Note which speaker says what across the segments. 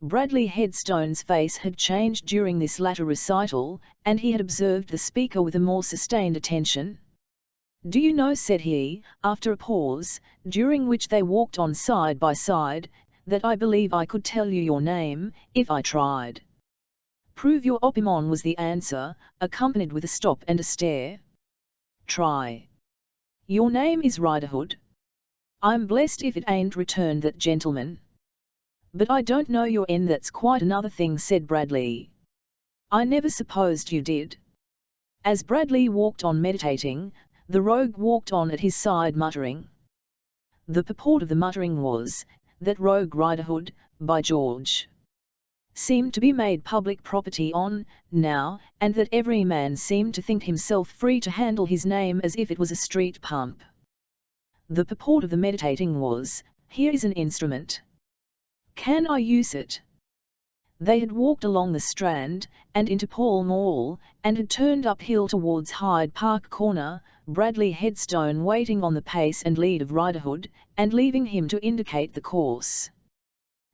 Speaker 1: Bradley Headstone's face had changed during this latter recital, and he had observed the speaker with a more sustained attention. "Do you know," said he, after a pause, during which they walked on side by side, "that I believe I could tell you your name, if I tried." "Prove your opinion," was the answer, accompanied with a stop and a stare. "Try. Your name is Riderhood." "I'm blessed if it ain't," returned that gentleman. "But I don't know your N." "That's quite another thing," said Bradley. "I never supposed you did." As Bradley walked on meditating, the rogue walked on at his side muttering. The purport of the muttering was, that Rogue Riderhood, by George, seemed to be made public property on, now, and that every man seemed to think himself free to handle his name as if it was a street pump. The purport of the meditating was, "Here is an instrument. Can I use it?" They had walked along the Strand, and into Pall Mall, and had turned uphill towards Hyde Park Corner, Bradley Headstone waiting on the pace and lead of Riderhood, and leaving him to indicate the course.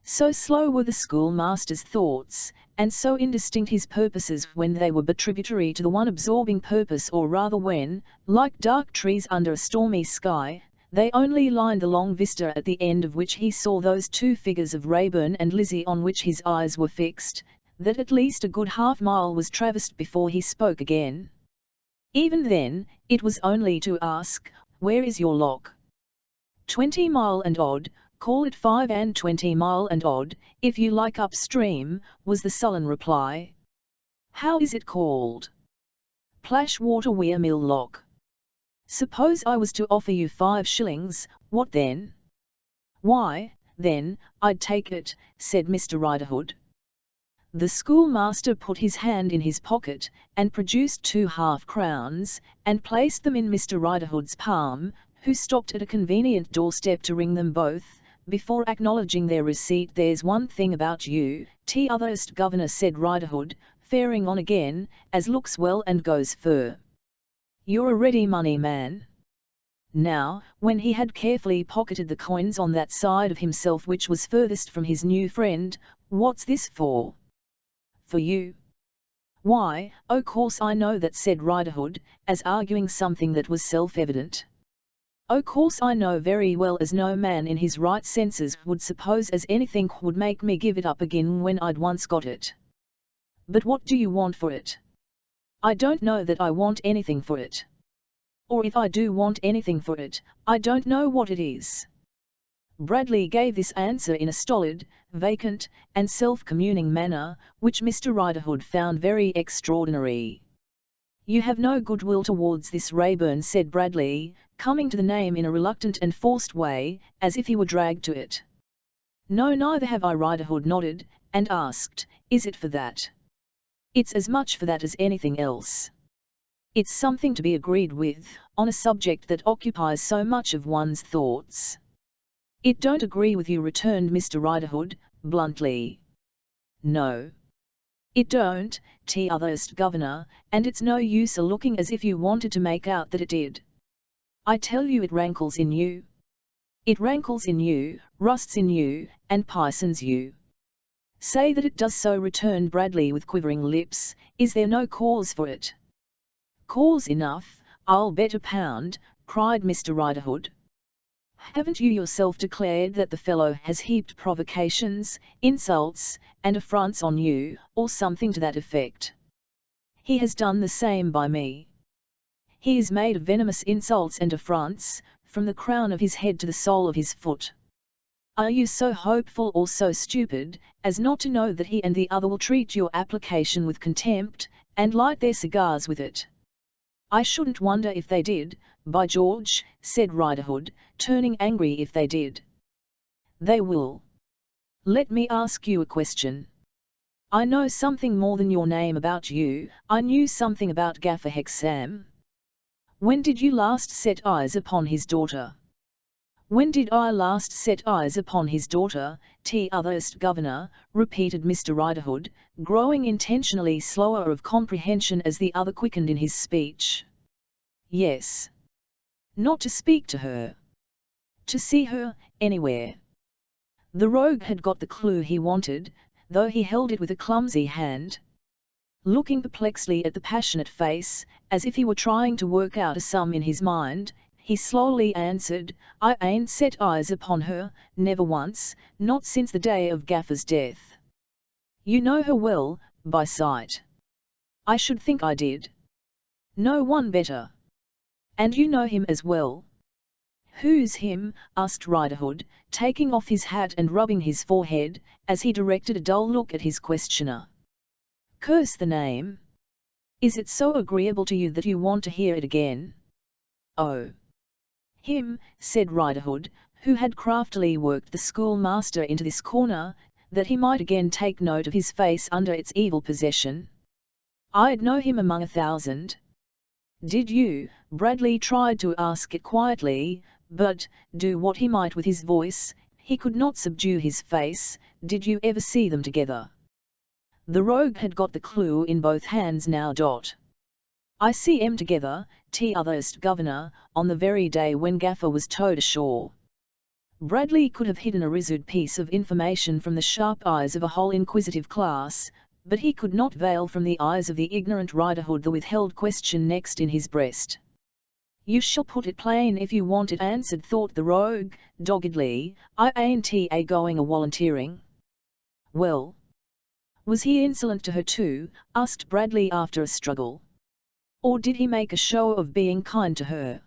Speaker 1: So slow were the schoolmaster's thoughts, and so indistinct his purposes when they were but tributary to the one absorbing purpose, or rather when, like dark trees under a stormy sky, they only lined the long vista at the end of which he saw those two figures of Rayburn and Lizzie on which his eyes were fixed, that at least a good half-mile was traversed before he spoke again. Even then, it was only to ask, "Where is your lock?" 20 mile and odd, call it 25 mile and odd, if you like upstream, was the sullen reply. "How is it called?" "Plashwater Weir Mill Lock." "Suppose I was to offer you 5 shillings, what then?" "Why, then, I'd take it," said Mr. Riderhood. The schoolmaster put his hand in his pocket, and produced 2 half-crowns, and placed them in Mr. Riderhood's palm, who stopped at a convenient doorstep to ring them both, before acknowledging their receipt. "There's one thing about you, t'otherest governor," said Riderhood, faring on again, "as looks well and goes fur. You're a ready money man." Now, when he had carefully pocketed the coins on that side of himself which was furthest from his new friend, "What's this for?" "For you." "Why, o' course I know that," said Riderhood, as arguing something that was self-evident. "O' course I know very well as no man in his right senses would suppose as anything would make me give it up again when I'd once got it. But what do you want for it?" "I don't know that I want anything for it. Or if I do want anything for it, I don't know what it is." Bradley gave this answer in a stolid, vacant, and self-communing manner, which Mr. Riderhood found very extraordinary. "You have no goodwill towards this Rayburn," said Bradley, coming to the name in a reluctant and forced way, as if he were dragged to it. "No, neither have I." Riderhood nodded, and asked, "Is it for that?" "It's as much for that as anything else. It's something to be agreed with, on a subject that occupies so much of one's thoughts." "It don't agree with you," returned Mr. Riderhood, bluntly. "No. It don't, t'otherest governor, and it's no use a-looking as if you wanted to make out that it did. I tell you it rankles in you. It rankles in you, rusts in you, and pisons you." "Say that it does so," returned Bradley with quivering lips. "Is there no cause for it?" "Cause enough, I'll bet a pound," cried Mr. Riderhood. "Haven't you yourself declared that the fellow has heaped provocations, insults, and affronts on you, or something to that effect?" "He has done the same by me. He is made of venomous insults and affronts, from the crown of his head to the sole of his foot. Are you so hopeful or so stupid, as not to know that he and the other will treat your application with contempt, and light their cigars with it?" "I shouldn't wonder if they did, by George," said Riderhood, turning angry. "If they did, they will. Let me ask you a question. I know something more than your name about you. I knew something about Gaffer Hexam. When did you last set eyes upon his daughter?" "When did I last set eyes upon his daughter, t'otherest governor?" repeated Mr. Riderhood, growing intentionally slower of comprehension as the other quickened in his speech. "Yes. Not to speak to her. To see her, anywhere." The rogue had got the clue he wanted. though he held it with a clumsy hand. Looking perplexedly at the passionate face, as if he were trying to work out a sum in his mind, he slowly answered, "I ain't set eyes upon her, never once, not since the day of Gaffer's death." "You know her well, by sight?" "I should think I did." "No one better." "And you know him as well?" "Who's him?" asked Riderhood, taking off his hat and rubbing his forehead, as he directed a dull look at his questioner. "Curse the name! Is it so agreeable to you that you want to hear it again?" "Oh! Him," said Riderhood, who had craftily worked the schoolmaster into this corner, that he might again take note of his face under its evil possession. "I'd know him among 1,000. "Did you?" Bradley tried to ask it quietly, but, do what he might with his voice, he could not subdue his face. "Did you ever see them together?" The rogue had got the clue in both hands now. "I see 'em together, t'otherst governor, on the very day when Gaffer was towed ashore." Bradley could have hidden a rizzard piece of information from the sharp eyes of a whole inquisitive class, but he could not veil from the eyes of the ignorant Riderhood the withheld question next in his breast. "You shall put it plain if you want it answered," thought the rogue, doggedly. "I ain't a-going a-volunteering." "Well? Was he insolent to her too?" asked Bradley after a struggle. "Or did he make a show of being kind to her?"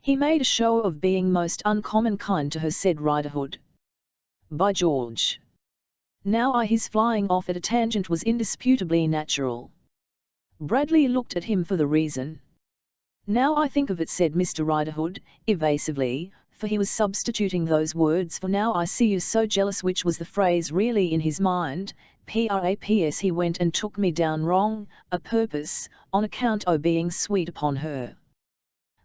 Speaker 1: "He made a show of being most uncommon kind to her," said Riderhood. "By George! Now his flying off at a tangent was indisputably natural." Bradley looked at him for the reason. "Now I think of it," said Mr. Riderhood, evasively, for he was substituting those words for "now I see you so jealous," which was the phrase really in his mind. "Perhaps he went and took me down wrong, a purpose, on account o' being sweet upon her."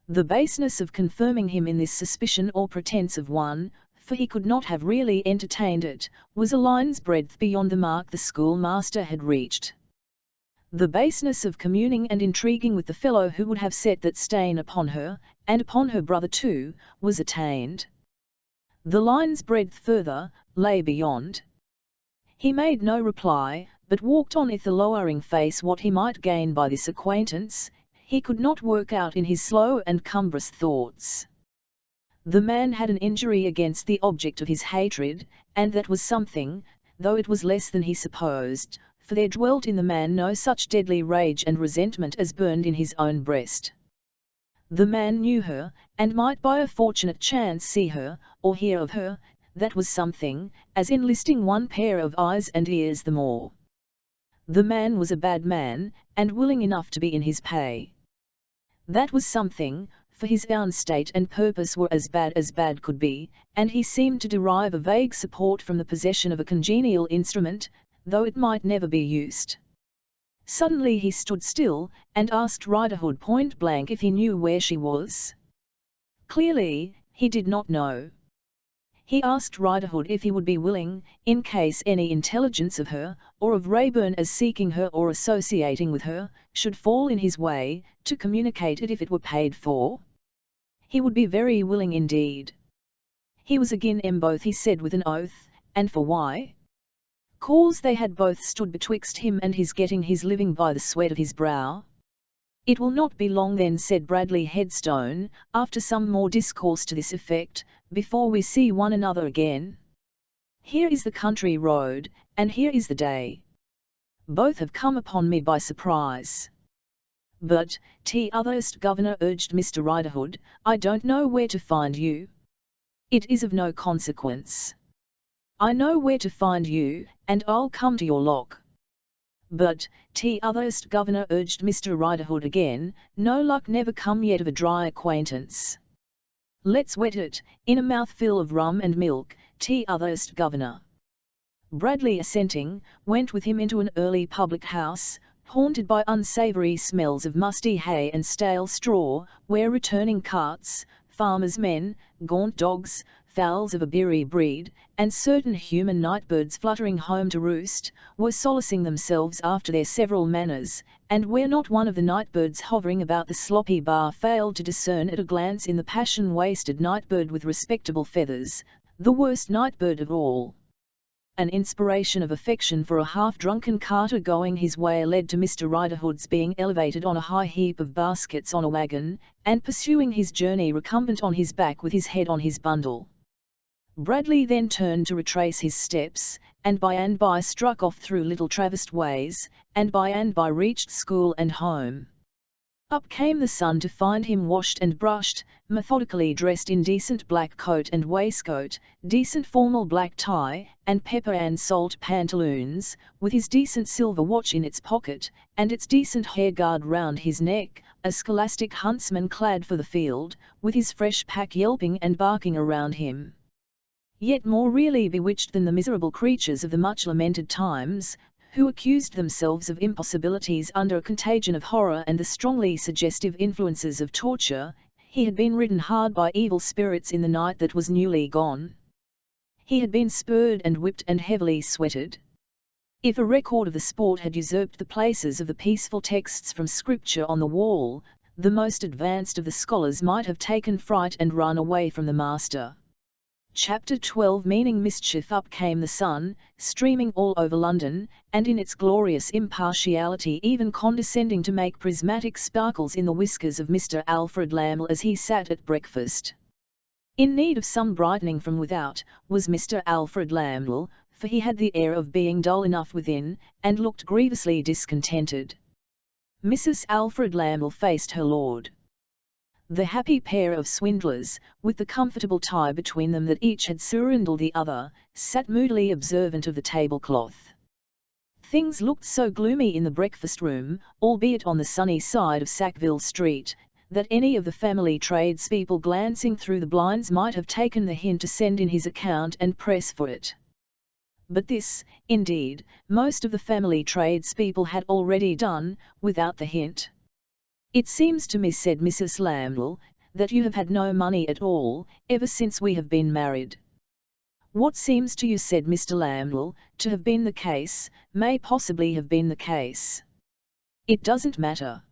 Speaker 1: The baseness of confirming him in this suspicion or pretence of one, for he could not have really entertained it, was a line's breadth beyond the mark the schoolmaster had reached. The baseness of communing and intriguing with the fellow who would have set that stain upon her, and upon her brother too, was attained. The line's breadth further, lay beyond. He made no reply, but walked on with a lowering face. What he might gain by this acquaintance, he could not work out in his slow and cumbrous thoughts. The man had an injury against the object of his hatred, and that was something, though it was less than he supposed, for there dwelt in the man no such deadly rage and resentment as burned in his own breast. The man knew her, and might by a fortunate chance see her, or hear of her. That was something, as enlisting one pair of eyes and ears the more. The man was a bad man, and willing enough to be in his pay. That was something, for his own state and purpose were as bad could be, and he seemed to derive a vague support from the possession of a congenial instrument, though it might never be used. Suddenly he stood still, and asked Riderhood point blank if he knew where she was. Clearly, he did not know. He asked Riderhood if he would be willing, in case any intelligence of her, or of Rayburn as seeking her or associating with her, should fall in his way, to communicate it if it were paid for. He would be very willing indeed. He was again both, he said with an oath, and for why? "'Cause they had both stood betwixt him and his getting his living by the sweat of his brow." "It will not be long then," said Bradley Headstone, after some more discourse to this effect, "before we see one another again. Here is the country road, and here is the day. Both have come upon me by surprise." "But, t'otherst governor," urged Mr. Riderhood, "I don't know where to find you." "It is of no consequence. I know where to find you, and I'll come to your lock." "But, t'otherst governor," urged Mr. Riderhood again, "no luck never come yet of a dry acquaintance. Let's wet it, in a mouthful of rum and milk, t'otherst governor." Bradley, assenting, went with him into an early public house, haunted by unsavoury smells of musty hay and stale straw, where returning carts, farmers' men, gaunt dogs, fowls of a beery breed, and certain human nightbirds fluttering home to roost, were solacing themselves after their several manners, and where not one of the nightbirds hovering about the sloppy bar failed to discern at a glance in the passion-wasted nightbird with respectable feathers, the worst nightbird of all. An inspiration of affection for a half-drunken carter going his way led to Mr. Riderhood's being elevated on a high heap of baskets on a wagon, and pursuing his journey recumbent on his back with his head on his bundle. Bradley then turned to retrace his steps, and by struck off through little traversed ways, and by reached school and home. Up came the sun to find him washed and brushed, methodically dressed in decent black coat and waistcoat, decent formal black tie, and pepper and salt pantaloons, with his decent silver watch in its pocket, and its decent hair guard round his neck, a scholastic huntsman clad for the field, with his fresh pack yelping and barking around him. Yet more really bewitched than the miserable creatures of the much-lamented times, who accused themselves of impossibilities under a contagion of horror and the strongly suggestive influences of torture, he had been ridden hard by evil spirits in the night that was newly gone. He had been spurred and whipped and heavily sweated. If a record of the sport had usurped the places of the peaceful texts from Scripture on the wall, the most advanced of the scholars might have taken fright and run away from the master. Chapter 12 Meaning mischief. Up came the sun, streaming all over London, and in its glorious impartiality even condescending to make prismatic sparkles in the whiskers of Mr. Alfred Laml as he sat at breakfast. In need of some brightening from without, was Mr. Alfred Laml, for he had the air of being dull enough within, and looked grievously discontented. Mrs. Alfred Laml faced her lord. The happy pair of swindlers, with the comfortable tie between them that each had surrendled the other, sat moodily observant of the tablecloth. Things looked so gloomy in the breakfast-room, albeit on the sunny side of Sackville Street, that any of the family tradespeople glancing through the blinds might have taken the hint to send in his account and press for it. But this, indeed, most of the family tradespeople had already done, without the hint. "It seems to me," said Mrs. Laml, "that you have had no money at all, ever since we have been married." "What seems to you," said Mr. Laml, "to have been the case, may possibly have been the case. It doesn't matter.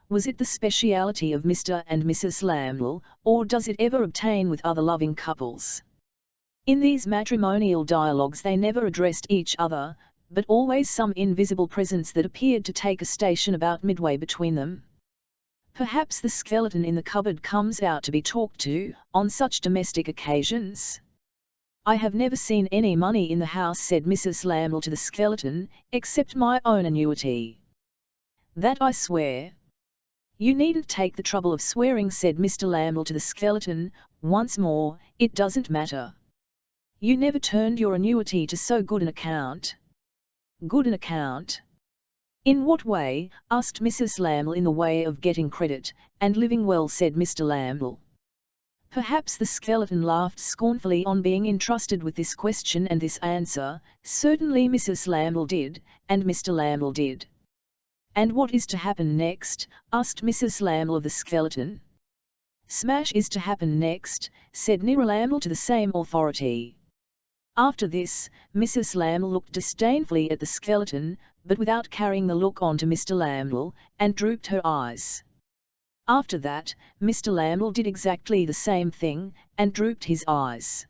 Speaker 1: Was it the speciality of Mr. and Mrs. Laml, or does it ever obtain with other loving couples?" In these matrimonial dialogues they never addressed each other, but always some invisible presence that appeared to take a station about midway between them. Perhaps the skeleton in the cupboard comes out to be talked to, on such domestic occasions. "I have never seen any money in the house," said Mrs. Laml to the skeleton, "except my own annuity." "That I swear." "You needn't take the trouble of swearing," said Mr. Laml to the skeleton, "once more, it doesn't matter. You never turned your annuity to so good an account." "Good an account? In what way?" asked Mrs. Laml. "In the way of getting credit, and living well," said Mr. Laml. Perhaps the skeleton laughed scornfully on being entrusted with this question and this answer. Certainly Mrs. Laml did, and Mr. Laml did. "And what is to happen next?" asked Mrs. Laml of the skeleton. "Smash is to happen next," said Nira Laml to the same authority. After this, Mrs. Laml looked disdainfully at the skeleton, but without carrying the look on to Mr. Laml, and drooped her eyes. After that, Mr. Laml did exactly the same thing, and drooped his eyes.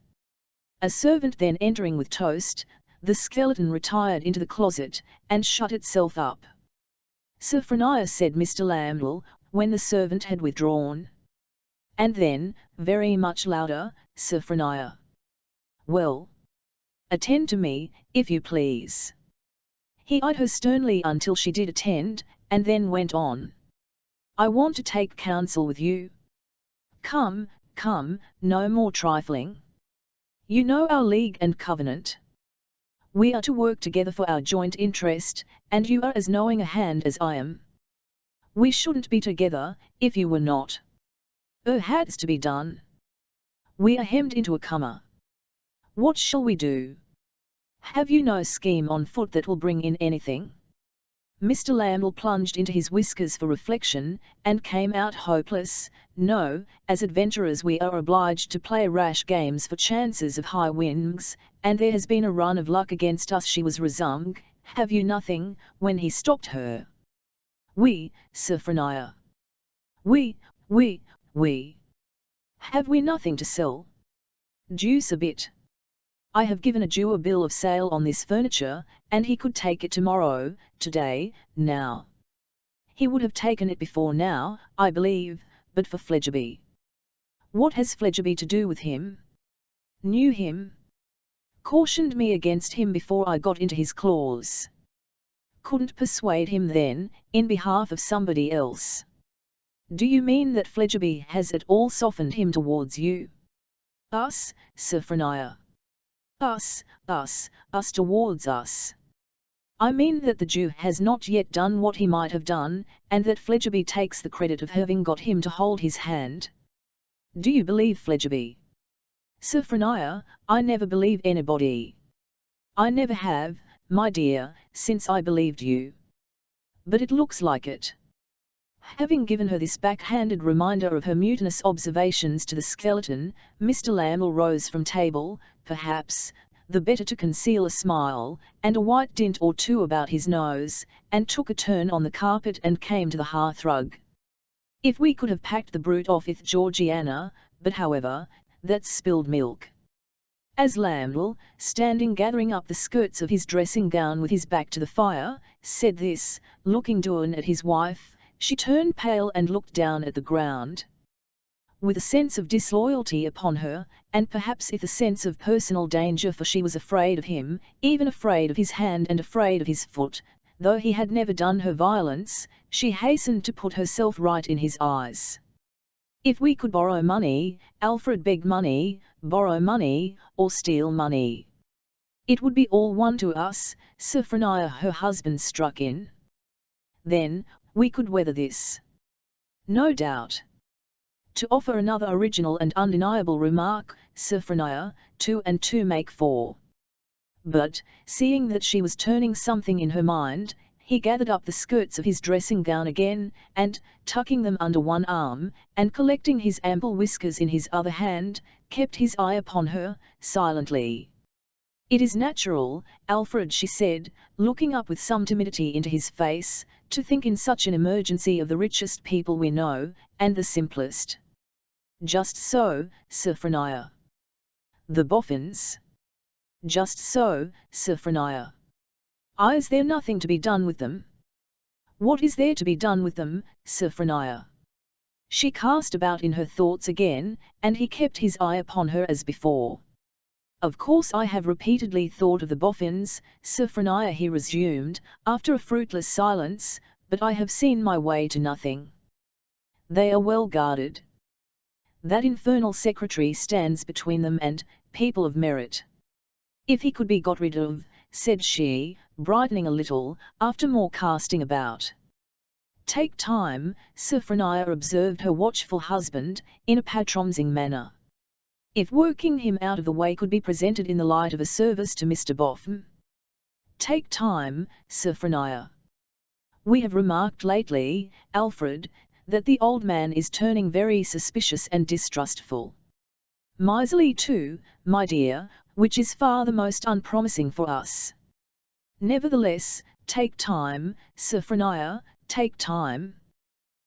Speaker 1: A servant then entering with toast, the skeleton retired into the closet, and shut itself up. "Sophronia," said Mr. Laml, when the servant had withdrawn. And then, very much louder, "Sophronia." "Well?" "Attend to me, if you please." He eyed her sternly until she did attend, and then went on. "I want to take counsel with you." "Come, come, no more trifling. You know our league and covenant. We are to work together for our joint interest, and you are as knowing a hand as I am. We shouldn't be together, if you were not. Had's to be done. We are hemmed into a corner. What shall we do? Have you no scheme on foot that will bring in anything?" Mr. Laml plunged into his whiskers for reflection, and came out hopeless. "No, as adventurers we are obliged to play rash games for chances of high wins, and there has been a run of luck against us," she was resumed. "Have you nothing?" when he stopped her. "We, Sophronia. We. Have we nothing to sell?" "Deuce a bit. I have given a Jew a bill of sale on this furniture, and he could take it tomorrow, today, now. He would have taken it before now, I believe, but for Fledgeby. What has Fledgeby to do with him? Knew him. Cautioned me against him before I got into his claws. Couldn't persuade him then, in behalf of somebody else. Do you mean that Fledgeby has at all softened him towards you? Us, Sophronia. Us towards us. I mean that the Jew has not yet done what he might have done, and that Fledgeby takes the credit of having got him to hold his hand. Do you believe Fledgeby? Sophronia, I never believe anybody. I never have, my dear, since I believed you. But it looks like it. Having given her this backhanded reminder of her mutinous observations to the skeleton, Mr. Lamble rose from table, perhaps, the better to conceal a smile, and a white dint or two about his nose, and took a turn on the carpet and came to the hearthrug. If we could have packed the brute off with Georgiana, but however, that's spilled milk. As Lamble, standing gathering up the skirts of his dressing gown with his back to the fire, said this, looking down at his wife, she turned pale and looked down at the ground. With a sense of disloyalty upon her, and perhaps with a sense of personal danger, for she was afraid of him, even afraid of his hand and afraid of his foot, though he had never done her violence, she hastened to put herself right in his eyes. If we could borrow money, Alfred begged money, borrow money, or steal money. It would be all one to us, Sophronia, her husband struck in. Then, we could weather this. No doubt. To offer another original and undeniable remark, Sophronia, 2 and 2 make 4. But, seeing that she was turning something in her mind, he gathered up the skirts of his dressing gown again, and, tucking them under one arm, and collecting his ample whiskers in his other hand, kept his eye upon her, silently. It is natural, Alfred, she said, looking up with some timidity into his face, to think in such an emergency of the richest people we know, and the simplest. Just so, Sophronia. The Boffins. Just so, Sophronia. Is there nothing to be done with them? What is there to be done with them, Sophronia? She cast about in her thoughts again, and he kept his eye upon her as before. Of course I have repeatedly thought of the Boffins, Sophronia, he resumed, after a fruitless silence, but I have seen my way to nothing. They are well guarded. That infernal secretary stands between them and people of merit. If he could be got rid of, said she, brightening a little, after more casting about. Take time, Sophronia observed her watchful husband, in a patronising manner. If working him out of the way could be presented in the light of a service to Mr. Boffin. Take time, Sophronia. We have remarked lately, Alfred, that the old man is turning very suspicious and distrustful. Miserly too, my dear, which is far the most unpromising for us. Nevertheless, take time, Sophronia, take time.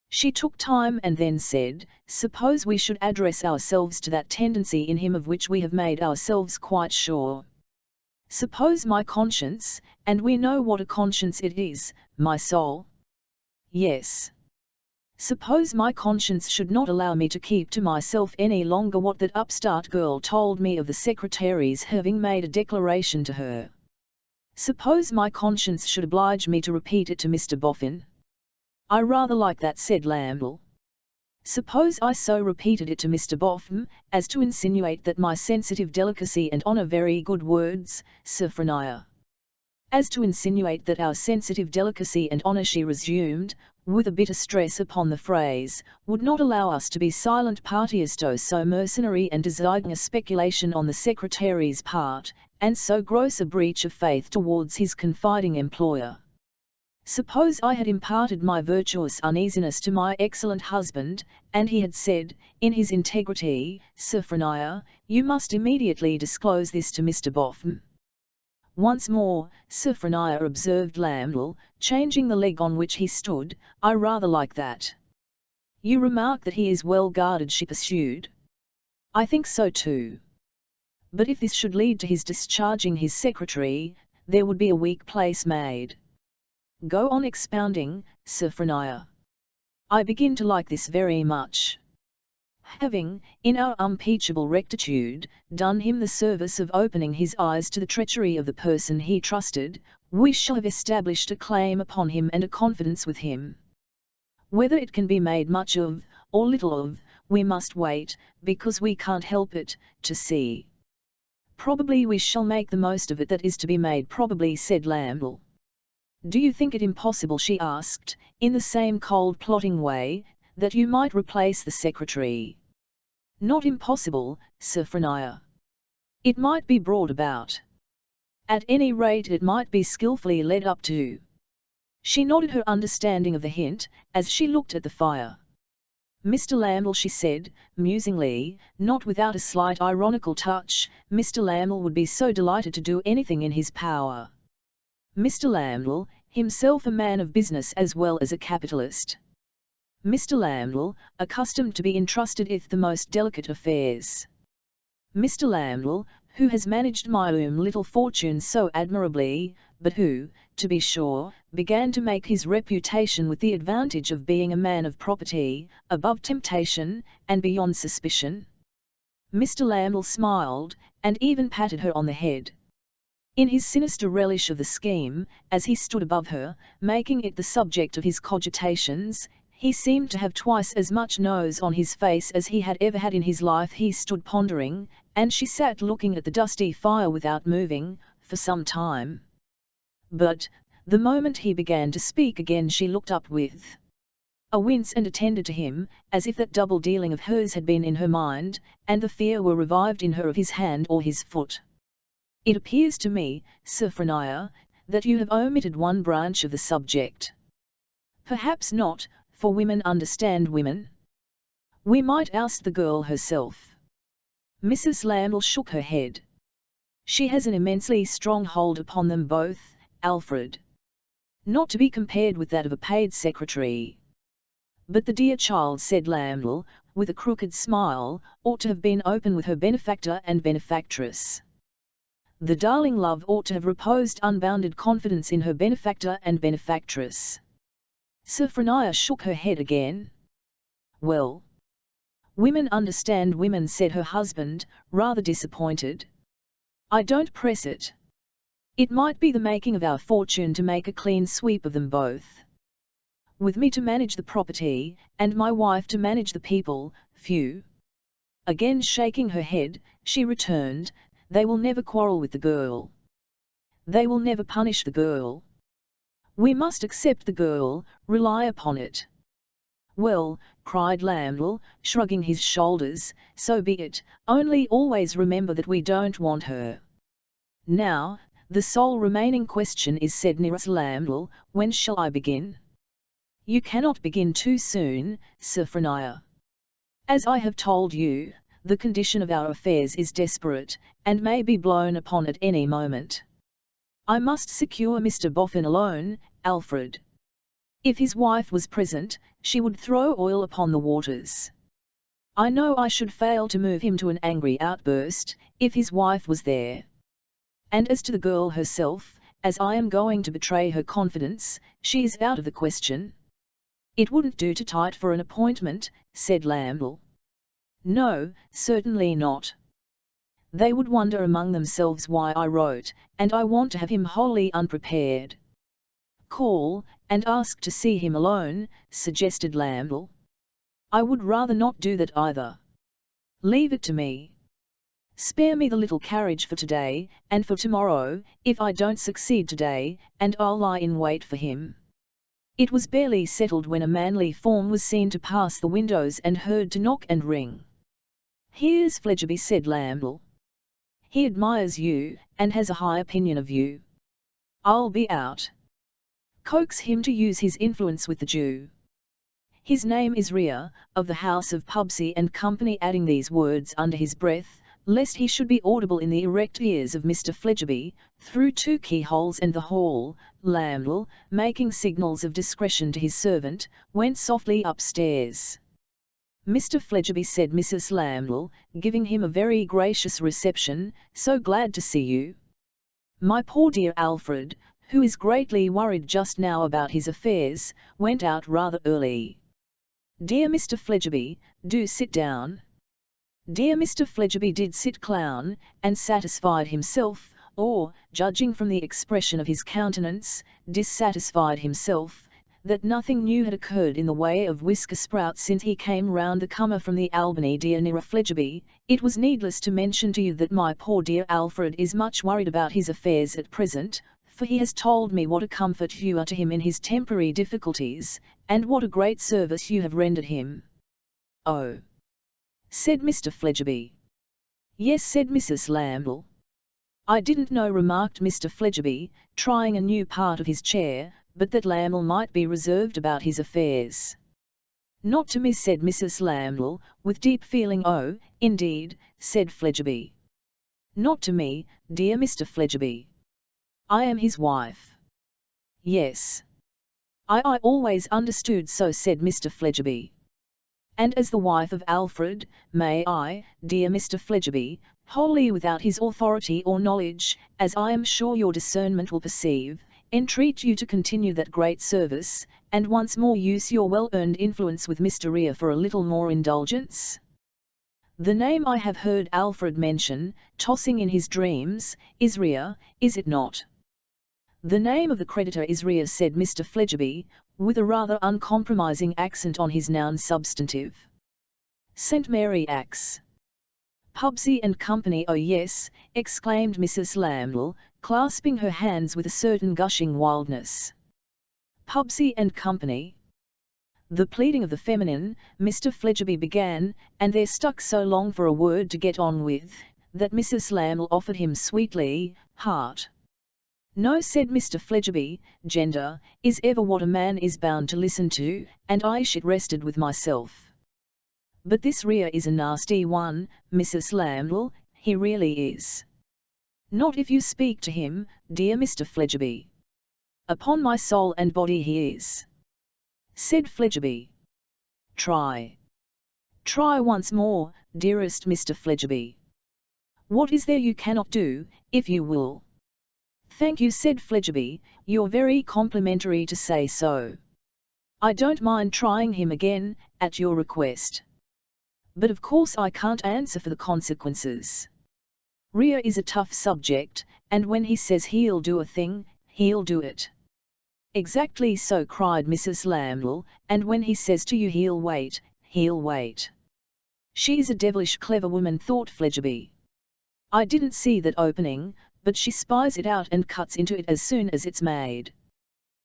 Speaker 1: She took time and then said, suppose we should address ourselves to that tendency in him of which we have made ourselves quite sure. Suppose my conscience, and we know what a conscience it is, my soul. Yes. Suppose my conscience should not allow me to keep to myself any longer what that upstart girl told me of the secretary's having made a declaration to her. Suppose my conscience should oblige me to repeat it to Mr. Boffin. I rather like that, said Lamble. Suppose I so repeated it to Mr. Boffin, as to insinuate that my sensitive delicacy and honour, very good words, Sophronia. As to insinuate that our sensitive delicacy and honour, she resumed, with a bitter stress upon the phrase, would not allow us to be silent parties to so mercenary and designing a speculation on the secretary's part, and so gross a breach of faith towards his confiding employer. Suppose I had imparted my virtuous uneasiness to my excellent husband, and he had said, in his integrity, Sophronia, you must immediately disclose this to Mr. Boffin. Once more, Sophronia, observed Lamble, changing the leg on which he stood, I rather like that. You remark that he is well guarded, she pursued. I think so too. But if this should lead to his discharging his secretary, there would be a weak place made. Go on expounding, Sophronia. I begin to like this very much. Having, in our unimpeachable rectitude, done him the service of opening his eyes to the treachery of the person he trusted, we shall have established a claim upon him and a confidence with him. Whether it can be made much of, or little of, we must wait, because we can't help it, to see. Probably we shall make the most of it that is to be made, probably, said Lamble. Do you think it impossible, she asked, in the same cold plotting way, that you might replace the secretary? Not impossible, Sophronia. It might be brought about. At any rate it might be skilfully led up to. She nodded her understanding of the hint, as she looked at the fire. Mr. Lamble, she said, musingly, not without a slight ironical touch, Mr. Lamble would be so delighted to do anything in his power. Mr. Lamble, himself a man of business as well as a capitalist. Mr. Lamble, accustomed to be entrusted with the most delicate affairs. Mr. Lamble, who has managed my little fortune so admirably, but who, to be sure, began to make his reputation with the advantage of being a man of property, above temptation, and beyond suspicion. Mr. Lamble smiled, and even patted her on the head. In his sinister relish of the scheme, as he stood above her, making it the subject of his cogitations, he seemed to have twice as much nose on his face as he had ever had in his life. He stood pondering, and she sat looking at the dusty fire without moving, for some time. But, the moment he began to speak again, she looked up with a wince and attended to him, as if that double dealing of hers had been in her mind, and the fear were revived in her of his hand or his foot. It appears to me, Sophronia, that you have omitted one branch of the subject. Perhaps not, for women understand women. We might ask the girl herself. Mrs. Lamble shook her head. She has an immensely strong hold upon them both, Alfred. Not to be compared with that of a paid secretary. But the dear child, said Lamble, with a crooked smile, ought to have been open with her benefactor and benefactress. The darling love ought to have reposed unbounded confidence in her benefactor and benefactress. Sophronia shook her head again. Well, women understand women, said her husband, rather disappointed. I don't press it. It might be the making of our fortune to make a clean sweep of them both. With me to manage the property, and my wife to manage the people, few. Again shaking her head, she returned, they will never quarrel with the girl. They will never punish the girl. We must accept the girl, rely upon it. Well, cried Lamble, shrugging his shoulders, so be it, only always remember that we don't want her. Now, the sole remaining question is, said Mrs. Lamble, when shall I begin? You cannot begin too soon, Sophronia. As I have told you, the condition of our affairs is desperate, and may be blown upon at any moment. I must secure Mr. Boffin alone, Alfred. If his wife was present, she would throw oil upon the waters. I know I should fail to move him to an angry outburst, if his wife was there. And as to the girl herself, as I am going to betray her confidence, she is out of the question. It wouldn't do to tie it for an appointment, said Lamble. No, certainly not. They would wonder among themselves why I wrote, and I want to have him wholly unprepared. Call, and ask to see him alone, suggested Lamble. I would rather not do that either. Leave it to me. Spare me the little carriage for today, and for tomorrow, if I don't succeed today, and I'll lie in wait for him. It was barely settled when a manly form was seen to pass the windows and heard to knock and ring. Here's Fledgeby, said Lamble. He admires you, and has a high opinion of you. I'll be out. Coax him to use his influence with the Jew. His name is Ria, of the house of Pubsey and Company, adding these words under his breath, lest he should be audible in the erect ears of Mr. Fledgeby, through two keyholes and the hall. Lamble, making signals of discretion to his servant, went softly upstairs. Mr. Fledgeby, said Mrs. Lambole, giving him a very gracious reception, so glad to see you. My poor dear Alfred, who is greatly worried just now about his affairs, went out rather early. Dear Mr. Fledgeby, do sit down. Dear Mr. Fledgeby did sit down, and satisfied himself, or, judging from the expression of his countenance, dissatisfied himself, that nothing new had occurred in the way of whisker sprouts since he came round the comer from the Albany. Dear Nira Fledgeby, it was needless to mention to you that my poor dear Alfred is much worried about his affairs at present, for he has told me what a comfort you are to him in his temporary difficulties, and what a great service you have rendered him. Oh! said Mr. Fledgeby. Yes, said Mrs. Lambole. I didn't know, remarked Mr. Fledgeby, trying a new part of his chair, but that Lambole might be reserved about his affairs. Not to me, said Mrs. Lambole, with deep feeling. Oh, indeed, said Fledgeby. Not to me, dear Mr. Fledgeby. I am his wife. Yes. I always understood so, said Mr. Fledgeby. And as the wife of Alfred, may I, dear Mr. Fledgeby, wholly without his authority or knowledge, as I am sure your discernment will perceive, entreat you to continue that great service, and once more use your well-earned influence with Mr. Rea for a little more indulgence? The name I have heard Alfred mention, tossing in his dreams, is Rea, is it not? The name of the creditor is Rea, said Mr. Fledgeby, with a rather uncompromising accent on his noun substantive. St. Mary Axe. Pubsey and Company. Oh yes, exclaimed Mrs. Lambole, clasping her hands with a certain gushing wildness. Pubsey and Company. The pleading of the feminine, Mr. Fledgeby began, and there stuck so long for a word to get on with, that Mrs. Lambole offered him sweetly, heart. No, said Mr. Fledgeby, gender is ever what a man is bound to listen to, and I should rested with myself. But this Rea is a nasty one, Mrs. Lambole, he really is. Not if you speak to him, dear Mr. Fledgeby. Upon my soul and body he is. Said Fledgeby. Try. Try once more, dearest Mr. Fledgeby. What is there you cannot do, if you will? Thank you, said Fledgeby, you're very complimentary to say so. I don't mind trying him again, at your request. But of course I can't answer for the consequences. Rea is a tough subject, and when he says he'll do a thing, he'll do it. Exactly so, cried Mrs. Lambole, and when he says to you he'll wait, he'll wait. She's a devilish clever woman, thought Fledgeby. I didn't see that opening, but she spies it out and cuts into it as soon as it's made.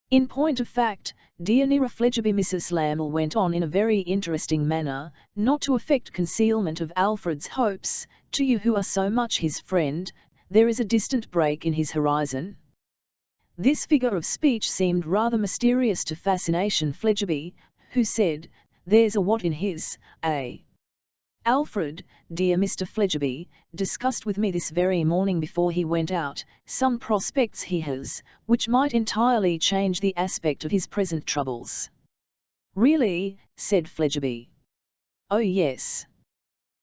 Speaker 1: In point of fact, dear Nira Fledgeby, Mrs. Lambole went on in a very interesting manner, not to affect concealment of Alfred's hopes, to you who are so much his friend, there is a distant break in his horizon. This figure of speech seemed rather mysterious to Fascination Fledgeby, who said, there's a what in his, Alfred, dear Mr. Fledgeby, discussed with me this very morning before he went out, some prospects he has, which might entirely change the aspect of his present troubles. Really, said Fledgeby. Oh yes.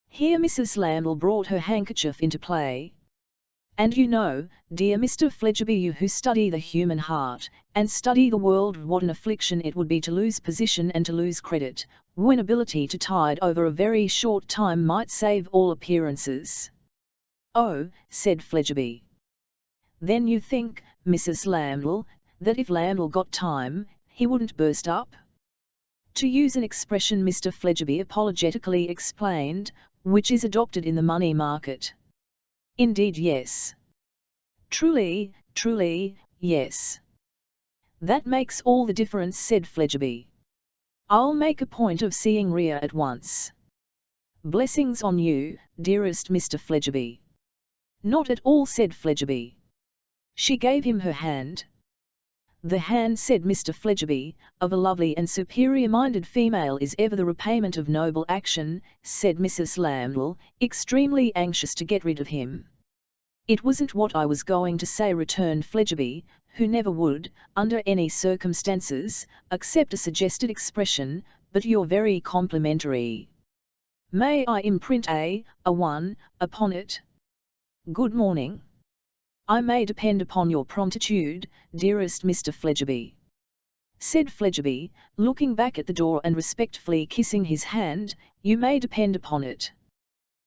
Speaker 1: Here Mrs. Lambole brought her handkerchief into play. And you know, dear Mr. Fledgeby, you who study the human heart, and study the world, what an affliction it would be to lose position and to lose credit, when ability to tide over a very short time might save all appearances. Oh, said Fledgeby. Then you think, Mrs. Lambole, that if Lambole got time, he wouldn't burst up? To use an expression Mr. Fledgeby apologetically explained, which is adopted in the money market. Indeed yes. Truly, truly, yes. That makes all the difference, said Fledgeby. I'll make a point of seeing Rea at once. Blessings on you, dearest Mr. Fledgeby. Not at all, said Fledgeby. She gave him her hand. The hand, said Mr. Fledgeby, of a lovely and superior-minded female is ever the repayment of noble action, said Mrs. Lambole, extremely anxious to get rid of him. It wasn't what I was going to say, returned Fledgeby, who never would, under any circumstances, accept a suggested expression, but you're very complimentary. May I imprint a 1 upon it? Good morning. I may depend upon your promptitude, dearest Mr. Fledgeby, said Fledgeby, looking back at the door and respectfully kissing his hand. You may depend upon it.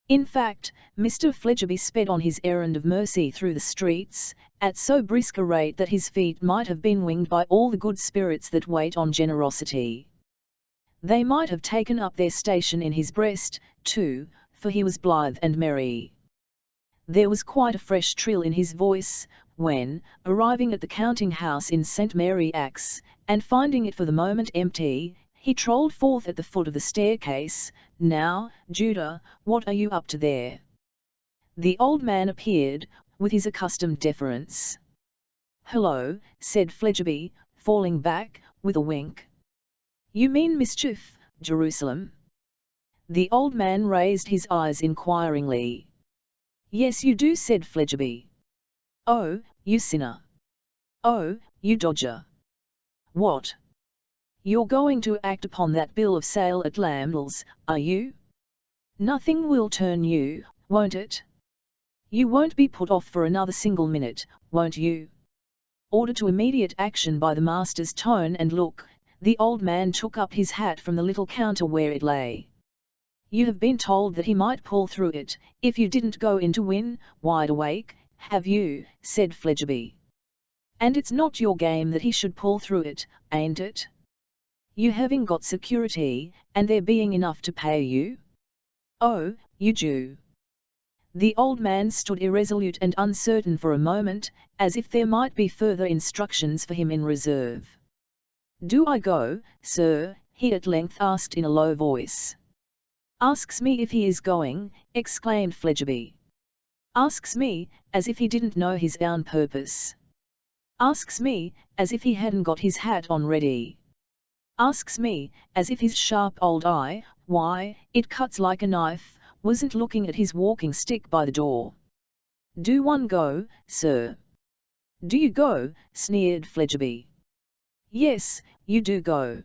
Speaker 1: In fact, Mr. Fledgeby sped on his errand of mercy through the streets, at so brisk a rate that his feet might have been winged by all the good spirits that wait on generosity. They might have taken up their station in his breast, too, for he was blithe and merry. There was quite a fresh trill in his voice, when, arriving at the counting-house in St. Mary Axe, and finding it for the moment empty, he trolled forth at the foot of the staircase. Now, Judah, what are you up to there? The old man appeared, with his accustomed deference. Hello, said Fledgeby, falling back, with a wink. You mean mischief, Jerusalem? The old man raised his eyes inquiringly. Yes you do, said Fledgeby. Oh, you sinner. Oh, you dodger. What? You're going to act upon that bill of sale at Lamble's, are you? Nothing will turn you, won't it? You won't be put off for another single minute, won't you? Order to immediate action by the master's tone and look. The old man took up his hat from the little counter where it lay. You have been told that he might pull through it, if you didn't go in to win, wide awake, have you, said Fledgeby. And it's not your game that he should pull through it, ain't it? You having got security, and there being enough to pay you? Oh, you Jew. The old man stood irresolute and uncertain for a moment, as if there might be further instructions for him in reserve. Do I go, sir? He at length asked in a low voice. Asks me if he is going, exclaimed Fledgeby. Asks me, as if he didn't know his own purpose. Asks me, as if he hadn't got his hat on ready. Asks me, as if his sharp old eye, why, it cuts like a knife, wasn't looking at his walking stick by the door. Do one go, sir? Do you go? Sneered Fledgeby. Yes, you do go.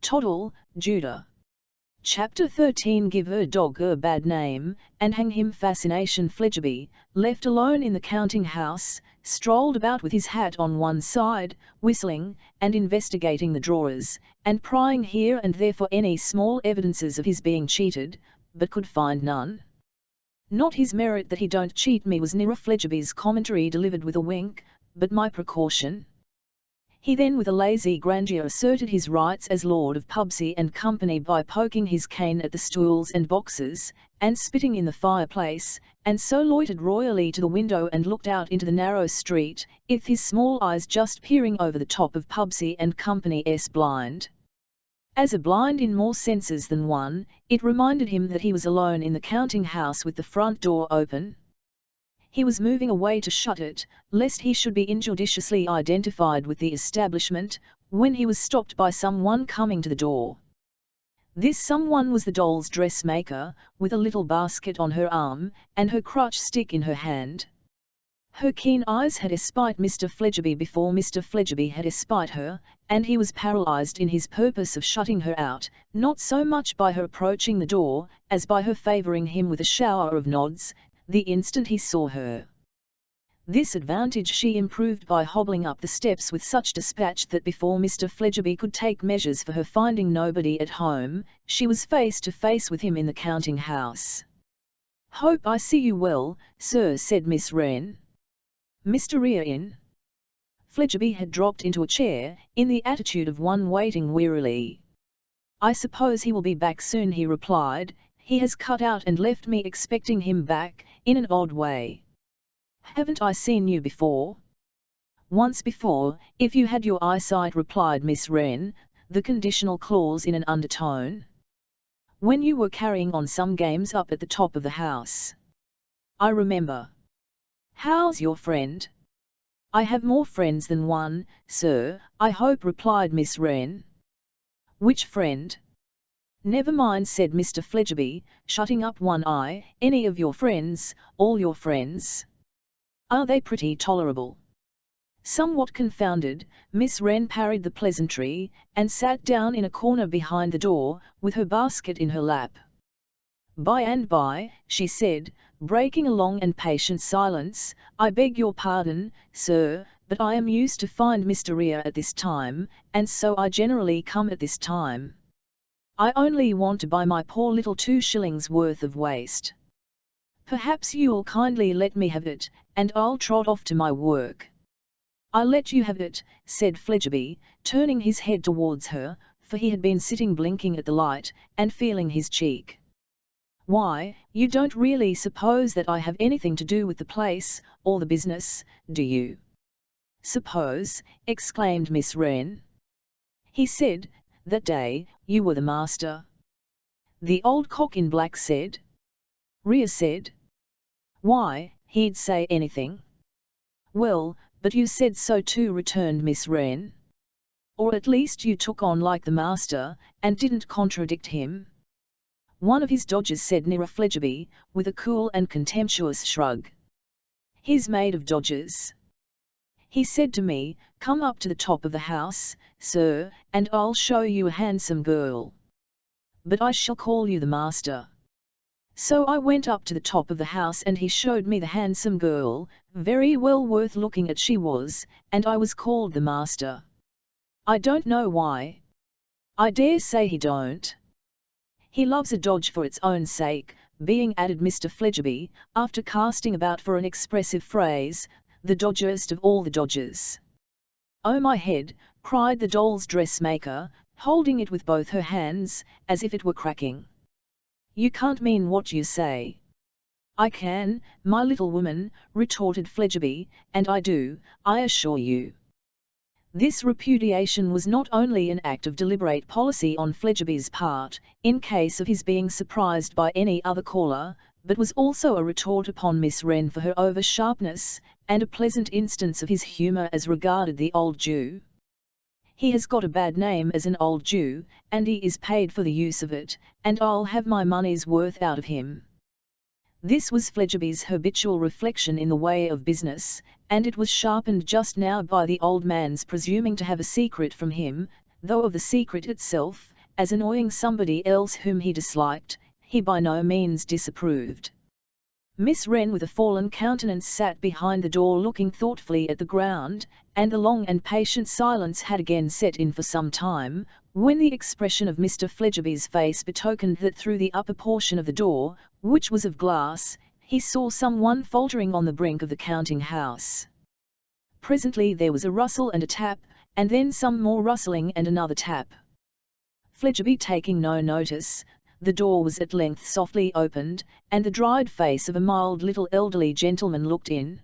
Speaker 1: Toddle, Judah. Chapter 13. Give a dog a bad name, and hang him. Fascination. Fledgeby, left alone in the counting-house, strolled about with his hat on one side, whistling, and investigating the drawers, and prying here and there for any small evidences of his being cheated, but could find none. Not his merit that he don't cheat me, was Nira Fledgeby's commentary, delivered with a wink, but my precaution. He then with a lazy grandeur asserted his rights as Lord of Pubsey and Company by poking his cane at the stools and boxes, and spitting in the fireplace, and so loitered royally to the window and looked out into the narrow street, with his small eyes just peering over the top of Pubsey and Company's blind. As a blind in more senses than one, it reminded him that he was alone in the counting-house with the front door open. He was moving away to shut it, lest he should be injudiciously identified with the establishment, when he was stopped by someone coming to the door. This someone was the doll's dressmaker, with a little basket on her arm, and her crutch stick in her hand. Her keen eyes had espied Mr. Fledgeby before Mr. Fledgeby had espied her, and he was paralysed in his purpose of shutting her out, not so much by her approaching the door, as by her favouring him with a shower of nods, the instant he saw her. This advantage she improved by hobbling up the steps with such dispatch that before Mr. Fledgeby could take measures for her, finding nobody at home, she was face to face with him in the counting-house. "Hope I see you well, sir," said Miss Wren. "Mr. Rear in?" Fledgeby had dropped into a chair, in the attitude of one waiting wearily. "I suppose he will be back soon," he replied. "He has cut out and left me expecting him back, in an odd way." "Haven't I seen you before?" "Once before, if you had your eyesight," replied Miss Wren, the conditional clause in an undertone. "When you were carrying on some games up at the top of the house. I remember. How's your friend?" "I have more friends than one, sir, I hope," replied Miss Wren. "Which friend?" "Never mind," said Mr. Fledgeby, shutting up one eye. "Any of your friends, all your friends." "Are they pretty tolerable?" Somewhat confounded, Miss Wren parried the pleasantry, and sat down in a corner behind the door, with her basket in her lap. By and by, she said, breaking a long and patient silence, "I beg your pardon, sir, but I am used to find Mr. Rea at this time, and so I generally come at this time. I only want to buy my poor little 2 shillings worth of waste. Perhaps you'll kindly let me have it, and I'll trot off to my work." "I'll let you have it," said Fledgeby, turning his head towards her, for he had been sitting blinking at the light, and feeling his cheek. "Why, you don't really suppose that I have anything to do with the place, or the business, do you?" "Suppose!" exclaimed Miss Wren. "He said, that day, you were the master." "The old cock in black said?" "Rea said." "Why, he'd say anything." "Well, but you said so too," returned Miss Wren. "Or at least you took on like the master, and didn't contradict him." "One of his dodges," said Nira Fledgeby, with a cool and contemptuous shrug. "He's made of dodges. He said to me, 'Come up to the top of the house, sir, and I'll show you a handsome girl. But I shall call you the master.' So I went up to the top of the house and he showed me the handsome girl, very well worth looking at she was, and I was called the master. I don't know why. I dare say he don't. He loves a dodge for its own sake, being," added Mr. Fledgeby, after casting about for an expressive phrase, "the dodgiest of all the dodgers." "Oh my head!" cried the doll's dressmaker, holding it with both her hands, as if it were cracking. "You can't mean what you say." "I can, my little woman," retorted Fledgeby, "and I do, I assure you." This repudiation was not only an act of deliberate policy on Fledgeby's part, in case of his being surprised by any other caller, but was also a retort upon Miss Wren for her over-sharpness, and a pleasant instance of his humour as regarded the old Jew. "He has got a bad name as an old Jew, and he is paid for the use of it, and I'll have my money's worth out of him." This was Fledgeby's habitual reflection in the way of business, and it was sharpened just now by the old man's presuming to have a secret from him, though of the secret itself, as annoying somebody else whom he disliked, he by no means disapproved. Miss Wren with a fallen countenance sat behind the door looking thoughtfully at the ground, and the long and patient silence had again set in for some time, when the expression of Mr. Fledgeby's face betokened that through the upper portion of the door, which was of glass, he saw someone faltering on the brink of the counting-house. Presently there was a rustle and a tap, and then some more rustling and another tap. Fledgeby taking no notice, the door was at length softly opened, and the dried face of a mild little elderly gentleman looked in.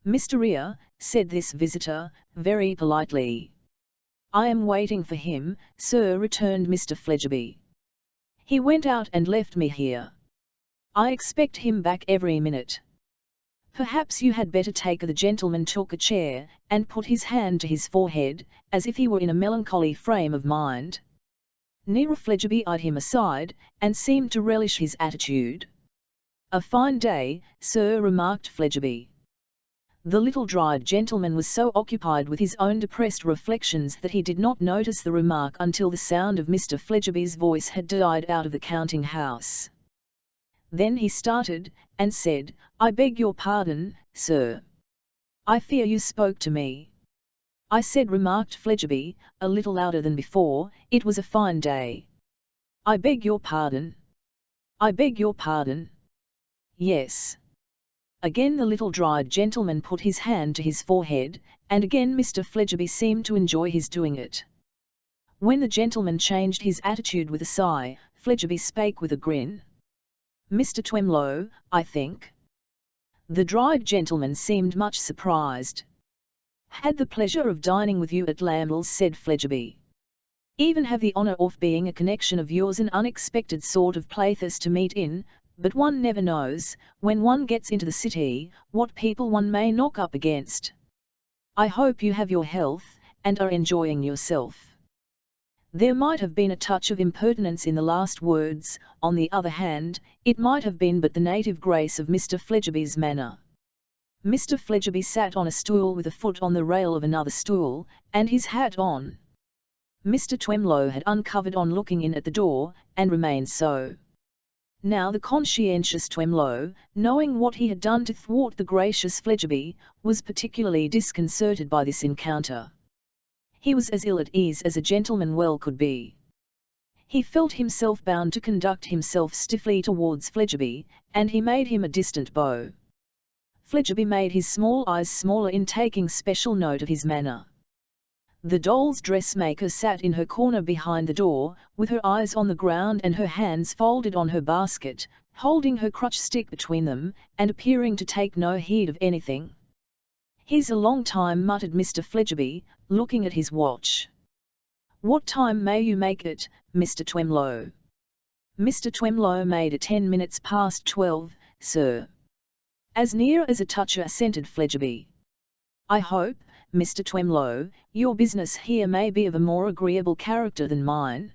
Speaker 1: "Mr. Rea," said this visitor, very politely. "I am waiting for him, sir," returned Mr. Fledgeby. "He went out and left me here. I expect him back every minute." "Perhaps you had better take." The gentleman took a chair, and put his hand to his forehead, as if he were in a melancholy frame of mind. Nira Fledgeby eyed him aside, and seemed to relish his attitude. "A fine day, sir," remarked Fledgeby. The little dried gentleman was so occupied with his own depressed reflections that he did not notice the remark until the sound of Mr. Fledgeby's voice had died out of the counting-house. Then he started, and said, "I beg your pardon, sir. I fear you spoke to me." "I said," remarked Fledgeby, a little louder than before, "it was a fine day." "I beg your pardon." "I beg your pardon." "Yes." Again the little dried gentleman put his hand to his forehead, and again Mr. Fledgeby seemed to enjoy his doing it. When the gentleman changed his attitude with a sigh, Fledgeby spake with a grin. "Mr. Twemlow, I think." The dried gentleman seemed much surprised. "Had the pleasure of dining with you at Lamble's," said Fledgeby. "Even have the honour of being a connection of yours, an unexpected sort of place to meet in, but one never knows, when one gets into the city, what people one may knock up against. I hope you have your health, and are enjoying yourself." There might have been a touch of impertinence in the last words, on the other hand, it might have been but the native grace of Mr. Fledgeby's manner. Mr. Fledgeby sat on a stool with a foot on the rail of another stool, and his hat on. Mr. Twemlow had uncovered on looking in at the door, and remained so. Now the conscientious Twemlow, knowing what he had done to thwart the gracious Fledgeby, was particularly disconcerted by this encounter. He was as ill at ease as a gentleman well could be. He felt himself bound to conduct himself stiffly towards Fledgeby, and he made him a distant bow. Fledgeby made his small eyes smaller in taking special note of his manner. The doll's dressmaker sat in her corner behind the door, with her eyes on the ground and her hands folded on her basket, holding her crutch stick between them, and appearing to take no heed of anything. "He's a long time," muttered Mr. Fledgeby, looking at his watch. "What time may you make it, Mr. Twemlow?" Mr. Twemlow made it 10 minutes past 12, sir. As near as a touch, assented Fledgeby. "I hope, Mr. Twemlow, your business here may be of a more agreeable character than mine."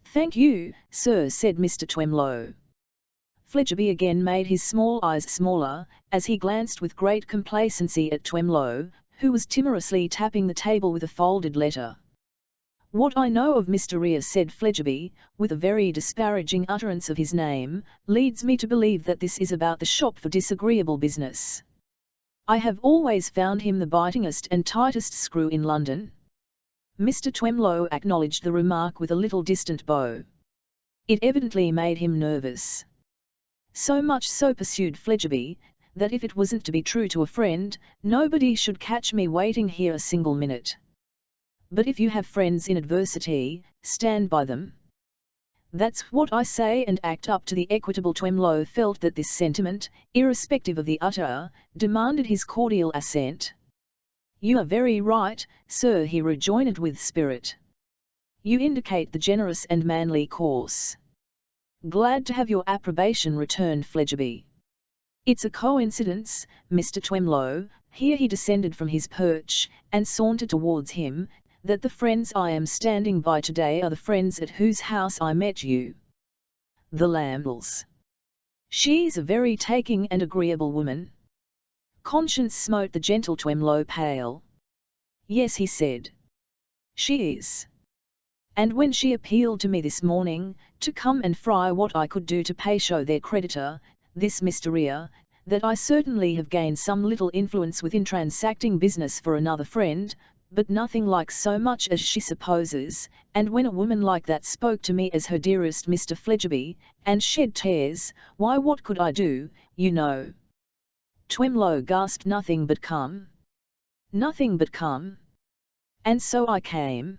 Speaker 1: "Thank you, sir," said Mr. Twemlow. Fledgeby again made his small eyes smaller, as he glanced with great complacency at Twemlow, who was timorously tapping the table with a folded letter. "What I know of Mr. Rea," said Fledgeby, with a very disparaging utterance of his name, "leads me to believe that this is about the shop for disagreeable business. I have always found him the bitingest and tightest screw in London." Mr. Twemlow acknowledged the remark with a little distant bow. It evidently made him nervous. "So much so," pursued Fledgeby, "that if it wasn't to be true to a friend, nobody should catch me waiting here a single minute. But if you have friends in adversity, stand by them. That's what I say, and act up to the equitable." Twemlow felt that this sentiment, irrespective of the utterer, demanded his cordial assent. "You are very right, sir," he rejoined with spirit. "You indicate the generous and manly course." "Glad to have your approbation," returned Fledgeby. "It's a coincidence, Mr. Twemlow," here he descended from his perch, and sauntered towards him, "that the friends I am standing by today are the friends at whose house I met you. The Lambles. She's a very taking and agreeable woman." Conscience smote the gentle Twemlow pale. "Yes," he said. "She is. And when she appealed to me this morning, to come and fry what I could do to pay show their creditor, this Mr. Rea, that I certainly have gained some little influence within transacting business for another friend, but nothing like so much as she supposes, and when a woman like that spoke to me as her dearest Mr. Fledgeby, and shed tears, why what could I do, you know?" Twemlow gasped. "Nothing but come." "Nothing but come. And so I came."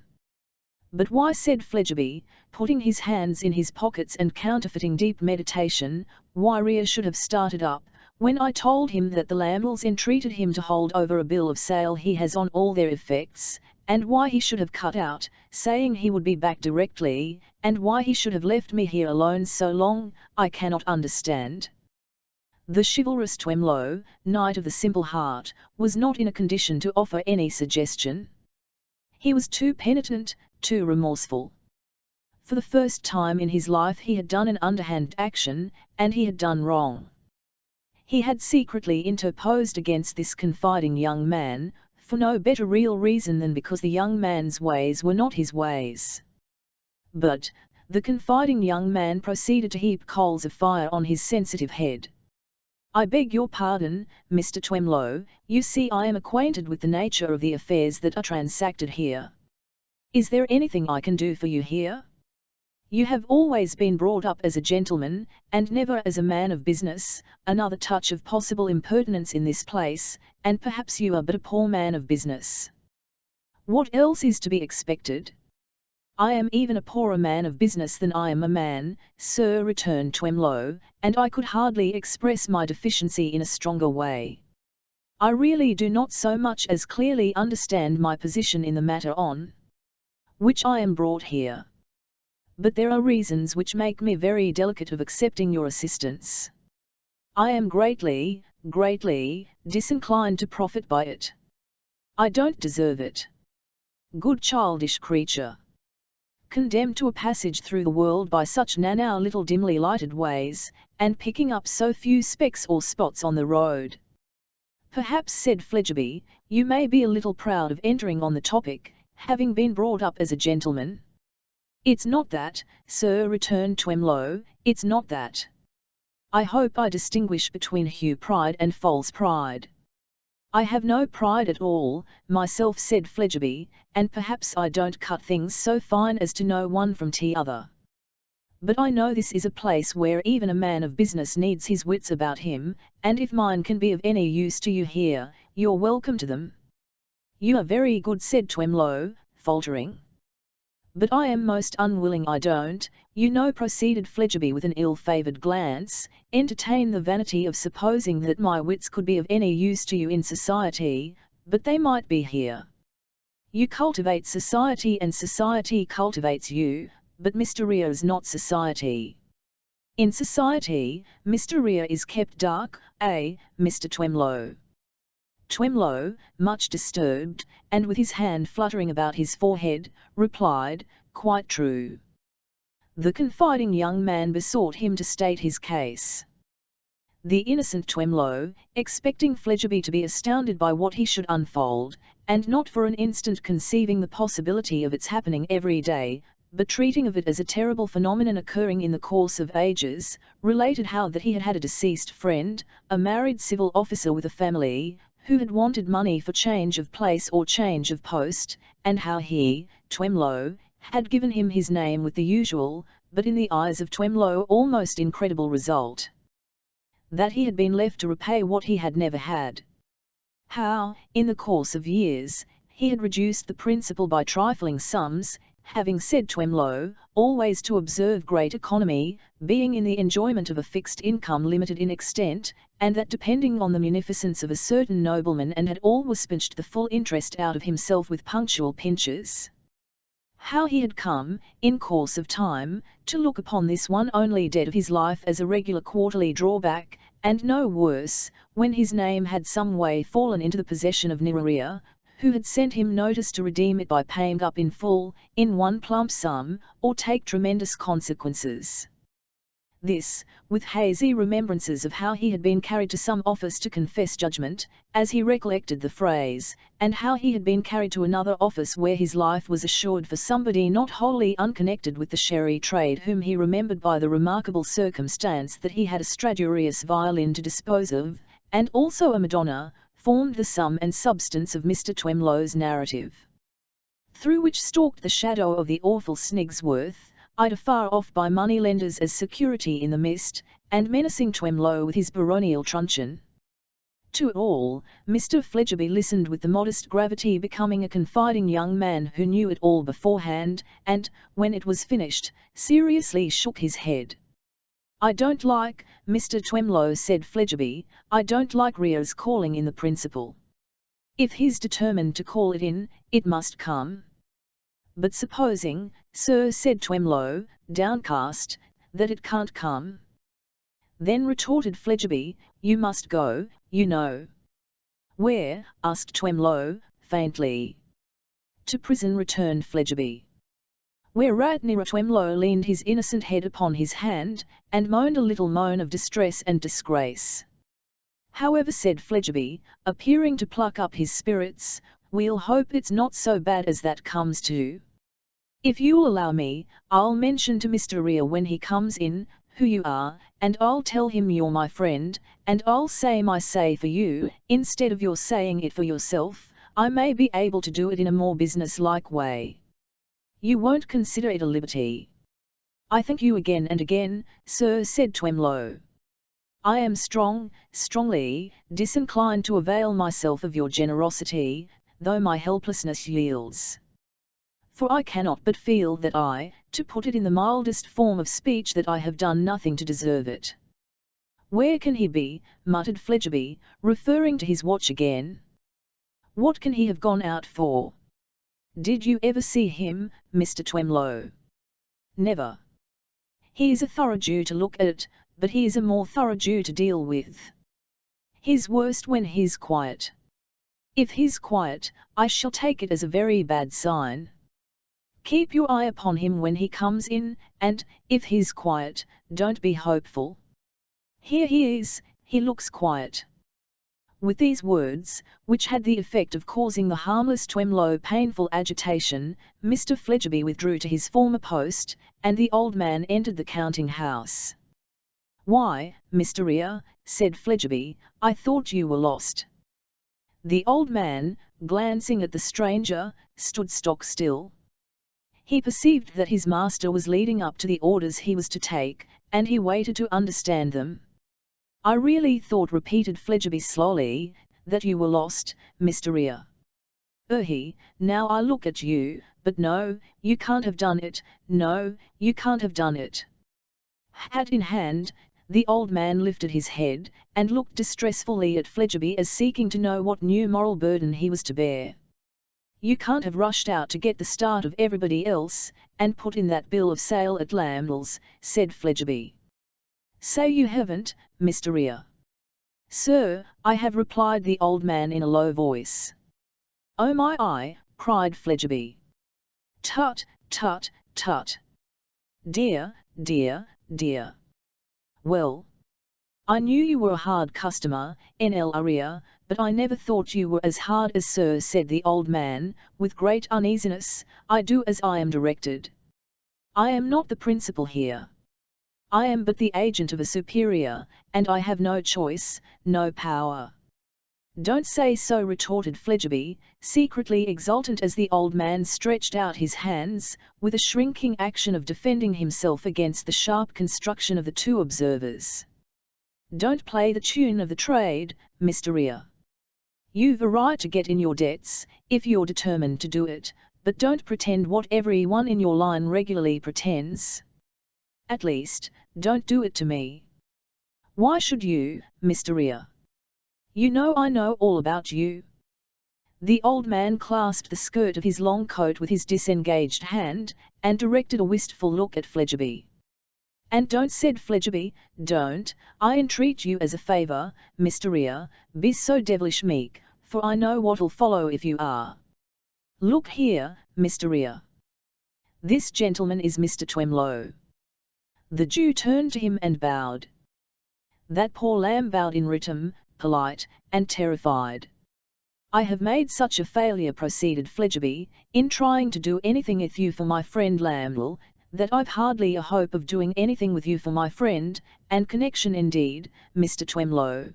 Speaker 1: "But why," said Fledgeby, putting his hands in his pockets and counterfeiting deep meditation, "why Rea should have started up, when I told him that the Lambles entreated him to hold over a bill of sale he has on all their effects, and why he should have cut out, saying he would be back directly, and why he should have left me here alone so long, I cannot understand." The chivalrous Twemlow, knight of the simple heart, was not in a condition to offer any suggestion. He was too penitent, too remorseful. For the first time in his life he had done an underhand action, and he had done wrong. He had secretly interposed against this confiding young man, for no better real reason than because the young man's ways were not his ways. But the confiding young man proceeded to heap coals of fire on his sensitive head. "I beg your pardon, Mr. Twemlow, you see I am acquainted with the nature of the affairs that are transacted here. Is there anything I can do for you here? You have always been brought up as a gentleman, and never as a man of business. Another touch of possible impertinence in this place, and perhaps you are but a poor man of business." "What else is to be expected? I am even a poorer man of business than I am a man, sir," returned Twemlow, "and I could hardly express my deficiency in a stronger way. I really do not so much as clearly understand my position in the matter on which I am brought here. But there are reasons which make me very delicate of accepting your assistance. I am greatly, greatly disinclined to profit by it. I don't deserve it. Good childish creature. Condemned to a passage through the world by such nannow little dimly lighted ways, and picking up so few specks or spots on the road." "Perhaps," said Fledgeby, "you may be a little proud of entering on the topic, having been brought up as a gentleman." It's not that, sir, returned Twemlow, it's not that. I hope I distinguish between hue pride and false pride. I have no pride at all, myself, said Fledgeby, and perhaps I don't cut things so fine as to know one from t'other. But I know this is a place where even a man of business needs his wits about him, and if mine can be of any use to you here, you're welcome to them. You are very good, said Twemlow, faltering. But I am most unwilling I don't, you know, proceeded Fledgeby with an ill-favoured glance, entertain the vanity of supposing that my wits could be of any use to you in society, but they might be here. You cultivate society and society cultivates you, but Mr. Rea is not society. In society, Mr. Rea is kept dark, Mr. Twemlow. Twemlow, much disturbed, and with his hand fluttering about his forehead, replied, quite true. The confiding young man besought him to state his case. The innocent Twemlow, expecting Fledgeby to be astounded by what he should unfold, and not for an instant conceiving the possibility of its happening every day, but treating of it as a terrible phenomenon occurring in the course of ages, related how that he had had a deceased friend, a married civil officer with a family, who had wanted money for change of place or change of post, and how he, Twemlow, had given him his name with the usual, but in the eyes of Twemlow almost incredible result. That he had been left to repay what he had never had. How, in the course of years, he had reduced the principal by trifling sums, having, said Twemlow, always to observe great economy, being in the enjoyment of a fixed income limited in extent, and that depending on the munificence of a certain nobleman, and had always pinched the full interest out of himself with punctual pinches. How he had come, in course of time, to look upon this one only debt of his life as a regular quarterly drawback, and no worse, when his name had some way fallen into the possession of Rea, who had sent him notice to redeem it by paying up in full, in one plump sum, or take tremendous consequences. This, with hazy remembrances of how he had been carried to some office to confess judgment, as he recollected the phrase, and how he had been carried to another office where his life was assured for somebody not wholly unconnected with the sherry trade, whom he remembered by the remarkable circumstance that he had a Stradivarius violin to dispose of, and also a Madonna, formed the sum and substance of Mr. Twemlow's narrative. Through which stalked the shadow of the awful Snigsworth, eyed afar off by money-lenders as security in the mist, and menacing Twemlow with his baronial truncheon. To it all, Mr. Fledgeby listened with the modest gravity becoming a confiding young man who knew it all beforehand, and, when it was finished, seriously shook his head. I don't like, Mr. Twemlow, said Fledgeby, I don't like Rea's calling in the principal. If he's determined to call it in, it must come. But supposing, sir, said Twemlow, downcast, that it can't come? Then retorted Fledgeby, you must go, you know. Where? asked Twemlow, faintly. To prison, returned Fledgeby. Whereat Twemlow leaned his innocent head upon his hand, and moaned a little moan of distress and disgrace. However, said Fledgeby, appearing to pluck up his spirits, we'll hope it's not so bad as that comes to. If you'll allow me, I'll mention to Mr. Rea when he comes in, who you are, and I'll tell him you're my friend, and I'll say my say for you, instead of your saying it for yourself. I may be able to do it in a more business-like way. You won't consider it a liberty? I thank you again and again, sir, said Twemlow. I am strongly disinclined to avail myself of your generosity, though my helplessness yields. For I cannot but feel that to put it in the mildest form of speech, that I have done nothing to deserve it. Where can he be? Muttered Fledgeby, referring to his watch again. What can he have gone out for? Did you ever see him, Mr. Twemlow? Never. He is a thorough Jew to look at, but he is a more thorough Jew to deal with. He's worst when he's quiet. If he's quiet, I shall take it as a very bad sign. Keep your eye upon him when he comes in, and, if he's quiet, don't be hopeful. Here he is, he looks quiet. With these words, which had the effect of causing the harmless Twemlow painful agitation, Mr. Fledgeby withdrew to his former post, and the old man entered the counting-house. "Why, Mr. Rea," said Fledgeby, "I thought you were lost." The old man, glancing at the stranger, stood stock-still. He perceived that his master was leading up to the orders he was to take, and he waited to understand them. "I really thought," repeated Fledgeby slowly, "that you were lost, Mr. Rea. Now I look at you, but no, you can't have done it, no, you can't have done it." Hat in hand, the old man lifted his head, and looked distressfully at Fledgeby as seeking to know what new moral burden he was to bear. "You can't have rushed out to get the start of everybody else, and put in that bill of sale at Lambdell's," said Fledgeby. "Say you haven't, Mr. Rea." "Sir, I have," replied the old man in a low voice. "Oh my!" cried Fledgeby. "Tut, tut, tut! Dear, dear, dear! Well, I knew you were a hard customer, Nl Rea, but I never thought you were as hard as sir," said the old man, with great uneasiness. "I do as I am directed. I am not the principal here. I am but the agent of a superior, and I have no choice, no power." "Don't say so," retorted Fledgeby, secretly exultant as the old man stretched out his hands, with a shrinking action of defending himself against the sharp construction of the two observers. "Don't play the tune of the trade, Mr. Rea. You've a right to get in your debts, if you're determined to do it, but don't pretend what everyone in your line regularly pretends. At least, don't do it to me." "Why should you, Mr. Rea? You know I know all about you." The old man clasped the skirt of his long coat with his disengaged hand, and directed a wistful look at Fledgeby. "And don't," said Fledgeby, "don't, I entreat you as a favour, Mr. Rea, be so devilish meek, for I know what'll follow if you are. Look here, Mr. Rea. This gentleman is Mr. Twemlow." The Jew turned to him and bowed. That poor lamb bowed in return, polite, and terrified. "I have made such a failure," proceeded Fledgeby, "in trying to do anything with you for my friend Lambdell, that I've hardly a hope of doing anything with you for my friend, and connection indeed, Mr. Twemlow.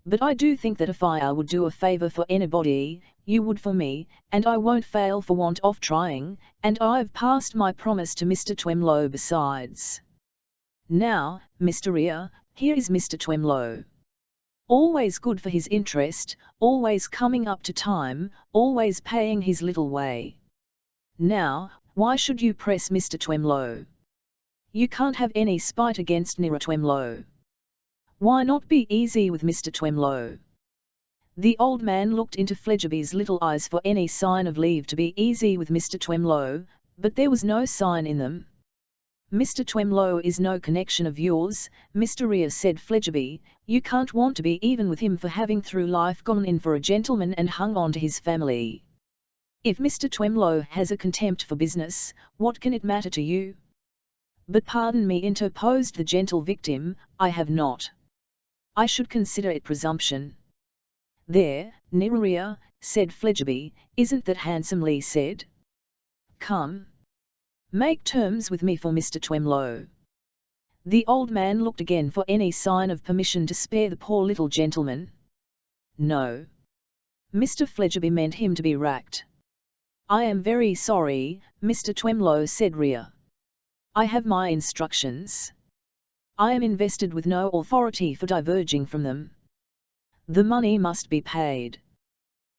Speaker 1: But I do think that if I would do a favour for anybody, you would for me, and I won't fail for want of trying, and I've passed my promise to Mr. Twemlow besides. Now, Mr. Rea, here is Mr. Twemlow. Always good for his interest, always coming up to time, always paying his little way. Now, why should you press Mr. Twemlow? You can't have any spite against Nira Twemlow. Why not be easy with Mr. Twemlow?" The old man looked into Fledgeby's little eyes for any sign of leave to be easy with Mr. Twemlow, but there was no sign in them. "Mr. Twemlow is no connection of yours, Mr. Rea," said Fledgeby. "You can't want to be even with him for having through life gone in for a gentleman and hung on to his family. If Mr. Twemlow has a contempt for business, what can it matter to you?" "But pardon me," interposed the gentle victim, "I have not. I should consider it presumption." "There, Nira Rea," said Fledgeby, "isn't that handsomely said? Come. Make terms with me for Mr. Twemlow." The old man looked again for any sign of permission to spare the poor little gentleman. No. Mr. Fledgeby meant him to be racked. "I am very sorry, Mr. Twemlow," said Rea. "I have my instructions. I am invested with no authority for diverging from them. The money must be paid."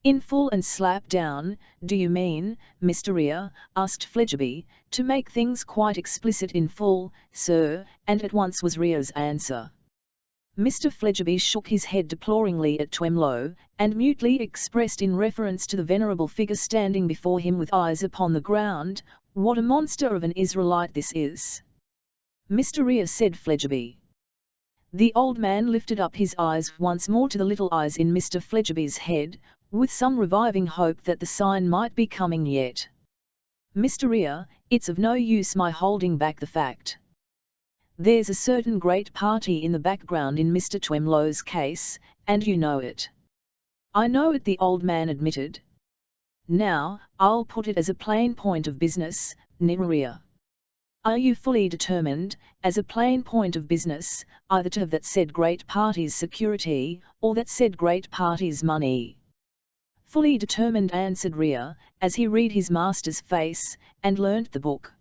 Speaker 1: "In full and slap down, do you mean, Mr. Rea?" asked Fledgeby. "To make things quite explicit, in full, sir," and at once was Rea's answer. Mr. Fledgeby shook his head deploringly at Twemlow, and mutely expressed in reference to the venerable figure standing before him with eyes upon the ground, "What a monster of an Israelite this is!" "Mr. Rea," said Fledgeby. The old man lifted up his eyes once more to the little eyes in Mr. Fledgeby's head, with some reviving hope that the sign might be coming yet. "Mr. Rea, it's of no use my holding back the fact. There's a certain great party in the background in Mr. Twemlow's case, and you know it. I know it, the old man admitted. Now, I'll put it as a plain point of business, Niria. Are you fully determined, as a plain point of business, either to have that said great party's security, or that said great party's money? Fully determined, answered Ria, as he read his master's face, and learnt the book.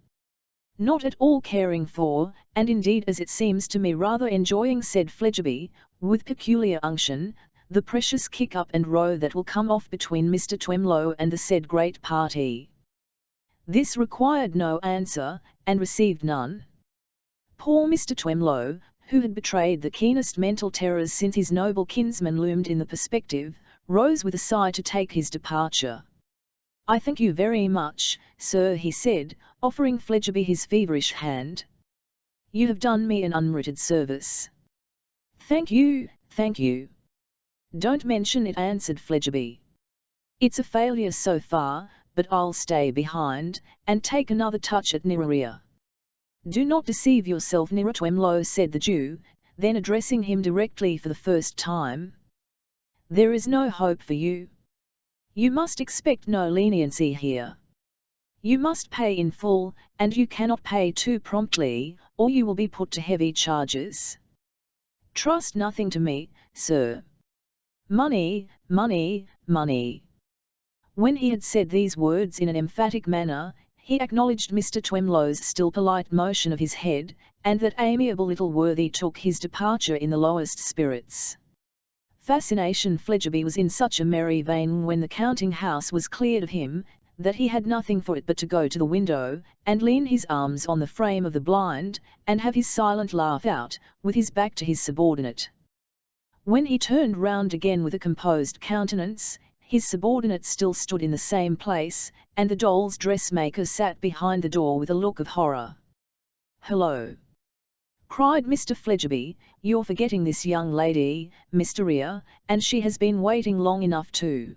Speaker 1: Not at all caring for, and indeed as it seems to me rather enjoying, said Fledgeby, with peculiar unction, the precious kick up and row that will come off between Mr. Twemlow and the said great party. This required no answer, and received none. Poor Mr. Twemlow, who had betrayed the keenest mental terrors since his noble kinsman loomed in the perspective, rose with a sigh to take his departure. I thank you very much, sir, he said, offering Fledgeby his feverish hand. You have done me an unmerited service. Thank you, thank you. Don't mention it, answered Fledgeby. It's a failure so far, but I'll stay behind, and take another touch at Niria. Do not deceive yourself, Nira Twemlow, said the Jew, then addressing him directly for the first time. There is no hope for you. You must expect no leniency here. You must pay in full, and you cannot pay too promptly, or you will be put to heavy charges. Trust nothing to me, sir. Money, money, money. When he had said these words in an emphatic manner, he acknowledged Mr. Twemlow's still polite motion of his head, and that amiable little worthy took his departure in the lowest spirits. Fascination Fledgeby was in such a merry vein when the counting-house was cleared of him, that he had nothing for it but to go to the window, and lean his arms on the frame of the blind, and have his silent laugh out, with his back to his subordinate. When he turned round again with a composed countenance, his subordinate still stood in the same place, and the doll's dressmaker sat behind the door with a look of horror. "Hello!" cried Mr. Fledgeby, "you're forgetting this young lady, Mr. Ria, and she has been waiting long enough too.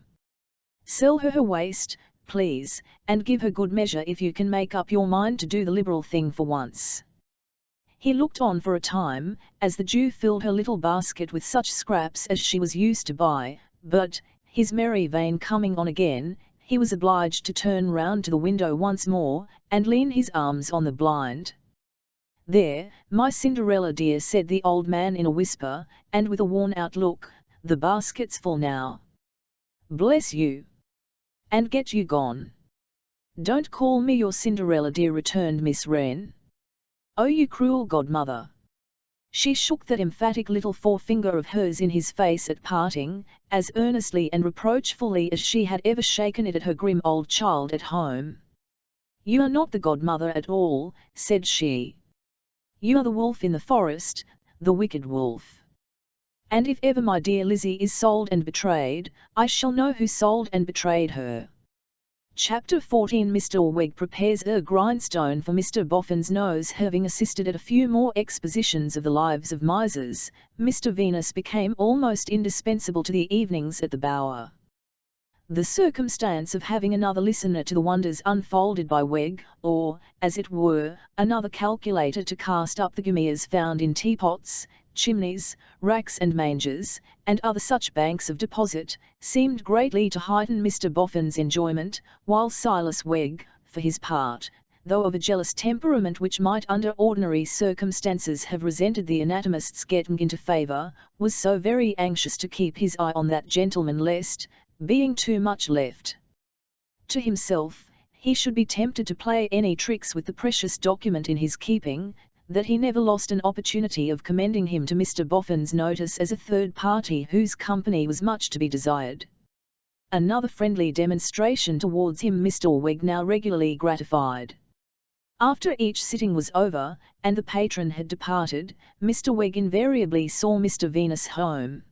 Speaker 1: Sell her waist, please, and give her good measure if you can make up your mind to do the liberal thing for once." He looked on for a time, as the Jew filled her little basket with such scraps as she was used to buy, but, his merry vein coming on again, he was obliged to turn round to the window once more, and lean his arms on the blind. "There, my Cinderella dear," said the old man in a whisper, and with a worn-out look, "the basket's full now. Bless you! And get you gone." "Don't call me your Cinderella dear," returned Miss Wren. "Oh, you cruel godmother!" She shook that emphatic little forefinger of hers in his face at parting, as earnestly and reproachfully as she had ever shaken it at her grim old child at home. "You are not the godmother at all," said she. "You are the wolf in the forest, the wicked wolf. And if ever my dear Lizzie is sold and betrayed, I shall know who sold and betrayed her." Chapter 14. Mr. Wegg prepares a grindstone for Mr. Boffin's nose. Having assisted at a few more expositions of the lives of misers, Mr. Venus became almost indispensable to the evenings at the Bower. The circumstance of having another listener to the wonders unfolded by Wegg, or, as it were, another calculator to cast up the gumias found in teapots, chimneys, racks and mangers, and other such banks of deposit, seemed greatly to heighten Mr. Boffin's enjoyment, while Silas Wegg, for his part, though of a jealous temperament which might under ordinary circumstances have resented the anatomist's getting into favour, was so very anxious to keep his eye on that gentleman lest, being too much left to himself, he should be tempted to play any tricks with the precious document in his keeping, that he never lost an opportunity of commending him to Mr. Boffin's notice as a third party whose company was much to be desired. Another friendly demonstration towards him Mr. Wegg now regularly gratified. After each sitting was over, and the patron had departed, Mr. Wegg invariably saw Mr. Venus home.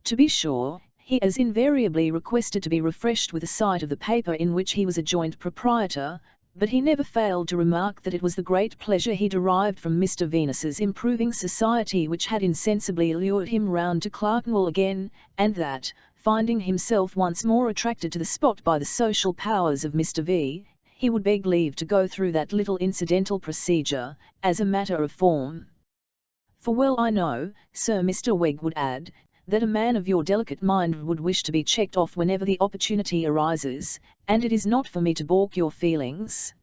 Speaker 1: To be sure, he as invariably requested to be refreshed with a sight of the paper in which he was a joint proprietor, but he never failed to remark that it was the great pleasure he derived from Mr. Venus's improving society which had insensibly lured him round to Clerkenwell again, and that, finding himself once more attracted to the spot by the social powers of Mr. V., he would beg leave to go through that little incidental procedure, as a matter of form. For well I know, sir, Mr. Wegg would add, that a man of your delicate mind would wish to be checked off whenever the opportunity arises, and it is not for me to balk your feelings.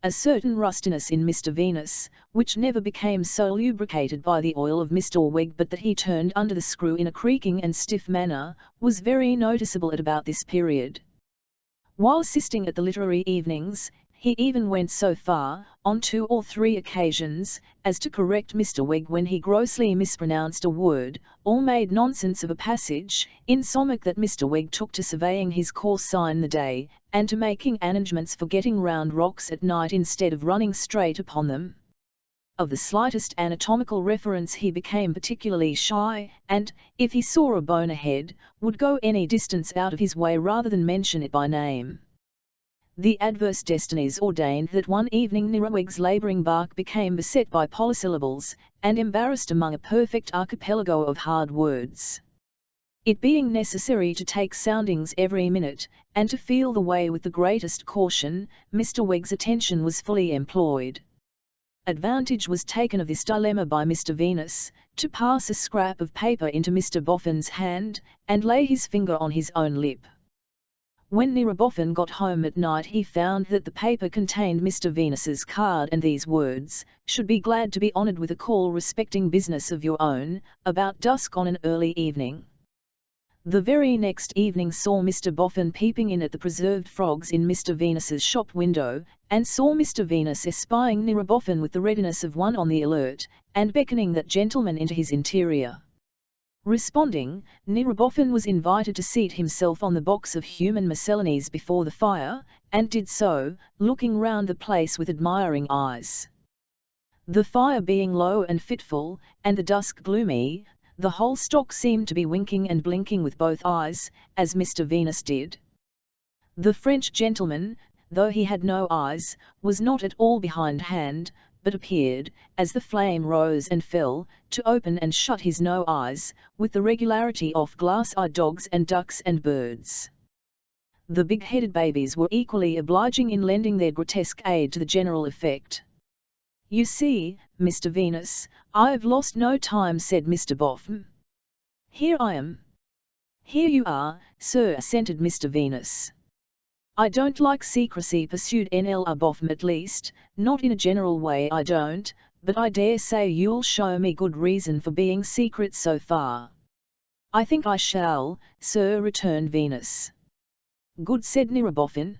Speaker 1: A certain rustiness in Mr. Venus, which never became so lubricated by the oil of Mr. Wegg but that he turned under the screw in a creaking and stiff manner, was very noticeable at about this period. While assisting at the literary evenings, he even went so far, on 2 or 3 occasions, as to correct Mr. Wegg when he grossly mispronounced a word, or made nonsense of a passage, insomuch that Mr. Wegg took to surveying his course sign the day, and to making arrangements for getting round rocks at night instead of running straight upon them. Of the slightest anatomical reference he became particularly shy, and, if he saw a bone ahead, would go any distance out of his way rather than mention it by name. The adverse destinies ordained that one evening Wegg's labouring bark became beset by polysyllables, and embarrassed among a perfect archipelago of hard words. It being necessary to take soundings every minute, and to feel the way with the greatest caution, Mr. Wegg's attention was fully employed. Advantage was taken of this dilemma by Mr. Venus, to pass a scrap of paper into Mr. Boffin's hand, and lay his finger on his own lip. When Boffin got home at night he found that the paper contained Mr. Venus's card and these words, "Should be glad to be honoured with a call respecting business of your own, about dusk on an early evening." The very next evening saw Mr. Boffin peeping in at the preserved frogs in Mr. Venus's shop window, and saw Mr. Venus espying Boffin with the readiness of one on the alert, and beckoning that gentleman into his interior. Responding, Boffin was invited to seat himself on the box of human miscellanies before the fire, and did so, looking round the place with admiring eyes. The fire being low and fitful, and the dusk gloomy, the whole stock seemed to be winking and blinking with both eyes, as Mr. Venus did. The French gentleman, though he had no eyes, was not at all behindhand, but appeared, as the flame rose and fell, to open and shut his no eyes, with the regularity of glass-eyed dogs and ducks and birds. The big-headed babies were equally obliging in lending their grotesque aid to the general effect. "You see, Mr. Venus, I've lost no time," said Mr. Boffin. "Here I am." "Here you are, sir," assented Mr. Venus. "I don't like secrecy," pursued Nl. Boffin, "at least, not in a general way I don't, but I dare say you'll show me good reason for being secret so far." "I think I shall, sir," returned Venus. "Good," said Boffin.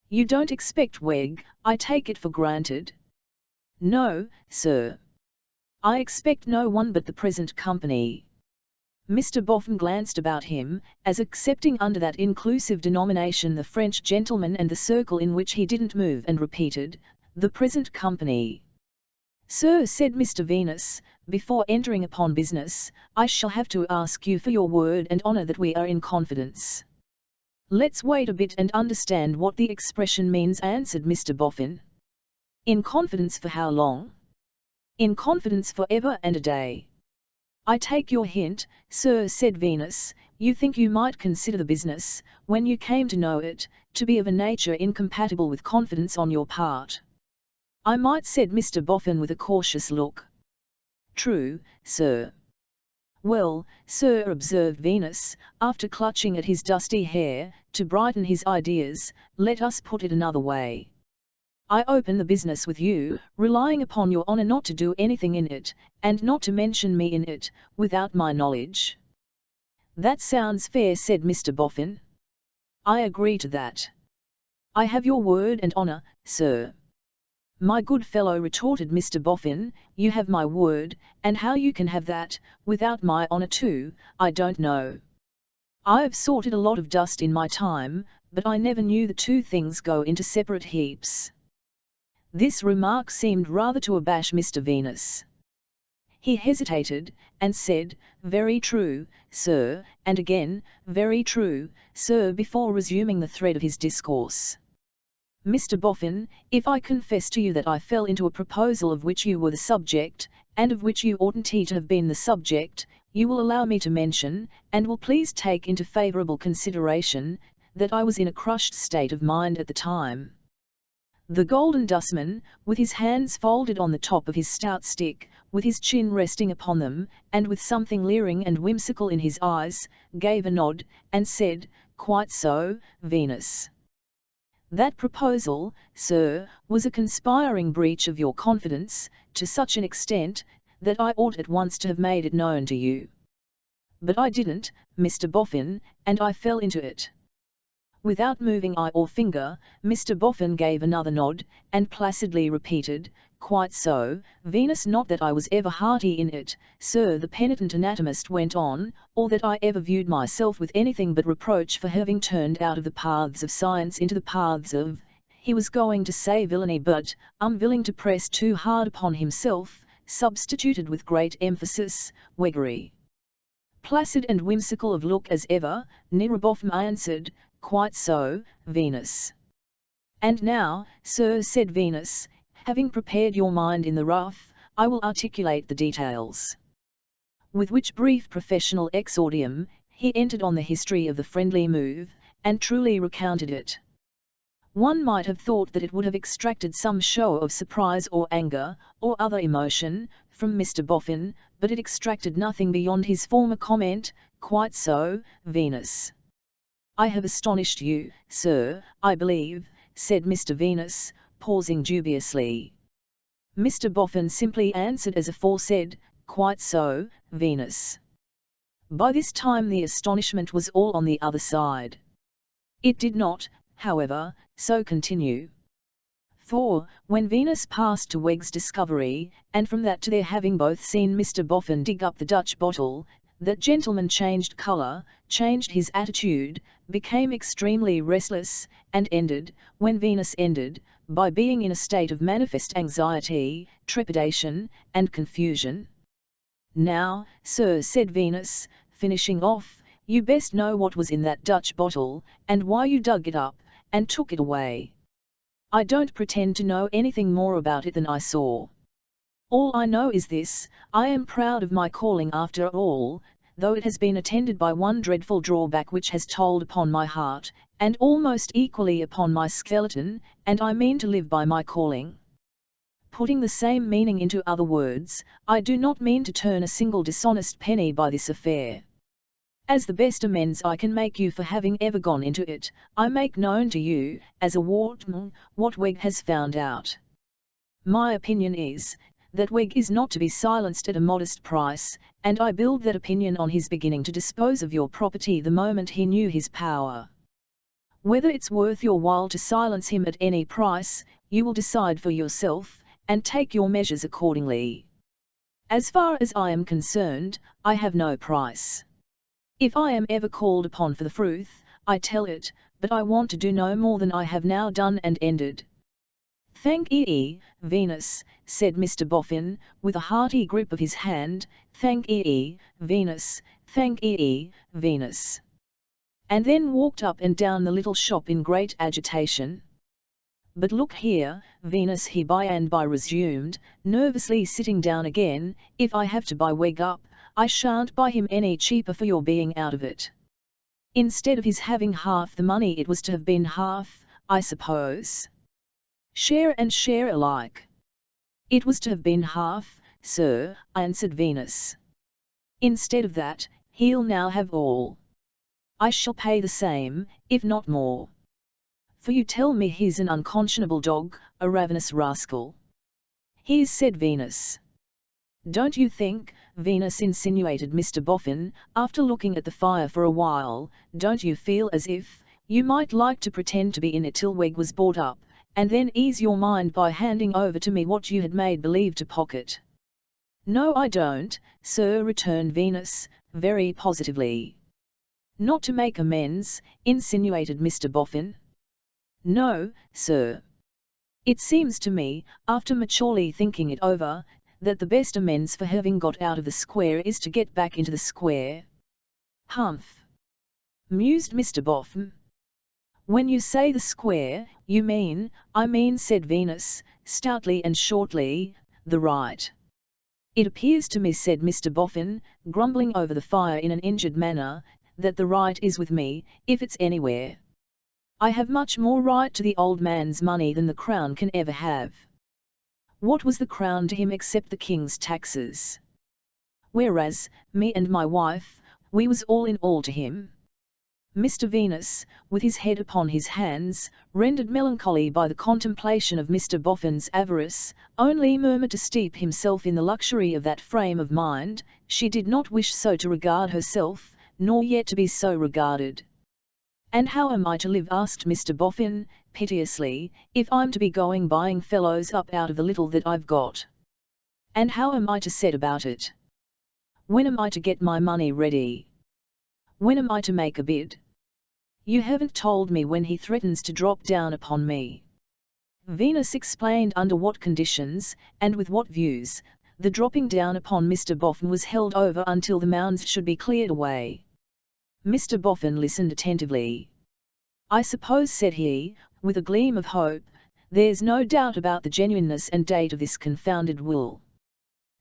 Speaker 1: "You don't expect Wegg, I take it for granted?" "No, sir. I expect no one but the present company." Mr. Boffin glanced about him, as accepting under that inclusive denomination the French gentleman and the circle in which he didn't move, and repeated, "The present company." "Sir," said Mr. Venus, "before entering upon business, I shall have to ask you for your word and honour that we are in confidence." "Let's wait a bit and understand what the expression means," answered Mr. Boffin. "In confidence for how long?" "In confidence for ever and a day." "I take your hint, sir," said Venus. "You think you might consider the business, when you came to know it, to be of a nature incompatible with confidence on your part." "I might," said Mr. Boffin with a cautious look. "True, sir." "Well, sir," observed Venus, after clutching at his dusty hair, to brighten his ideas, "let us put it another way. I open the business with you, relying upon your honour not to do anything in it, and not to mention me in it, without my knowledge." "That sounds fair," said Mr. Boffin. "I agree to that." "I have your word and honour, sir." "My good fellow," retorted Mr. Boffin, "you have my word, and how you can have that, without my honour too, I don't know. I've sorted a lot of dust in my time, but I never knew the two things go into separate heaps." This remark seemed rather to abash Mr. Venus. He hesitated, and said, "Very true, sir," and again, "Very true, sir," before resuming the thread of his discourse. "Mr. Boffin, if I confess to you that I fell into a proposal of which you were the subject, and of which you oughtn't to have been the subject, you will allow me to mention, and will please take into favourable consideration, that I was in a crushed state of mind at the time. The Golden Dustman, with his hands folded on the top of his stout stick, with his chin resting upon them, and with something leering and whimsical in his eyes, gave a nod, and said, "Quite so, Venus. That proposal, sir, was a conspiring breach of your confidence, to such an extent, that I ought at once to have made it known to you. But I didn't, Mr. Boffin, and I fell into it." Without moving eye or finger, Mr. Boffin gave another nod, and placidly repeated, "Quite so, Venus. Not that I was ever hearty in it, sir," the penitent anatomist went on, "or that I ever viewed myself with anything but reproach for having turned out of the paths of science into the paths of," he was going to say villainy, but, unwilling to press too hard upon himself, substituted with great emphasis, "Weggery." Placid and whimsical of look as ever, Boffin answered, "Quite so, Venus." "And now, sir," said Venus, "having prepared your mind in the rough, I will articulate the details." With which brief professional exordium, he entered on the history of the friendly move, and truly recounted it. One might have thought that it would have extracted some show of surprise or anger, or other emotion, from Mr. Boffin, but it extracted nothing beyond his former comment, "Quite so, Venus." "I have astonished you, sir, I believe," said Mr. Venus, pausing dubiously. Mr. Boffin simply answered as aforesaid, "Quite so, Venus." By this time the astonishment was all on the other side. It did not, however, so continue. For, when Venus passed to Wegg's discovery, and from that to their having both seen Mr. Boffin dig up the Dutch bottle, that gentleman changed colour, changed his attitude, became extremely restless, and ended, when Venus ended, by being in a state of manifest anxiety, trepidation, and confusion. "Now, sir," said Venus, finishing off, "you best know what was in that Dutch bottle, and why you dug it up, and took it away." "I don't pretend to know anything more about it than I saw. All I know is this, I am proud of my calling after all, though it has been attended by one dreadful drawback which has told upon my heart, and almost equally upon my skeleton, and I mean to live by my calling. Putting the same meaning into other words, I do not mean to turn a single dishonest penny by this affair. As the best amends I can make you for having ever gone into it, I make known to you, as a wartman, what Wegg has found out. My opinion is, that Wegg is not to be silenced at a modest price, and I build that opinion on his beginning to dispose of your property the moment he knew his power. Whether it's worth your while to silence him at any price, you will decide for yourself, and take your measures accordingly. As far as I am concerned, I have no price. If I am ever called upon for the truth, I tell it, but I want to do no more than I have now done and ended." "Thank ye, Venus," said Mr. Boffin, with a hearty grip of his hand, "thank ye, Venus, thank ye, Venus." And then walked up and down the little shop in great agitation. "But look here, Venus," he by and by resumed, nervously sitting down again, "if I have to buy Wegg up, I shan't buy him any cheaper for your being out of it. Instead of his having half the money, it was to have been half, I suppose. Share and share alike." "It was to have been half, sir," answered Venus. "Instead of that, he'll now have all. I shall pay the same, if not more. For you tell me he's an unconscionable dog, a ravenous rascal." "He's," said Venus. "Don't you think," Venus insinuated Mr. Boffin, after looking at the fire for a while, "don't you feel as if, you might like to pretend to be in it till Wegg was bought up, and then ease your mind by handing over to me what you had made believe to pocket?" "No, I don't, sir," returned Venus, very positively. "Not to make amends," insinuated Mr. Boffin. "No, sir. It seems to me, after maturely thinking it over, that the best amends for having got out of the square is to get back into the square." "Humph!" mused Mr. Boffin. "When you say the square, you mean," "I mean," said Venus, stoutly and shortly, "the right." "It appears to me," said Mr. Boffin, grumbling over the fire in an injured manner, "that the right is with me, if it's anywhere." I have much more right to the old man's money than the crown can ever have. What was the crown to him except the king's taxes? Whereas, me and my wife, we was all in all to him. Mr. Venus, with his head upon his hands, rendered melancholy by the contemplation of Mr. Boffin's avarice, only murmured to steep himself in the luxury of that frame of mind. She did not wish so to regard herself, nor yet to be so regarded. "And how am I to live?" asked Mr. Boffin, piteously, "if I'm to be going buying fellows up out of the little that I've got? And how am I to set about it? When am I to get my money ready? When am I to make a bid? You haven't told me when he threatens to drop down upon me." Venus explained under what conditions, and with what views, the dropping down upon Mr. Boffin was held over until the mounds should be cleared away. Mr. Boffin listened attentively. "I suppose," said he, with a gleam of hope, "there's no doubt about the genuineness and date of this confounded will?"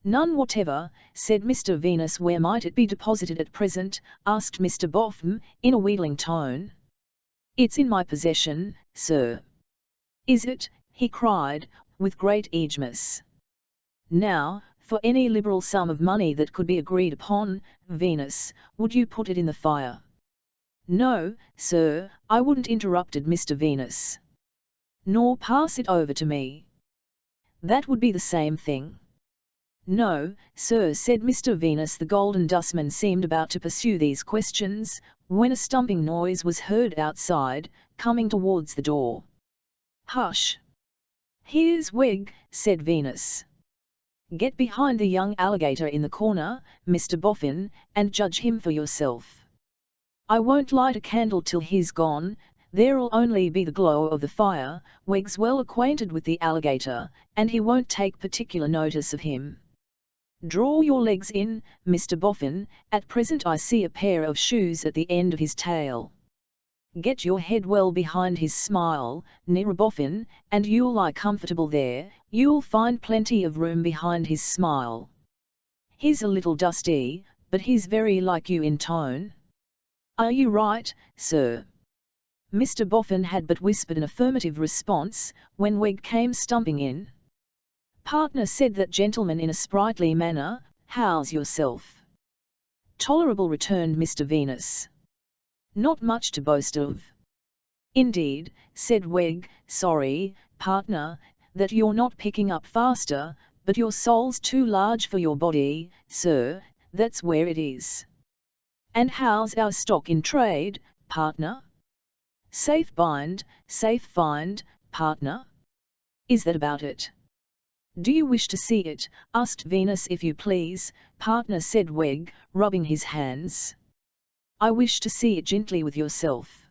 Speaker 1: "None whatever," said Mr. Venus. "Where might it be deposited at present?" asked Mr. Boffin, in a wheedling tone. "It's in my possession, sir." "Is it?" he cried, with great eagerness. "Now, for any liberal sum of money that could be agreed upon, Venus, would you put it in the fire?" "No, sir, I wouldn't," interrupted Mr. Venus. "Nor pass it over to me?" "That would be the same thing." "No, sir," said Mr. Venus. The Golden Dustman seemed about to pursue these questions, when a stumping noise was heard outside, coming towards the door. "Hush! Here's Weg," said Venus. "Get behind the young alligator in the corner, Mr. Boffin, and judge him for yourself. I won't light a candle till he's gone, there'll only be the glow of the fire. Weg's well acquainted with the alligator, and he won't take particular notice of him. Draw your legs in, Mr. Boffin, at present I see a pair of shoes at the end of his tail. Get your head well behind his smile, nearer Boffin, and you'll lie comfortable there. You'll find plenty of room behind his smile. He's a little dusty, but he's very like you in tone." "Are you right, sir?" Mr. Boffin had but whispered an affirmative response, when Weg came stumping in. "Partner," said that gentleman in a sprightly manner, "how's yourself?" "Tolerable," returned Mr. Venus. "Not much to boast of." "Indeed," said Weg, "sorry, partner, that you're not picking up faster, but your soul's too large for your body, sir, that's where it is." "And how's our stock in trade, partner?" Safe find, partner." "Is that about it?" "Do you wish to see it?" asked Venus. "If you please, partner," said Weg, rubbing his hands. "I wish to see it gently with yourself."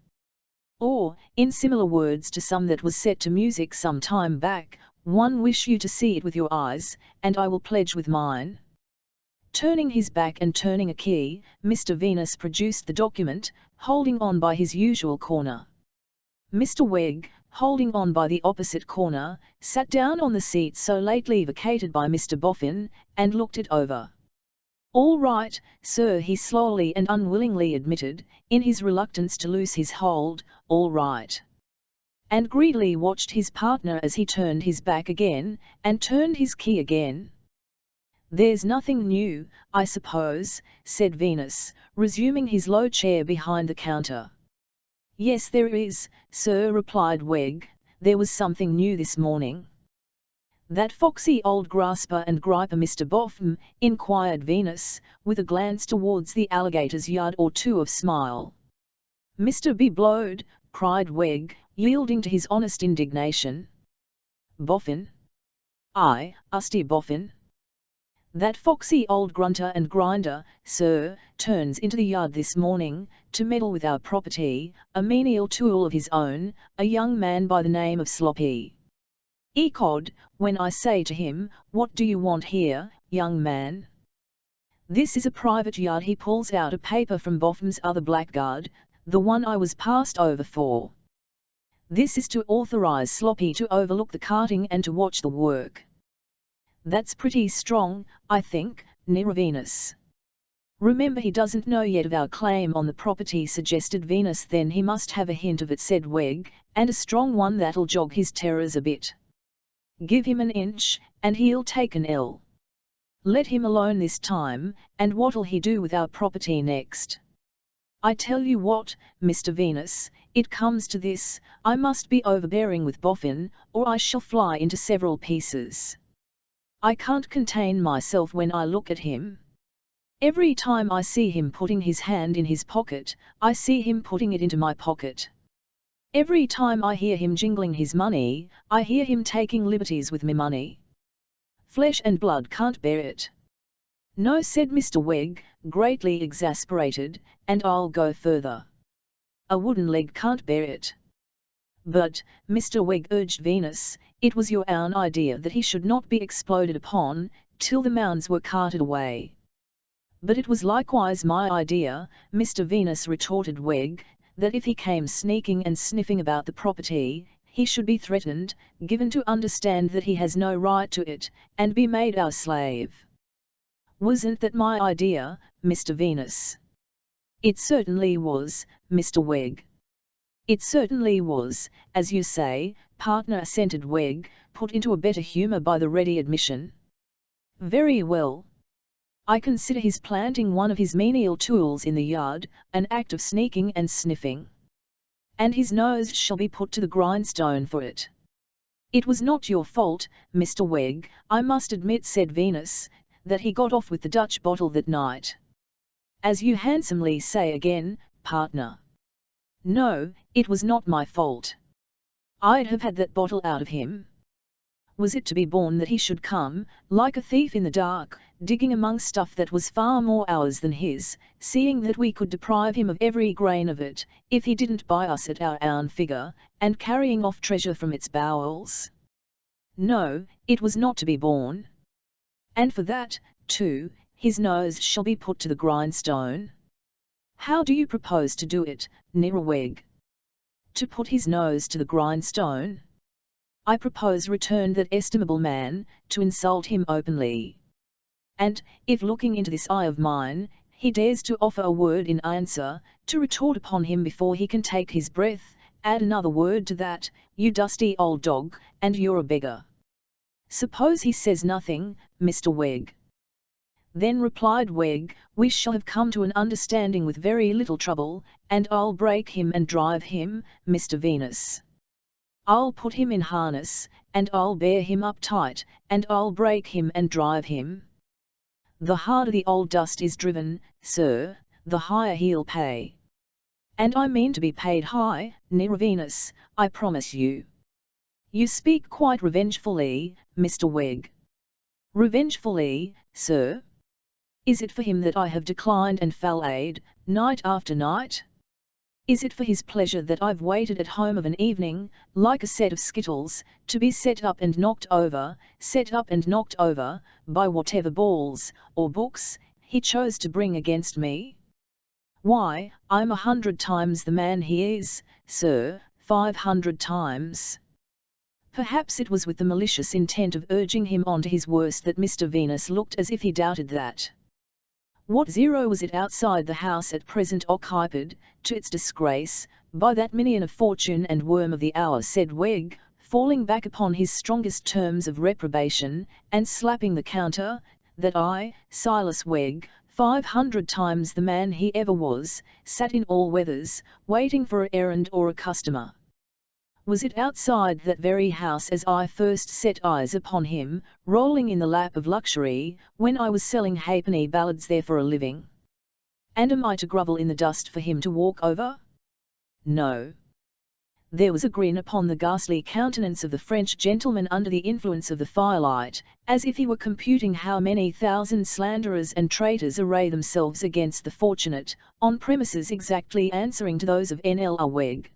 Speaker 1: Or, in similar words to some that was set to music some time back, "One wish you to see it with your eyes, and I will pledge with mine." Turning his back and turning a key, Mr. Venus produced the document, holding on by his usual corner. Mr. Weg, holding on by the opposite corner, sat down on the seat so lately vacated by Mr. Boffin, and looked it over. "All right, sir," he slowly and unwillingly admitted, in his reluctance to loose his hold, "all right." And greedily watched his partner as he turned his back again, and turned his key again. "There's nothing new, I suppose," said Venus, resuming his low chair behind the counter. "Yes there is, sir," replied Weg, "there was something new this morning." "That foxy old grasper and griper Mr. Boffin?" inquired Venus, with a glance towards the alligator's yard or two of smile. "Mr. Be blowed!" cried Weg, yielding to his honest indignation. "Boffin? Aye, Usty Boffin. That foxy old grunter and grinder, sir, turns into the yard this morning, to meddle with our property, a menial tool of his own, a young man by the name of Sloppy. Ecod, when I say to him, 'What do you want here, young man?' 'This is a private yard,' he pulls out a paper from Boffin's other blackguard, the one I was passed over for. 'This is to authorize Sloppy to overlook the carting and to watch the work.' That's pretty strong, I think, near Venus." Remember, he doesn't know yet of our claim on the property, suggested Venus. Then he must have a hint of it, said Weg, and a strong one that'll jog his terrors a bit. Give him an inch, and he'll take an ell. Let him alone this time, and what'll he do with our property next? I tell you what, Mr. Venus, it comes to this, I must be overbearing with Boffin, or I shall fly into several pieces. I can't contain myself when I look at him. Every time I see him putting his hand in his pocket, I see him putting it into my pocket. Every time I hear him jingling his money, I hear him taking liberties with me money. Flesh and blood can't bear it. No, said Mr. Weg, greatly exasperated, and I'll go further. A wooden leg can't bear it. But, Mr. Weg, urged Venus, it was your own idea that he should not be exploded upon, till the mounds were carted away. But it was likewise my idea, Mr. Venus, retorted Weg, that if he came sneaking and sniffing about the property, he should be threatened, given to understand that he has no right to it, and be made our slave. Wasn't that my idea, Mr. Venus? It certainly was, Mr. Weg. It certainly was, as you say, partner, assented Weg, put into a better humour by the ready admission. Very well. I consider his planting one of his menial tools in the yard, an act of sneaking and sniffing. And his nose shall be put to the grindstone for it. It was not your fault, Mr. Weg, I must admit, said Venus, that he got off with the Dutch bottle that night. As you handsomely say again, partner. No, it was not my fault. I'd have had that bottle out of him. Was it to be borne that he should come, like a thief in the dark, digging among stuff that was far more ours than his, seeing that we could deprive him of every grain of it, if he didn't buy us at our own figure, and carrying off treasure from its bowels? No, it was not to be borne. And for that, too, his nose shall be put to the grindstone. How do you propose to do it, Weg? To put his nose to the grindstone? I propose, returned that estimable man, to insult him openly. And, if looking into this eye of mine, he dares to offer a word in answer, to retort upon him before he can take his breath, add another word to that, you dusty old dog, and you're a beggar. Suppose he says nothing, Mr. Weg. Then, replied Weg, we shall have come to an understanding with very little trouble, and I'll break him and drive him, Mr. Venus. I'll put him in harness, and I'll bear him up tight, and I'll break him and drive him. The harder the old dust is driven, sir, the higher he'll pay. And I mean to be paid high, Venus, I promise you. You speak quite revengefully, Mr. Weg. Revengefully, sir? Is it for him that I have declined and filleted, night after night? Is it for his pleasure that I've waited at home of an evening, like a set of skittles, to be set up and knocked over, by whatever balls, or books, he chose to bring against me? Why, I'm 100 times the man he is, sir, 500 times. Perhaps it was with the malicious intent of urging him on to his worst that Mr. Venus looked as if he doubted that. What zero was it outside the house at present occupied, to its disgrace, by that minion of fortune and worm of the hour, said Weg, falling back upon his strongest terms of reprobation, and slapping the counter, that I, Silas Weg, 500 times the man he ever was, sat in all weathers, waiting for an errand or a customer. Was it outside that very house as I first set eyes upon him, rolling in the lap of luxury, when I was selling halfpenny ballads there for a living? And am I to grovel in the dust for him to walk over? No. There was a grin upon the ghastly countenance of the French gentleman under the influence of the firelight, as if he were computing how many thousand slanderers and traitors array themselves against the fortunate, on premises exactly answering to those of N.L.R. Weg.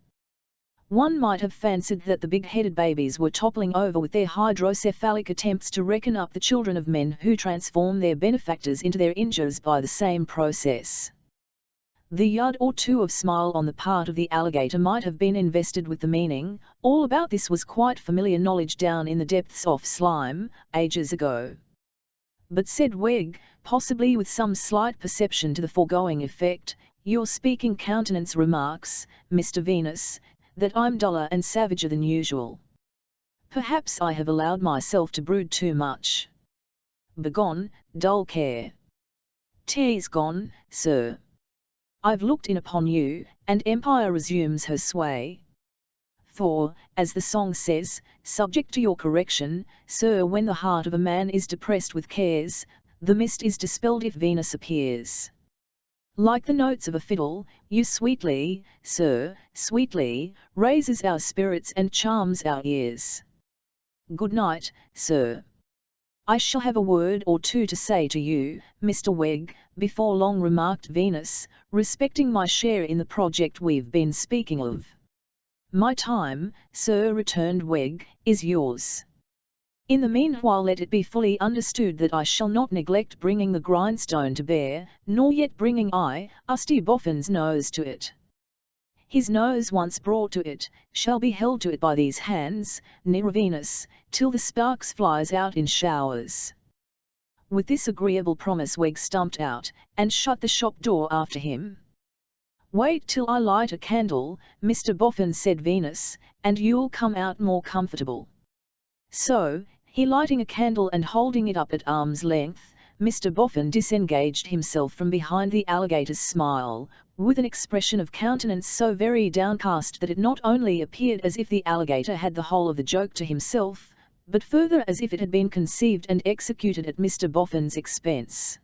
Speaker 1: One might have fancied that the big-headed babies were toppling over with their hydrocephalic attempts to reckon up the children of men who transform their benefactors into their injurers by the same process. The yard or two of smile on the part of the alligator might have been invested with the meaning, all about this was quite familiar knowledge down in the depths of slime, ages ago. But said Weg, possibly with some slight perception to the foregoing effect, your speaking countenance remarks, Mr. Venus, that I'm duller and savager than usual. Perhaps I have allowed myself to brood too much. Begone, dull care. Tea's gone, sir. I've looked in upon you, and empire resumes her sway. For, as the song says, subject to your correction, sir, when the heart of a man is depressed with cares, the mist is dispelled if Venus appears. Like the notes of a fiddle, you sweetly, sir, sweetly, raises our spirits and charms our ears. Good night, sir. I shall have a word or two to say to you, Mr. Weg, before long, remarked Venus, respecting my share in the project we've been speaking of. My time, sir, returned Weg, is yours. In the meanwhile let it be fully understood that I shall not neglect bringing the grindstone to bear, nor yet bringing Usty Boffin's nose to it. His nose once brought to it, shall be held to it by these hands, near Venus, till the sparks flies out in showers. With this agreeable promise Weg stumped out, and shut the shop door after him. Wait till I light a candle, Mr. Boffin, said Venus, and you'll come out more comfortable. So, he lighting a candle and holding it up at arm's length, Mr. Boffin disengaged himself from behind the alligator's smile, with an expression of countenance so very downcast that it not only appeared as if the alligator had the whole of the joke to himself, but further as if it had been conceived and executed at Mr. Boffin's expense.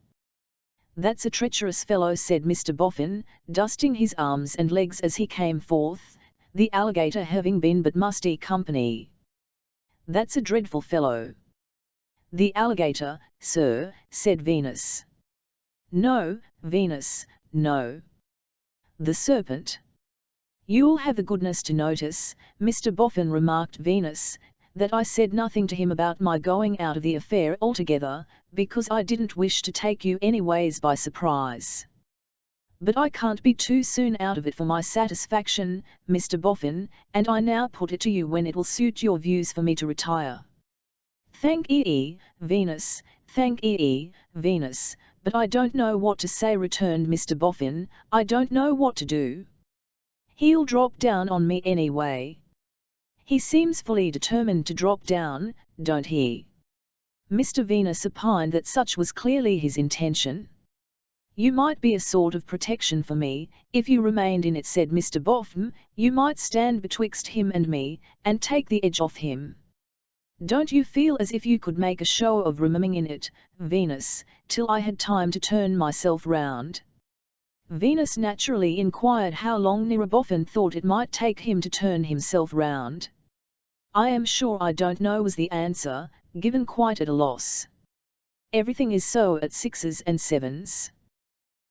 Speaker 1: That's a treacherous fellow, said Mr. Boffin, dusting his arms and legs as he came forth, the alligator having been but musty company. That's a dreadful fellow. The alligator, sir, said Venus. No, Venus, no. The serpent. You'll have the goodness to notice, Mr. Boffin, remarked Venus, that I said nothing to him about my going out of the affair altogether, because I didn't wish to take you anyways by surprise. But I can't be too soon out of it for my satisfaction, Mr. Boffin, and I now put it to you when it will suit your views for me to retire. Thank ye, Venus, thank ye, Venus, but I don't know what to say, returned Mr. Boffin, I don't know what to do. He'll drop down on me anyway. He seems fully determined to drop down, don't he? Mr. Venus opined that such was clearly his intention. You might be a sort of protection for me, if you remained in it, said Mr. Boffin, you might stand betwixt him and me, and take the edge off him. Don't you feel as if you could make a show of remaining in it, Venus, till I had time to turn myself round? Venus naturally inquired how long Boffin thought it might take him to turn himself round. I am sure I don't know, was the answer, given quite at a loss. Everything is so at 6s and 7s.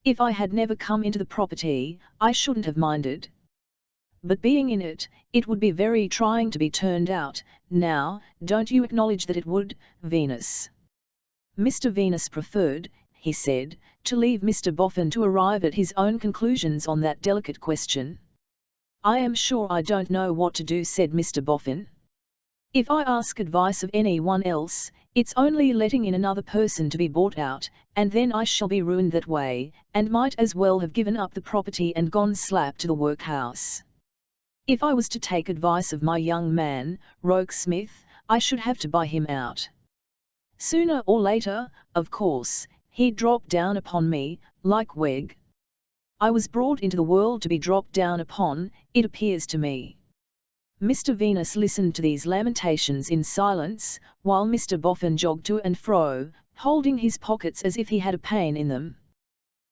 Speaker 1: If I had never come into the property, I shouldn't have minded. But being in it, it would be very trying to be turned out. Now, don't you acknowledge that it would, Venus? Mr. Venus preferred, he said, to leave Mr. Boffin to arrive at his own conclusions on that delicate question. I am sure I don't know what to do, said Mr. Boffin. If I ask advice of anyone else, it's only letting in another person to be bought out, and then I shall be ruined that way, and might as well have given up the property and gone slap to the workhouse. If I was to take advice of my young man, Rokesmith, I should have to buy him out. Sooner or later, of course, he'd drop down upon me, like Weg. I was brought into the world to be dropped down upon, it appears to me. Mr. Venus listened to these lamentations in silence, while Mr. Boffin jogged to and fro, holding his pockets as if he had a pain in them.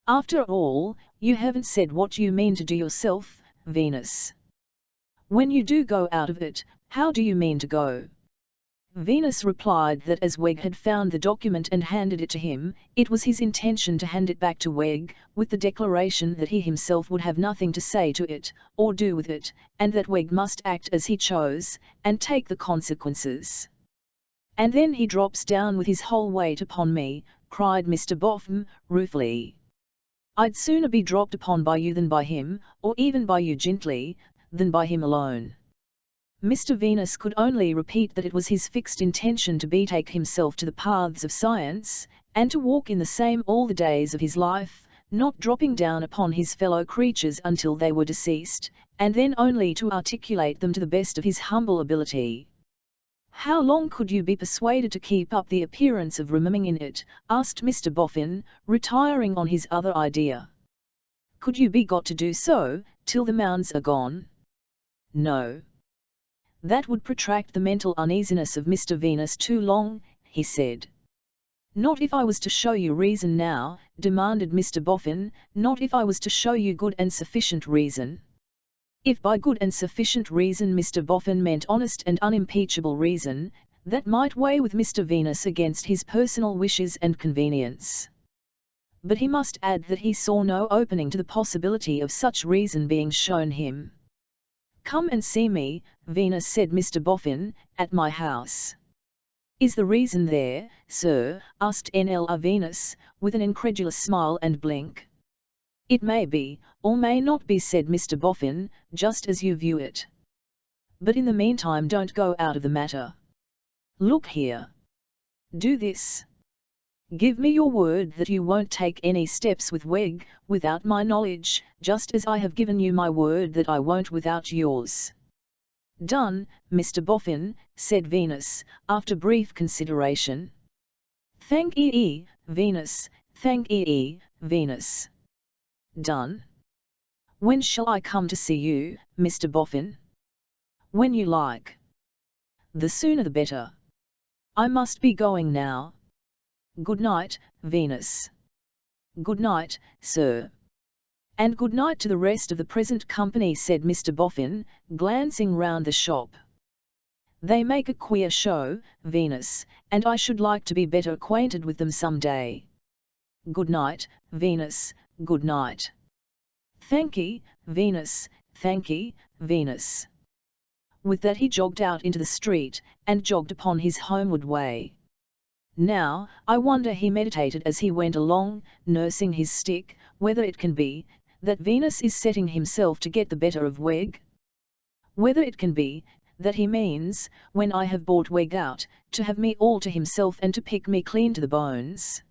Speaker 1: After all, you haven't said what you mean to do yourself, Venus. When you do go out of it, how do you mean to go? Venus replied that as Weg had found the document and handed it to him, it was his intention to hand it back to Weg, with the declaration that he himself would have nothing to say to it, or do with it, and that Weg must act as he chose, and take the consequences. And then he drops down with his whole weight upon me, cried Mr. Boffin, ruefully. I'd sooner be dropped upon by you than by him, or even by you gently, than by him alone. Mr. Venus could only repeat that it was his fixed intention to betake himself to the paths of science, and to walk in the same all the days of his life, not dropping down upon his fellow creatures until they were deceased, and then only to articulate them to the best of his humble ability. How long could you be persuaded to keep up the appearance of remaining in it? Asked Mr. Boffin, retiring on his other idea. Could you be got to do so, till the mounds are gone? No. That would protract the mental uneasiness of Mr. Venus too long, he said. Not if I was to show you reason now, demanded Mr. Boffin, not if I was to show you good and sufficient reason. If by good and sufficient reason Mr. Boffin meant honest and unimpeachable reason, that might weigh with Mr. Venus against his personal wishes and convenience. But he must add that he saw no opening to the possibility of such reason being shown him. Come and see me, Venus, said Mr. Boffin, at my house. Is the reason there, sir? Asked Nl. Venus, with an incredulous smile and blink. It may be, or may not be, said Mr. Boffin, just as you view it. But in the meantime don't go out of the matter. Look here. Do this. Give me your word that you won't take any steps with Weg, without my knowledge, just as I have given you my word that I won't without yours. Done, Mr. Boffin, said Venus, after brief consideration. Thank ye, Venus, thank ye, Venus. Done. When shall I come to see you, Mr. Boffin? When you like. The sooner the better. I must be going now. Good night, Venus. Good night, sir. And good night to the rest of the present company, said Mr. Boffin, glancing round the shop. They make a queer show, Venus, and I should like to be better acquainted with them some day. Good night, Venus, good night. Thankee, Venus, thankee, Venus. With that he jogged out into the street, and jogged upon his homeward way. Now, I wonder, he meditated as he went along, nursing his stick, whether it can be, that Venus is setting himself to get the better of Weg? Whether it can be, that he means, when I have bought Weg out, to have me all to himself and to pick me clean to the bones?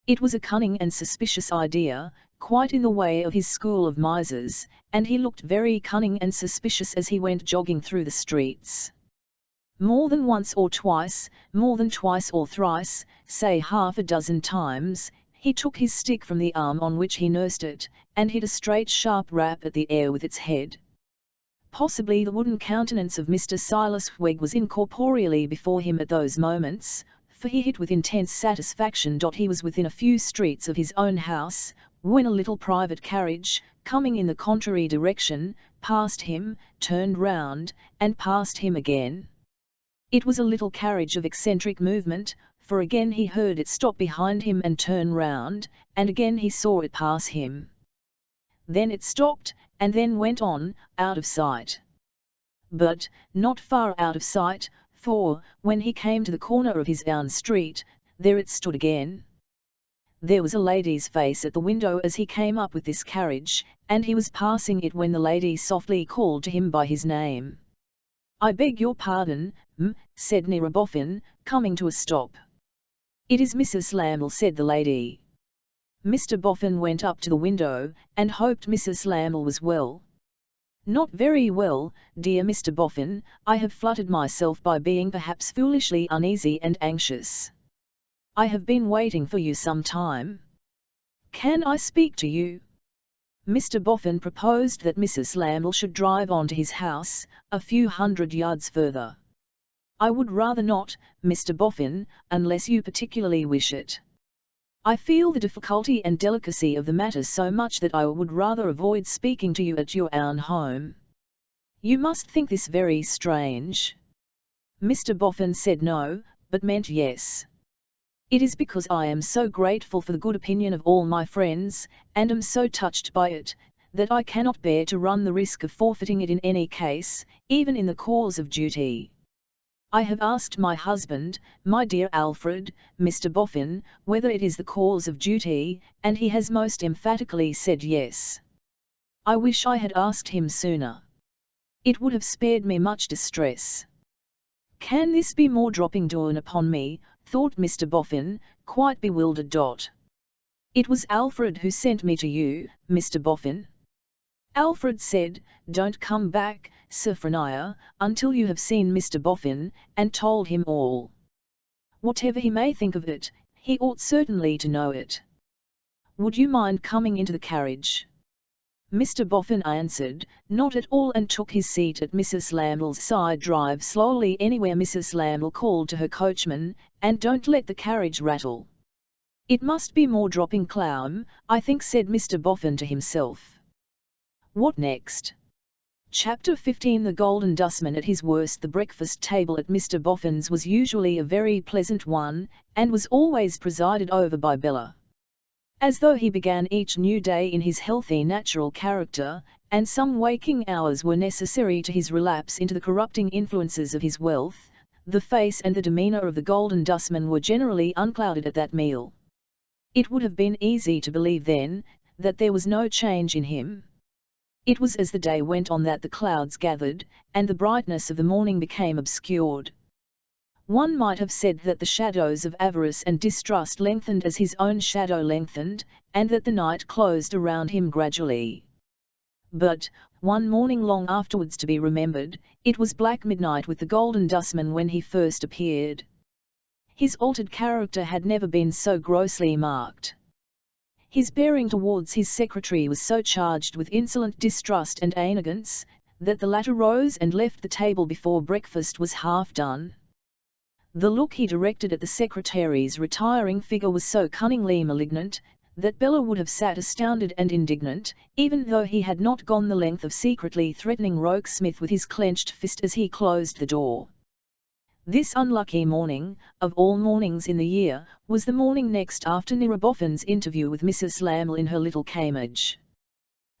Speaker 1: It was a cunning and suspicious idea, quite in the way of his school of misers, and he looked very cunning and suspicious as he went jogging through the streets. More than once or twice, more than twice or thrice, say half a dozen times, he took his stick from the arm on which he nursed it, and hit a straight sharp rap at the air with its head. Possibly the wooden countenance of Mr. Silas Weg was incorporeally before him at those moments, for he hit with intense satisfaction. He was within a few streets of his own house, when a little private carriage, coming in the contrary direction, passed him, turned round, and passed him again. It was a little carriage of eccentric movement, for again he heard it stop behind him and turn round, and again he saw it pass him. Then it stopped, and then went on, out of sight. But, not far out of sight, for, when he came to the corner of his own street, there it stood again. There was a lady's face at the window as he came up with this carriage, and he was passing it when the lady softly called to him by his name. I beg your pardon, said Nira Boffin, coming to a stop. It is Mrs. Lamble, said the lady. Mr. Boffin went up to the window, and hoped Mrs. Lamble was well. Not very well, dear Mr. Boffin, I have fluttered myself by being perhaps foolishly uneasy and anxious. I have been waiting for you some time. Can I speak to you? Mr. Boffin proposed that Mrs. Lamble should drive on to his house, a few hundred yards further. I would rather not, Mr. Boffin, unless you particularly wish it. I feel the difficulty and delicacy of the matter so much that I would rather avoid speaking to you at your own home. You must think this very strange. Mr. Boffin said no, but meant yes. It is because I am so grateful for the good opinion of all my friends, and am so touched by it, that I cannot bear to run the risk of forfeiting it in any case, even in the cause of duty. I have asked my husband, my dear Alfred, Mr. Boffin, whether it is the cause of duty, and he has most emphatically said yes. I wish I had asked him sooner. It would have spared me much distress. Can this be more dropping down upon me, thought Mr. Boffin, quite bewildered. It was Alfred who sent me to you, Mr. Boffin. Alfred said, don't come back, Sophronia, until you have seen Mr. Boffin, and told him all. Whatever he may think of it, he ought certainly to know it. Would you mind coming into the carriage? Mr. Boffin answered, not at all, and took his seat at Mrs. Lamble's side. Drive slowly anywhere, Mrs. Lamble called to her coachman, and don't let the carriage rattle. It must be more dropping clown, I think, said Mr. Boffin to himself. What next? Chapter 15. The Golden Dustman at his worst. The breakfast table at Mr. Boffin's was usually a very pleasant one, and was always presided over by Bella. As though he began each new day in his healthy natural character, and some waking hours were necessary to his relapse into the corrupting influences of his wealth, the face and the demeanour of the Golden Dustman were generally unclouded at that meal. It would have been easy to believe then, that there was no change in him. It was as the day went on that the clouds gathered, and the brightness of the morning became obscured. One might have said that the shadows of avarice and distrust lengthened as his own shadow lengthened, and that the night closed around him gradually. But, one morning long afterwards to be remembered, it was black midnight with the Golden Dustman when he first appeared. His altered character had never been so grossly marked. His bearing towards his secretary was so charged with insolent distrust and arrogance, that the latter rose and left the table before breakfast was half done. The look he directed at the secretary's retiring figure was so cunningly malignant, that Bella would have sat astounded and indignant, even though he had not gone the length of secretly threatening Rokesmith with his clenched fist as he closed the door. This unlucky morning, of all mornings in the year, was the morning next after Nira Boffin's interview with Mrs. Lamble in her little cage.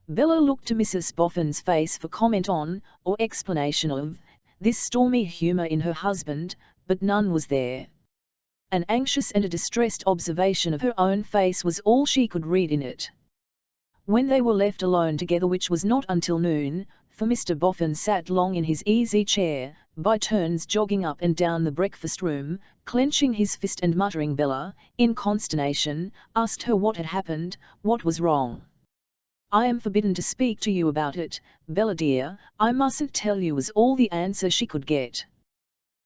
Speaker 1: Bella looked to Mrs. Boffin's face for comment on, or explanation of, this stormy humour in her husband, but none was there. An anxious and a distressed observation of her own face was all she could read in it. When they were left alone together, which was not until noon, for Mr. Boffin sat long in his easy chair, by turns jogging up and down the breakfast room, clenching his fist and muttering, Bella, in consternation, asked her what had happened, what was wrong. I am forbidden to speak to you about it, Bella dear, I mustn't tell you, was all the answer she could get.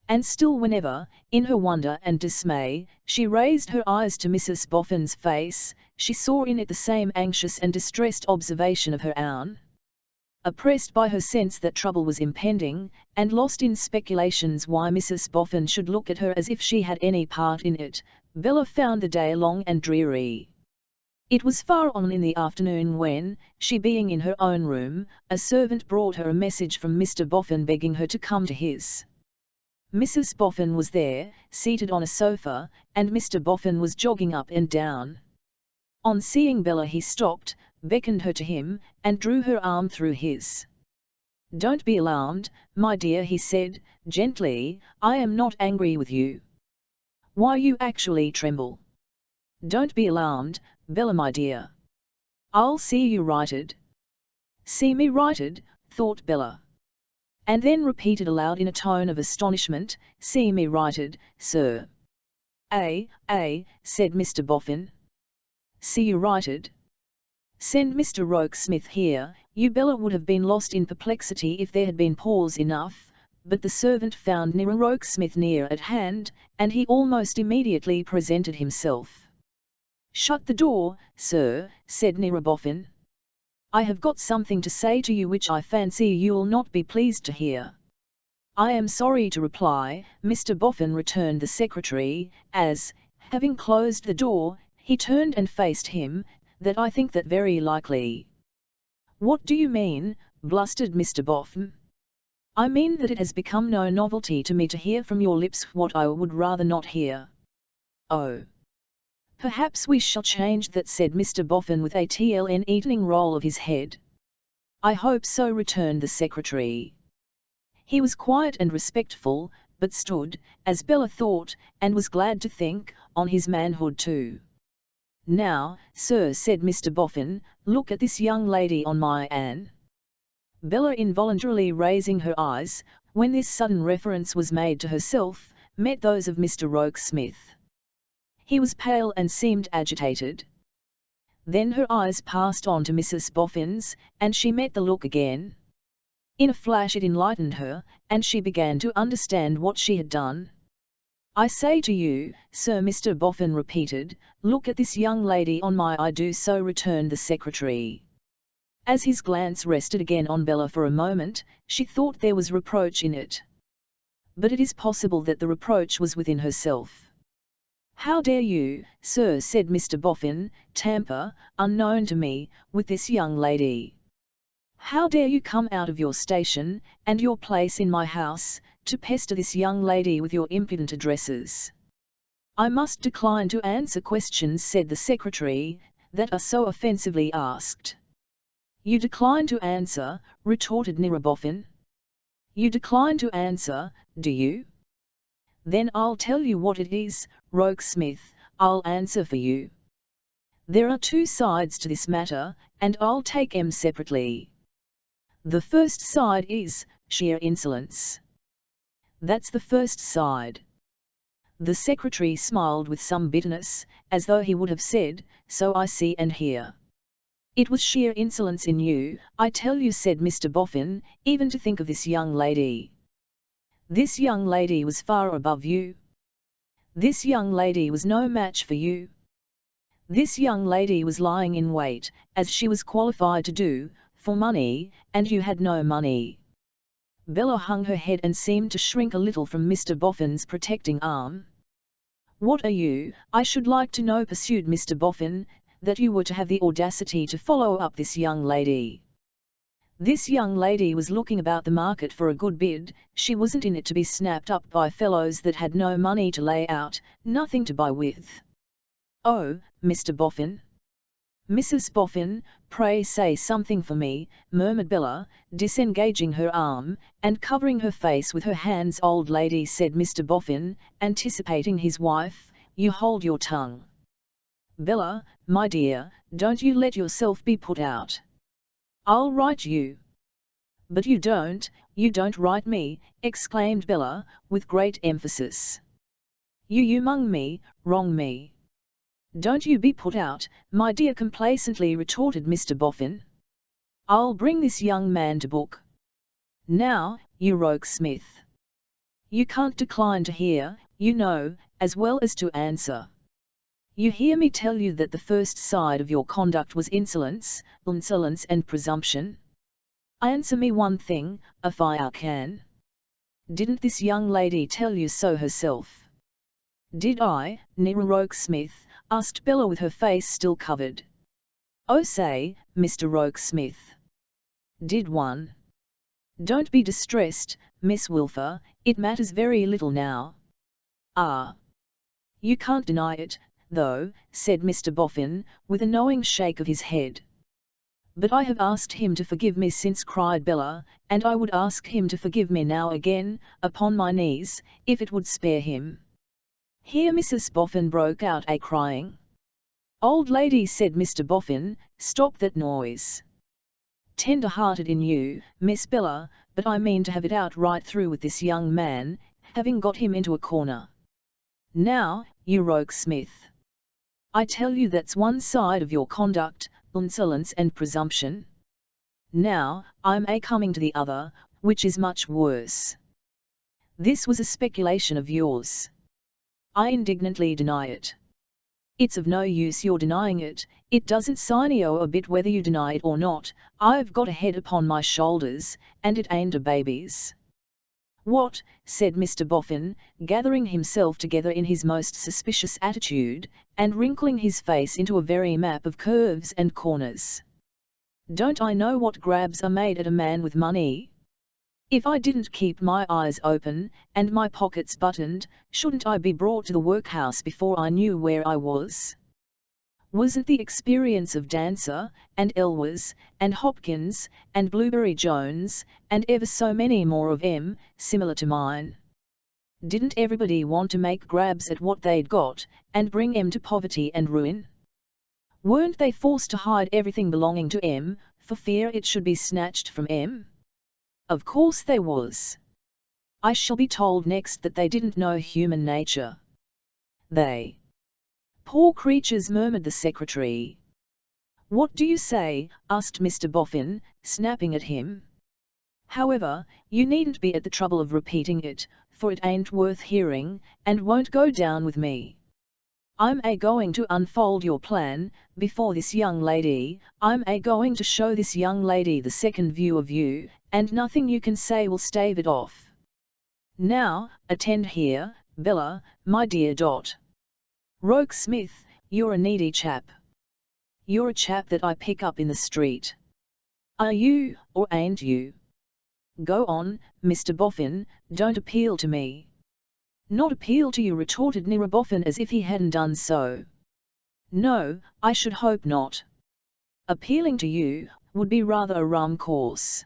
Speaker 1: And still, whenever, in her wonder and dismay, she raised her eyes to Mrs. Boffin's face, she saw in it the same anxious and distressed observation of her own. Oppressed by her sense that trouble was impending, and lost in speculations why Mrs. Boffin should look at her as if she had any part in it, Bella found the day long and dreary. It was far on in the afternoon when, she being in her own room, a servant brought her a message from Mr. Boffin begging her to come to his. Mrs. Boffin was there, seated on a sofa, and Mr. Boffin was jogging up and down. On seeing Bella he stopped, beckoned her to him, and drew her arm through his. Don't be alarmed, my dear, he said, gently, I am not angry with you. Why, you actually tremble. Don't be alarmed, Bella my dear. I'll see you righted. See me righted, thought Bella. And then repeated aloud in a tone of astonishment, see me righted, sir. Said Mr. Boffin. See you righted. Send Mr. Rokesmith here. You Bella would have been lost in perplexity if there had been pause enough, but the servant found Nira Rokesmith near at hand, and he almost immediately presented himself. Shut the door, sir, said Nira Boffin. I have got something to say to you which I fancy you'll not be pleased to hear. I am sorry to reply, Mr. Boffin, returned the secretary, as, having closed the door, he turned and faced him, that I think that very likely. What do you mean, blustered Mr. Boffin. I mean that it has become no novelty to me to hear from your lips what I would rather not hear. Oh. Perhaps we shall change that, said Mr. Boffin with a evening roll of his head. I hope so, returned the secretary. He was quiet and respectful, but stood, as Bella thought, and was glad to think, on his manhood too. Now, sir, said Mr. Boffin, look at this young lady on my Anne. Bella involuntarily raising her eyes, when this sudden reference was made to herself, met those of Mr. Rokesmith. He was pale and seemed agitated. Then her eyes passed on to Mrs. Boffin's, and she met the look again. In a flash it enlightened her, and she began to understand what she had done. "I say to you, sir," Mr. Boffin repeated, "look at this young lady." "On my I do so," returned the secretary. As his glance rested again on Bella for a moment, she thought there was reproach in it. But it is possible that the reproach was within herself. "How dare you, sir," said Mr. Boffin, "tamper, unknown to me, with this young lady? How dare you come out of your station, and your place in my house, to pester this young lady with your impudent addresses?" "I must decline to answer questions," said the secretary, "that are so offensively asked." "You decline to answer," retorted Mr. Boffin. "You decline to answer, do you? Then I'll tell you what it is, Rokesmith, I'll answer for you. There are two sides to this matter, and I'll take 'em separately. The first side is sheer insolence. That's the first side." The secretary smiled with some bitterness, as though he would have said, "So I see and hear." "It was sheer insolence in you, I tell you," said Mr. Boffin, "even to think of this young lady. This young lady was far above you. This young lady was no match for you. This young lady was lying in wait, as she was qualified to do, for money, and you had no money." Bella hung her head and seemed to shrink a little from Mr. Boffin's protecting arm. "What are you, I should like to know," pursued Mr. Boffin, "that you were to have the audacity to follow up this young lady? This young lady was looking about the market for a good bid, she wasn't in it to be snapped up by fellows that had no money to lay out, nothing to buy with." "Oh, Mr. Boffin." "Mrs. Boffin, pray say something for me," murmured Bella, disengaging her arm, and covering her face with her hands. "Old lady," said Mr. Boffin, anticipating his wife, "you hold your tongue. Bella, my dear, don't you let yourself be put out. I'll write you." "But you don't write me," exclaimed Bella, with great emphasis. You mung me, wrong me." "Don't you be put out, my dear," complacently retorted Mr. Boffin. "I'll bring this young man to book. Now, you Rokesmith. You can't decline to hear, you know, as well as to answer. You hear me tell you that the first side of your conduct was insolence and presumption? Answer me one thing, if I can. Didn't this young lady tell you so herself?" "Did I, Mr. Rokesmith?" asked Bella with her face still covered. "Oh say, Mr. Rokesmith. Did one? Don't be distressed, Miss Wilfer, it matters very little now." "Ah. You can't deny it, though," said Mr. Boffin, with a knowing shake of his head. "But I have asked him to forgive me since," cried Bella, "and I would ask him to forgive me now again, upon my knees, if it would spare him." Here Mrs. Boffin broke out a crying. "Old lady," said Mr. Boffin, "stop that noise. Tender-hearted in you, Miss Bella, but I mean to have it out right through with this young man, having got him into a corner. Now, you Rokesmith. I tell you that's one side of your conduct, insolence and presumption. Now, I'm coming to the other, which is much worse. This was a speculation of yours. I indignantly deny it. It's of no use your denying it, it doesn't sineo a bit whether you deny it or not, I've got a head upon my shoulders, and it ain't a baby's." "What?" said Mr. Boffin, gathering himself together in his most suspicious attitude, and wrinkling his face into a very map of curves and corners. "Don't I know what grabs are made at a man with money? If I didn't keep my eyes open, and my pockets buttoned, shouldn't I be brought to the workhouse before I knew where I was? Wasn't the experience of Dancer, and Elwes, and Hopkins, and Blueberry Jones, and ever so many more of 'em, similar to mine? Didn't everybody want to make grabs at what they'd got, and bring 'em to poverty and ruin? Weren't they forced to hide everything belonging to 'em, for fear it should be snatched from 'em? Of course they was. I shall be told next that they didn't know human nature. They. Poor creatures, murmured the secretary. What do you say? Asked Mr. Boffin, snapping at him. However, you needn't be at the trouble of repeating it, for it ain't worth hearing, and won't go down with me. I'm going to unfold your plan, before this young lady. I'm going to show this young lady the second view of you, and nothing you can say will stave it off. Now, attend here, Bella, my dear Dot. Rokesmith, you're a needy chap. You're a chap that I pick up in the street. Are you, or ain't you? Go on, Mr. Boffin, don't appeal to me. Not appeal to you, retorted Nira Boffin as if he hadn't done so. No, I should hope not. Appealing to you would be rather a rum course.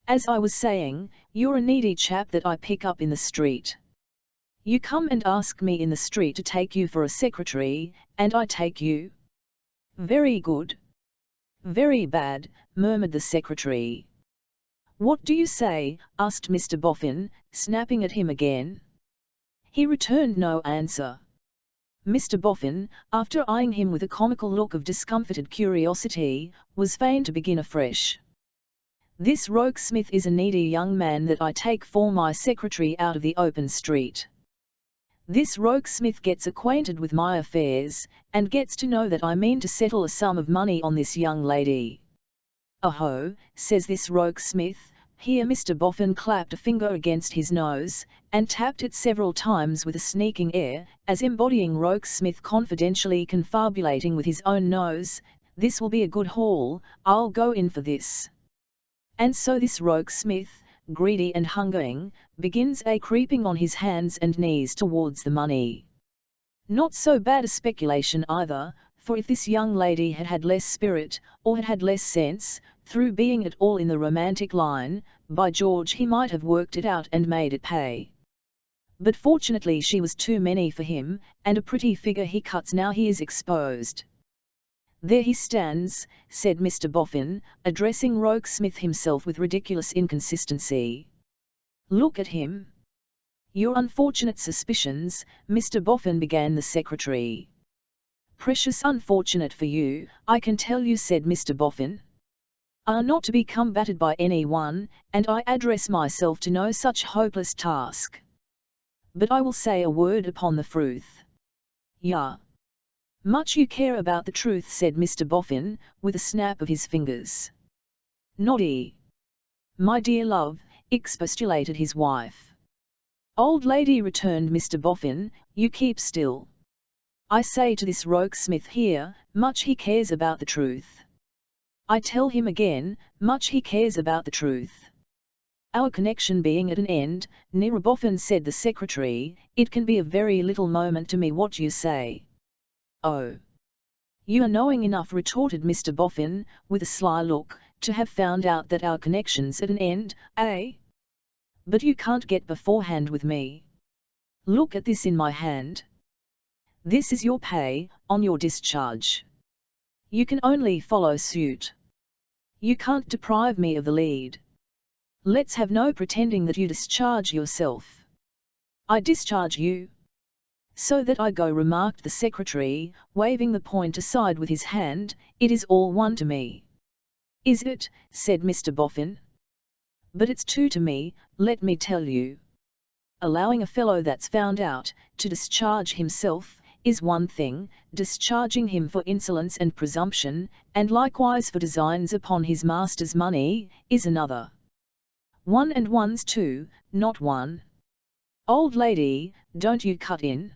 Speaker 1: As I was saying, you're a needy chap that I pick up in the street. You come and ask me in the street to take you for a secretary, and I take you. Very good. Very bad, murmured the secretary. What do you say? Asked Mr. Boffin, snapping at him again. He returned no answer. Mr. Boffin, after eyeing him with a comical look of discomfited curiosity, was fain to begin afresh. This Rokesmith is a needy young man that I take for my secretary out of the open street. This Rokesmith gets acquainted with my affairs, and gets to know that I mean to settle a sum of money on this young lady. Oh, says this Rokesmith. Here Mr. Boffin clapped a finger against his nose, and tapped it several times with a sneaking air, as embodying Rokesmith confidentially confabulating with his own nose. This will be a good haul, I'll go in for this. And so this Rokesmith, greedy and hungering, begins creeping on his hands and knees towards the money. Not so bad a speculation either, for if this young lady had had less spirit, or had had less sense, through being at all in the romantic line, by George he might have worked it out and made it pay. But fortunately she was too many for him, and a pretty figure he cuts now he is exposed. There he stands, said Mr. Boffin, addressing Rokesmith himself with ridiculous inconsistency. Look at him. Your unfortunate suspicions, Mr. Boffin, began the secretary. Precious unfortunate for you, I can tell you, said Mr. Boffin. Are not to be combated by anyone, and I address myself to no such hopeless task. But I will say a word upon the truth. Ya. Much you care about the truth, said Mr. Boffin, with a snap of his fingers. Noddy. My dear love, expostulated his wife. Old lady, returned Mr. Boffin, you keep still. I say to this Rokesmith here, much he cares about the truth. I tell him again, much he cares about the truth. Our connection being at an end, Nira Boffin, said the secretary, it can be of very little moment to me what you say. Oh. You are knowing enough, retorted Mr. Boffin, with a sly look, to have found out that our connection's at an end, eh? But you can't get beforehand with me. Look at this in my hand. This is your pay, on your discharge. You can only follow suit. You can't deprive me of the lead. Let's have no pretending that you discharge yourself. I discharge you. So that I go, remarked the secretary, waving the point aside with his hand, it is all one to me. Is it? Said Mr. Boffin. But it's two to me, let me tell you. Allowing a fellow that's found out, to discharge himself, is one thing, discharging him for insolence and presumption, and likewise for designs upon his master's money, is another. 1 and 1's 2, not 1. Old lady, don't you cut in.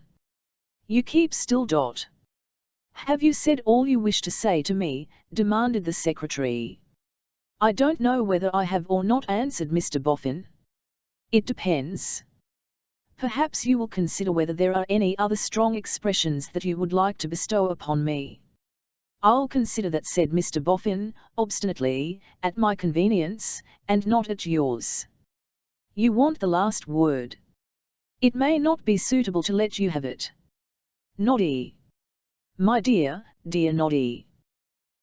Speaker 1: You keep still. Dot. Have you said all you wish to say to me? Demanded the secretary. I don't know whether I have or not, answered Mr. Boffin. It depends. Perhaps you will consider whether there are any other strong expressions that you would like to bestow upon me. I'll consider that, said Mr. Boffin, obstinately, at my convenience, and not at yours. You want the last word. It may not be suitable to let you have it. Noddy. My dear, dear Noddy.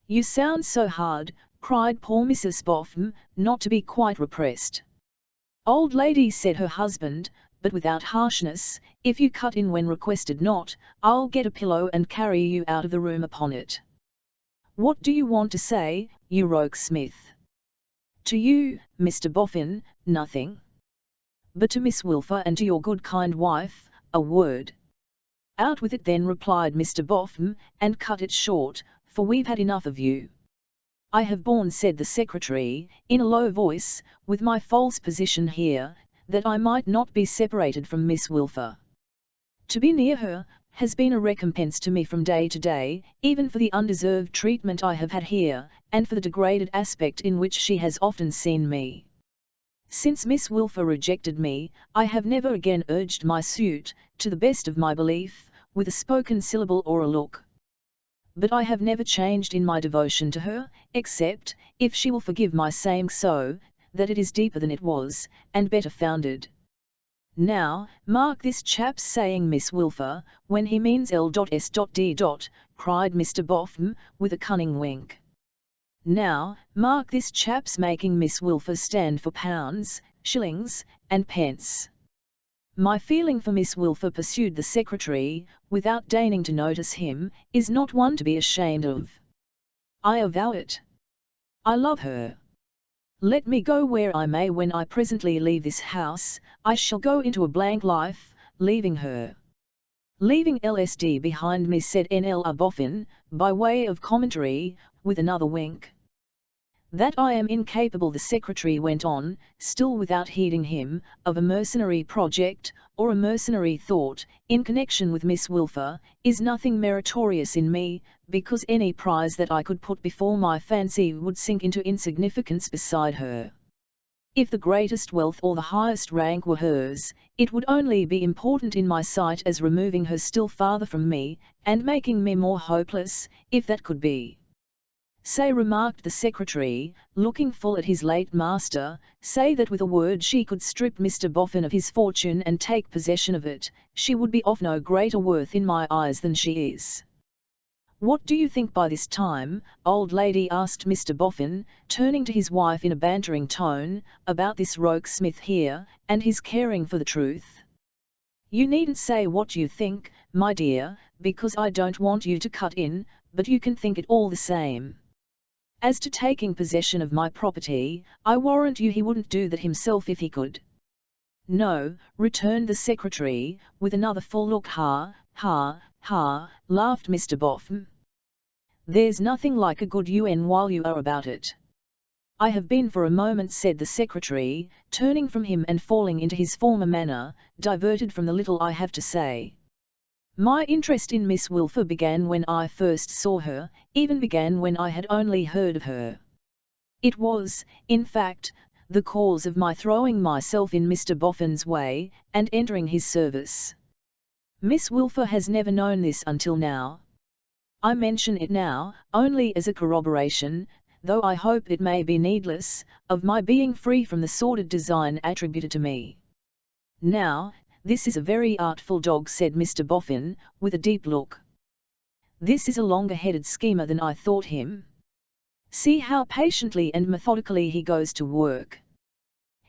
Speaker 1: You sound so hard, cried poor Mrs. Boffin, not to be quite repressed. Old lady, said her husband, but without harshness, if you cut in when requested not, I'll get a pillow and carry you out of the room upon it. What do you want to say, you rogue Smith? To you, Mr. Boffin, nothing. But to Miss Wilfer and to your good kind wife, a word. Out with it then, replied Mr. Boffin, and cut it short, for we've had enough of you. I have borne, said the secretary, in a low voice, with my false position here, that I might not be separated from Miss Wilfer. To be near her has been a recompense to me from day to day, even for the undeserved treatment I have had here, and for the degraded aspect in which she has often seen me. Since Miss Wilfer rejected me, I have never again urged my suit, to the best of my belief, with a spoken syllable or a look. But I have never changed in my devotion to her, except, if she will forgive my saying so, that it is deeper than it was, and better founded. Now, mark this chap's saying Miss Wilfer, when he means L.S.D. cried Mr. Boffin, with a cunning wink. Now, mark this chap's making Miss Wilfer stand for pounds, shillings, and pence. My feeling for Miss Wilfer, pursued the secretary, without deigning to notice him, is not one to be ashamed of. I avow it. I love her. Let me go where I may, when I presently leave this house, I shall go into a blank life, leaving her. Leaving LSD behind me, said N.L.R. Boffin, by way of commentary, with another wink. That I am incapable, the secretary went on, still without heeding him, of a mercenary project, or a mercenary thought, in connection with Miss Wilfer, is nothing meritorious in me, because any prize that I could put before my fancy would sink into insignificance beside her. If the greatest wealth or the highest rank were hers, it would only be important in my sight as removing her still farther from me, and making me more hopeless, if that could be. Say, remarked the secretary, looking full at his late master, say that with a word she could strip Mr. Boffin of his fortune and take possession of it, she would be of no greater worth in my eyes than she is. What do you think by this time, old lady, asked Mr. Boffin, turning to his wife in a bantering tone, about this rogue Smith here, and his caring for the truth? You needn't say what you think, my dear, because I don't want you to cut in, but you can think it all the same. As to taking possession of my property, I warrant you he wouldn't do that himself if he could. No, returned the secretary, with another full look. Ha, ha, ha, laughed Mr. Boffin. There's nothing like a good UN while you are about it. I have been for a moment, said the secretary, turning from him and falling into his former manner, diverted from the little I have to say. My interest in Miss Wilfer began when I first saw her, even began when I had only heard of her. It was, in fact, the cause of my throwing myself in Mr. Boffin's way, and entering his service. Miss Wilfer has never known this until now. I mention it now, only as a corroboration, though I hope it may be needless, of my being free from the sordid design attributed to me. Now, this is a very artful dog, said Mr. Boffin, with a deep look. This is a longer-headed schemer than I thought him. See how patiently and methodically he goes to work.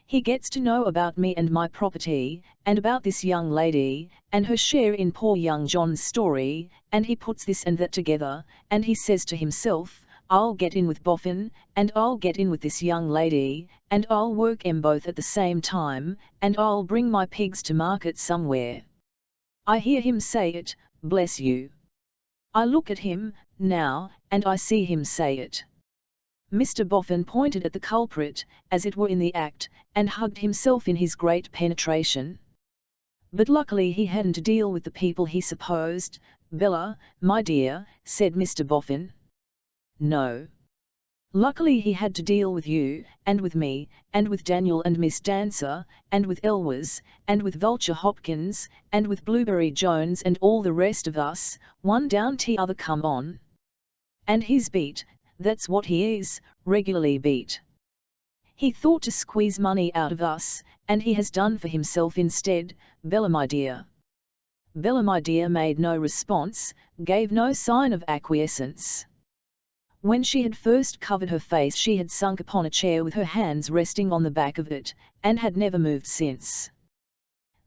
Speaker 1: He gets to know about me and my property, and about this young lady, and her share in poor young John's story, and he puts this and that together, and he says to himself, I'll get in with Boffin, and I'll get in with this young lady, and I'll work 'em both at the same time, and I'll bring my pigs to market somewhere. I hear him say it, bless you. I look at him, now, and I see him say it. Mr. Boffin pointed at the culprit, as it were in the act, and hugged himself in his great penetration. But luckily he hadn't to deal with the people he supposed. Bella, my dear, said Mr. Boffin. No. Luckily he had to deal with you, and with me, and with Daniel and Miss Dancer, and with Elwes, and with Vulture Hopkins, and with Blueberry Jones and all the rest of us, one down t'other come on. And he's beat, that's what he is, regularly beat. He thought to squeeze money out of us, and he has done for himself instead, Bella my dear. Bella my dear made no response, gave no sign of acquiescence. When she had first covered her face she had sunk upon a chair with her hands resting on the back of it, and had never moved since.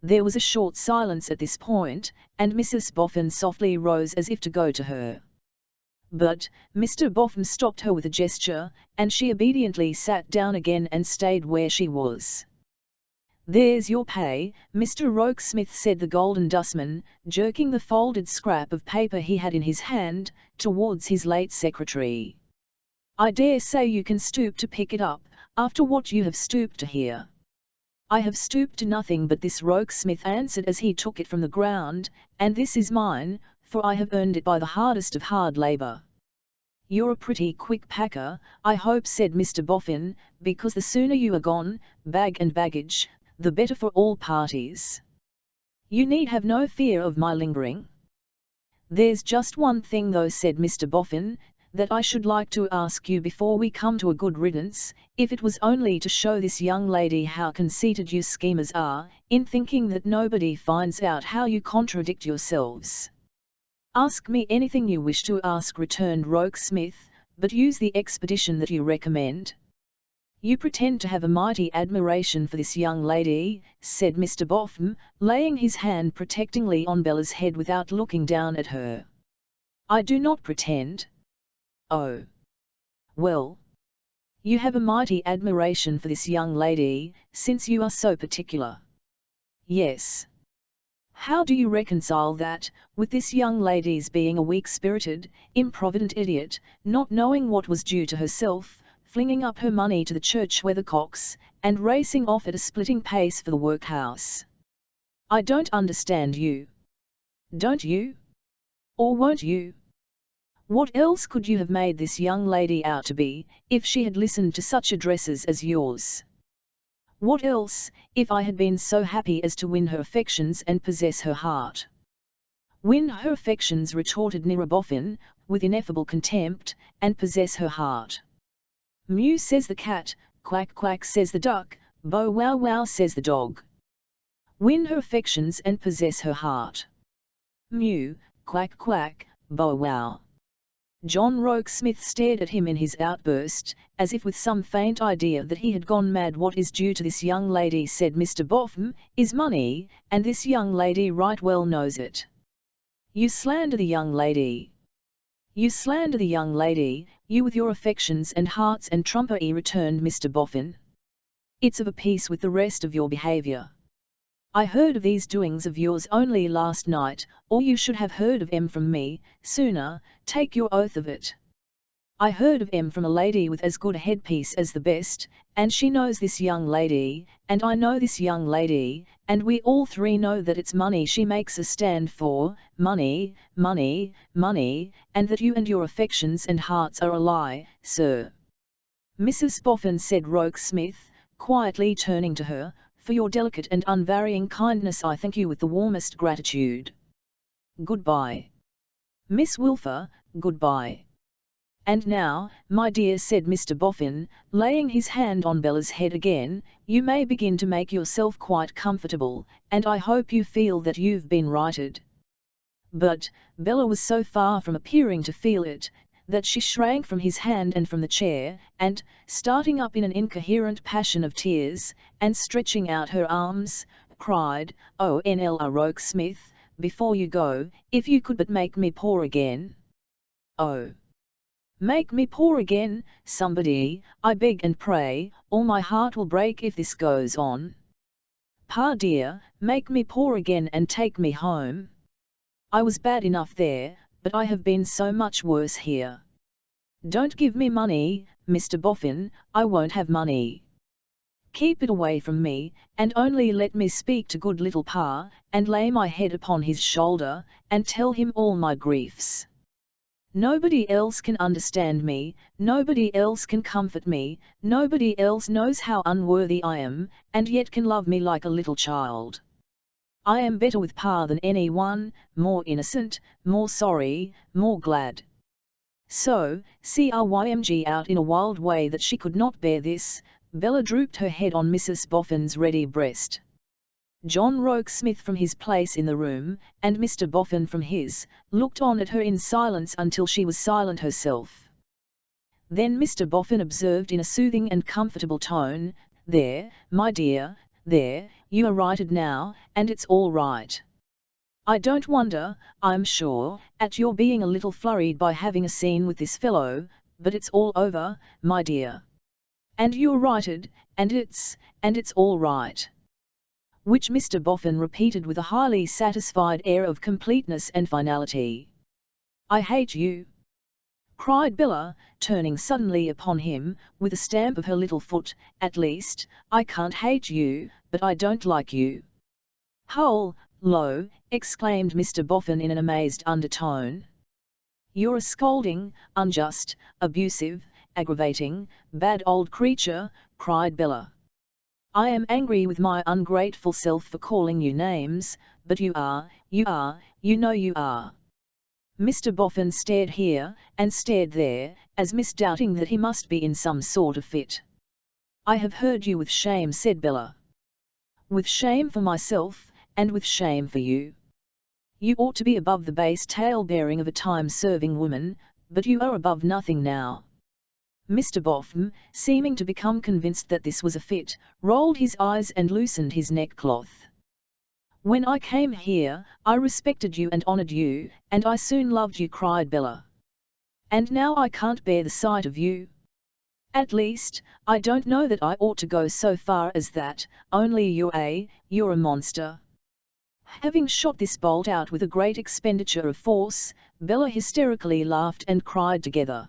Speaker 1: There was a short silence at this point, and Mrs. Boffin softly rose as if to go to her. But Mr. Boffin stopped her with a gesture, and she obediently sat down again and stayed where she was. "There's your pay, Mr. Rokesmith," said the Golden Dustman, jerking the folded scrap of paper he had in his hand, towards his late secretary. "I dare say you can stoop to pick it up, after what you have stooped to here." "I have stooped to nothing but this," Rokesmith answered as he took it from the ground, "and this is mine, for I have earned it by the hardest of hard labour." "You're a pretty quick packer, I hope," said Mr. Boffin, "because the sooner you are gone, bag and baggage, the better for all parties. You need have no fear of my lingering." "There's just one thing though," said Mr. Boffin, "that I should like to ask you before we come to a good riddance, if it was only to show this young lady how conceited you schemers are, in thinking that nobody finds out how you contradict yourselves." "Ask me anything you wish to ask," returned Rokesmith, "but use the expedition that you recommend." "You pretend to have a mighty admiration for this young lady," said Mr. Boffin, laying his hand protectingly on Bella's head without looking down at her. "I do not pretend." "Oh. Well. You have a mighty admiration for this young lady, since you are so particular." "Yes. How do you reconcile that, with this young lady's being a weak-spirited, improvident idiot, not knowing what was due to herself, flinging up her money to the church weathercocks, and racing off at a splitting pace for the workhouse? I don't understand you." "Don't you? Or won't you? What else could you have made this young lady out to be, if she had listened to such addresses as yours?" "What else, if I had been so happy as to win her affections and possess her heart?" "Win her affections," retorted Mr. Boffin, with ineffable contempt, "and possess her heart. Mew, says the cat, quack quack, says the duck, bow wow wow, says the dog. Win her affections and possess her heart. Mew, quack quack, bow wow." John Rokesmith stared at him in his outburst, as if with some faint idea that he had gone mad. "What is due to this young lady," said Mr. Boffin, "is money, and this young lady right well knows it." "You slander the young lady. You slander the young lady, you with your affections and hearts and trumpery," returned Mr. Boffin. "It's of a piece with the rest of your behaviour. I heard of these doings of yours only last night, or you should have heard of 'em from me, sooner, take your oath of it. I heard of 'em from a lady with as good a headpiece as the best, and she knows this young lady, and I know this young lady, and we all three know that it's money she makes a stand for, money, money, money, and that you and your affections and hearts are a lie, sir." "Mrs. Boffin," said Rokesmith, quietly turning to her, "for your delicate and unvarying kindness I thank you with the warmest gratitude. Goodbye. Miss Wilfer, goodbye." "And now, my dear," said Mr. Boffin, laying his hand on Bella's head again, "you may begin to make yourself quite comfortable, and I hope you feel that you've been righted." But Bella was so far from appearing to feel it, that she shrank from his hand and from the chair, and, starting up in an incoherent passion of tears, and stretching out her arms, cried, "Oh, Nlr Rokesmith, before you go, if you could but make me poor again. Oh! Make me poor again, somebody, I beg and pray, or my heart will break if this goes on. Pa dear, make me poor again and take me home. I was bad enough there, but I have been so much worse here. Don't give me money, Mr. Boffin, I won't have money. Keep it away from me, and only let me speak to good little Pa, and lay my head upon his shoulder, and tell him all my griefs. Nobody else can understand me, nobody else can comfort me, nobody else knows how unworthy I am, and yet can love me like a little child. I am better with Pa than anyone, more innocent, more sorry, more glad." So, crymg out in a wild way that she could not bear this, Bella drooped her head on Mrs. Boffin's ready breast. John Rokesmith from his place in the room, and Mr. Boffin from his, looked on at her in silence until she was silent herself. Then Mr. Boffin observed in a soothing and comfortable tone, "There, my dear, there, you are righted now, and it's all right. I don't wonder, I'm sure, at your being a little flurried by having a scene with this fellow, but it's all over, my dear. And you're righted, and it's all right." Which Mr. Boffin repeated with a highly satisfied air of completeness and finality. "I hate you!" cried Bella, turning suddenly upon him, with a stamp of her little foot. "At least, I can't hate you, but I don't like you." "Lo!" exclaimed Mr. Boffin in an amazed undertone. "You're a scolding, unjust, abusive, aggravating, bad old creature," cried Bella. "I am angry with my ungrateful self for calling you names, but you know you are." Mr. Boffin stared here, and stared there, as misdoubting that he must be in some sort of fit. "I have heard you with shame," said Bella. "With shame for myself, and with shame for you. You ought to be above the base tale-bearing of a time-serving woman, but you are above nothing now." Mr. Boffin, seeming to become convinced that this was a fit, rolled his eyes and loosened his neckcloth. "When I came here, I respected you and honoured you, and I soon loved you," cried Bella. "And now I can't bear the sight of you. At least, I don't know that I ought to go so far as that, only you're a monster." Having shot this bolt out with a great expenditure of force, Bella hysterically laughed and cried together.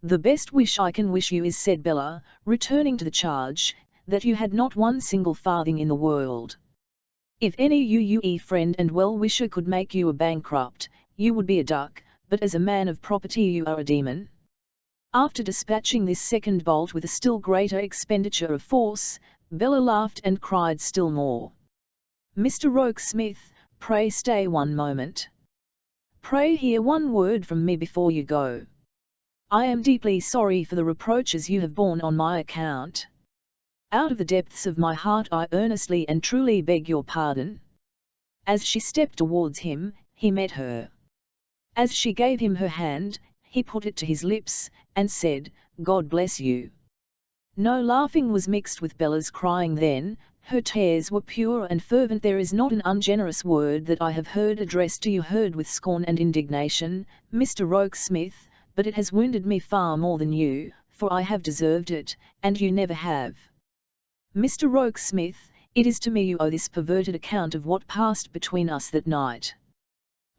Speaker 1: "The best wish I can wish you is," said Bella, returning to the charge, "that you had not one single farthing in the world. If any UE friend and well-wisher could make you a bankrupt, you would be a duck, but as a man of property you are a demon." After dispatching this second bolt with a still greater expenditure of force, Bella laughed and cried still more. "Mr. Rokesmith, pray stay one moment. Pray hear one word from me before you go. I am deeply sorry for the reproaches you have borne on my account. Out of the depths of my heart I earnestly and truly beg your pardon." As she stepped towards him, he met her. As she gave him her hand, he put it to his lips, and said, "God bless you." No laughing was mixed with Bella's crying then, her tears were pure and fervent. "There is not an ungenerous word that I have heard addressed to you heard with scorn and indignation, Mr. Rokesmith, but it has wounded me far more than you, for I have deserved it, and you never have. Mr. Rokesmith, it is to me you owe this perverted account of what passed between us that night.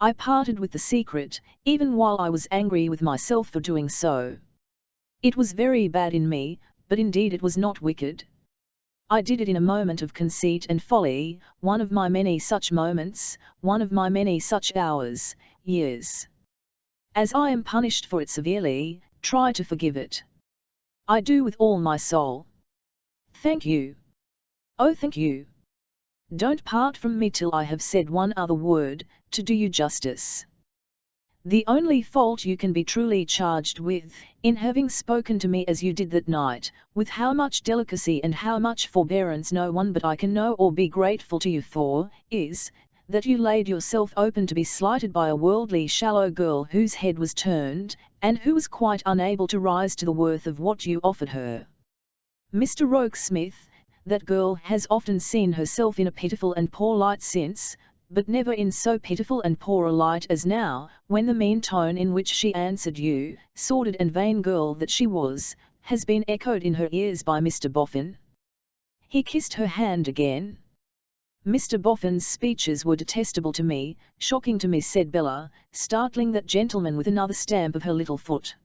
Speaker 1: I parted with the secret, even while I was angry with myself for doing so. It was very bad in me, but indeed it was not wicked. I did it in a moment of conceit and folly, one of my many such moments, one of my many such hours, years. As I am punished for it severely, try to forgive it. I do with all my soul. Thank you. Oh, thank you. Don't part from me till I have said one other word, to do you justice. The only fault you can be truly charged with, in having spoken to me as you did that night, with how much delicacy and how much forbearance no one but I can know or be grateful to you for, is, that you laid yourself open to be slighted by a worldly shallow girl whose head was turned, and who was quite unable to rise to the worth of what you offered her. Mr. Rokesmith, that girl has often seen herself in a pitiful and poor light since, but never in so pitiful and poor a light as now, when the mean tone in which she answered you, sordid and vain girl that she was, has been echoed in her ears by Mr. Boffin." He kissed her hand again. "Mr. Boffin's speeches were detestable to me, shocking to me," said Bella, startling that gentleman with another stamp of her little foot.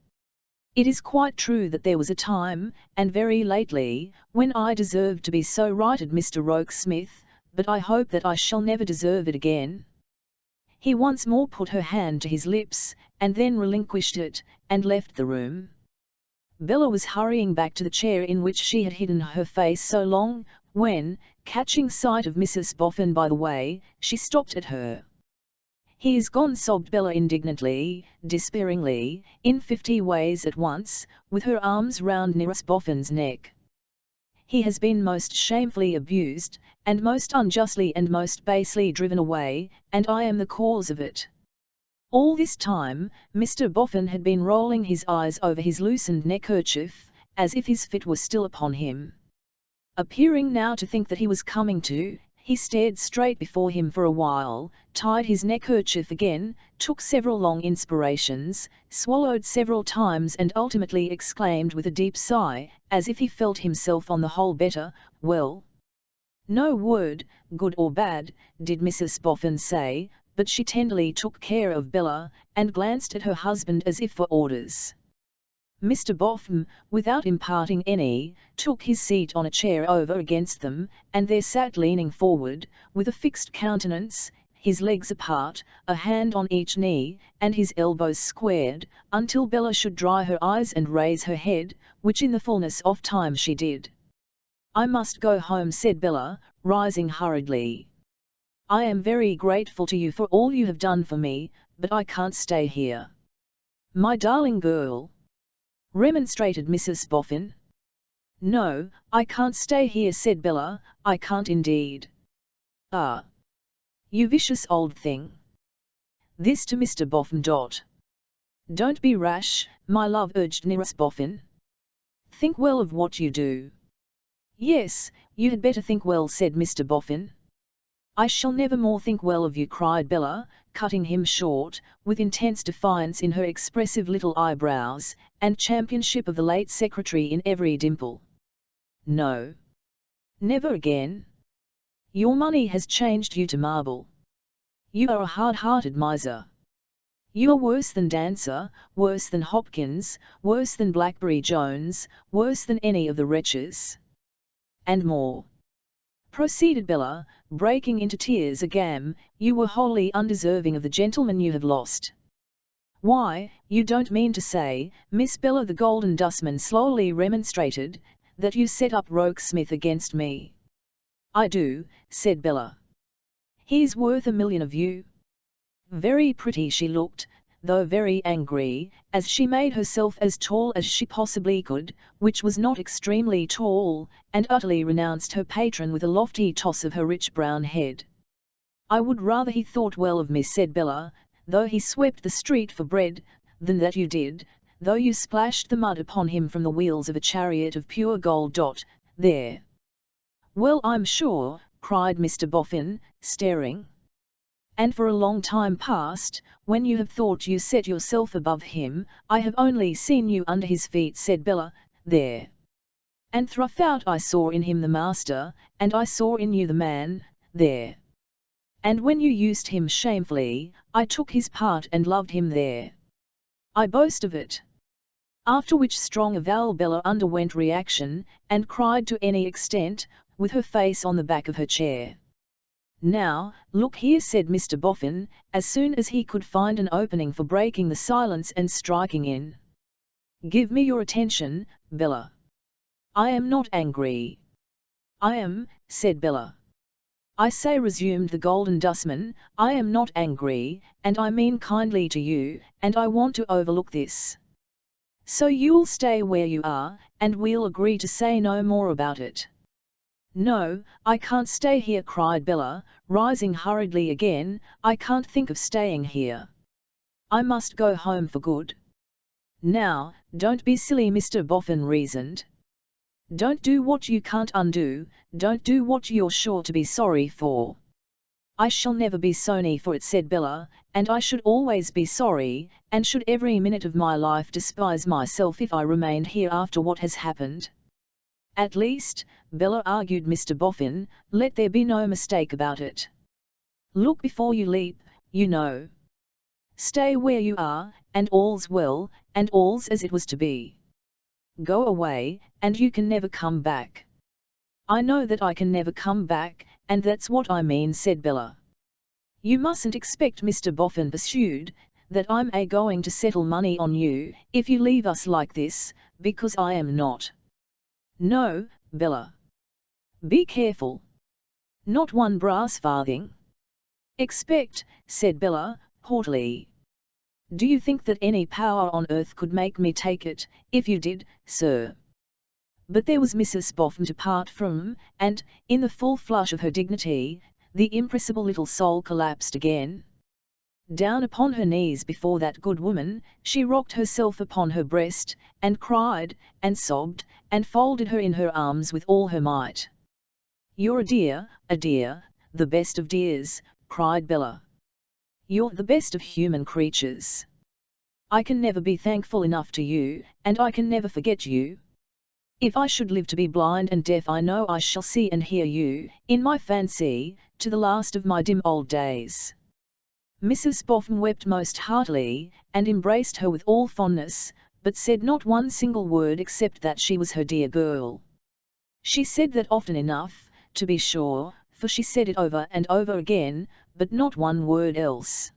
Speaker 1: "It is quite true that there was a time, and very lately, when I deserved to be so righted, Mr. Rokesmith, but I hope that I shall never deserve it again." He once more put her hand to his lips, and then relinquished it, and left the room. Bella was hurrying back to the chair in which she had hidden her face so long, when, catching sight of Mrs. Boffin by the way, she stopped at her. "He is gone," sobbed Bella indignantly, despairingly, in 50 ways at once, with her arms round Mrs. Boffin's neck. "He has been most shamefully abused, and most unjustly and most basely driven away, and I am the cause of it. All this time, Mr. Boffin had been rolling his eyes over his loosened neckerchief, as if his fit was still upon him. Appearing now to think that he was coming to, he stared straight before him for a while, tied his neckerchief again, took several long inspirations, swallowed several times and ultimately exclaimed with a deep sigh, as if he felt himself on the whole better, "Well." No word, good or bad, did Mrs. Boffin say, but she tenderly took care of Bella, and glanced at her husband as if for orders. Mr. Boffin, without imparting any, took his seat on a chair over against them, and there sat leaning forward, with a fixed countenance, his legs apart, a hand on each knee, and his elbows squared, until Bella should dry her eyes and raise her head, which in the fullness of time she did. "I must go home," said Bella, rising hurriedly. "I am very grateful to you for all you have done for me, but I can't stay here." "My darling girl," remonstrated Mrs. Boffin. "No, I can't stay here," said Bella, "I can't indeed." "Ah! You vicious old thing." This to Mr. Boffin. "Don't be rash, my love," urged Mrs. Boffin. "Think well of what you do." "Yes, you had better think well," said Mr. Boffin. "I shall never more think well of you," cried Bella, cutting him short, with intense defiance in her expressive little eyebrows, and championship of the late secretary in every dimple. "No. Never again. Your money has changed you to marble. You are a hard-hearted miser. You are worse than Dancer, worse than Hopkins, worse than Blackberry Jones, worse than any of the wretches." "And more," proceeded Bella, breaking into tears again, "you were wholly undeserving of the gentleman you have lost." "Why, you don't mean to say, Miss Bella," the Golden Dustman slowly remonstrated, "that you set up Rokesmith against me?" "I do," said Bella. "He's worth $1 million of you." Very pretty she looked, though very angry, as she made herself as tall as she possibly could, which was not extremely tall, and utterly renounced her patron with a lofty toss of her rich brown head. "I would rather he thought well of me," said Bella, "though he swept the street for bread, than that you did, though you splashed the mud upon him from the wheels of a chariot of pure gold. There." "Well, I'm sure," cried Mr. Boffin, staring. "And for a long time past, when you have thought you set yourself above him, I have only seen you under his feet," said Bella. "There. And throughout I saw in him the master, and I saw in you the man. There. And when you used him shamefully, I took his part and loved him. There. I boast of it." After which strong avowal Bella underwent reaction, and cried to any extent, with her face on the back of her chair. "Now, look here," said Mr. Boffin, as soon as he could find an opening for breaking the silence and striking in. "Give me your attention, Bella." "I am not angry." "I am," said Bella. "I say," resumed the Golden Dustman, "I am not angry, and I mean kindly to you, and I want to overlook this. So you'll stay where you are, and we'll agree to say no more about it." "No, I can't stay here," cried Bella, rising hurriedly again, "I can't think of staying here. I must go home for good." "Now, don't be silly," Mr. Boffin reasoned. "Don't do what you can't undo, don't do what you're sure to be sorry for." "I shall never be sorry for it," said Bella, "and I should always be sorry, and should every minute of my life despise myself if I remained here after what has happened." "At least," Bella argued Mr. Boffin, "let there be no mistake about it. Look before you leap, you know. Stay where you are, and all's well, and all's as it was to be. Go away, and you can never come back." "I know that I can never come back, and that's what I mean," said Bella. "You mustn't expect," Mr. Boffin pursued, "that I'm going to settle money on you, if you leave us like this, because I am not. No, Bella. Be careful. Not one brass farthing." "Expect," said Bella, haughtily. "Do you think that any power on earth could make me take it, if you did, sir?" But there was Mrs. Boffin to part from, and, in the full flush of her dignity, the impressible little soul collapsed again. Down upon her knees before that good woman, she rocked herself upon her breast, and cried, and sobbed, and folded her in her arms with all her might. "You're a dear, the best of dears," cried Bella. "You're the best of human creatures. I can never be thankful enough to you, and I can never forget you. If I should live to be blind and deaf, I know I shall see and hear you, in my fancy, to the last of my dim old days." Mrs. Boffin wept most heartily, and embraced her with all fondness, but said not one single word except that she was her dear girl. She said that often enough, to be sure, for she said it over and over again, but not one word else.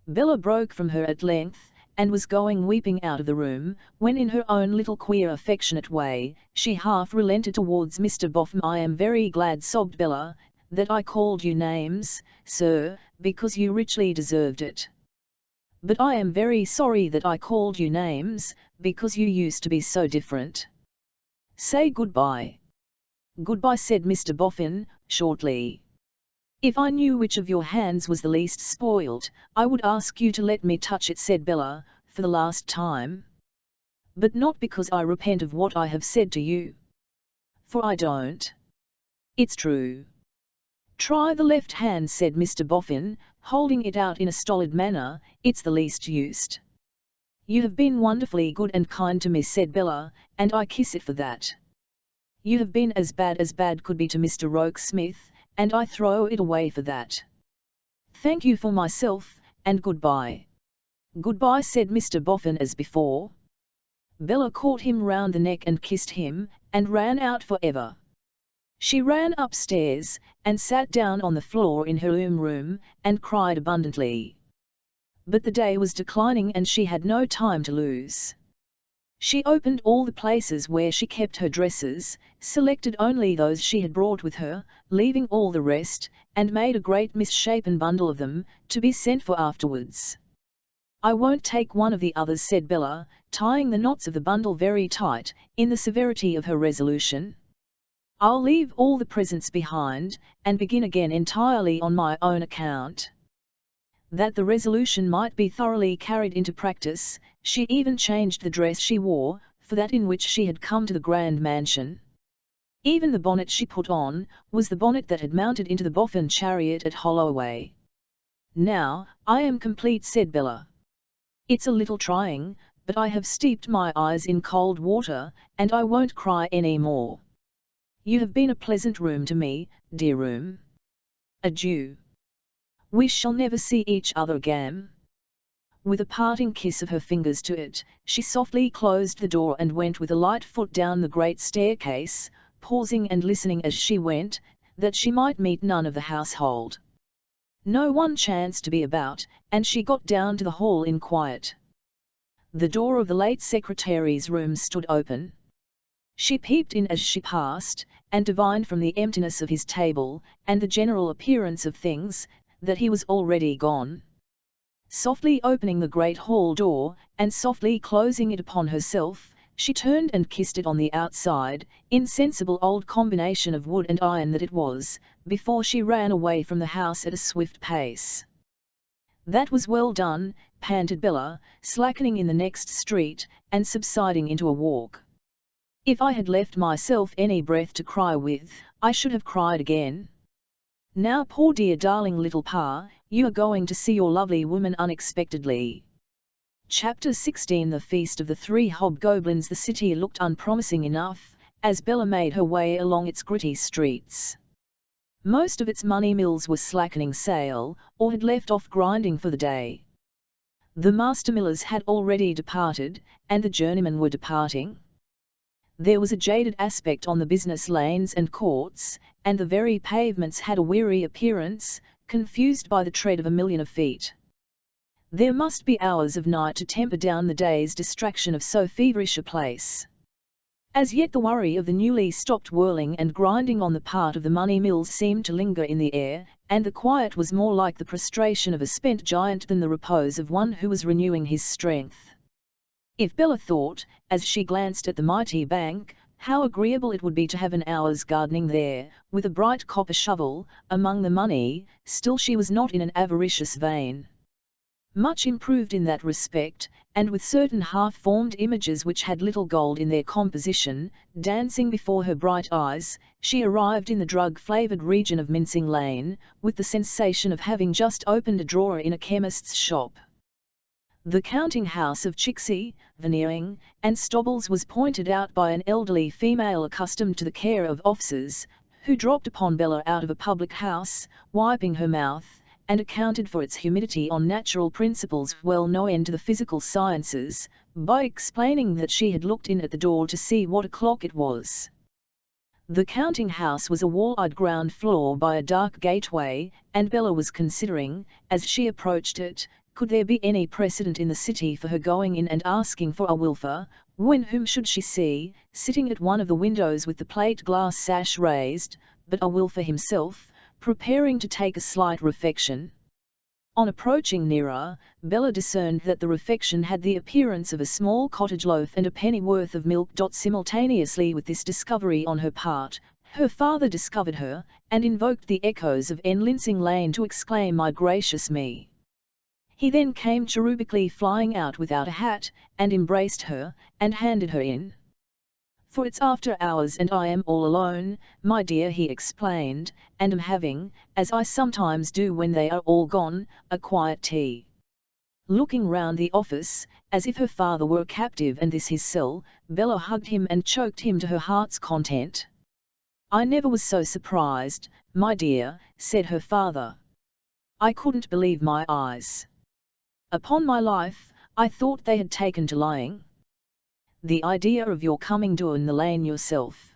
Speaker 1: Bella broke from her at length, and was going weeping out of the room, when in her own little queer affectionate way, she half relented towards Mr. Boffin. "I am very glad," sobbed Bella, "that I called you names, sir, because you richly deserved it. But I am very sorry that I called you names, because you used to be so different. Say goodbye." "Goodbye," said Mr. Boffin, shortly. "If I knew which of your hands was the least spoilt, I would ask you to let me touch it," said Bella, "for the last time. But not because I repent of what I have said to you. For I don't. It's true." "Try the left hand," said Mr. Boffin, holding it out in a stolid manner, "it's the least used." "You have been wonderfully good and kind to me," said Bella, "and I kiss it for that. You have been as bad could be to Mr. Rokesmith, and I throw it away for that. Thank you for myself, and goodbye." "Goodbye," said Mr. Boffin as before. Bella caught him round the neck and kissed him, and ran out for ever. She ran upstairs, and sat down on the floor in her room, and cried abundantly. But the day was declining and she had no time to lose. She opened all the places where she kept her dresses, selected only those she had brought with her, leaving all the rest, and made a great misshapen bundle of them, to be sent for afterwards. "I won't take one of the others," said Bella, tying the knots of the bundle very tight, in the severity of her resolution. "I'll leave all the presents behind, and begin again entirely on my own account." That the resolution might be thoroughly carried into practice, she even changed the dress she wore, for that in which she had come to the grand mansion. Even the bonnet she put on, was the bonnet that had mounted into the Boffin chariot at Holloway. "Now, I am complete," said Bella. "It's a little trying, but I have steeped my eyes in cold water, and I won't cry any more. You have been a pleasant room to me, dear room. Adieu. We shall never see each other again." With a parting kiss of her fingers to it, she softly closed the door and went with a light foot down the great staircase, pausing and listening as she went, that she might meet none of the household. No one chanced to be about, and she got down to the hall in quiet. The door of the late secretary's room stood open. She peeped in as she passed, and divined from the emptiness of his table, and the general appearance of things, that he was already gone. Softly opening the great hall door, and softly closing it upon herself, she turned and kissed it on the outside, insensible old combination of wood and iron that it was, before she ran away from the house at a swift pace. "That was well done," panted Bella, slackening in the next street, and subsiding into a walk. "If I had left myself any breath to cry with, I should have cried again. Now, poor dear darling little Pa, you are going to see your lovely woman unexpectedly." Chapter 16 The Feast of the Three Hobgoblins. The city looked unpromising enough, as Bella made her way along its gritty streets. Most of its money mills were slackening sail, or had left off grinding for the day. The master millers had already departed, and the journeymen were departing. There was a jaded aspect on the business lanes and courts, and the very pavements had a weary appearance, confused by the tread of a million of feet. There must be hours of night to temper down the day's distraction of so feverish a place. As yet the worry of the newly stopped whirling and grinding on the part of the money mills seemed to linger in the air, and the quiet was more like the prostration of a spent giant than the repose of one who was renewing his strength. If Bella thought, as she glanced at the mighty bank, how agreeable it would be to have an hour's gardening there, with a bright copper shovel, among the money, still she was not in an avaricious vein. Much improved in that respect, and with certain half-formed images which had little gold in their composition, dancing before her bright eyes, she arrived in the drug-flavoured region of Mincing Lane, with the sensation of having just opened a drawer in a chemist's shop. The counting house of Chixie, Veneering, and Stobbles was pointed out by an elderly female accustomed to the care of officers, who dropped upon Bella out of a public house, wiping her mouth, and accounted for its humidity on natural principles well known to the physical sciences, by explaining that she had looked in at the door to see what o'clock it was. The counting house was a wall-eyed ground floor by a dark gateway, and Bella was considering, as she approached it, could there be any precedent in the city for her going in and asking for a Wilfer, when whom should she see, sitting at one of the windows with the plate-glass sash raised, but a Wilfer himself, preparing to take a slight refection. On approaching nearer, Bella discerned that the refection had the appearance of a small cottage loaf and a pennyworth of milk. Simultaneously with this discovery on her part, her father discovered her, and invoked the echoes of Lincing Lane to exclaim, "My gracious me!" He then came cherubically flying out without a hat, and embraced her, and handed her in. "For it's after hours and I am all alone, my dear," he explained, "and am having, as I sometimes do when they are all gone, a quiet tea." Looking round the office, as if her father were a captive and this his cell, Bella hugged him and choked him to her heart's content. "I never was so surprised, my dear," said her father. "I couldn't believe my eyes. Upon my life, I thought they had taken to lying. The idea of your coming down the lane yourself.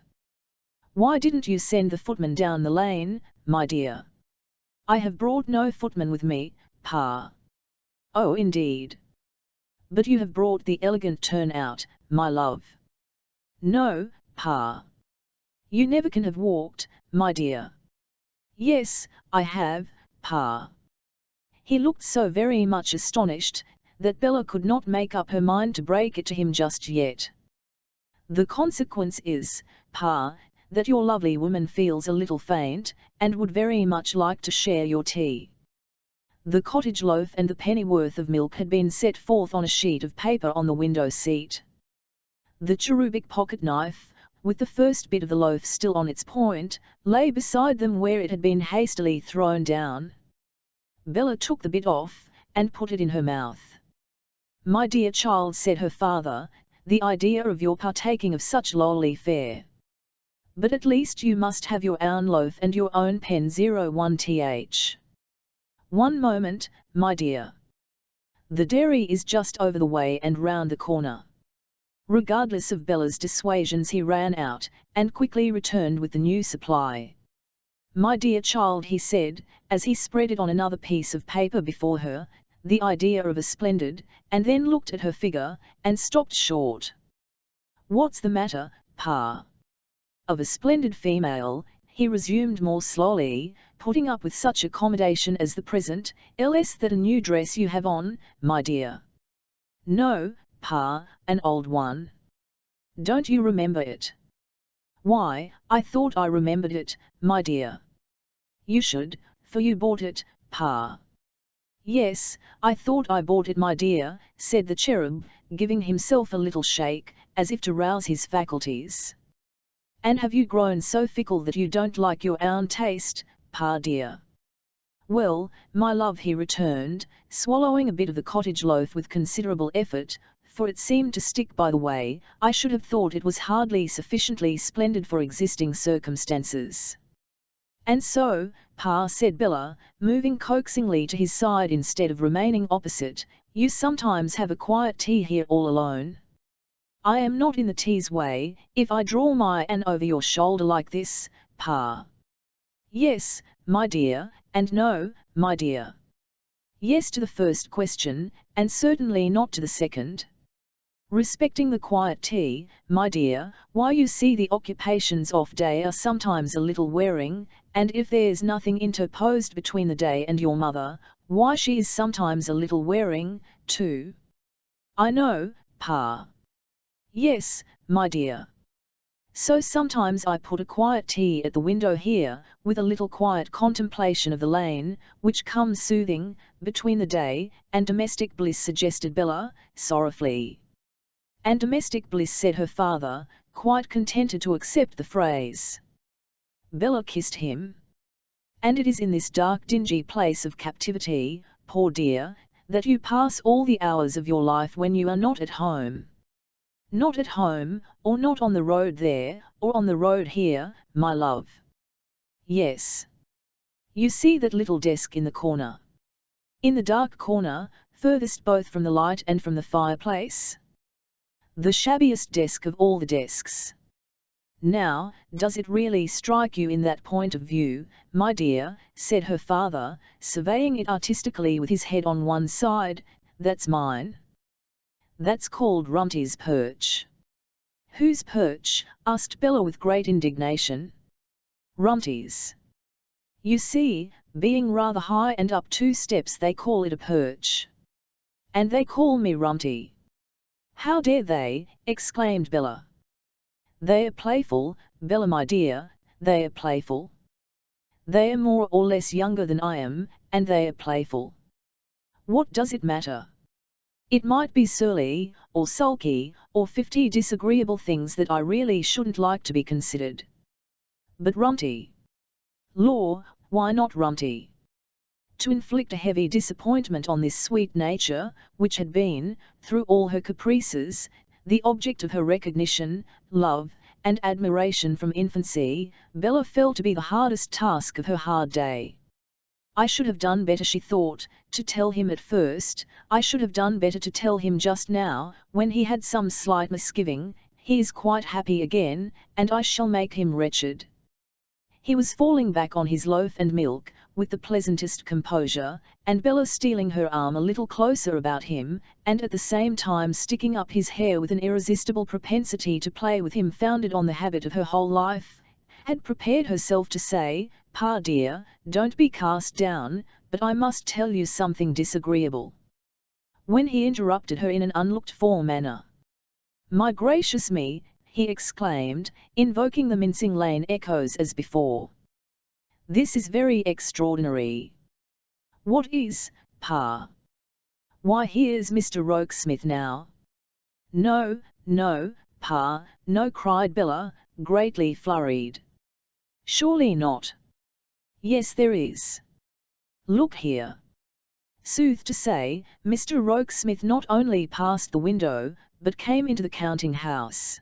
Speaker 1: Why didn't you send the footman down the lane, my dear?" "I have brought no footman with me, Pa." "Oh, indeed. But you have brought the elegant turnout, my love." "No, Pa. You never can have walked, my dear." "Yes, I have, Pa." He looked so very much astonished, that Bella could not make up her mind to break it to him just yet. "The consequence is, Pa, that your lovely woman feels a little faint, and would very much like to share your tea." The cottage loaf and the pennyworth of milk had been set forth on a sheet of paper on the window seat. The cherubic pocket knife, with the first bit of the loaf still on its point, lay beside them where it had been hastily thrown down. Bella took the bit off, and put it in her mouth. "My dear child," said her father, "the idea of your partaking of such lowly fare! But at least you must have your own loaf and your own pen. 01th. One moment, my dear. The dairy is just over the way and round the corner." Regardless of Bella's dissuasions, he ran out, and quickly returned with the new supply. "My dear child," he said, as he spread it on another piece of paper before her, "the idea of a splendid," and then looked at her figure, and stopped short. "What's the matter, Pa?" "Of a splendid female," he resumed more slowly, "putting up with such accommodation as the present, else that a new dress you have on, my dear." "No, Pa, an old one." "Don't you remember it?" "Why, I thought I remembered it, my dear." "You should, for you bought it, Pa." "Yes, I thought I bought it, my dear," said the cherub, giving himself a little shake, as if to rouse his faculties. "And have you grown so fickle that you don't like your own taste, Pa dear?" "Well, my love," he returned, swallowing a bit of the cottage loaf with considerable effort, for it seemed to stick by the way, "I should have thought it was hardly sufficiently splendid for existing circumstances." "And so, Pa," said Bella, moving coaxingly to his side instead of remaining opposite, "you sometimes have a quiet tea here all alone?" "I am not in the tea's way, if I draw my an over your shoulder like this, Pa." "Yes, my dear, and no, my dear." "Yes to the first question, and certainly not to the second." "Respecting the quiet tea, my dear, why you see the occupations off day are sometimes a little wearing, and if there's nothing interposed between the day and your mother, why she is sometimes a little wearing, too." "I know, Pa." "Yes, my dear." So sometimes I put a quiet tea at the window here, with a little quiet contemplation of the lane, which comes soothing, between the day, and domestic bliss," suggested Bella, sorrowfully. "And domestic bliss," said her father, quite contented to accept the phrase. Bella kissed him. "And it is in this dark dingy place of captivity, poor dear, that you pass all the hours of your life when you are not at home." "Not at home, or not on the road there, or on the road here, my love?" "Yes. You see that little desk in the corner? In the dark corner, furthest both from the light and from the fireplace? The shabbiest desk of all the desks. Now, does it really strike you in that point of view, my dear," said her father, surveying it artistically with his head on one side, "that's mine?" "That's called Rumty's perch." "Whose perch?" asked Bella with great indignation. "Rumty's. You see, being rather high and up 2 steps, they call it a perch. And they call me Rumty." "How dare they?" exclaimed Bella. "They are playful, Bella my dear, they are playful. They are more or less younger than I am, and they are playful. What does it matter? It might be surly, or sulky, or 50 disagreeable things that I really shouldn't like to be considered. But Rumty? Law, why not Rumty?" To inflict a heavy disappointment on this sweet nature, which had been, through all her caprices, the object of her recognition, love, and admiration from infancy, Bella felt to be the hardest task of her hard day. "I should have done better," she thought, "to tell him at first. I should have done better to tell him just now, when he had some slight misgiving. He is quite happy again, and I shall make him wretched." He was falling back on his loaf and milk, with the pleasantest composure, and Bella stealing her arm a little closer about him, and at the same time sticking up his hair with an irresistible propensity to play with him founded on the habit of her whole life, had prepared herself to say, "Pa dear, don't be cast down, but I must tell you something disagreeable," when he interrupted her in an unlooked-for manner. "My gracious me!" he exclaimed, invoking the Mincing Lane echoes as before. "This is very extraordinary." "What is, Pa?" "Why, here's Mr. Rokesmith now." "No, no, Pa, no," cried Bella, greatly flurried. "Surely not." "Yes, there is. Look here." Sooth to say, Mr. Rokesmith not only passed the window, but came into the counting-house.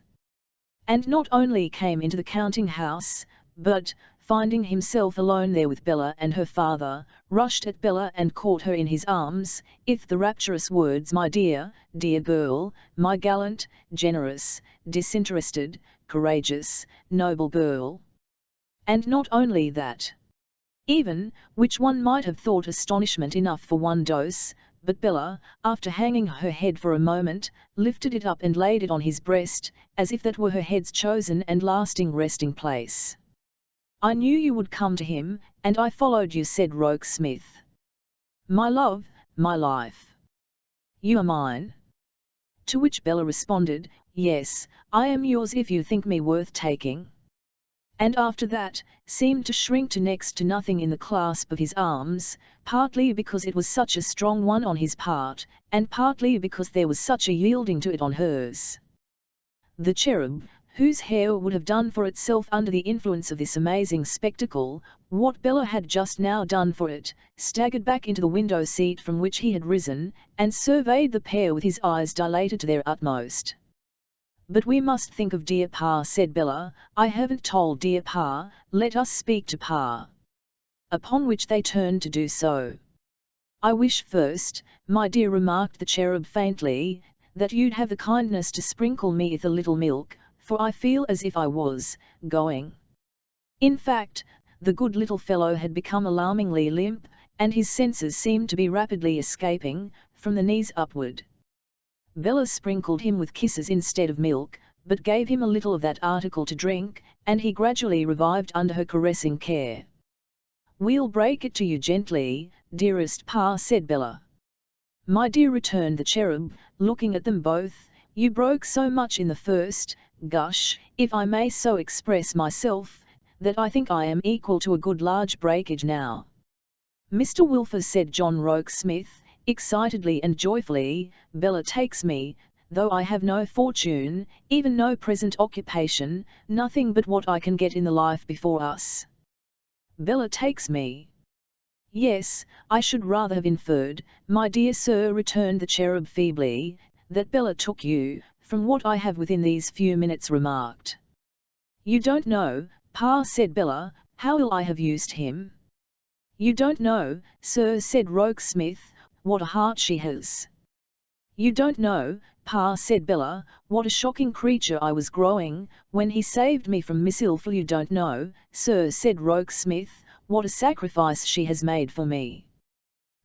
Speaker 1: And not only came into the counting-house, but, finding himself alone there with Bella and her father, rushed at Bella and caught her in his arms, with the rapturous words, "My dear, dear girl, my gallant, generous, disinterested, courageous, noble girl." And not only that, even, which one might have thought astonishment enough for one dose, but Bella, after hanging her head for a moment, lifted it up and laid it on his breast, as if that were her head's chosen and lasting resting place. "I knew you would come to him, and I followed you," said Rokesmith. "My love, my life. You are mine." To which Bella responded, "Yes, I am yours if you think me worth taking." And after that, seemed to shrink to next to nothing in the clasp of his arms, partly because it was such a strong one on his part, and partly because there was such a yielding to it on hers. The cherub, whose hair would have done for itself under the influence of this amazing spectacle, what Bella had just now done for it, staggered back into the window seat from which he had risen, and surveyed the pair with his eyes dilated to their utmost. "But we must think of dear Pa," said Bella. "I haven't told dear Pa, let us speak to Pa." Upon which they turned to do so. "I wish first, my dear," remarked the cherub faintly, "that you'd have the kindness to sprinkle me with a little milk, for I feel as if I was going." In fact, the good little fellow had become alarmingly limp, and his senses seemed to be rapidly escaping, from the knees upward. Bella sprinkled him with kisses instead of milk, but gave him a little of that article to drink, and he gradually revived under her caressing care. "We'll break it to you gently, dearest Pa," said Bella. "My dear," returned the cherub, looking at them both, "you broke so much in the first, Gush, if I may so express myself, that I think I am equal to a good large breakage now. Mr. Wilfer, said John Rokesmith, excitedly and joyfully, Bella takes me, though I have no fortune, even no present occupation, nothing but what I can get in the life before us. Bella takes me. Yes, I should rather have inferred, my dear sir, returned the cherub feebly, that Bella took you, from what I have within these few minutes remarked. You don't know, Pa, said Bella, how ill I have used him. You don't know, sir, said Rokesmith, what a heart she has. You don't know, Pa, said Bella, what a shocking creature I was growing, when he saved me from Miss Ilful. You don't know, sir, said Rokesmith, what a sacrifice she has made for me.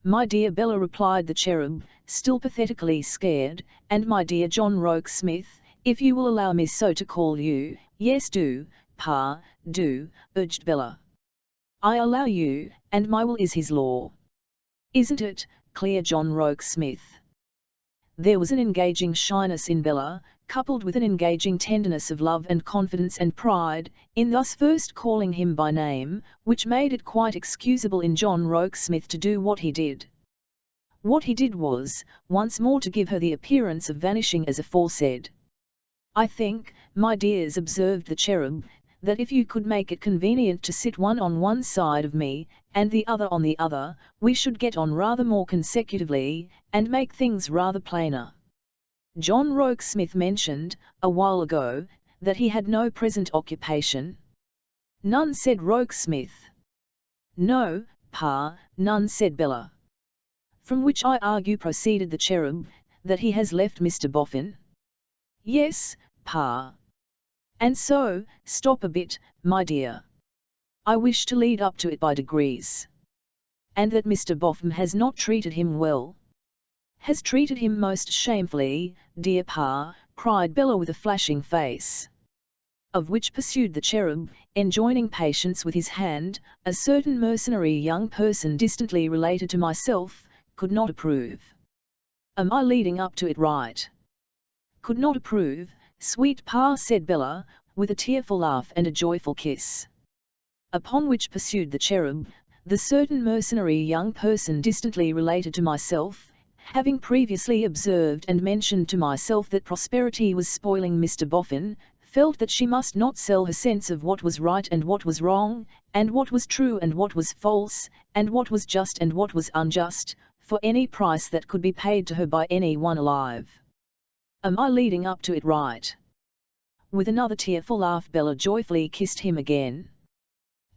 Speaker 1: My dear Bella, replied the cherub, still pathetically scared, and my dear John Rokesmith, if you will allow me so to call you. Yes, do, Pa, do, urged Bella. I allow you, and my will is his law. Isn't it, clear, John Rokesmith? There was an engaging shyness in Bella, coupled with an engaging tenderness of love and confidence and pride, in thus first calling him by name, which made it quite excusable in John Rokesmith to do what he did. What he did was, once more to give her the appearance of vanishing as aforesaid. I think, my dears, observed the cherub, that if you could make it convenient to sit one on one side of me, and the other on the other, we should get on rather more consecutively, and make things rather plainer. John Rokesmith mentioned, a while ago, that he had no present occupation. None, said Rokesmith. No, Pa, none, said Bella. From which I argue, proceeded the cherub, that he has left Mr. Boffin. Yes, Pa. And so, stop a bit, my dear. I wish to lead up to it by degrees. And that Mr. Boffin has not treated him well. Has treated him most shamefully, dear Pa, cried Bella with a flashing face. Of which, pursued the cherub, enjoining patience with his hand, a certain mercenary young person distantly related to myself, could not approve. Am I leading up to it right? Could not approve, sweet Pa, said Bella, with a tearful laugh and a joyful kiss. Upon which, pursued the cherub, the certain mercenary young person distantly related to myself, having previously observed and mentioned to myself that prosperity was spoiling Mr. Boffin, felt that she must not sell her sense of what was right and what was wrong, and what was true and what was false, and what was just and what was unjust, for any price that could be paid to her by any one alive. Am I leading up to it right? With another tearful laugh, Bella joyfully kissed him again.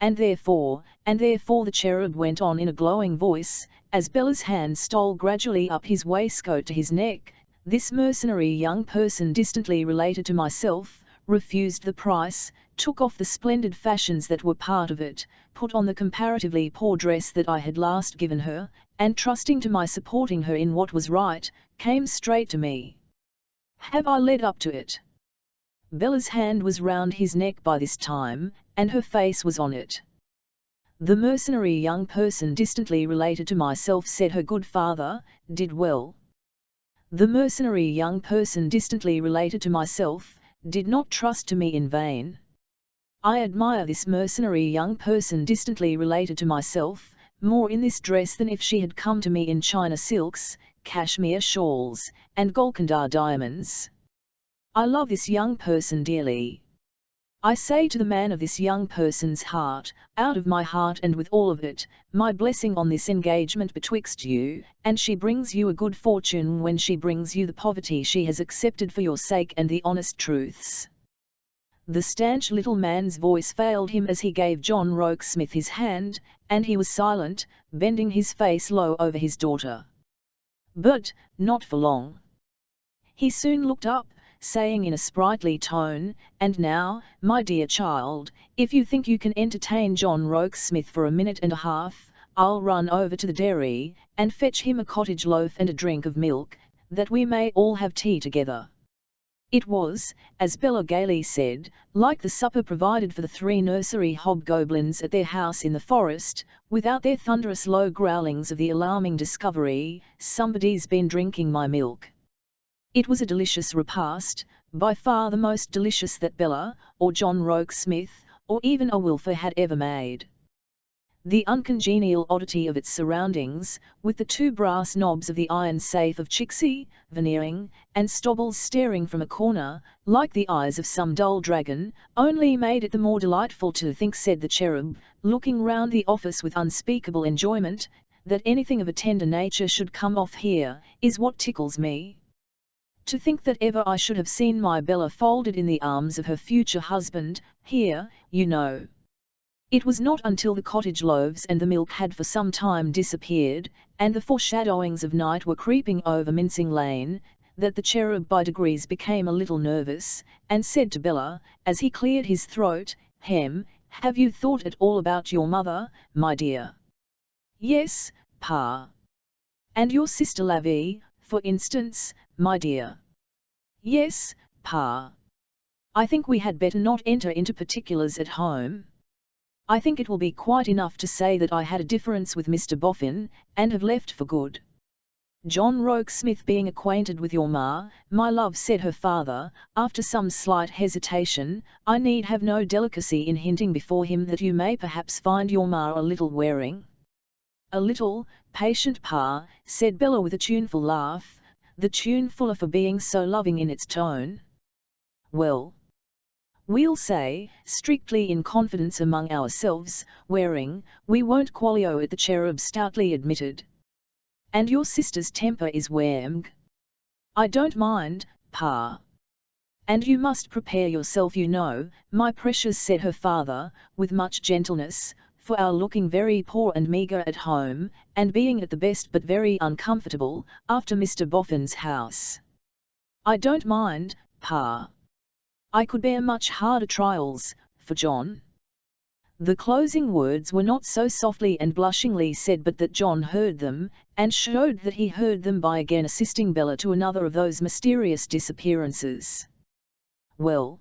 Speaker 1: And therefore, the cherub went on in a glowing voice, as Bella's hand stole gradually up his waistcoat to his neck, this mercenary young person distantly related to myself, refused the price, took off the splendid fashions that were part of it, put on the comparatively poor dress that I had last given her, and trusting to my supporting her in what was right, came straight to me. Have I led up to it? Bella's hand was round his neck by this time, and her face was on it. The mercenary young person distantly related to myself, said her good father, did well. The mercenary young person distantly related to myself, did not trust to me in vain. I admire this mercenary young person distantly related to myself, more in this dress than if she had come to me in China silks, cashmere shawls, and Golconda diamonds. I love this young person dearly. I say to the man of this young person's heart, out of my heart and with all of it, my blessing on this engagement betwixt you, and she brings you a good fortune when she brings you the poverty she has accepted for your sake and the honest truths. The stanch little man's voice failed him as he gave John Rokesmith his hand, and he was silent, bending his face low over his daughter. But, not for long. He soon looked up, saying in a sprightly tone, and now, my dear child, if you think you can entertain John Rokesmith for a minute and a half, I'll run over to the dairy, and fetch him a cottage loaf and a drink of milk, that we may all have tea together. It was, as Bella gaily said, like the supper provided for the 3 nursery hobgoblins at their house in the forest, without their thunderous low growlings of the alarming discovery, somebody's been drinking my milk. It was a delicious repast, by far the most delicious that Bella, or John Rokesmith, or even a Wilfer had ever made. The uncongenial oddity of its surroundings, with the two brass knobs of the iron safe of Chixie, Veneering, and Stobbles staring from a corner, like the eyes of some dull dragon, only made it the more delightful to think, said the cherub, looking round the office with unspeakable enjoyment, that anything of a tender nature should come off here, is what tickles me. To think that ever I should have seen my Bella folded in the arms of her future husband, here, you know. It was not until the cottage loaves and the milk had for some time disappeared, and the foreshadowings of night were creeping over Mincing Lane, that the cherub by degrees became a little nervous, and said to Bella, as he cleared his throat, have you thought at all about your mother, my dear? Yes, Pa. And your sister Lavie, for instance, my dear? Yes, Pa. I think we had better not enter into particulars at home. I think it will be quite enough to say that I had a difference with Mr. Boffin, and have left for good. John Rokesmith being acquainted with your ma, my love, said her father, after some slight hesitation, I need have no delicacy in hinting before him that you may perhaps find your ma a little wearing. A little, patient Pa, said Bella with a tuneful laugh, the tune fuller for being so loving in its tone. Well, we'll say, strictly in confidence among ourselves, wearing, we won't qualio it, the cherub stoutly admitted. And your sister's temper is warm. I don't mind, Pa. And you must prepare yourself, you know, my precious, said her father, with much gentleness, for our looking very poor and meagre at home, and being at the best but very uncomfortable, after Mr. Boffin's house. I don't mind, Pa. I could bear much harder trials, for John. The closing words were not so softly and blushingly said but that John heard them, and showed that he heard them by again assisting Bella to another of those mysterious disappearances. Well,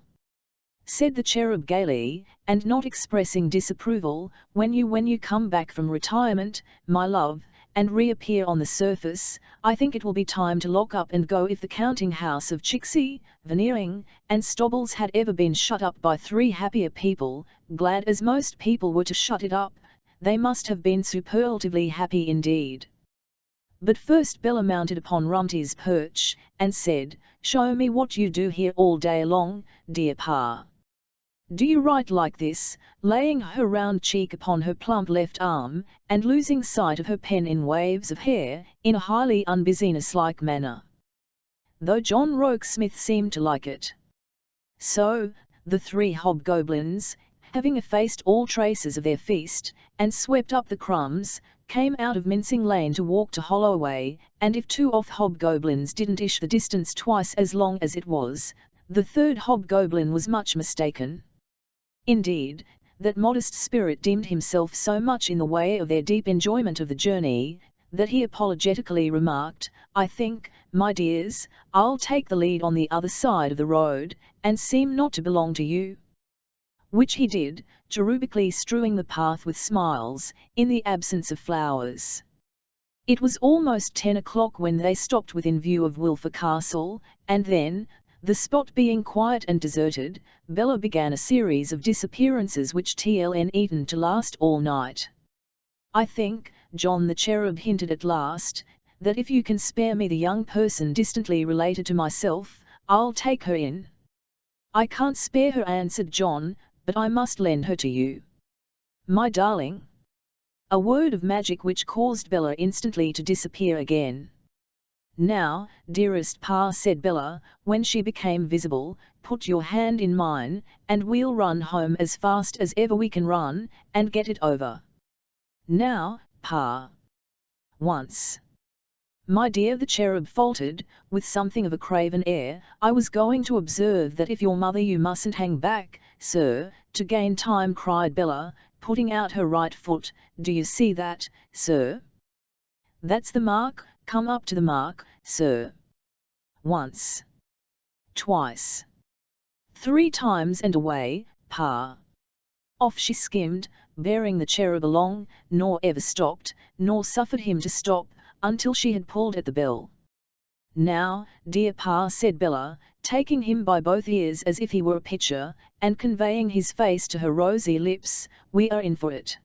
Speaker 1: said the cherub gaily, and not expressing disapproval, when you come back from retirement, my love, and reappear on the surface, I think it will be time to lock up and go. If the counting house of Chixie, Veneering, and Stobbles had ever been shut up by three happier people, glad as most people were to shut it up, they must have been superlatively happy indeed. But first Bella mounted upon Rumty's perch, and said, show me what you do here all day long, dear Pa. Do you write like this, laying her round cheek upon her plump left arm, and losing sight of her pen in waves of hair, in a highly unbusiness-like manner? Though John Rokesmith seemed to like it. So, the three hobgoblins, having effaced all traces of their feast, and swept up the crumbs, came out of Mincing Lane to walk to Holloway, and if two off hobgoblins didn't ish the distance twice as long as it was, the third hobgoblin was much mistaken. Indeed, that modest spirit deemed himself so much in the way of their deep enjoyment of the journey, that he apologetically remarked, I think, my dears, I'll take the lead on the other side of the road, and seem not to belong to you. Which he did, cherubically strewing the path with smiles, in the absence of flowers. It was almost 10 o'clock when they stopped within view of Wilfer Castle, and then, the spot being quiet and deserted, Bella began a series of disappearances which tln to last all night. I think, John the cherub hinted at last, that if you can spare me the young person distantly related to myself, I'll take her in. I can't spare her, answered John, but I must lend her to you. My darling. A word of magic which caused Bella instantly to disappear again. Now, dearest Pa, said Bella, when she became visible, put your hand in mine, and we'll run home as fast as ever we can run, and get it over. Now, Pa. Once. My dear, the cherub faltered, with something of a craven air, I was going to observe that if your mother you mustn't hang back, sir, to gain time, cried Bella, putting out her right foot, do you see that, sir? That's the mark, come up to the mark, sir. Once. Twice. 3 times and away, Pa. Off she skimmed, bearing the cherub along, nor ever stopped, nor suffered him to stop, until she had pulled at the bell. "Now, dear Pa," said Bella, taking him by both ears as if he were a pitcher, and conveying his face to her rosy lips, "we are in for it."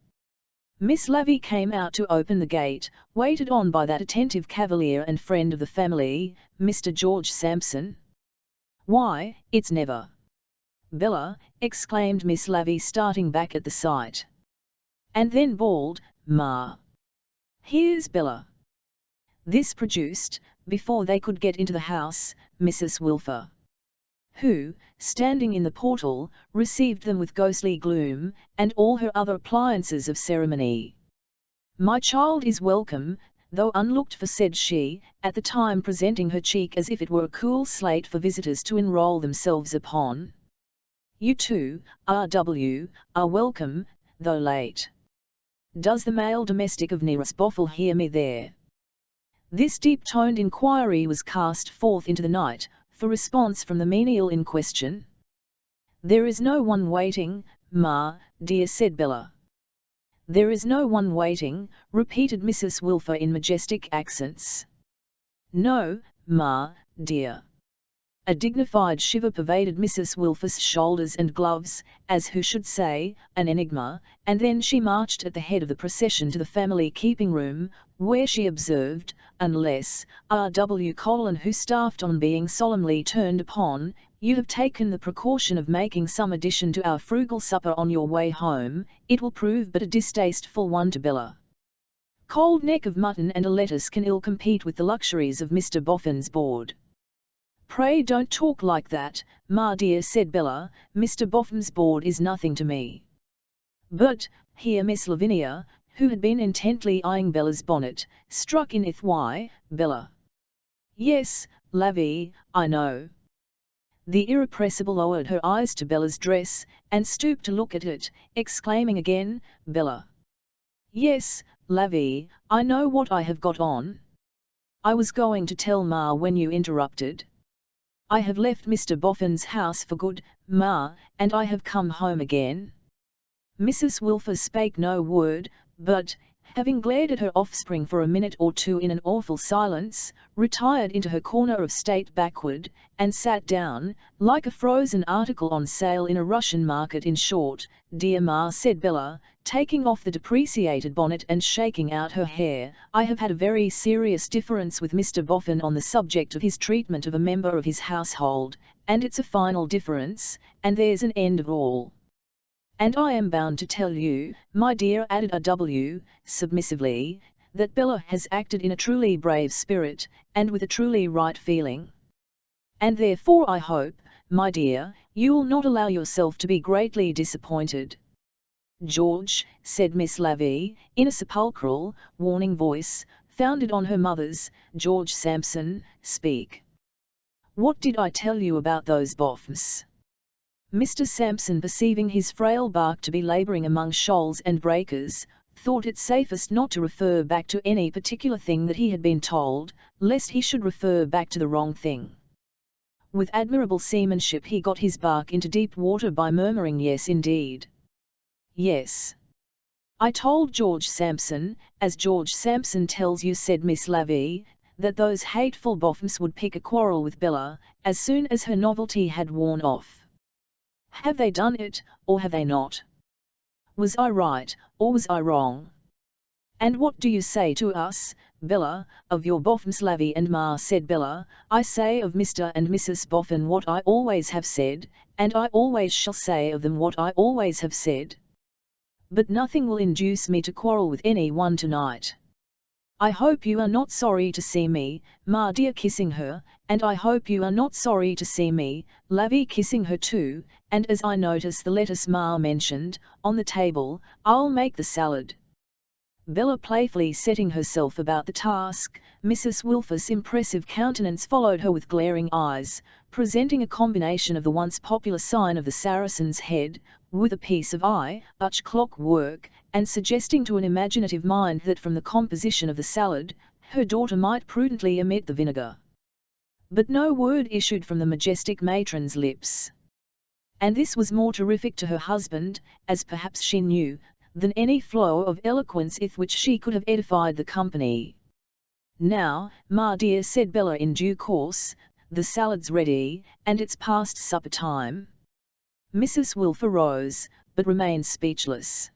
Speaker 1: Miss Lavy came out to open the gate, waited on by that attentive cavalier and friend of the family, Mr. George Sampson. "Why, it's never Bella," exclaimed Miss Lavy, starting back at the sight. And then bawled, "Ma! Here's Bella!" This produced, before they could get into the house, Mrs. Wilfer, who, standing in the portal, received them with ghostly gloom, and all her other appliances of ceremony. "My child is welcome, though unlooked for," said she, at the time presenting her cheek as if it were a cool slate for visitors to enroll themselves upon. "You too, R.W., are welcome, though late. Does the male domestic of nearest Bothwell hear me there?" This deep-toned inquiry was cast forth into the night, for response from the menial in question. "There is no one waiting, Ma, dear," said Bella. "There is no one waiting," repeated Mrs. Wilfer in majestic accents. "No, Ma, dear." A dignified shiver pervaded Mrs. Wilfer's shoulders and gloves, as who should say, an enigma, and then she marched at the head of the procession to the family keeping room, where she observed, "Unless, R.W. who staffed on being solemnly turned upon, you have taken the precaution of making some addition to our frugal supper on your way home, it will prove but a distasteful one to Bella. Cold neck of mutton and a lettuce can ill compete with the luxuries of Mr. Boffin's board." "Pray don't talk like that, Ma dear," said Bella, "Mr. Boffin's board is nothing to me." "But," here Miss Lavinia, who had been intently eyeing Bella's bonnet, struck in with, "why, Bella." "Yes, Lavy, I know." The irrepressible lowered her eyes to Bella's dress, and stooped to look at it, exclaiming again, "Bella." "Yes, Lavy, I know what I have got on. I was going to tell Ma when you interrupted. I have left Mr. Boffin's house for good, Ma, and I have come home again." Mrs. Wilfer spake no word, but, having glared at her offspring for a minute or two in an awful silence, retired into her corner of state backward, and sat down, like a frozen article on sale in a Russian market. "In short, dear Ma," said Bella, taking off the depreciated bonnet and shaking out her hair, "I have had a very serious difference with Mr. Boffin on the subject of his treatment of a member of his household, and it's a final difference, and there's an end of all. And I am bound to tell you, my dear," added R.W., submissively, "that Bella has acted in a truly brave spirit, and with a truly right feeling. And therefore I hope, my dear, you will not allow yourself to be greatly disappointed." "George," said Miss Lavy, in a sepulchral, warning voice, founded on her mother's, "George Sampson, speak. What did I tell you about those Boffins?" Mr. Sampson, perceiving his frail bark to be labouring among shoals and breakers, thought it safest not to refer back to any particular thing that he had been told, lest he should refer back to the wrong thing. With admirable seamanship he got his bark into deep water by murmuring, "Yes, indeed. Yes. I told George Sampson, as George Sampson tells you," said Miss Lavy, "that those hateful Boffins would pick a quarrel with Bella, as soon as her novelty had worn off. Have they done it, or have they not? Was I right, or was I wrong? And what do you say to us, Bella, of your Boffins?" "Lavy and Ma," said Bella, "I say of Mr. and Mrs. Boffin what I always have said, and I always shall say of them what I always have said. But nothing will induce me to quarrel with any one tonight. I hope you are not sorry to see me, Ma dear," kissing her, "and I hope you are not sorry to see me, Lavy," kissing her too, "and as I notice the lettuce Ma mentioned, on the table, I'll make the salad." Bella playfully setting herself about the task, Mrs. Wilfer's impressive countenance followed her with glaring eyes, presenting a combination of the once popular sign of the Saracen's Head, with a piece of eye-arch clock work, and suggesting to an imaginative mind that from the composition of the salad, her daughter might prudently omit the vinegar. But no word issued from the majestic matron's lips. And this was more terrific to her husband, as perhaps she knew, than any flow of eloquence with which she could have edified the company. "Now, ma dear," said Bella in due course, "the salad's ready, and it's past supper time." Mrs. Wilfer rose, but remained speechless.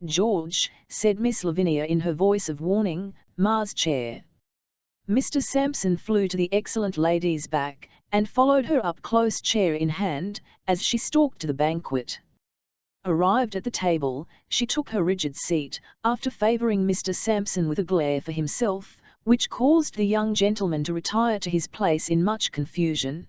Speaker 1: "George," said Miss Lavinia in her voice of warning, "ma's chair." Mr. Sampson flew to the excellent lady's back, and followed her up close chair in hand, as she stalked to the banquet. Arrived at the table, she took her rigid seat, after favouring Mr. Sampson with a glare for himself, which caused the young gentleman to retire to his place in much confusion.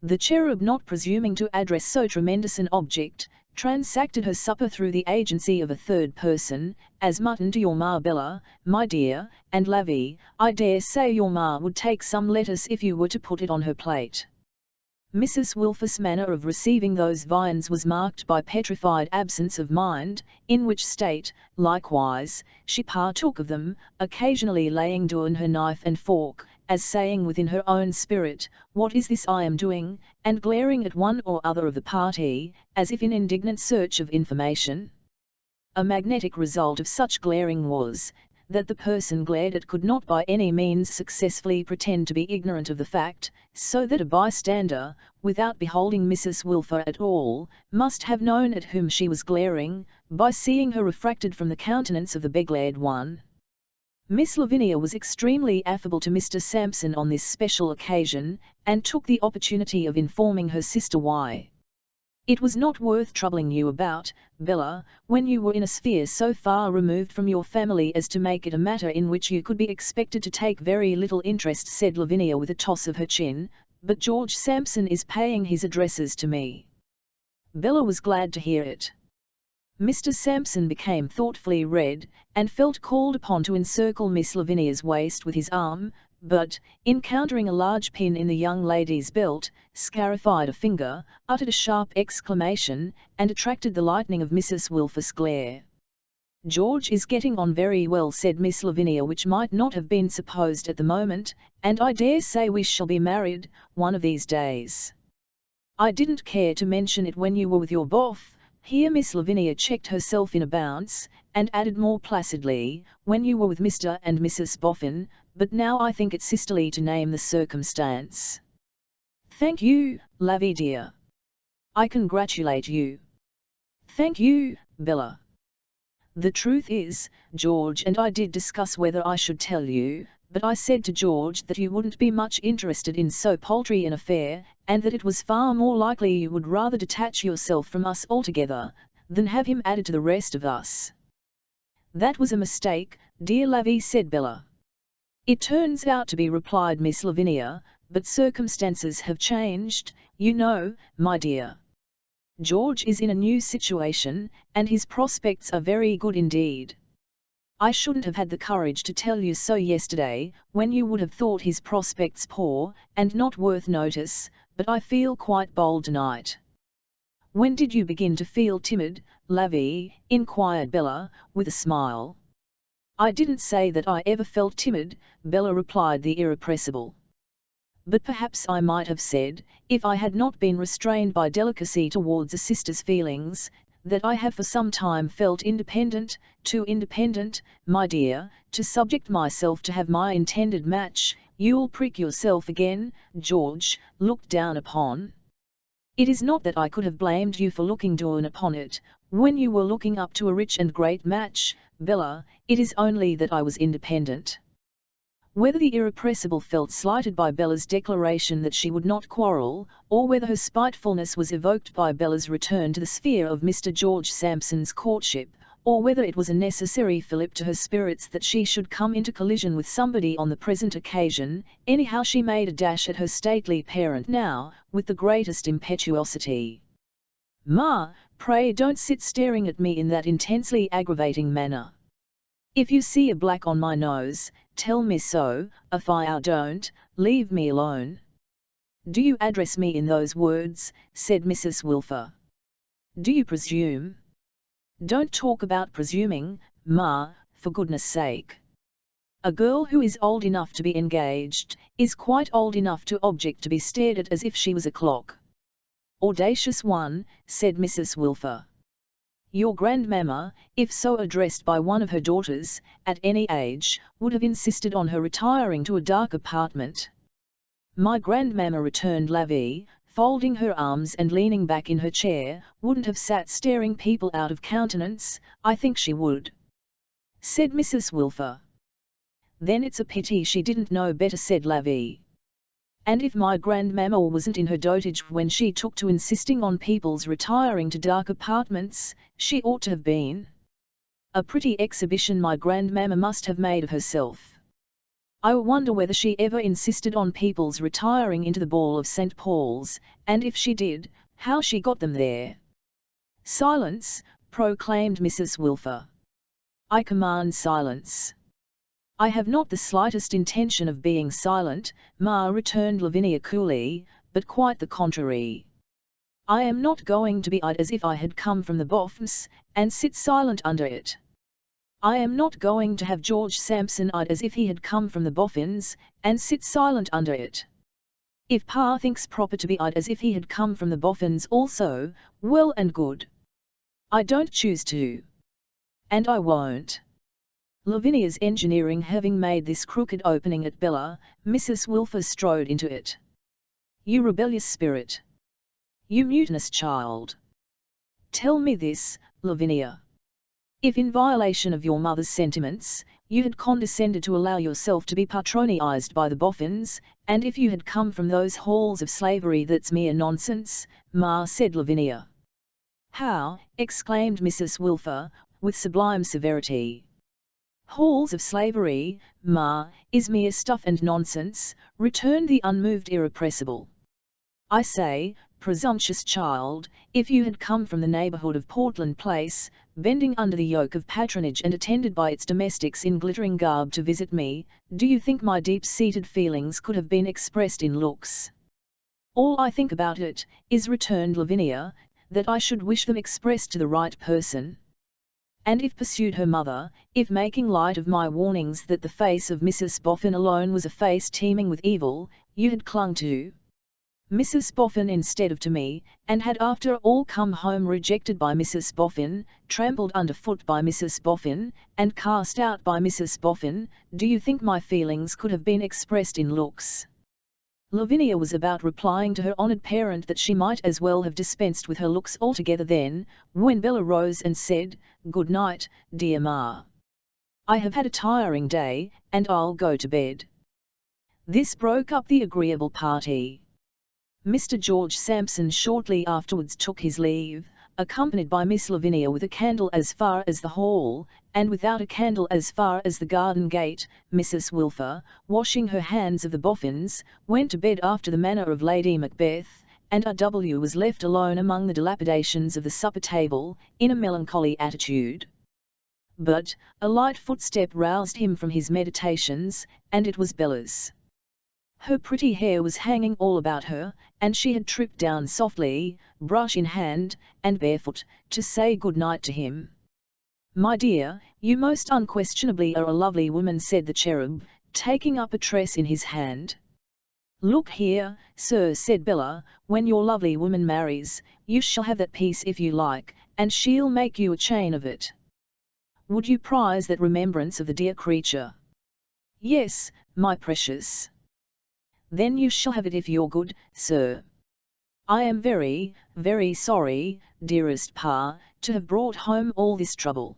Speaker 1: The cherub, not presuming to address so tremendous an object, transacted her supper through the agency of a third person, as mutton to your ma Bella, my dear, and Lavvy, I dare say your ma would take some lettuce if you were to put it on her plate. Mrs. Wilfer's manner of receiving those viands was marked by petrified absence of mind, in which state, likewise, she partook of them, occasionally laying down her knife and fork, as saying within her own spirit, "What is this I am doing?" and glaring at one or other of the party, as if in indignant search of information. A magnetic result of such glaring was, that the person glared at could not by any means successfully pretend to be ignorant of the fact, so that a bystander, without beholding Mrs. Wilfer at all, must have known at whom she was glaring, by seeing her refracted from the countenance of the beglared one. Miss Lavinia was extremely affable to Mr. Sampson on this special occasion, and took the opportunity of informing her sister why it was not worth troubling you about, Bella, when you were in a sphere so far removed from your family as to make it a matter in which you could be expected to take very little interest, said Lavinia with a toss of her chin, "but George Sampson is paying his addresses to me." Bella was glad to hear it. Mr. Sampson became thoughtfully red, and felt called upon to encircle Miss Lavinia's waist with his arm, but, encountering a large pin in the young lady's belt, scarified a finger, uttered a sharp exclamation, and attracted the lightning of Mrs. Wilfer's glare. "George is getting on very well," said Miss Lavinia, which might not have been supposed at the moment, "and I dare say we shall be married, one of these days. I didn't care to mention it when you were with your boff." Here Miss Lavinia checked herself in a bounce, and added more placidly, "when you were with Mr. and Mrs. Boffin, but now I think it sisterly to name the circumstance." "Thank you, Lavvy dear. I congratulate you." "Thank you, Bella. The truth is, George and I did discuss whether I should tell you, but I said to George that you wouldn't be much interested in so paltry an affair, and that it was far more likely you would rather detach yourself from us altogether, than have him added to the rest of us." "That was a mistake, dear Lavvy," said Bella. "It turns out to be," replied Miss Lavinia, "but circumstances have changed, you know, my dear. George is in a new situation, and his prospects are very good indeed. I shouldn't have had the courage to tell you so yesterday, when you would have thought his prospects poor, and not worth notice, but I feel quite bold tonight." "When did you begin to feel timid, Lavvy?" inquired Bella, with a smile. "I didn't say that I ever felt timid," Bella replied the irrepressible. "But perhaps I might have said, if I had not been restrained by delicacy towards a sister's feelings, that I have for some time felt independent, too independent, my dear, to subject myself to have my intended match, you'll prick yourself again, George, looked down upon. It is not that I could have blamed you for looking down upon it, when you were looking up to a rich and great match, Bella, it is only that I was independent." Whether the irrepressible felt slighted by Bella's declaration that she would not quarrel, or whether her spitefulness was evoked by Bella's return to the sphere of Mr. George Sampson's courtship, or whether it was a necessary fillip to her spirits that she should come into collision with somebody on the present occasion, anyhow she made a dash at her stately parent now, with the greatest impetuosity. "Ma, pray don't sit staring at me in that intensely aggravating manner. If you see a black on my nose, tell me so, if I don't, leave me alone." "Do you address me in those words?" said Mrs. Wilfer. "Do you presume?" "Don't talk about presuming, Ma, for goodness sake. A girl who is old enough to be engaged, is quite old enough to object to be stared at as if she was a clock." "Audacious one," said Mrs. Wilfer. Your grandmamma, if so addressed by one of her daughters, at any age, would have insisted on her retiring to a dark apartment. My grandmamma, returned Lavie, folding her arms and leaning back in her chair, wouldn't have sat staring people out of countenance. I think she would, said Mrs. Wilfer. Then it's a pity she didn't know better, said Lavie. And if my grandmamma wasn't in her dotage when she took to insisting on people's retiring to dark apartments, she ought to have been. A pretty exhibition my grandmamma must have made of herself. I wonder whether she ever insisted on people's retiring into the Ball of St. Paul's, and if she did, how she got them there. Silence, proclaimed Mrs. Wilfer. I command silence. I have not the slightest intention of being silent, Ma, returned Lavinia coolly, but quite the contrary. I am not going to be eyed as if I had come from the Boffins, and sit silent under it. I am not going to have George Sampson eyed as if he had come from the Boffins, and sit silent under it. If Pa thinks proper to be eyed as if he had come from the Boffins also, well and good. I don't choose to. And I won't. Lavinia's engineering having made this crooked opening at Bella, Mrs. Wilfer strode into it. You rebellious spirit! You mutinous child! Tell me this, Lavinia. If in violation of your mother's sentiments, you had condescended to allow yourself to be patronized by the Boffins, and if you had come from those halls of slavery, that's mere nonsense, Ma, said Lavinia. How? Exclaimed Mrs. Wilfer, with sublime severity. Halls of slavery, Ma, is mere stuff and nonsense, returned the unmoved irrepressible. I say, presumptuous child, if you had come from the neighbourhood of Portland Place, bending under the yoke of patronage and attended by its domestics in glittering garb to visit me, do you think my deep-seated feelings could have been expressed in looks? All I think about it, is, returned Lavinia, that I should wish them expressed to the right person. And if, pursued her mother, if making light of my warnings that the face of Mrs. Boffin alone was a face teeming with evil, you had clung to Mrs. Boffin instead of to me, and had after all come home rejected by Mrs. Boffin, trampled underfoot by Mrs. Boffin, and cast out by Mrs. Boffin, do you think my feelings could have been expressed in looks? Lavinia was about replying to her honoured parent that she might as well have dispensed with her looks altogether then, when Bella rose and said, Good night, dear Ma. I have had a tiring day, and I'll go to bed. This broke up the agreeable party. Mr. George Sampson shortly afterwards took his leave, accompanied by Miss Lavinia with a candle as far as the hall, and without a candle as far as the garden gate. Mrs. Wilfer, washing her hands of the Boffins, went to bed after the manner of Lady Macbeth, and R.W. was left alone among the dilapidations of the supper table, in a melancholy attitude. But a light footstep roused him from his meditations, and it was Bella's. Her pretty hair was hanging all about her, and she had tripped down softly, brush in hand, and barefoot, to say good night to him. My dear, you most unquestionably are a lovely woman, said the cherub, taking up a tress in his hand. Look here, sir, said Bella, when your lovely woman marries, you shall have that piece if you like, and she'll make you a chain of it. Would you prize that remembrance of the dear creature? Yes, my precious. Then you shall have it if you're good, sir. I am very, very sorry, dearest Pa, to have brought home all this trouble.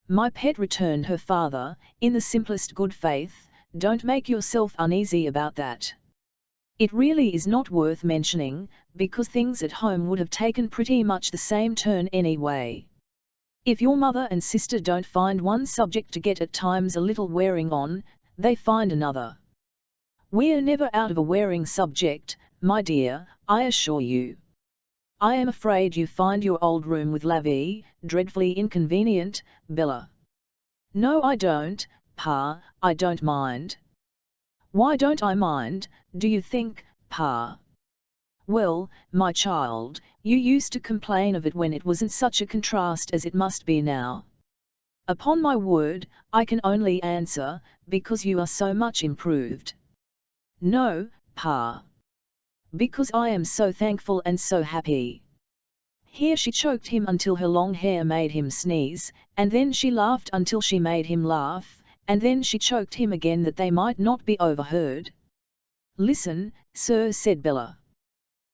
Speaker 1: My pet, returned her father, in the simplest good faith, don't make yourself uneasy about that. It really is not worth mentioning, because things at home would have taken pretty much the same turn anyway. If your mother and sister don't find one subject to get at times a little wearing on, they find another. We're never out of a wearing subject, my dear, I assure you. I am afraid you find your old room with Lavie dreadfully inconvenient, Bella. No, I don't, Pa, I don't mind. Why don't I mind, do you think, Pa? Well, my child, you used to complain of it when it wasn't such a contrast as it must be now. Upon my word, I can only answer, because you are so much improved. No, Pa. Because I am so thankful and so happy. Here she choked him until her long hair made him sneeze, and then she laughed until she made him laugh, and then she choked him again that they might not be overheard. "Listen, sir," said Bella.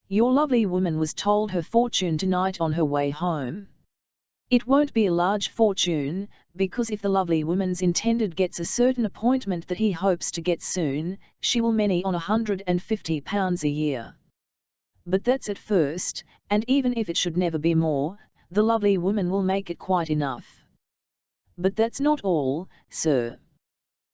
Speaker 1: "Your lovely woman was told her fortune tonight on her way home. It won't be a large fortune, because if the lovely woman's intended gets a certain appointment that he hopes to get soon, she will many on £150 a year. But that's at first, and even if it should never be more, the lovely woman will make it quite enough. But that's not all, sir.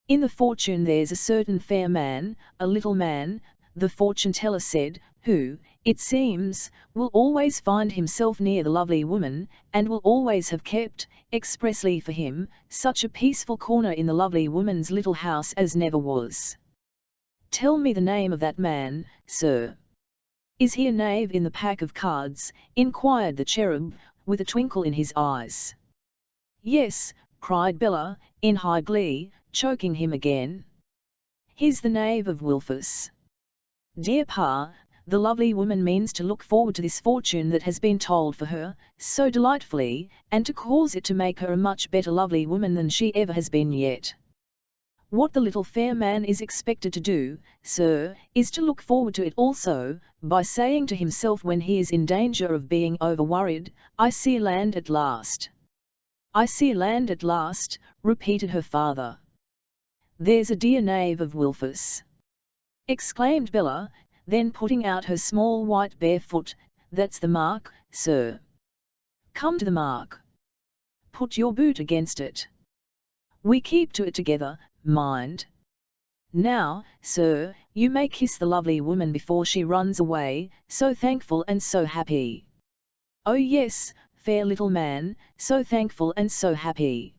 Speaker 1: In the fortune there's a certain fair man, a little man, the fortune teller said, who, it seems, will always find himself near the lovely woman, and will always have kept, expressly for him, such a peaceful corner in the lovely woman's little house as never was." "Tell me the name of that man, sir." "Is he a knave in the pack of cards?" inquired the cherub, with a twinkle in his eyes. "Yes," cried Bella, in high glee, choking him again. "He's the knave of Wilfus. Dear Pa, the lovely woman means to look forward to this fortune that has been told for her, so delightfully, and to cause it to make her a much better lovely woman than she ever has been yet. What the little fair man is expected to do, sir, is to look forward to it also, by saying to himself when he is in danger of being over-worried, 'I see land at last.'" "I see land at last," repeated her father. "There's a dear knave of Wilfus," exclaimed Bella, then putting out her small white bare foot, "that's the mark, sir. Come to the mark. Put your boot against it. We keep to it together, mind. Now, sir, you may kiss the lovely woman before she runs away, so thankful and so happy." "Oh yes, fair little man, so thankful and so happy."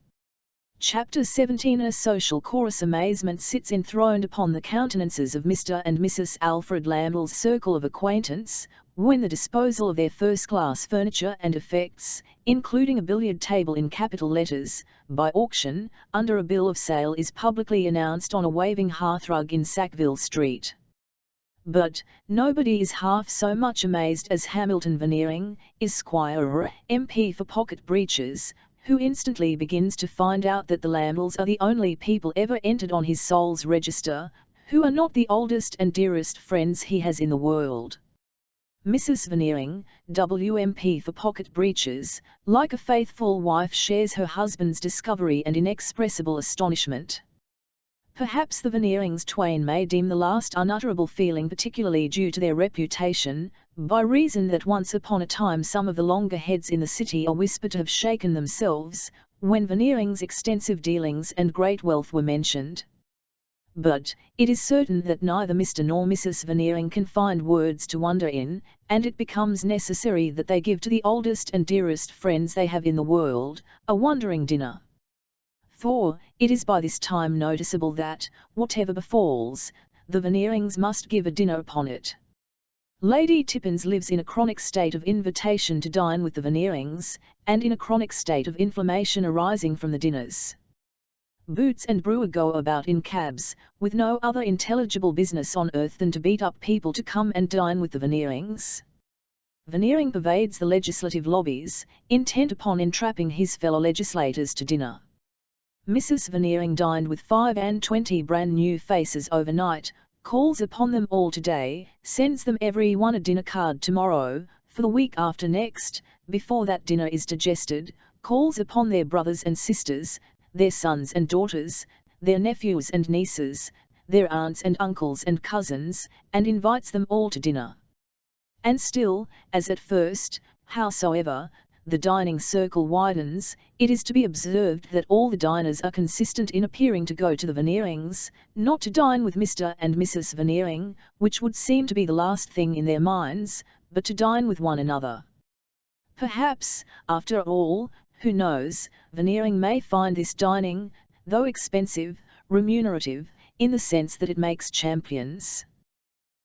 Speaker 1: Chapter 17. A social chorus. Amazement sits enthroned upon the countenances of Mr. and Mrs. Alfred Lambl's circle of acquaintance, when the disposal of their first-class furniture and effects, including a billiard table in capital letters, by auction, under a bill of sale is publicly announced on a waving hearthrug in Sackville Street. But nobody is half so much amazed as Hamilton Veneering, Esquire, MP for Pocket Breeches, who instantly begins to find out that the Lambles are the only people ever entered on his soul's register, who are not the oldest and dearest friends he has in the world. Mrs. Veneering, WMP for Pocket Breeches, like a faithful wife shares her husband's discovery and inexpressible astonishment. Perhaps the Veneerings twain may deem the last unutterable feeling particularly due to their reputation, by reason that once upon a time some of the longer heads in the city are whispered to have shaken themselves, when Veneering's extensive dealings and great wealth were mentioned. But it is certain that neither Mr. nor Mrs. Veneering can find words to wonder in, and it becomes necessary that they give to the oldest and dearest friends they have in the world, a wondering dinner. For it is by this time noticeable that, whatever befalls, the Veneerings must give a dinner upon it. Lady Tippins lives in a chronic state of invitation to dine with the Veneerings, and in a chronic state of inflammation arising from the dinners. Boots and Brewer go about in cabs, with no other intelligible business on earth than to beat up people to come and dine with the Veneerings. Veneering pervades the legislative lobbies, intent upon entrapping his fellow legislators to dinner. Mrs. Veneering dined with 25 brand new faces overnight, calls upon them all today, sends them every one a dinner card tomorrow, for the week after next, before that dinner is digested, calls upon their brothers and sisters, their sons and daughters, their nephews and nieces, their aunts and uncles and cousins, and invites them all to dinner. And still, as at first, howsoever, the dining circle widens, it is to be observed that all the diners are consistent in appearing to go to the Veneerings, not to dine with Mr. and Mrs. Veneering, which would seem to be the last thing in their minds, but to dine with one another. Perhaps, after all, who knows, Veneering may find this dining, though expensive, remunerative, in the sense that it makes champions.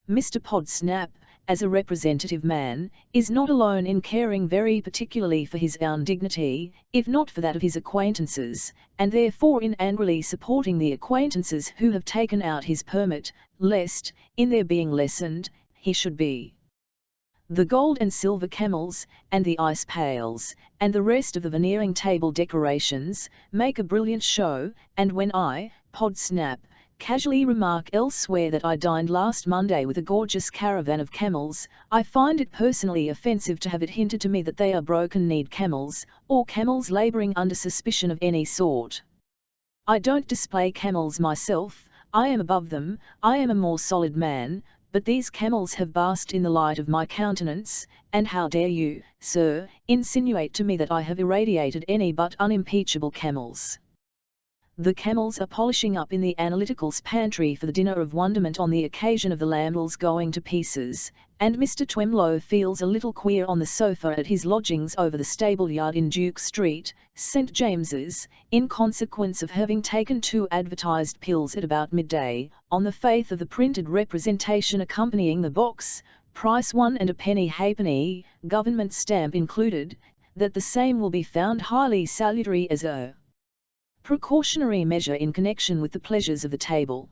Speaker 1: Mr. Podsnap, as a representative man, is not alone in caring very particularly for his own dignity, if not for that of his acquaintances, and therefore in angrily supporting the acquaintances who have taken out his permit, lest, in their being lessened, he should be The gold and silver camels, and the ice pails, and the rest of the veneering table decorations, make a brilliant show, and when I, Podsnap, casually remark elsewhere that I dined last Monday with a gorgeous caravan of camels, I find it personally offensive to have it hinted to me that they are broken-kneed camels, or camels labouring under suspicion of any sort. I don't display camels myself, I am above them, I am a more solid man, but these camels have basked in the light of my countenance, and how dare you, sir, insinuate to me that I have irradiated any but unimpeachable camels? The camels are polishing up in the Analytical's pantry for the dinner of wonderment on the occasion of the Lambells going to pieces, and Mr. Twemlow feels a little queer on the sofa at his lodgings over the stable yard in Duke Street, St. James's, in consequence of having taken 2 advertised pills at about midday, on the faith of the printed representation accompanying the box, price 1 and a penny halfpenny, government stamp included, that the same will be found highly salutary as a precautionary measure in connection with the pleasures of the table.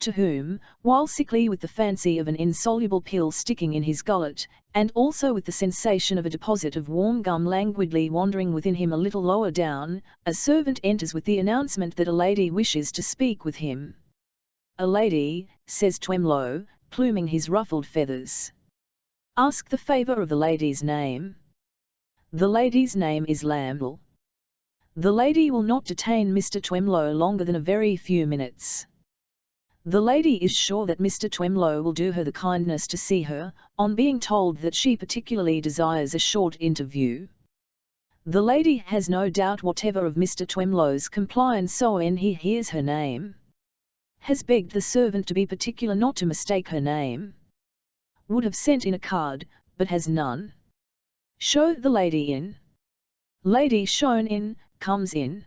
Speaker 1: To whom, while sickly with the fancy of an insoluble pill sticking in his gullet, and also with the sensation of a deposit of warm gum languidly wandering within him a little lower down, a servant enters with the announcement that a lady wishes to speak with him. "A lady," says Twemlow, pluming his ruffled feathers. "Ask the favour of the lady's name." "The lady's name is Lambell." "The lady will not detain Mr. Twemlow longer than a very few minutes." The lady is sure that Mr. Twemlow will do her the kindness to see her, on being told that she particularly desires a short interview. The lady has no doubt whatever of Mr. Twemlow's compliance, so when he hears her name, has begged the servant to be particular not to mistake her name. Would have sent in a card, but has none. Show the lady in. Lady shown in, comes in.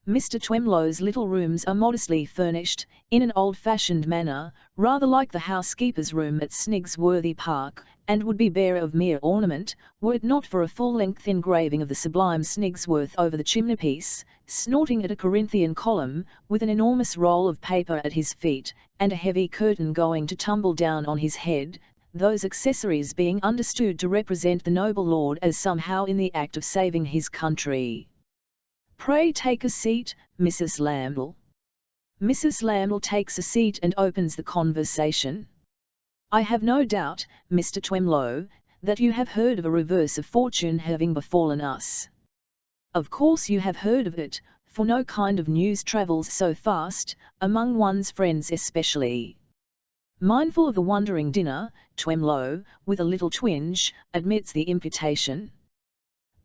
Speaker 1: Mr. Twemlow's little rooms are modestly furnished, in an old-fashioned manner, rather like the housekeeper's room at Snigsworthy Park, and would be bare of mere ornament, were it not for a full-length engraving of the sublime Snigsworth over the chimneypiece, snorting at a Corinthian column, with an enormous roll of paper at his feet, and a heavy curtain going to tumble down on his head, those accessories being understood to represent the noble lord as somehow in the act of saving his country. "Pray take a seat, Mrs. Lambell." Mrs. Lambell takes a seat and opens the conversation. "I have no doubt, Mr. Twemlow, that you have heard of a reverse of fortune having befallen us. Of course you have heard of it, for no kind of news travels so fast, among one's friends especially." Mindful of the wandering dinner, Twemlow, with a little twinge, admits the imputation.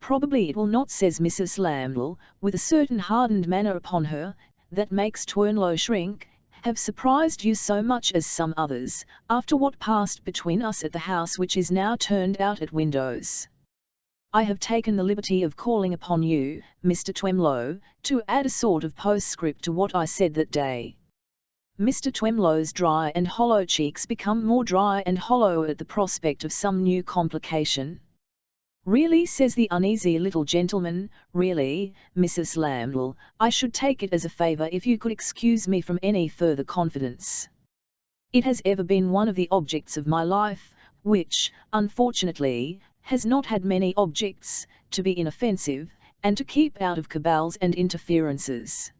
Speaker 1: "Probably it will not," says Mrs. Lambell, with a certain hardened manner upon her, that makes Twemlow shrink, "have surprised you so much as some others, after what passed between us at the house which is now turned out at windows. I have taken the liberty of calling upon you, Mr. Twemlow, to add a sort of postscript to what I said that day." Mr. Twemlow's dry and hollow cheeks become more dry and hollow at the prospect of some new complication. "Really," says the uneasy little gentleman, "really, Mrs. Lambell, I should take it as a favour if you could excuse me from any further confidence. It has ever been one of the objects of my life, which, unfortunately, has not had many objects, to be inoffensive, and to keep out of cabals and interferences."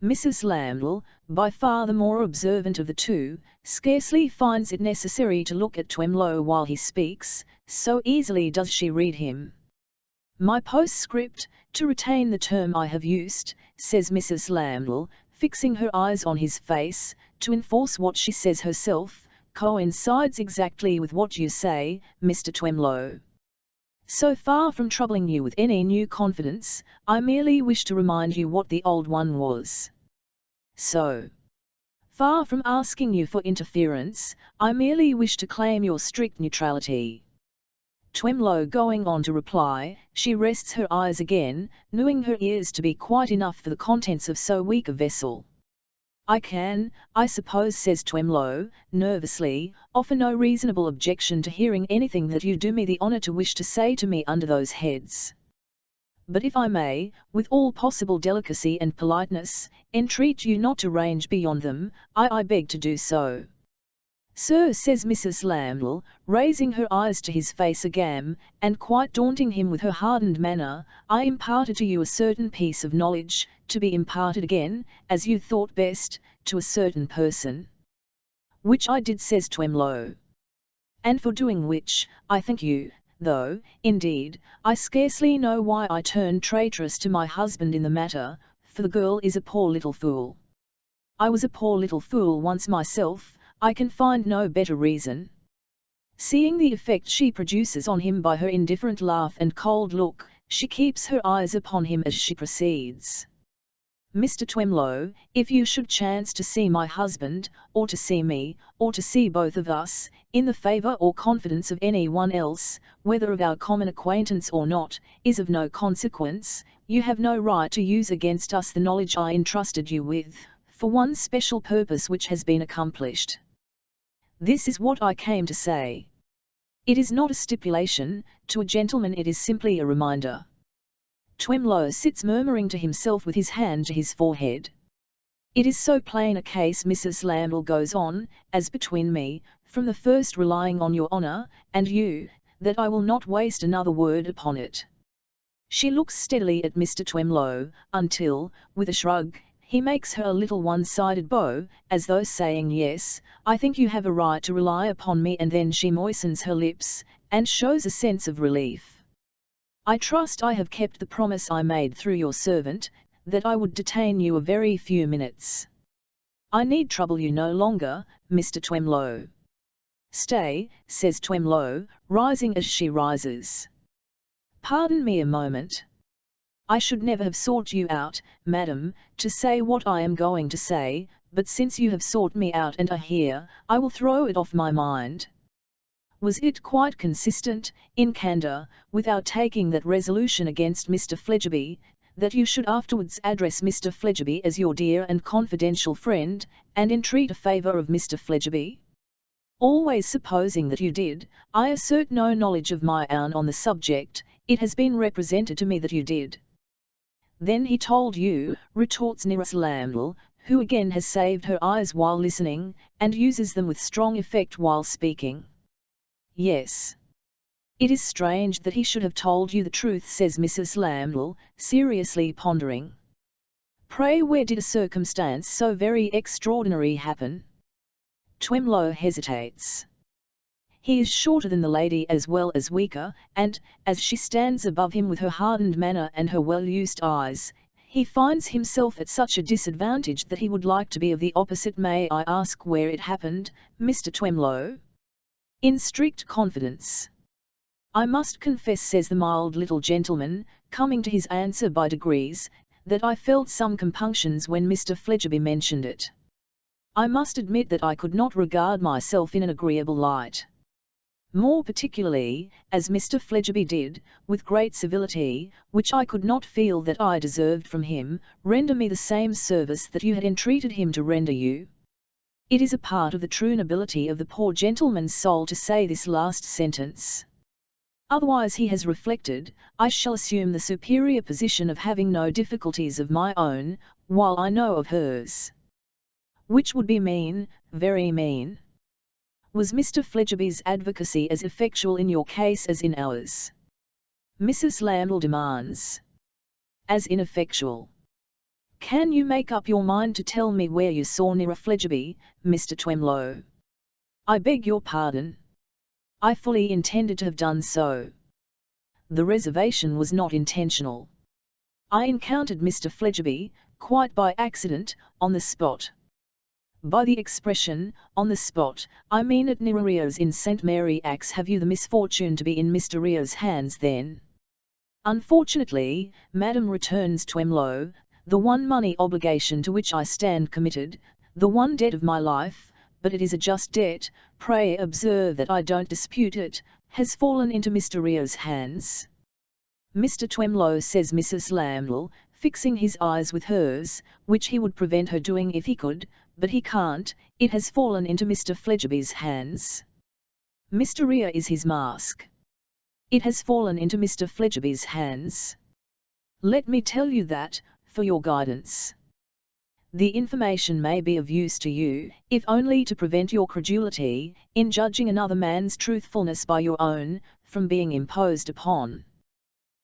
Speaker 1: Mrs. Lambell, by far the more observant of the two, scarcely finds it necessary to look at Twemlow while he speaks, so easily does she read him. "My postscript, to retain the term I have used," says Mrs. Lambell, fixing her eyes on his face, "to enforce what she says herself, coincides exactly with what you say, Mr. Twemlow. So far from troubling you with any new confidence, I merely wish to remind you what the old one was. So far from asking you for interference, I merely wish to claim your strict neutrality." Twemlow going on to reply, she rests her eyes again, knowing her ears to be quite enough for the contents of so weak a vessel. I suppose," says Twemlow, nervously, "offer no reasonable objection to hearing anything that you do me the honour to wish to say to me under those heads. But if I may, with all possible delicacy and politeness, entreat you not to range beyond them, I beg to do so." Sir, says Mrs. Lambdell, raising her eyes to his face again, and quite daunting him with her hardened manner, I imparted to you a certain piece of knowledge, to be imparted again, as you thought best, to a certain person. Which I did, says Twemlow. And for doing which, I thank you, though, indeed, I scarcely know why I turned traitress to my husband in the matter, for the girl is a poor little fool. I was a poor little fool once myself, I can find no better reason. Seeing the effect she produces on him by her indifferent laugh and cold look, she keeps her eyes upon him as she proceeds. Mr. Twemlow, if you should chance to see my husband, or to see me, or to see both of us, in the favour or confidence of any one else, whether of our common acquaintance or not, is of no consequence, you have no right to use against us the knowledge I entrusted you with, for one special purpose which has been accomplished. This is what I came to say. It is not a stipulation, to a gentleman it is simply a reminder. Twemlow sits murmuring to himself with his hand to his forehead. It is so plain a case, Mrs. Lambdell goes on, as between me, from the first relying on your honour, and you, that I will not waste another word upon it. She looks steadily at Mr. Twemlow, until, with a shrug, he makes her a little one-sided bow, as though saying, yes, I think you have a right to rely upon me, and then she moistens her lips, and shows a sense of relief. I trust I have kept the promise I made through your servant, that I would detain you a very few minutes. I need trouble you no longer, Mr. Twemlow. Stay, says Twemlow, rising as she rises. Pardon me a moment. I should never have sought you out, madam, to say what I am going to say, but since you have sought me out and are here, I will throw it off my mind. Was it quite consistent, in candour, with our taking that resolution against Mr. Fledgeby, that you should afterwards address Mr. Fledgeby as your dear and confidential friend, and entreat a favour of Mr. Fledgeby? Always supposing that you did, I assert no knowledge of my own on the subject, it has been represented to me that you did. Then he told you, retorts Mrs. Lambdell, who again has saved her eyes while listening, and uses them with strong effect while speaking. Yes. It is strange that he should have told you the truth, says Mrs. Lambdell, seriously pondering. Pray, where did a circumstance so very extraordinary happen? Twemlow hesitates. He is shorter than the lady as well as weaker, and, as she stands above him with her hardened manner and her well-used eyes, he finds himself at such a disadvantage that he would like to be of the opposite. May I ask where it happened, Mr. Twemlow? In strict confidence. I must confess, says the mild little gentleman, coming to his answer by degrees, that I felt some compunctions when Mr. Fledgeby mentioned it. I must admit that I could not regard myself in an agreeable light. More particularly, as Mr. Fledgeby did, with great civility, which I could not feel that I deserved from him, render me the same service that you had entreated him to render you. It is a part of the true nobility of the poor gentleman's soul to say this last sentence. Otherwise, he has reflected, I shall assume the superior position of having no difficulties of my own, while I know of hers. Which would be mean, very mean. Was Mr. Fledgeby's advocacy as effectual in your case as in ours? Mrs. Lambdell demands. As ineffectual. Can you make up your mind to tell me where you saw Nira Fledgeby, Mr. Twemlow? I beg your pardon. I fully intended to have done so. The reservation was not intentional. I encountered Mr. Fledgeby, quite by accident, on the spot. By the expression, on the spot, I mean at Nirarios in St. Mary Axe. Have you the misfortune to be in Mr. Rio's hands then? Unfortunately, madam, returns Twemlow, the one money obligation to which I stand committed, the one debt of my life, but it is a just debt, pray observe that I don't dispute it, has fallen into Mr. Rio's hands. Mr. Twemlow, says Mrs. Lambdell, fixing his eyes with hers, which he would prevent her doing if he could, but he can't, it has fallen into Mr. Fledgeby's hands. Mr. Rio is his mask. It has fallen into Mr. Fledgeby's hands. Let me tell you that, for your guidance. The information may be of use to you, if only to prevent your credulity, in judging another man's truthfulness by your own, from being imposed upon.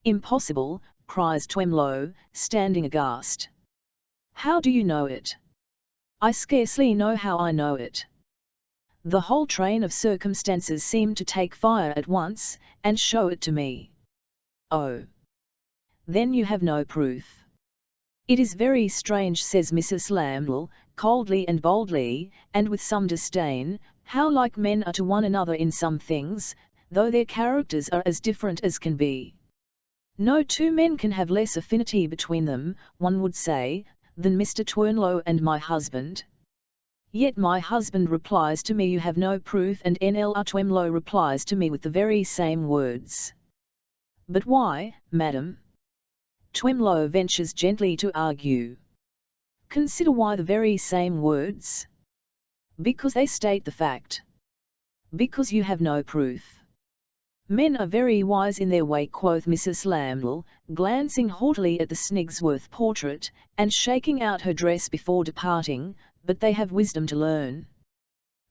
Speaker 1: Impossible, cries Twemlow, standing aghast. How do you know it? I scarcely know how I know it. The whole train of circumstances seem to take fire at once, and show it to me. Oh! Then you have no proof. It is very strange, says Mrs. Lambole, coldly and boldly, and with some disdain, how like men are to one another in some things, though their characters are as different as can be. No two men can have less affinity between them, one would say, than Mr. Twemlow and my husband. Yet my husband replies to me, you have no proof, and N.L.R. Twemlow replies to me with the very same words. But why, madam? Twemlow ventures gently to argue. Consider why the very same words. Because they state the fact. Because you have no proof. Men are very wise in their way, quoth Mrs. Lambole, glancing haughtily at the Snigsworth portrait, and shaking out her dress before departing, but they have wisdom to learn.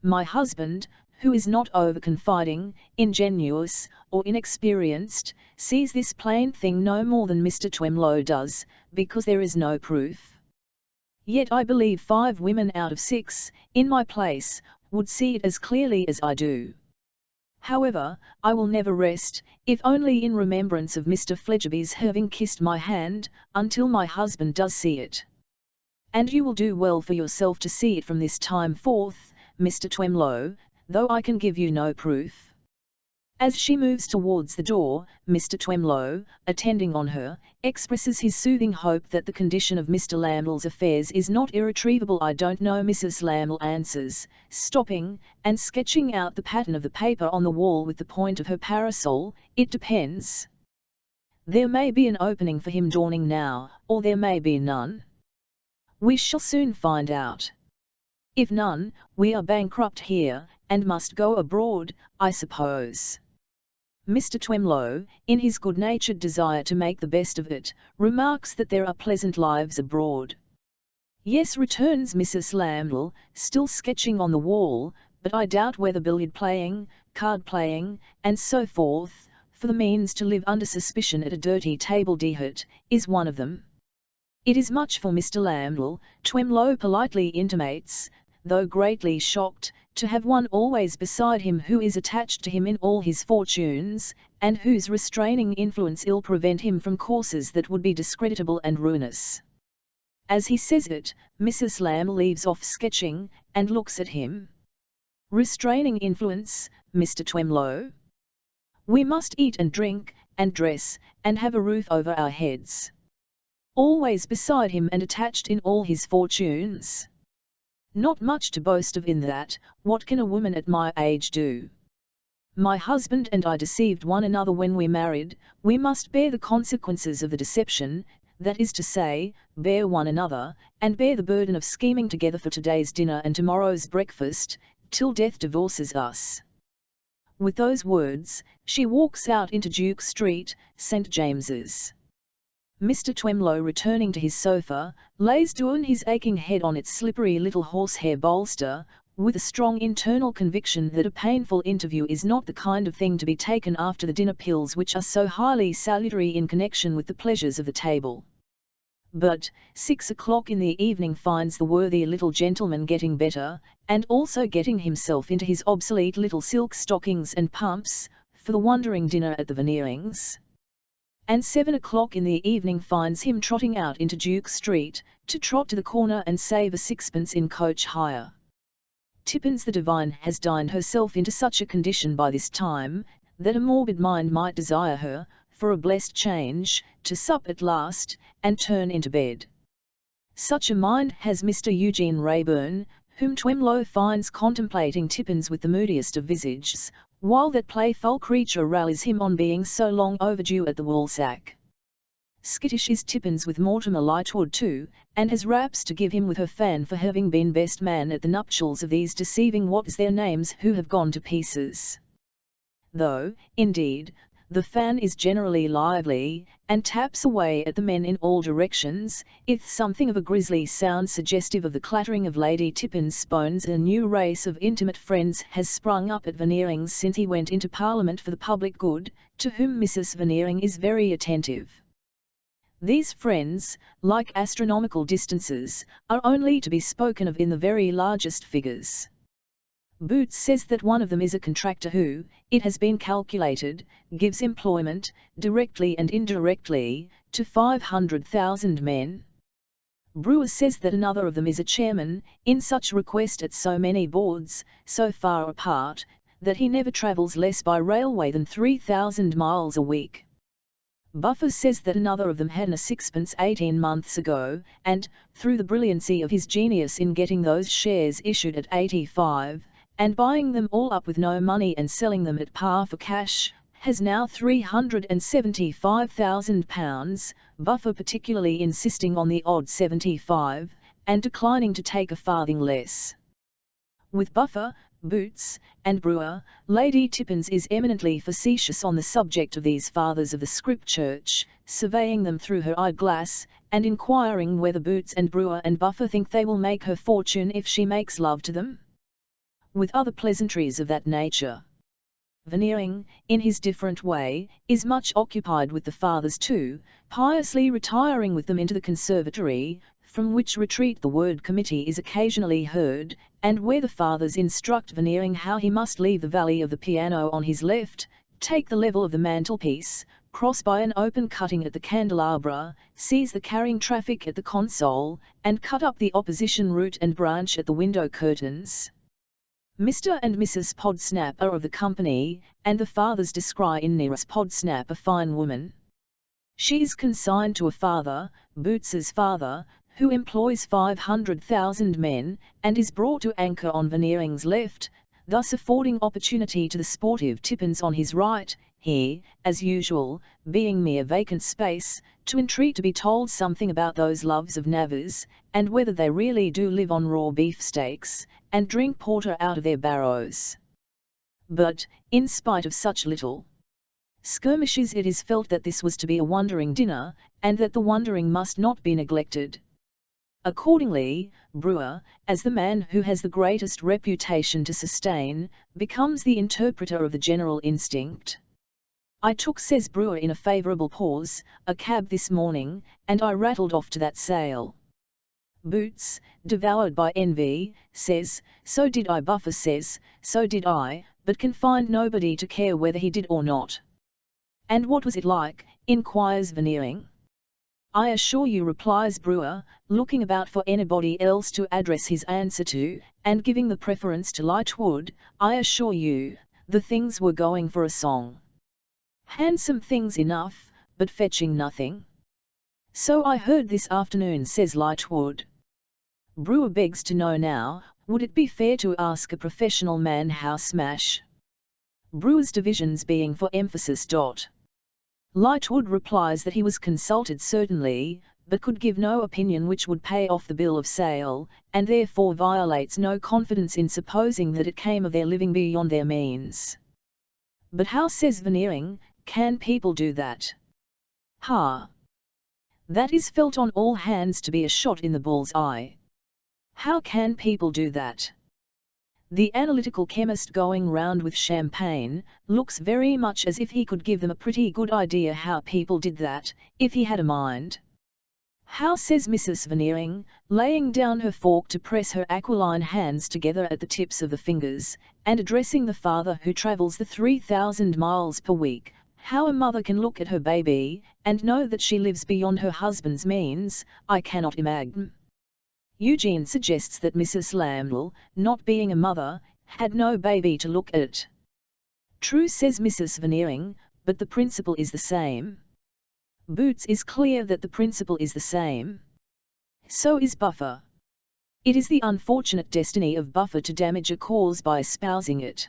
Speaker 1: My husband, who is not over-confiding, ingenuous, or inexperienced, sees this plain thing no more than Mr. Twemlow does, because there is no proof. Yet I believe 5 women out of 6, in my place, would see it as clearly as I do. However, I will never rest, if only in remembrance of Mr. Fledgeby's having kissed my hand, until my husband does see it. And you will do well for yourself to see it from this time forth, Mr. Twemlow, though I can give you no proof. As she moves towards the door, Mr. Twemlow, attending on her, expresses his soothing hope that the condition of Mr. Lambole's affairs is not irretrievable. I don't know, Mrs. Lambole answers, stopping, and sketching out the pattern of the paper on the wall with the point of her parasol. It depends. There may be an opening for him dawning now, or there may be none. We shall soon find out. If none, we are bankrupt here, and must go abroad, I suppose. Mr. Twemlow, in his good-natured desire to make the best of it, remarks that there are pleasant lives abroad. Yes, returns Mrs. Lambole, still sketching on the wall, but I doubt whether billiard-playing, card-playing, and so forth, for the means to live under suspicion at a dirty table d'hote, is one of them. It is much for Mr. Lambole, Twemlow politely intimates, though greatly shocked, to have one always beside him who is attached to him in all his fortunes, and whose restraining influence ill prevent him from courses that would be discreditable and ruinous. As he says it, Mrs. Lambole leaves off sketching, and looks at him. Restraining influence, Mr. Twemlow? We must eat and drink, and dress, and have a roof over our heads. Always beside him and attached in all his fortunes. Not much to boast of in that. What can a woman at my age do? My husband and I deceived one another when we married. We must bear the consequences of the deception, that is to say, bear one another, and bear the burden of scheming together for today's dinner and tomorrow's breakfast, till death divorces us. With those words, she walks out into Duke Street, St. James's. Mr. Twemlow, returning to his sofa, lays down his aching head on its slippery little horsehair bolster, with a strong internal conviction that a painful interview is not the kind of thing to be taken after the dinner pills which are so highly salutary in connection with the pleasures of the table. But 6 o'clock in the evening finds the worthy little gentleman getting better, and also getting himself into his obsolete little silk stockings and pumps, for the wandering dinner at the Veneerings. And 7 o'clock in the evening finds him trotting out into Duke Street, to trot to the corner and save a 6pence in coach hire. Tippins the divine has dined herself into such a condition by this time, that a morbid mind might desire her, for a blessed change, to sup at last, and turn into bed. Such a mind has Mr. Eugene Wrayburn, whom Twemlow finds contemplating Tippins with the moodiest of visages, while that playful creature rallies him on being so long overdue at the woolsack. Skittish is Tippins with Mortimer Lightwood too, and has raps to give him with her fan for having been best man at the nuptials of these deceiving what's their names who have gone to pieces. Though, indeed, the fan is generally lively, and taps away at the men in all directions, ith something of a grisly sound suggestive of the clattering of Lady Tippin's spoons. A new race of intimate friends has sprung up at Veneering's since he went into Parliament for the public good, to whom Mrs. Veneering is very attentive. These friends, like astronomical distances, are only to be spoken of in the very largest figures. Boots says that one of them is a contractor who, it has been calculated, gives employment, directly and indirectly, to 500,000 men. Brewer says that another of them is a chairman, in such request at so many boards, so far apart, that he never travels less by railway than 3,000 miles a week. Buffer says that another of them hadn't a sixpence 18 months ago, and, through the brilliancy of his genius in getting those shares issued at 85, and buying them all up with no money and selling them at par for cash, has now £375,000, Buffer particularly insisting on the odd 75, and declining to take a farthing less. With Buffer, Boots, and Brewer, Lady Tippins is eminently facetious on the subject of these fathers of the Script Church, surveying them through her eyeglass, and inquiring whether Boots and Brewer and Buffer think they will make her fortune if she makes love to them. With other pleasantries of that nature. Veneering, in his different way, is much occupied with the fathers too, piously retiring with them into the conservatory, from which retreat the word committee is occasionally heard, and where the fathers instruct Veneering how he must leave the valley of the piano on his left, take the level of the mantelpiece, cross by an open cutting at the candelabra, seize the carrying traffic at the console, and cut up the opposition route and branch at the window curtains. Mr. and Mrs. Podsnap are of the company, and the fathers descry in Nearest Podsnap a fine woman. She is consigned to a father, Boots's father, who employs 500,000 men, and is brought to anchor on Veneering's left, thus affording opportunity to the sportive Tippins on his right, he, as usual, being mere vacant space, to entreat to be told something about those loves of navvies, and whether they really do live on raw beefsteaks, and drink porter out of their barrows. But, in spite of such little skirmishes, it is felt that this was to be a wondering dinner, and that the wondering must not be neglected. Accordingly, Brewer, as the man who has the greatest reputation to sustain, becomes the interpreter of the general instinct. I took, says Brewer in a favourable pause, a cab this morning, and I rattled off to that sale. Boots, devoured by envy, says, so did I. Buffer says, so did I, but can find nobody to care whether he did or not. And what was it like, inquires Veneering. I assure you, replies Brewer, looking about for anybody else to address his answer to, and giving the preference to Lightwood, I assure you, the things were going for a song. Handsome things enough, but fetching nothing. So I heard this afternoon, says Lightwood. Brewer begs to know now, would it be fair to ask a professional man how smash? Brewer's divisions being for emphasis. Lightwood replies that he was consulted certainly, but could give no opinion which would pay off the bill of sale, and therefore violates no confidence in supposing that it came of their living beyond their means. But how, says Veneering, can people do that? Ha! That is felt on all hands to be a shot in the bull's eye. How can people do that? The analytical chemist going round with champagne, looks very much as if he could give them a pretty good idea how people did that, if he had a mind. How, says Mrs. Veneering, laying down her fork to press her aquiline hands together at the tips of the fingers, and addressing the father who travels the 3,000 miles per week, how a mother can look at her baby, and know that she lives beyond her husband's means, I cannot imagine. Eugene suggests that Mrs. Lambdell, not being a mother, had no baby to look at. True, says Mrs. Veneering, but the principle is the same. Boots is clear that the principle is the same. So is Buffer. It is the unfortunate destiny of Buffer to damage a cause by espousing it.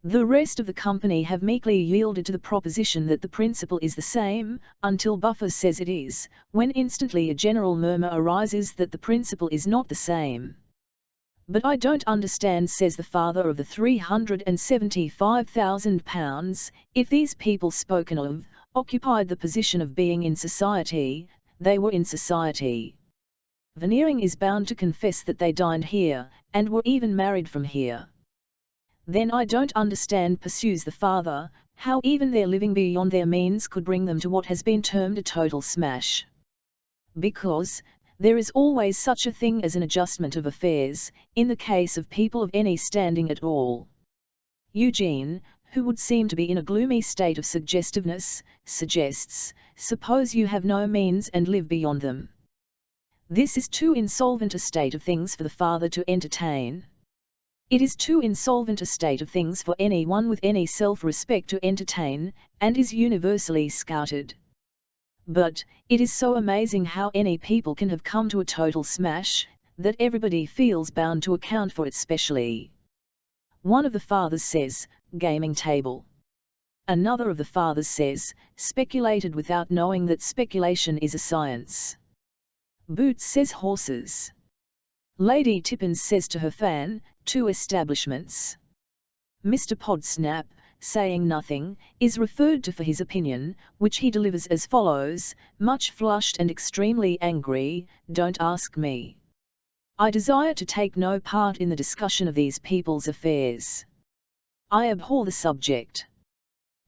Speaker 1: The rest of the company have meekly yielded to the proposition that the principle is the same, until Buffer says it is, when instantly a general murmur arises that the principle is not the same. But I don't understand, says the father of the £375,000, if these people spoken of, occupied the position of being in society, they were in society. Veneering is bound to confess that they dined here, and were even married from here. Then I don't understand, pursues the father, how even their living beyond their means could bring them to what has been termed a total smash. Because there is always such a thing as an adjustment of affairs, in the case of people of any standing at all. Eugene, who would seem to be in a gloomy state of suggestiveness, suggests, suppose you have no means and live beyond them. This is too insolvent a state of things for the father to entertain. It is too insolvent a state of things for anyone with any self-respect to entertain, and is universally scouted. But it is so amazing how any people can have come to a total smash, that everybody feels bound to account for it specially. One of the fathers says, gaming table. Another of the fathers says, speculated without knowing that speculation is a science. Boots says horses. Lady Tippins says to her fan, 2 establishments. Mr. Podsnap, saying nothing, is referred to for his opinion, which he delivers as follows, much flushed and extremely angry, don't ask me. I desire to take no part in the discussion of these people's affairs. I abhor the subject.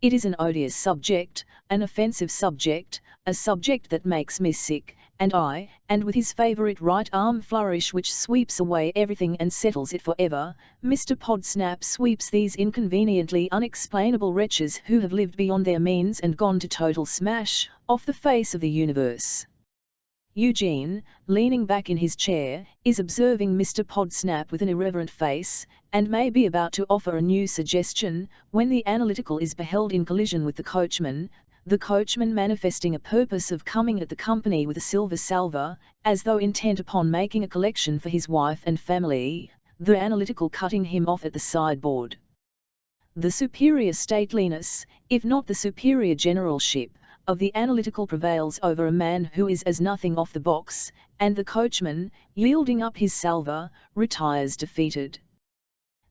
Speaker 1: It is an odious subject, an offensive subject, a subject that makes me sick, and with his favourite right arm flourish which sweeps away everything and settles it for ever, Mr. Podsnap sweeps these inconveniently unexplainable wretches who have lived beyond their means and gone to total smash, off the face of the universe. Eugene, leaning back in his chair, is observing Mr. Podsnap with an irreverent face, and may be about to offer a new suggestion, when the analytical is beheld in collision with the coachman manifesting a purpose of coming at the company with a silver salver, as though intent upon making a collection for his wife and family, the analytical cutting him off at the sideboard. The superior stateliness, if not the superior generalship, of the analytical prevails over a man who is as nothing off the box, and the coachman, yielding up his salver, retires defeated.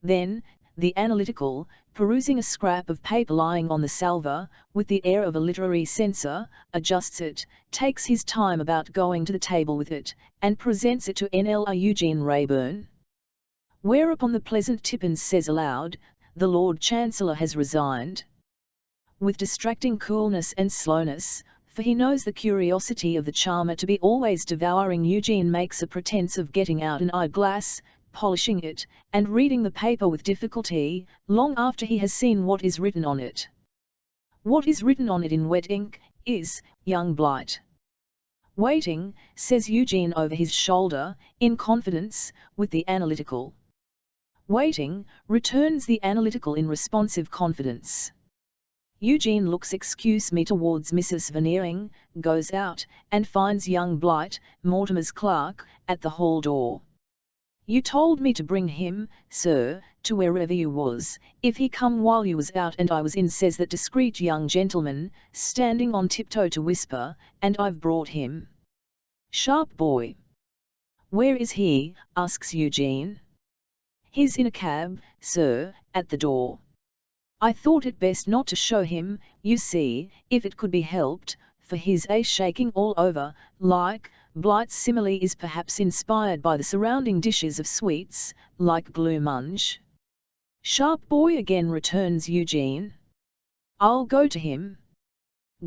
Speaker 1: Then, the analytical, perusing a scrap of paper lying on the salver, with the air of a literary censor, adjusts it, takes his time about going to the table with it, and presents it to NLR Eugene Wrayburn. Whereupon the pleasant Tippins says aloud, the Lord Chancellor has resigned. With distracting coolness and slowness, for he knows the curiosity of the charmer to be always devouring, Eugene makes a pretence of getting out an eyeglass, polishing it, and reading the paper with difficulty, long after he has seen what is written on it. What is written on it in wet ink, is, young Blight. Waiting, says Eugene over his shoulder, in confidence, with the analytical. Waiting, returns the analytical in responsive confidence. Eugene looks excuse me towards Mrs. Veneering, goes out, and finds young Blight, Mortimer's clerk, at the hall door. You told me to bring him, sir, to wherever you was, if he come while you was out and I was in, says that discreet young gentleman, standing on tiptoe to whisper, and I've brought him. Sharp boy. Where is he? Asks Eugene. He's in a cab, sir, at the door. I thought it best not to show him, you see, if it could be helped, for he's shaking all over, like. Blight's simile is perhaps inspired by the surrounding dishes of sweets, like glue munch. Sharp boy again, returns Eugene. I'll go to him.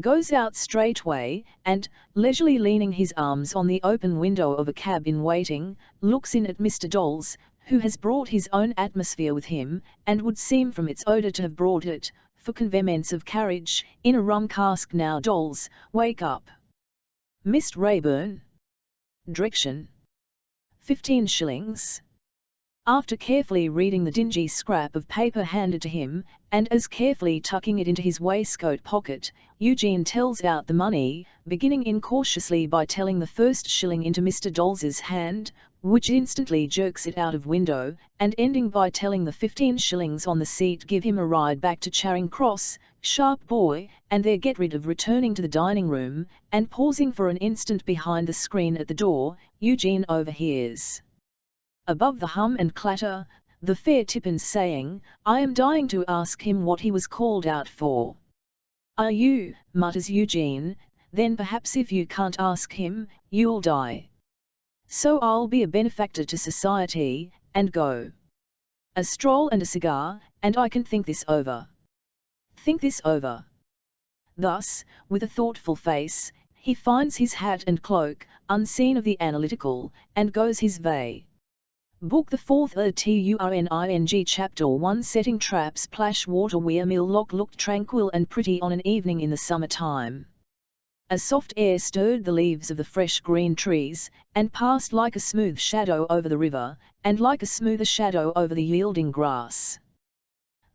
Speaker 1: Goes out straightway, and, leisurely leaning his arms on the open window of a cab in waiting, looks in at Mr. Dolls, who has brought his own atmosphere with him, and would seem from its odour to have brought it, for conveyance of carriage, in a rum cask. Now Dolls, wake up. Mr. Wrayburn. Direction. 15 shillings. After carefully reading the dingy scrap of paper handed to him, and as carefully tucking it into his waistcoat pocket, Eugene tells out the money, beginning incautiously by telling the first shilling into Mr. Dolls's hand, which instantly jerks it out of window, and ending by telling the 15 shillings on the seat give him a ride back to Charing Cross, sharp boy, and there get rid of. Returning to the dining room, and pausing for an instant behind the screen at the door, Eugene overhears. Above the hum and clatter, the fair Tippins saying, "I am dying to ask him what he was called out for." "Are you?" mutters Eugene, "then perhaps if you can't ask him, you'll die. So I'll be a benefactor to society, and go. A stroll and a cigar, and I can think this over. Think this over." Thus, with a thoughtful face, he finds his hat and cloak, unseen of the analytical, and goes his way. Book the 4th turning Chapter 1 Setting traps. Plash Water Weir Mill Lock looked tranquil and pretty on an evening in the summer time. A soft air stirred the leaves of the fresh green trees, and passed like a smooth shadow over the river, and like a smoother shadow over the yielding grass.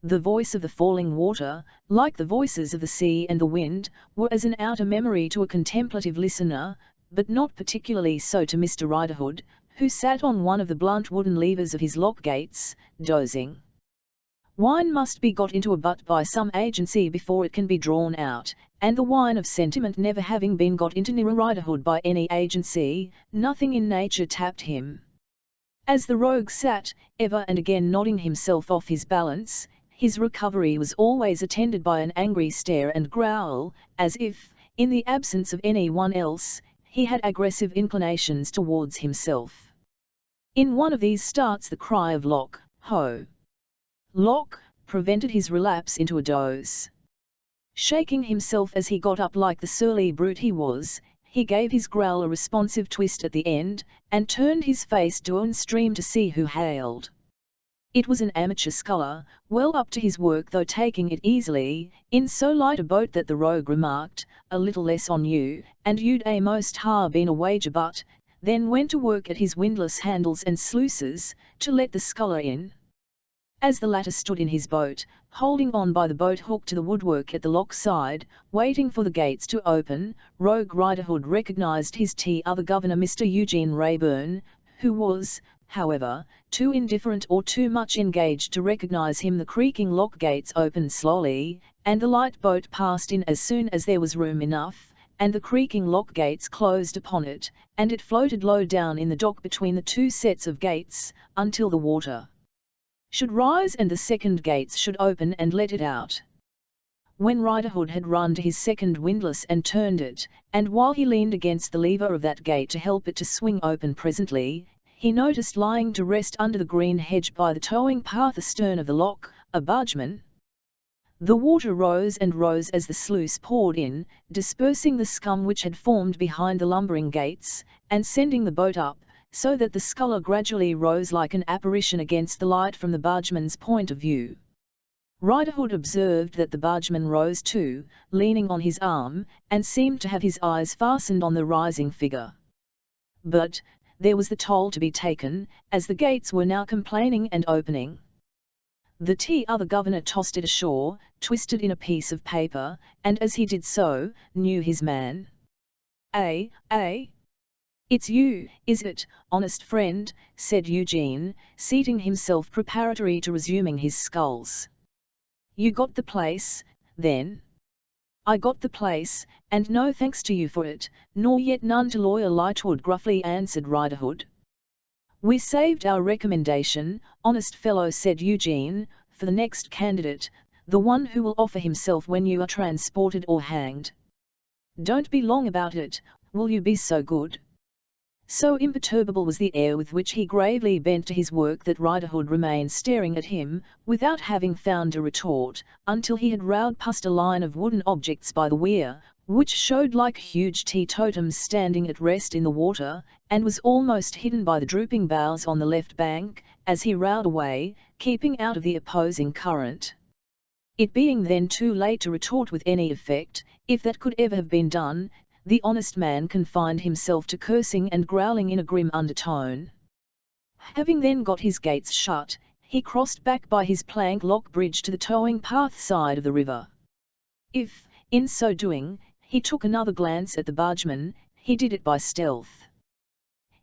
Speaker 1: The voice of the falling water, like the voices of the sea and the wind, were as an outer memory to a contemplative listener, but not particularly so to Mr. Riderhood, who sat on one of the blunt wooden levers of his lock gates, dozing. Wine must be got into a butt by some agency before it can be drawn out, and the wine of sentiment never having been got into Mr. Riderhood by any agency, nothing in nature tapped him. As the rogue sat, ever and again nodding himself off his balance, his recovery was always attended by an angry stare and growl, as if, in the absence of any one else, he had aggressive inclinations towards himself. In one of these starts the cry of "Lock, ho!" "Lock" prevented his relapse into a doze. Shaking himself as he got up like the surly brute he was, he gave his growl a responsive twist at the end, and turned his face downstream to see who hailed. It was an amateur sculler, well up to his work though taking it easily, in so light a boat that the rogue remarked, "A little less on you, and you'd a'most ha' been a wager but," then went to work at his windlass handles and sluices, to let the sculler in. As the latter stood in his boat, holding on by the boat hook to the woodwork at the lock side, waiting for the gates to open, Rogue Riderhood recognised his other governor Mr. Eugene Rayburn, who was, however, too indifferent or too much engaged to recognise him. The creaking lock gates opened slowly, and the light boat passed in as soon as there was room enough, and the creaking lock gates closed upon it, and it floated low down in the dock between the two sets of gates, until the water should rise and the second gates should open and let it out. When Riderhood had run to his second windlass and turned it, and while he leaned against the lever of that gate to help it to swing open presently, he noticed lying to rest under the green hedge by the towing path astern of the lock, a bargeman. The water rose and rose as the sluice poured in, dispersing the scum which had formed behind the lumbering gates, and sending the boat up, so that the sculler gradually rose like an apparition against the light from the bargeman's point of view. Riderhood observed that the bargeman rose too, leaning on his arm, and seemed to have his eyes fastened on the rising figure. But there was the toll to be taken, as the gates were now complaining and opening. The other governor tossed it ashore, twisted in a piece of paper, and as he did so, knew his man. "It's you, is it, honest friend?" said Eugene, seating himself preparatory to resuming his sculls. "You got the place, then?" "I got the place, and no thanks to you for it, nor yet none to Lawyer Lightwood," gruffly answered Riderhood. "We saved our recommendation, honest fellow," said Eugene, "for the next candidate, the one who will offer himself when you are transported or hanged. Don't be long about it, will you be so good?" So imperturbable was the air with which he gravely bent to his work that Riderhood remained staring at him, without having found a retort, until he had rowed past a line of wooden objects by the weir, which showed like huge teetotums standing at rest in the water, and was almost hidden by the drooping boughs on the left bank, as he rowed away, keeping out of the opposing current. It being then too late to retort with any effect, if that could ever have been done, the honest man confined himself to cursing and growling in a grim undertone. Having then got his gates shut, he crossed back by his plank lock bridge to the towing path side of the river. If, in so doing, he took another glance at the bargeman, he did it by stealth.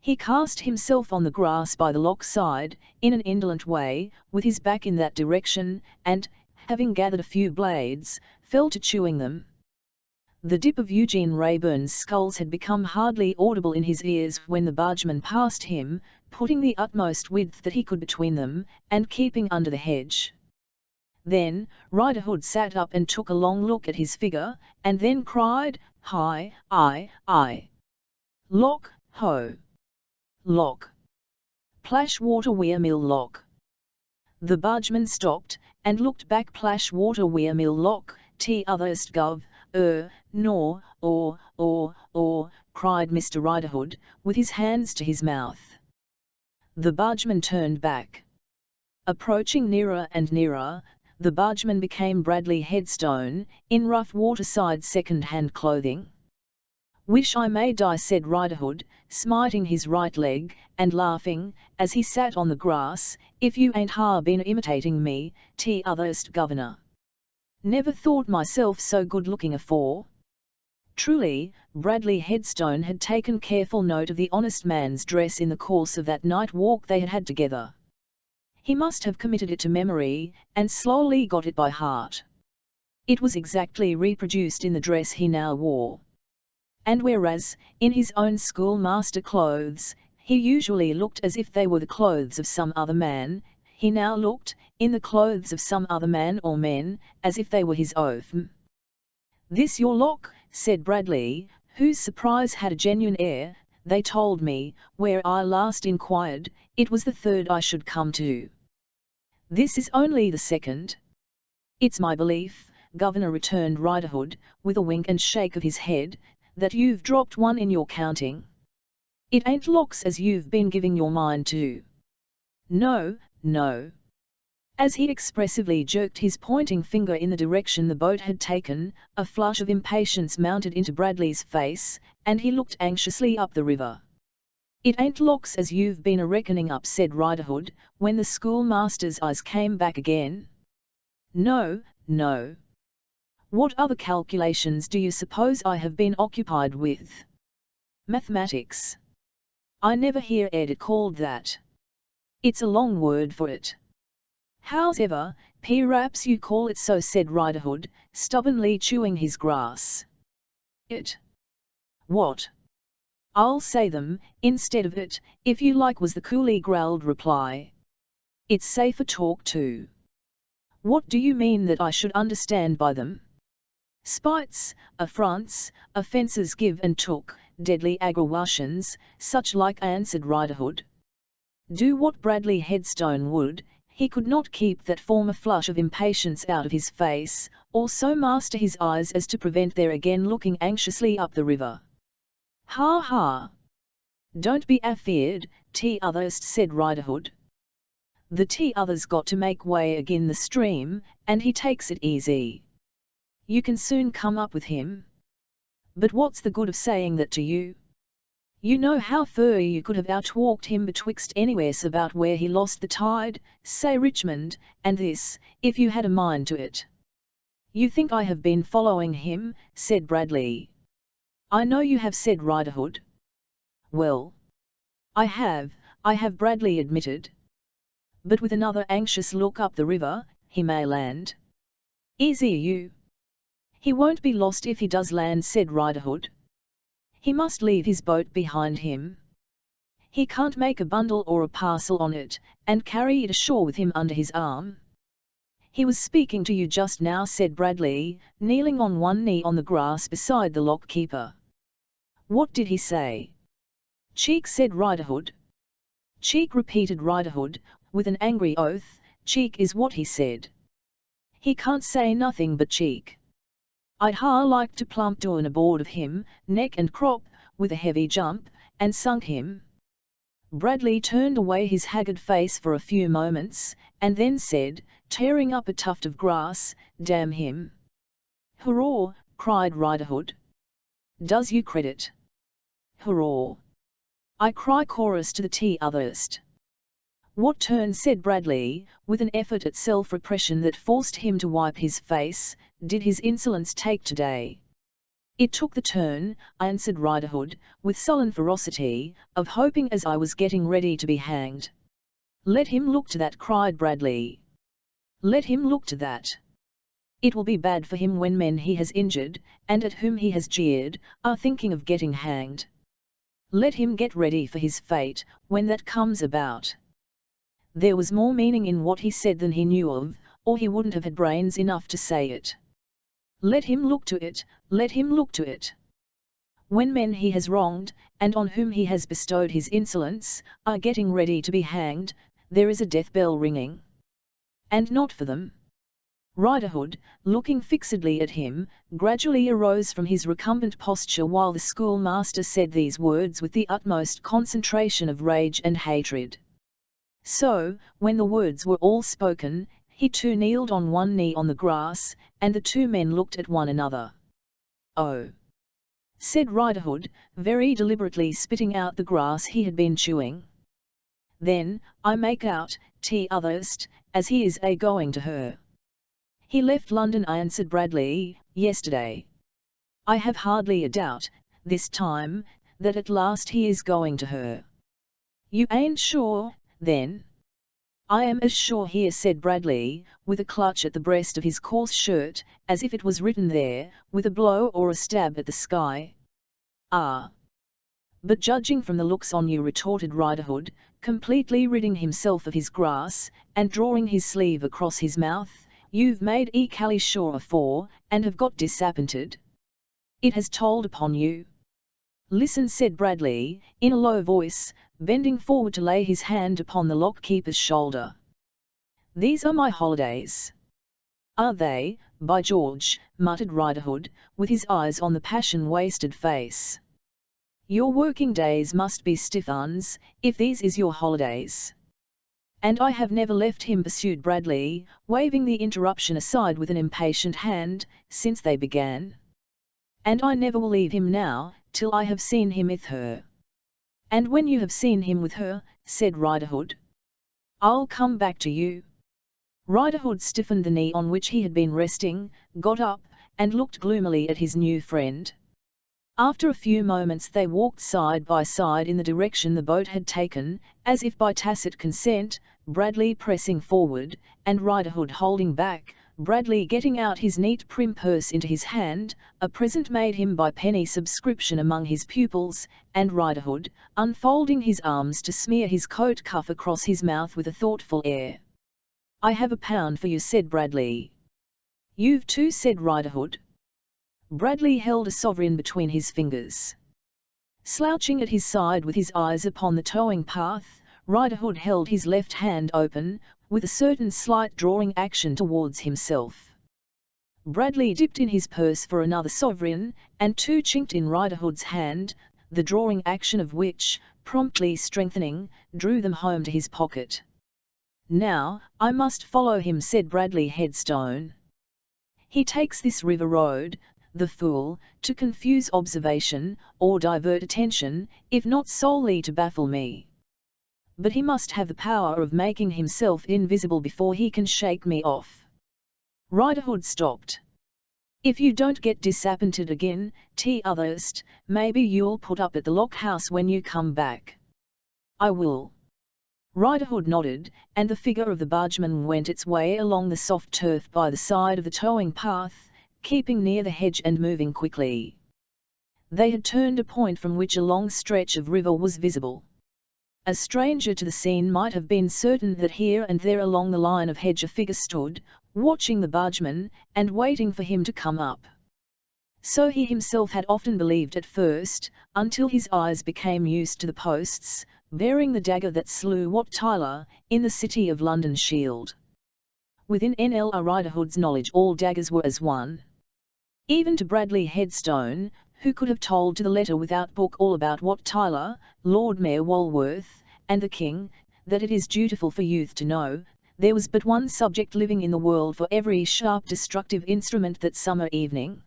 Speaker 1: He cast himself on the grass by the lock side, in an indolent way, with his back in that direction, and, having gathered a few blades, fell to chewing them. The dip of Eugene Rayburn's sculls had become hardly audible in his ears when the bargeman passed him, putting the utmost width that he could between them, and keeping under the hedge. Then, Riderhood sat up and took a long look at his figure, and then cried, "Hi, I. Lock, ho! Lock! Plashwater Weir Mill Lock!" The bargeman stopped, and looked back. "Plashwater Weir Mill Lock, t'otherst gov, nor, or," cried Mr. Riderhood, with his hands to his mouth. The bargeman turned back. Approaching nearer and nearer, the bargeman became Bradley Headstone, in rough waterside second-hand clothing. "Wish I may die," said Riderhood, smiting his right leg, and laughing, as he sat on the grass, "if you ain't been imitating me, t'otherst governor. Never thought myself so good-looking afore." Truly, Bradley Headstone had taken careful note of the honest man's dress in the course of that night walk they had had together. He must have committed it to memory, and slowly got it by heart. It was exactly reproduced in the dress he now wore. And whereas, in his own schoolmaster clothes, he usually looked as if they were the clothes of some other man, he now looked, in the clothes of some other man or men, as if they were his own. "This your lock?" said Bradley, whose surprise had a genuine air. "They told me, where I last inquired, it was the third I should come to. This is only the second." "It's my belief, Governor," returned Riderhood, with a wink and shake of his head, "that you've dropped one in your counting. It ain't locks as you've been giving your mind to. No, no." As he expressively jerked his pointing finger in the direction the boat had taken, a flush of impatience mounted into Bradley's face, and he looked anxiously up the river. "It ain't locks as you've been a-reckoning up," said Riderhood, when the schoolmaster's eyes came back again. "No, no. What other calculations do you suppose I have been occupied with?" "Mathematics. I never hear it called that. It's a long word for it." "Hows'ever, p'raps you call it so," said Riderhood, stubbornly chewing his grass. "It? What?" "I'll say them, instead of it, if you like," was the coolly growled reply. "It's safer talk too." "What do you mean that I should understand by them?" "Spites, affronts, offences, give and took, deadly aggravations, such like," answered Riderhood. Do what Bradley Headstone would, he could not keep that former flush of impatience out of his face, or so master his eyes as to prevent their again looking anxiously up the river. "Ha ha! Don't be afeard, t'otherst," said Riderhood. "The t'other's got to make way agin the stream, and he takes it easy. You can soon come up with him. But what's the good of saying that to you? You know how fur you could have outwalked him betwixt anywheres about where he lost the tide, say Richmond, and this, if you had a mind to it." "You think I have been following him," said Bradley. "I know you have," said Riderhood. "Well, I have," Bradley admitted. "But," with another anxious look up the river, "he may land." "Easy you. He won't be lost if he does land," said Riderhood. "He must leave his boat behind him. He can't make a bundle or a parcel on it, and carry it ashore with him under his arm." "He was speaking to you just now," said Bradley, kneeling on one knee on the grass beside the lock-keeper. "What did he say?" "Cheek," said Riderhood. "Cheek," repeated Riderhood, with an angry oath, "cheek is what he said. He can't say nothing but cheek. I'd like to plump down aboard of him, neck and crop, with a heavy jump, and sunk him." Bradley turned away his haggard face for a few moments, and then said, tearing up a tuft of grass, "Damn him!" "Hurrah!" cried Riderhood. "Does you credit?" "Hurrah! I cry chorus to the t'otherst." "What turn," said Bradley, with an effort at self-repression that forced him to wipe his face, "did his insolence take today?" "It took the turn," answered Riderhood, with sullen ferocity, "of hoping as I was getting ready to be hanged." "Let him look to that," cried Bradley. "Let him look to that. It will be bad for him when men he has injured, and at whom he has jeered, are thinking of getting hanged. Let him get ready for his fate, when that comes about. There was more meaning in what he said than he knew of, or he wouldn't have had brains enough to say it. Let him look to it, let him look to it. When men he has wronged, and on whom he has bestowed his insolence, are getting ready to be hanged, there is a death bell ringing. And not for them. Riderhood, looking fixedly at him, gradually arose from his recumbent posture while the schoolmaster said these words with the utmost concentration of rage and hatred. So, when the words were all spoken, he too kneeled on one knee on the grass, and the two men looked at one another. "Oh!" said Riderhood, very deliberately spitting out the grass he had been chewing. "Then, I make out, t'otherst, as he is a-going to her." "He left London," answered Bradley, "yesterday. I have hardly a doubt, this time, that at last he is going to her." "You ain't sure, then?" "I am as sure here," said Bradley, with a clutch at the breast of his coarse shirt, as if it was written there, with a blow or a stab at the sky. "Ah! But judging from the looks on you," retorted Riderhood, completely ridding himself of his grass, and drawing his sleeve across his mouth, "you've made equally sure afore, and have got disappointed. It has told upon you." "Listen," said Bradley, in a low voice, bending forward to lay his hand upon the lock-keeper's shoulder. "These are my holidays." "Are they, by George?" muttered Riderhood, with his eyes on the passion-wasted face. "Your working days must be stiff uns, if these is your holidays." "And I have never left him," pursued Bradley, waving the interruption aside with an impatient hand, "since they began. And I never will leave him now, till I have seen him with her." "And when you have seen him with her," said Riderhood, "I'll come back to you." Riderhood stiffened the knee on which he had been resting, got up, and looked gloomily at his new friend. After a few moments they walked side by side in the direction the boat had taken, as if by tacit consent, Bradley pressing forward, and Riderhood holding back, Bradley getting out his neat prim purse into his hand, a present made him by penny subscription among his pupils, and Riderhood, unfolding his arms to smear his coat cuff across his mouth with a thoughtful air. "I have £1 for you," said Bradley. "You've two," said Riderhood. Bradley held a sovereign between his fingers. Slouching at his side with his eyes upon the towing path, Riderhood held his left hand open, with a certain slight drawing action towards himself. Bradley dipped in his purse for another sovereign, and two chinked in Riderhood's hand, the drawing action of which, promptly strengthening, drew them home to his pocket. "Now, I must follow him," said Bradley headstone. "He takes this river road, the fool, to confuse observation, or divert attention, if not solely to baffle me. But he must have the power of making himself invisible before he can shake me off." Riderhood stopped. "If you don't get disappointed again, t'otherst, maybe you'll put up at the lock house when you come back." "I will." Riderhood nodded, and the figure of the bargeman went its way along the soft turf by the side of the towing path, keeping near the hedge and moving quickly. They had turned a point from which a long stretch of river was visible. A stranger to the scene might have been certain that here and there along the line of hedge a figure stood, watching the bargeman, and waiting for him to come up. So he himself had often believed at first, until his eyes became used to the posts, bearing the dagger that slew Wat Tyler, in the City of London shield. Within N.L. Riderhood's knowledge all daggers were as one. Even to Bradley Headstone, who could have told to the letter without book all about Wat Tyler, Lord Mayor Walworth, and the King, that it is dutiful for youth to know, there was but one subject living in the world for every sharp destructive instrument that summer evening.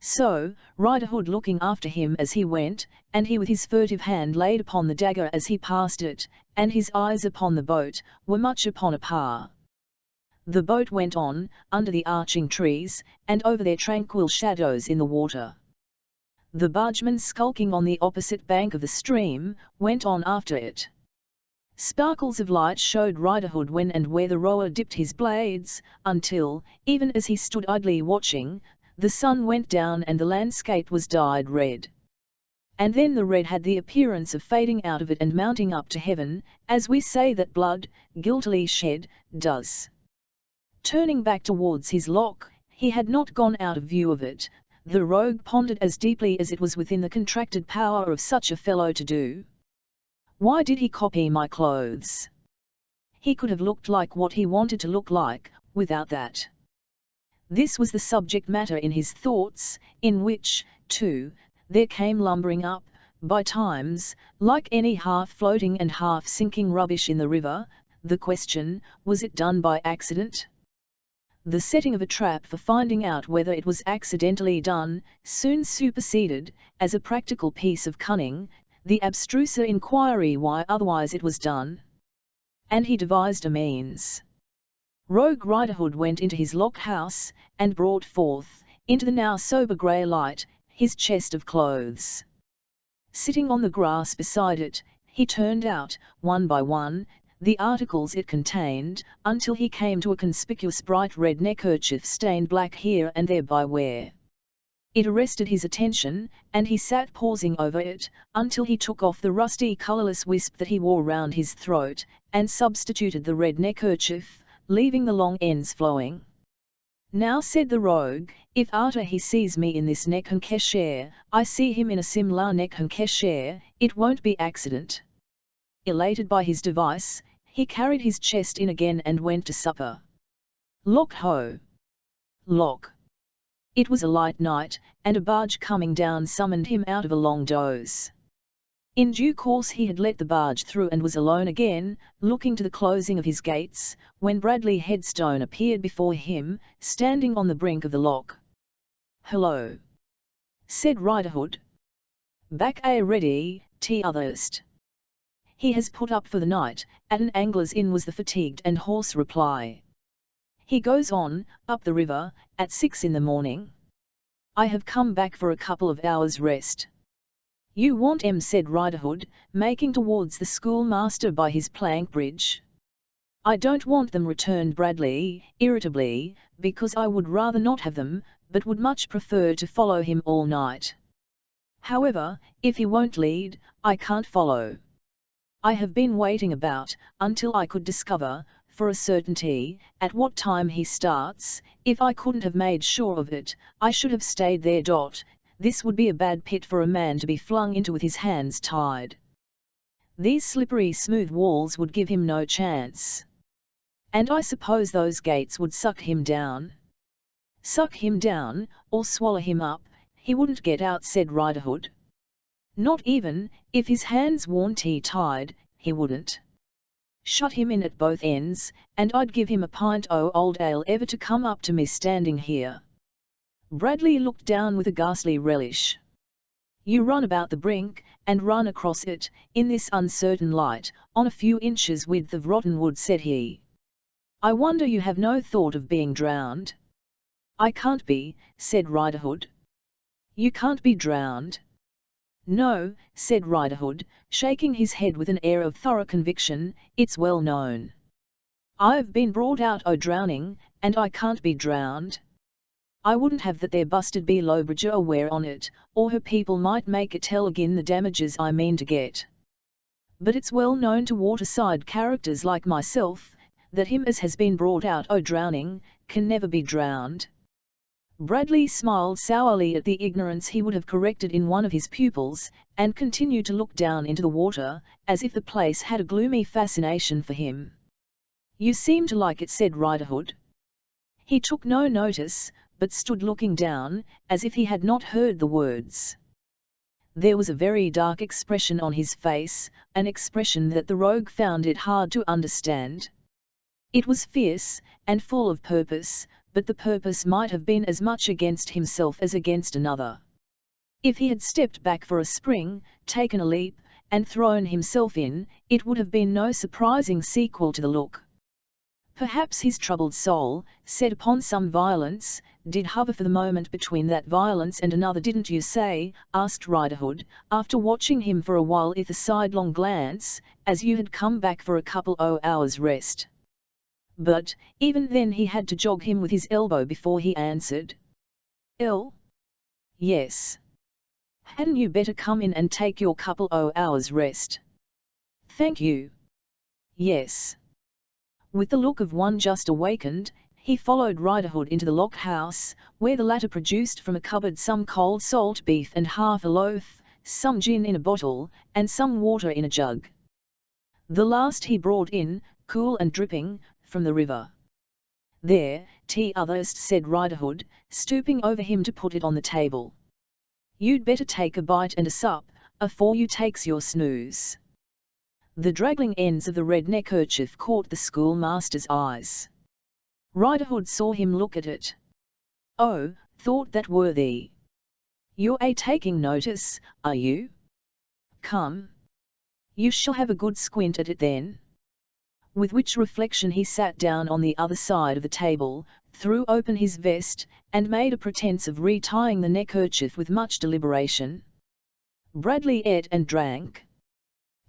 Speaker 1: So, Riderhood looking after him as he went, and he with his furtive hand laid upon the dagger as he passed it, and his eyes upon the boat, were much upon a par. The boat went on, under the arching trees, and over their tranquil shadows in the water. The bargeman, skulking on the opposite bank of the stream, went on after it. Sparkles of light showed Riderhood when and where the rower dipped his blades, until, even as he stood idly watching, the sun went down and the landscape was dyed red. And then the red had the appearance of fading out of it and mounting up to heaven, as we say that blood, guiltily shed, does. Turning back towards his lock, he had not gone out of view of it. The rogue pondered as deeply as it was within the contracted power of such a fellow to do. Why did he copy my clothes? He could have looked like what he wanted to look like, without that. This was the subject matter in his thoughts, in which, too, there came lumbering up, by times, like any half-floating and half-sinking rubbish in the river, the question, was it done by accident? The setting of a trap for finding out whether it was accidentally done, soon superseded, as a practical piece of cunning, the abstruser inquiry why otherwise it was done. And he devised a means. Rogue Riderhood went into his lock-house, and brought forth, into the now sober grey light, his chest of clothes. Sitting on the grass beside it, he turned out, one by one, the articles it contained, until he came to a conspicuous bright red neckerchief stained black here and there by wear. It arrested his attention, and he sat pausing over it, until he took off the rusty colourless wisp that he wore round his throat, and substituted the red neckerchief, leaving the long ends flowing. "Now," said the rogue, "if after he sees me in this neckerchief, I see him in a similar neckerchief, it won't be accident." Elated by his device, he carried his chest in again and went to supper. Lock ho! Lock! It was a light night, and a barge coming down summoned him out of a long doze. In due course he had let the barge through and was alone again, looking to the closing of his gates, when Bradley Headstone appeared before him, standing on the brink of the lock. "Hello," said Riderhood. "Back ready, t'otherst." "He has put up for the night, at an angler's inn," was the fatigued and hoarse reply. "He goes on, up the river, at 6 in the morning. I have come back for a couple of hours' rest." "You want 'em," said Riderhood, making towards the schoolmaster by his plank bridge. "I don't want them," returned Bradley, irritably, "because I would rather not have them, but would much prefer to follow him all night. However, if he won't lead, I can't follow. I have been waiting about, until I could discover, for a certainty, at what time he starts. If I couldn't have made sure of it, I should have stayed there. This would be a bad pit for a man to be flung into with his hands tied. These slippery smooth walls would give him no chance. And I suppose those gates would suck him down." "Suck him down, or swallow him up, he wouldn't get out," said Riderhood. "Not even, if his hands weren't tied, he wouldn't. Shut him in at both ends, and I'd give him a pint o' old ale ever to come up to me standing here." Bradley looked down with a ghastly relish. "You run about the brink, and run across it, in this uncertain light, on a few inches' width of rotten wood," said he. "I wonder you have no thought of being drowned." "I can't be," said Riderhood. "You can't be drowned?" "No," said Riderhood, shaking his head with an air of thorough conviction, "it's well known. I've been brought out o' drowning, and I can't be drowned. I wouldn't have that there busted be Lowbridger aware on it, or her people might make it tell agin the damages I mean to get. But it's well known to waterside characters like myself, that him as has been brought out o' drowning, can never be drowned." Bradley smiled sourly at the ignorance he would have corrected in one of his pupils, and continued to look down into the water, as if the place had a gloomy fascination for him. "You seem to like it," said Riderhood. He took no notice, but stood looking down, as if he had not heard the words. There was a very dark expression on his face, an expression that the rogue found it hard to understand. It was fierce, and full of purpose, but the purpose might have been as much against himself as against another. If he had stepped back for a spring, taken a leap, and thrown himself in, it would have been no surprising sequel to the look. Perhaps his troubled soul, set upon some violence, did hover for the moment between that violence and another, didn't you say? Asked Riderhood, after watching him for a while with a sidelong glance, as you had come back for a couple o' hours rest. But, even then he had to jog him with his elbow before he answered. Ill? Yes. Hadn't you better come in and take your couple o' hours rest? Thank you. Yes. With the look of one just awakened, he followed Riderhood into the lock house, where the latter produced from a cupboard some cold salt beef and half a loaf, some gin in a bottle, and some water in a jug. The last he brought in, cool and dripping, from the river. There, tea otherst, said Riderhood, stooping over him to put it on the table. You'd better take a bite and a sup, afore you takes your snooze. The draggling ends of the red neckerchief caught the schoolmaster's eyes. Riderhood saw him look at it. Oh, thought that worthy. You're taking notice, are you? Come. You shall have a good squint at it then. With which reflection he sat down on the other side of the table, threw open his vest, and made a pretence of retying the neckerchief with much deliberation. Bradley ate and drank.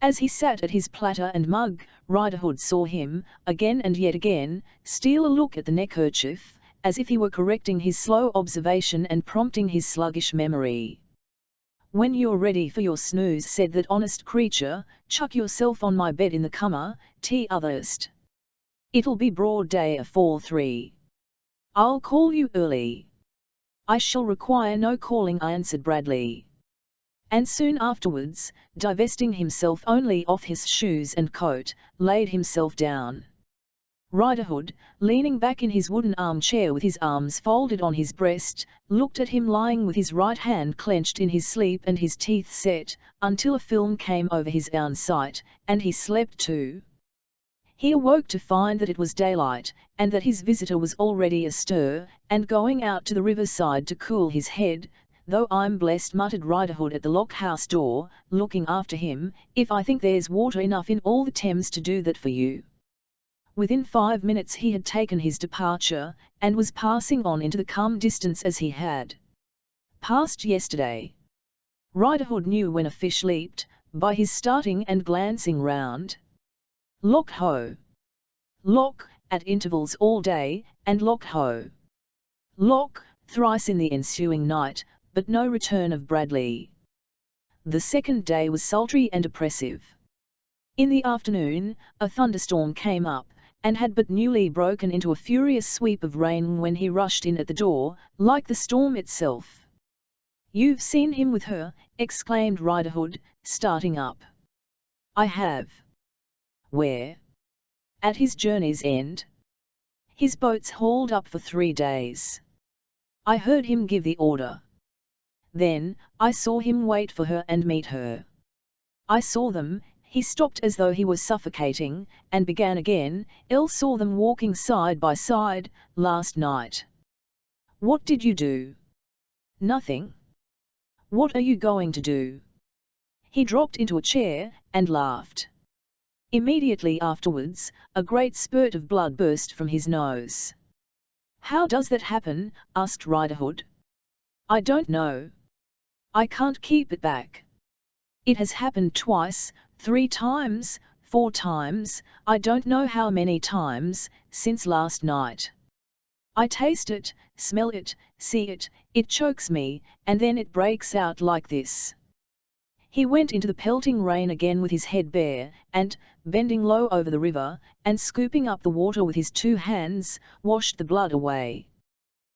Speaker 1: As he sat at his platter and mug, Riderhood saw him, again and yet again, steal a look at the neckerchief, as if he were correcting his slow observation and prompting his sluggish memory. When you're ready for your snooze, said that honest creature, chuck yourself on my bed in the cummer, tea otherst. It'll be broad day afore 3. I'll call you early. I shall require no calling, answered Bradley. And soon afterwards, divesting himself only of his shoes and coat, laid himself down. Riderhood, leaning back in his wooden armchair with his arms folded on his breast, looked at him lying with his right hand clenched in his sleep and his teeth set, until a film came over his own sight, and he slept too. He awoke to find that it was daylight, and that his visitor was already astir, and going out to the riverside to cool his head. Though I'm blessed, muttered Riderhood at the lock-house door, looking after him, if I think there's water enough in all the Thames to do that for you. Within 5 minutes he had taken his departure, and was passing on into the calm distance as he had passed yesterday. Riderhood knew when a fish leaped, by his starting and glancing round. Lock ho! Lock, at intervals all day, and lock ho! Lock, thrice in the ensuing night, but no return of Bradley. The second day was sultry and oppressive. In the afternoon, a thunderstorm came up, and had but newly broken into a furious sweep of rain when he rushed in at the door, like the storm itself. You've seen him with her, exclaimed Riderhood, starting up. I have. Where? At his journey's end. His boat's hauled up for 3 days. I heard him give the order. Then, I saw him wait for her and meet her. I saw them, he stopped as though he was suffocating, and began again, saw them walking side by side, last night. What did you do? Nothing. What are you going to do? He dropped into a chair, and laughed. Immediately afterwards, a great spurt of blood burst from his nose. How does that happen? Asked Riderhood. I don't know. I can't keep it back. It has happened twice, 3 times, 4 times, I don't know how many times, since last night. I taste it, smell it, see it, it chokes me, and then it breaks out like this. He went into the pelting rain again with his head bare, and, bending low over the river, and scooping up the water with his 2 hands, washed the blood away.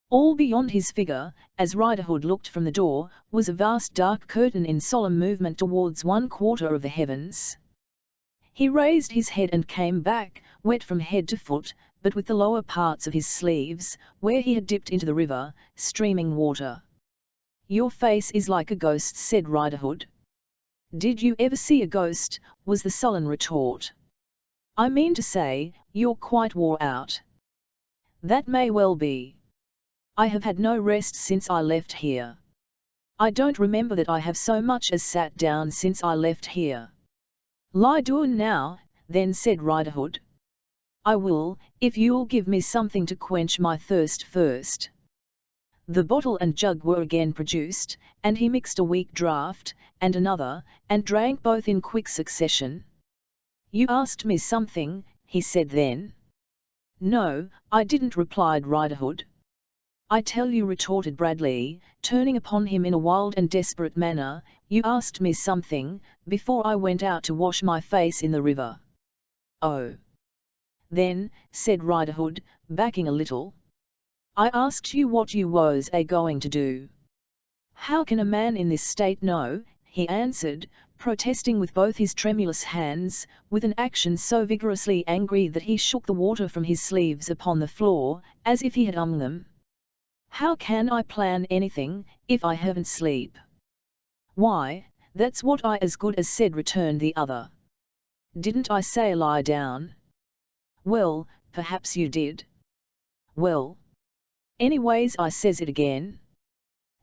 Speaker 1: All beyond his figure, as Riderhood looked from the door, was a vast dark curtain in solemn movement towards 1/4 of the heavens. He raised his head and came back, wet from head to foot, but with the lower parts of his sleeves, where he had dipped into the river, streaming water. Your face is like a ghost, said Riderhood. Did you ever see a ghost? Was the sullen retort. I mean to say, you're quite wore out. That may well be. I have had no rest since I left here. I don't remember that I have so much as sat down since I left here. Lie down now, then, said Riderhood. "I will, if you'll give me something to quench my thirst first." The bottle and jug were again produced, and he mixed a weak draught, and another, and drank both in quick succession. "You asked me something," he said then. "No, I didn't," replied Riderhood. "I tell you," retorted Bradley, turning upon him in a wild and desperate manner, "you asked me something, before I went out to wash my face in the river." "Oh. Then," said Riderhood, backing a little, "I asked you what you was going to do." "How can a man in this state know?" he answered, protesting with both his tremulous hands, with an action so vigorously angry that he shook the water from his sleeves upon the floor, as if he had them. "How can I plan anything, if I haven't sleep?" "Why, that's what I as good as said," returned the other. "Didn't I say lie down?" "Well, perhaps you did." "Well, anyways I says it again.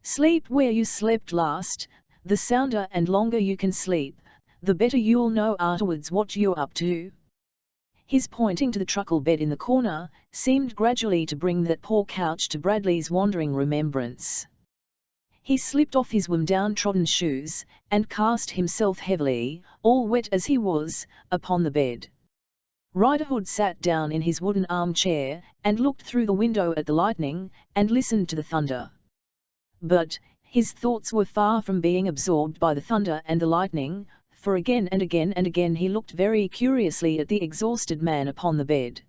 Speaker 1: Sleep where you slept last. The sounder and longer you can sleep, the better you'll know afterwards what you're up to." His pointing to the truckle bed in the corner, seemed gradually to bring that poor couch to Bradley's wandering remembrance. He slipped off his down-trodden shoes, and cast himself heavily, all wet as he was, upon the bed. Riderhood sat down in his wooden armchair, and looked through the window at the lightning, and listened to the thunder. But his thoughts were far from being absorbed by the thunder and the lightning, for again and again and again he looked very curiously at the exhausted man upon the bed.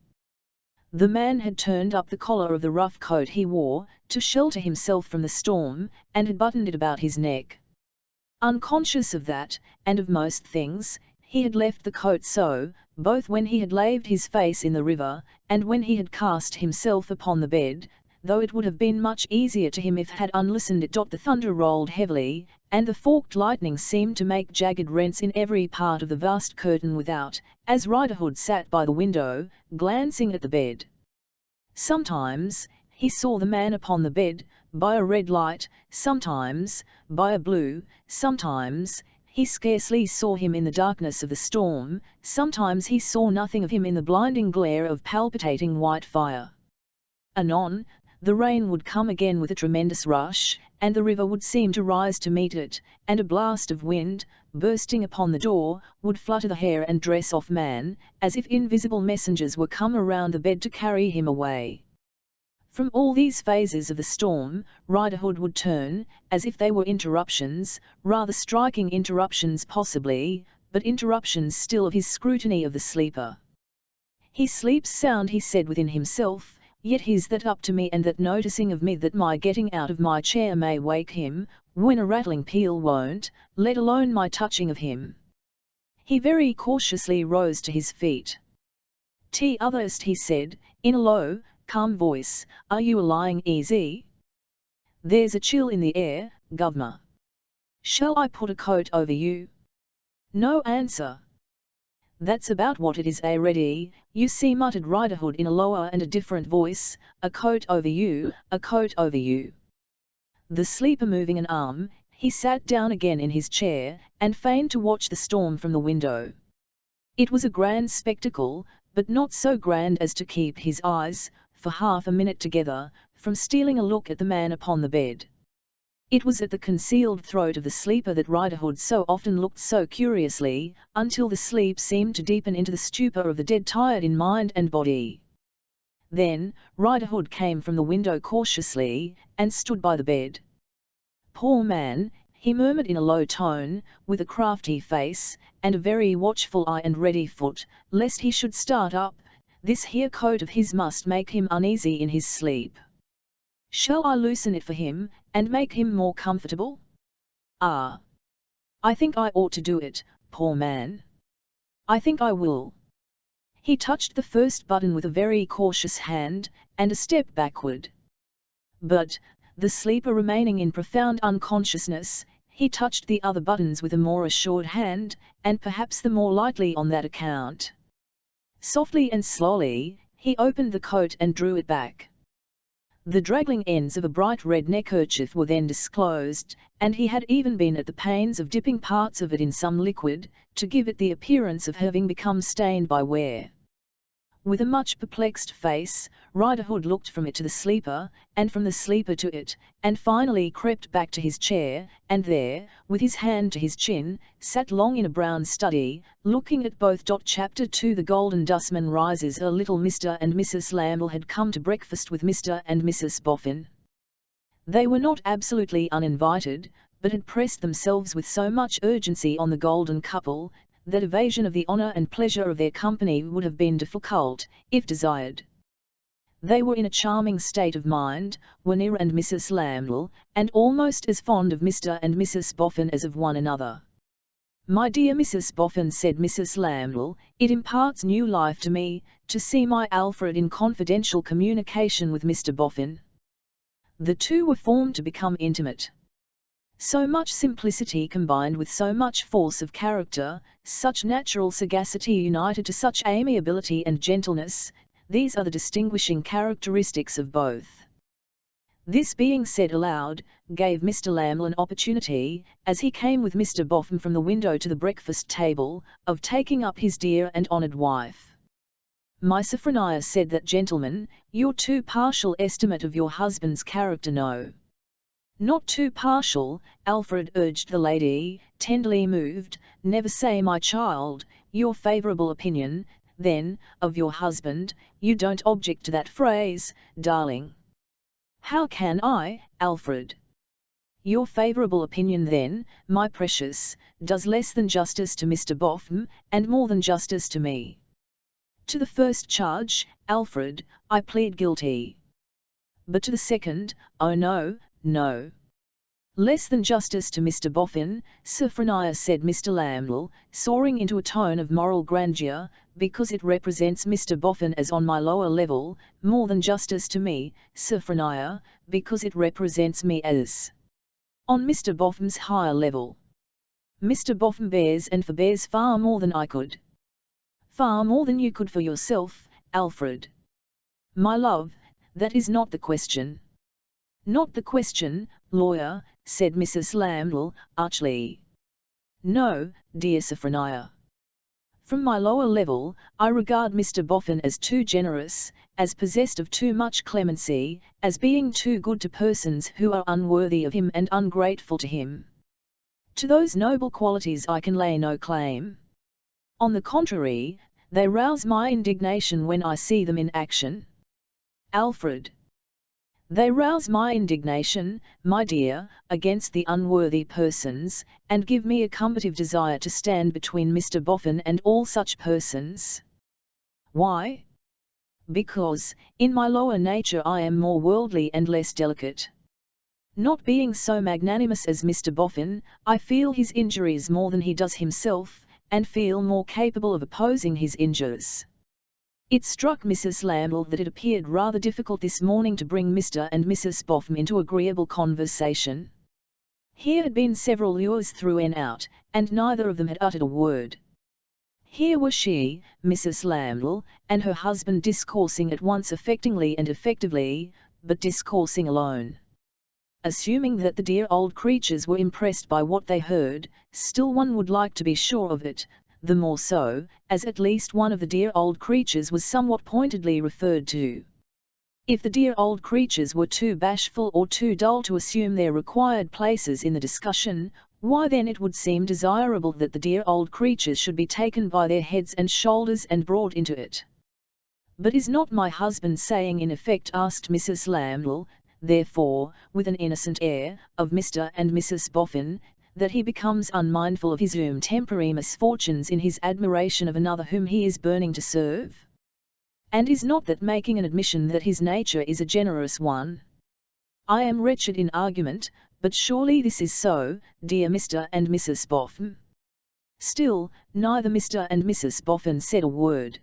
Speaker 1: The man had turned up the collar of the rough coat he wore, to shelter himself from the storm, and had buttoned it about his neck. Unconscious of that, and of most things, he had left the coat so, both when he had laved his face in the river, and when he had cast himself upon the bed, though it would have been much easier to him if had unlistened it. The thunder rolled heavily, and the forked lightning seemed to make jagged rents in every part of the vast curtain without, as Riderhood sat by the window, glancing at the bed. Sometimes, he saw the man upon the bed, by a red light, sometimes, by a blue, sometimes, he scarcely saw him in the darkness of the storm, sometimes he saw nothing of him in the blinding glare of palpitating white fire. Anon, the rain would come again with a tremendous rush, and the river would seem to rise to meet it, and a blast of wind, bursting upon the door, would flutter the hair and dress off man, as if invisible messengers were come around the bed to carry him away. From all these phases of the storm, Riderhood would turn, as if they were interruptions, rather striking interruptions possibly, but interruptions still of his scrutiny of the sleeper. "He sleeps sound," he said within himself, "yet he's that up to me and that noticing of me that my getting out of my chair may wake him, when a rattling peal won't, let alone my touching of him." He very cautiously rose to his feet. "T'otherst," he said, in a low, calm voice, "are you lying easy? There's a chill in the air, governor. Shall I put a coat over you?" No answer. "That's about what it is ready, you see," muttered Riderhood in a lower and a different voice, "a coat over you, a coat over you." The sleeper moving an arm, he sat down again in his chair, and feigned to watch the storm from the window. It was a grand spectacle, but not so grand as to keep his eyes, for half a minute together, from stealing a look at the man upon the bed. It was at the concealed throat of the sleeper that Riderhood so often looked so curiously, until the sleep seemed to deepen into the stupor of the dead tired in mind and body. Then, Riderhood came from the window cautiously, and stood by the bed. "Poor man," he murmured in a low tone, with a crafty face, and a very watchful eye and ready foot, lest he should start up, "this here coat of his must make him uneasy in his sleep. Shall I loosen it for him, and make him more comfortable? Ah! I think I ought to do it, poor man. I think I will." He touched the first button with a very cautious hand, and a step backward. But, the sleeper remaining in profound unconsciousness, he touched the other buttons with a more assured hand, and perhaps the more lightly on that account. Softly and slowly, he opened the coat and drew it back. The draggling ends of a bright red neckerchief were then disclosed, and he had even been at the pains of dipping parts of it in some liquid, to give it the appearance of having become stained by wear. With a much perplexed face, Riderhood looked from it to the sleeper, and from the sleeper to it, and finally crept back to his chair, and there, with his hand to his chin, sat long in a brown study, looking at both. Chapter 2 The Golden Dustman rises. A little Mr. and Mrs. Lamble had come to breakfast with Mr. and Mrs. Boffin. They were not absolutely uninvited, but had pressed themselves with so much urgency on the golden couple, that evasion of the honour and pleasure of their company would have been difficult, if desired. They were in a charming state of mind, were Mr. and Mrs. Lamble, and almost as fond of Mr. and Mrs. Boffin as of one another. "My dear Mrs. Boffin," said Mrs. Lamble, "it imparts new life to me, to see my Alfred in confidential communication with Mr. Boffin." The two were formed to become intimate. So much simplicity combined with so much force of character, such natural sagacity united to such amiability and gentleness, these are the distinguishing characteristics of both. This being said aloud, gave Mr. Lamble an opportunity, as he came with Mr. Boffin from the window to the breakfast table, of taking up his dear and honoured wife. "My Sophronia," said that gentleman, "your too partial estimate of your husband's character." "No, not too partial, Alfred," urged the lady, tenderly moved. "Never say, my child, your favourable opinion, then, of your husband. You don't object to that phrase, darling?" "How can I, Alfred? Your favourable opinion then, my precious, does less than justice to Mr. Boffin, and more than justice to me. To the first charge, Alfred, I plead guilty. But to the second, oh no, no." "Less than justice to Mr. Boffin, Sophronia," said Mr. Lamble, soaring into a tone of moral grandeur, "because it represents Mr. Boffin as on my lower level; more than justice to me, Sophronia, because it represents me as on Mr. Boffin's higher level. Mr. Boffin bears and forbears far more than I could. Far more than you could for yourself, Alfred." "My love, that is not the question." "Not the question, lawyer," said Mrs. Lamble, archly. "No, dear Sophronia. From my lower level, I regard Mr. Boffin as too generous, as possessed of too much clemency, as being too good to persons who are unworthy of him and ungrateful to him. To those noble qualities I can lay no claim. On the contrary, they rouse my indignation when I see them in action. Alfred, they rouse my indignation, my dear, against the unworthy persons, and give me a combative desire to stand between Mr. Boffin and all such persons. Why? Because, in my lower nature I am more worldly and less delicate. Not being so magnanimous as Mr. Boffin, I feel his injuries more than he does himself, and feel more capable of opposing his injures." It struck Mrs. Lamble that it appeared rather difficult this morning to bring Mr. and Mrs. Boffin into agreeable conversation. Here had been several lures through and out, and neither of them had uttered a word. Here were she, Mrs. Lamble, and her husband discoursing at once affectingly and effectively, but discoursing alone. Assuming that the dear old creatures were impressed by what they heard, still one would like to be sure of it, the more so, as at least one of the dear old creatures was somewhat pointedly referred to. If the dear old creatures were too bashful or too dull to assume their required places in the discussion, why then it would seem desirable that the dear old creatures should be taken by their heads and shoulders and brought into it. "But is not my husband saying in effect," asked Mrs. Lamble, therefore, with an innocent air, of Mr. and Mrs. Boffin, that he becomes unmindful of his own temporary misfortunes in his admiration of another whom he is burning to serve? And is not that making an admission that his nature is a generous one? I am wretched in argument, but surely this is so, dear Mr. and Mrs. Boffin." Still, neither Mr. and Mrs. Boffin said a word.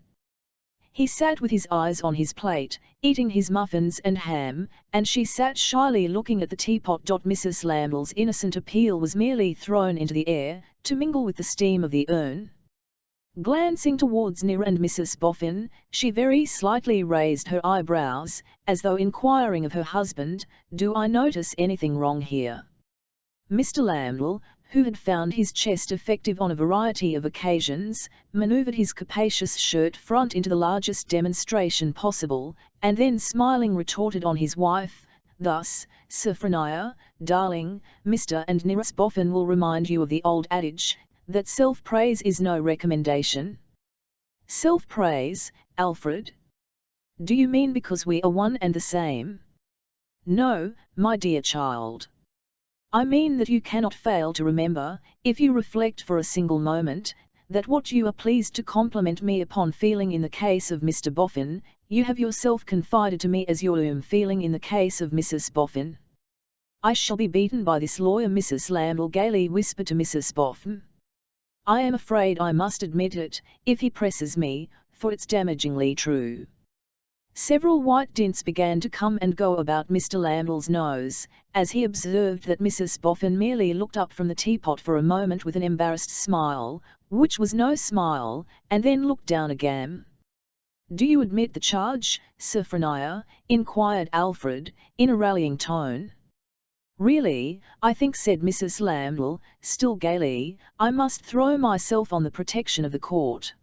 Speaker 1: He sat with his eyes on his plate, eating his muffins and ham, and she sat shyly looking at the teapot. Mrs. Lamble's innocent appeal was merely thrown into the air, to mingle with the steam of the urn. Glancing towards Mr. and Mrs. Boffin, she very slightly raised her eyebrows, as though inquiring of her husband, "Do I notice anything wrong here?" Mr. Lamble, who had found his chest effective on a variety of occasions, maneuvered his capacious shirt front into the largest demonstration possible, and then smiling retorted on his wife, thus, Sophronia, darling, Mr. and Mrs. Boffin will remind you of the old adage, that self-praise is no recommendation. Self-praise, Alfred? Do you mean because we are one and the same? No, my dear child. I mean that you cannot fail to remember, if you reflect for a single moment, that what you are pleased to compliment me upon feeling in the case of Mr. Boffin, you have yourself confided to me as your feeling in the case of Mrs. Boffin. I shall be beaten by this lawyer, Mrs. Lamble gaily whispered to Mrs. Boffin. I am afraid I must admit it, if he presses me, for it's damagingly true. Several white dints began to come and go about Mr. Lamble's nose, as he observed that Mrs. Boffin merely looked up from the teapot for a moment with an embarrassed smile, which was no smile, and then looked down again. Do you admit the charge, Sophronia? Inquired Alfred, in a rallying tone. Really, I think, said Mrs. Lamble, still gaily, I must throw myself on the protection of the court.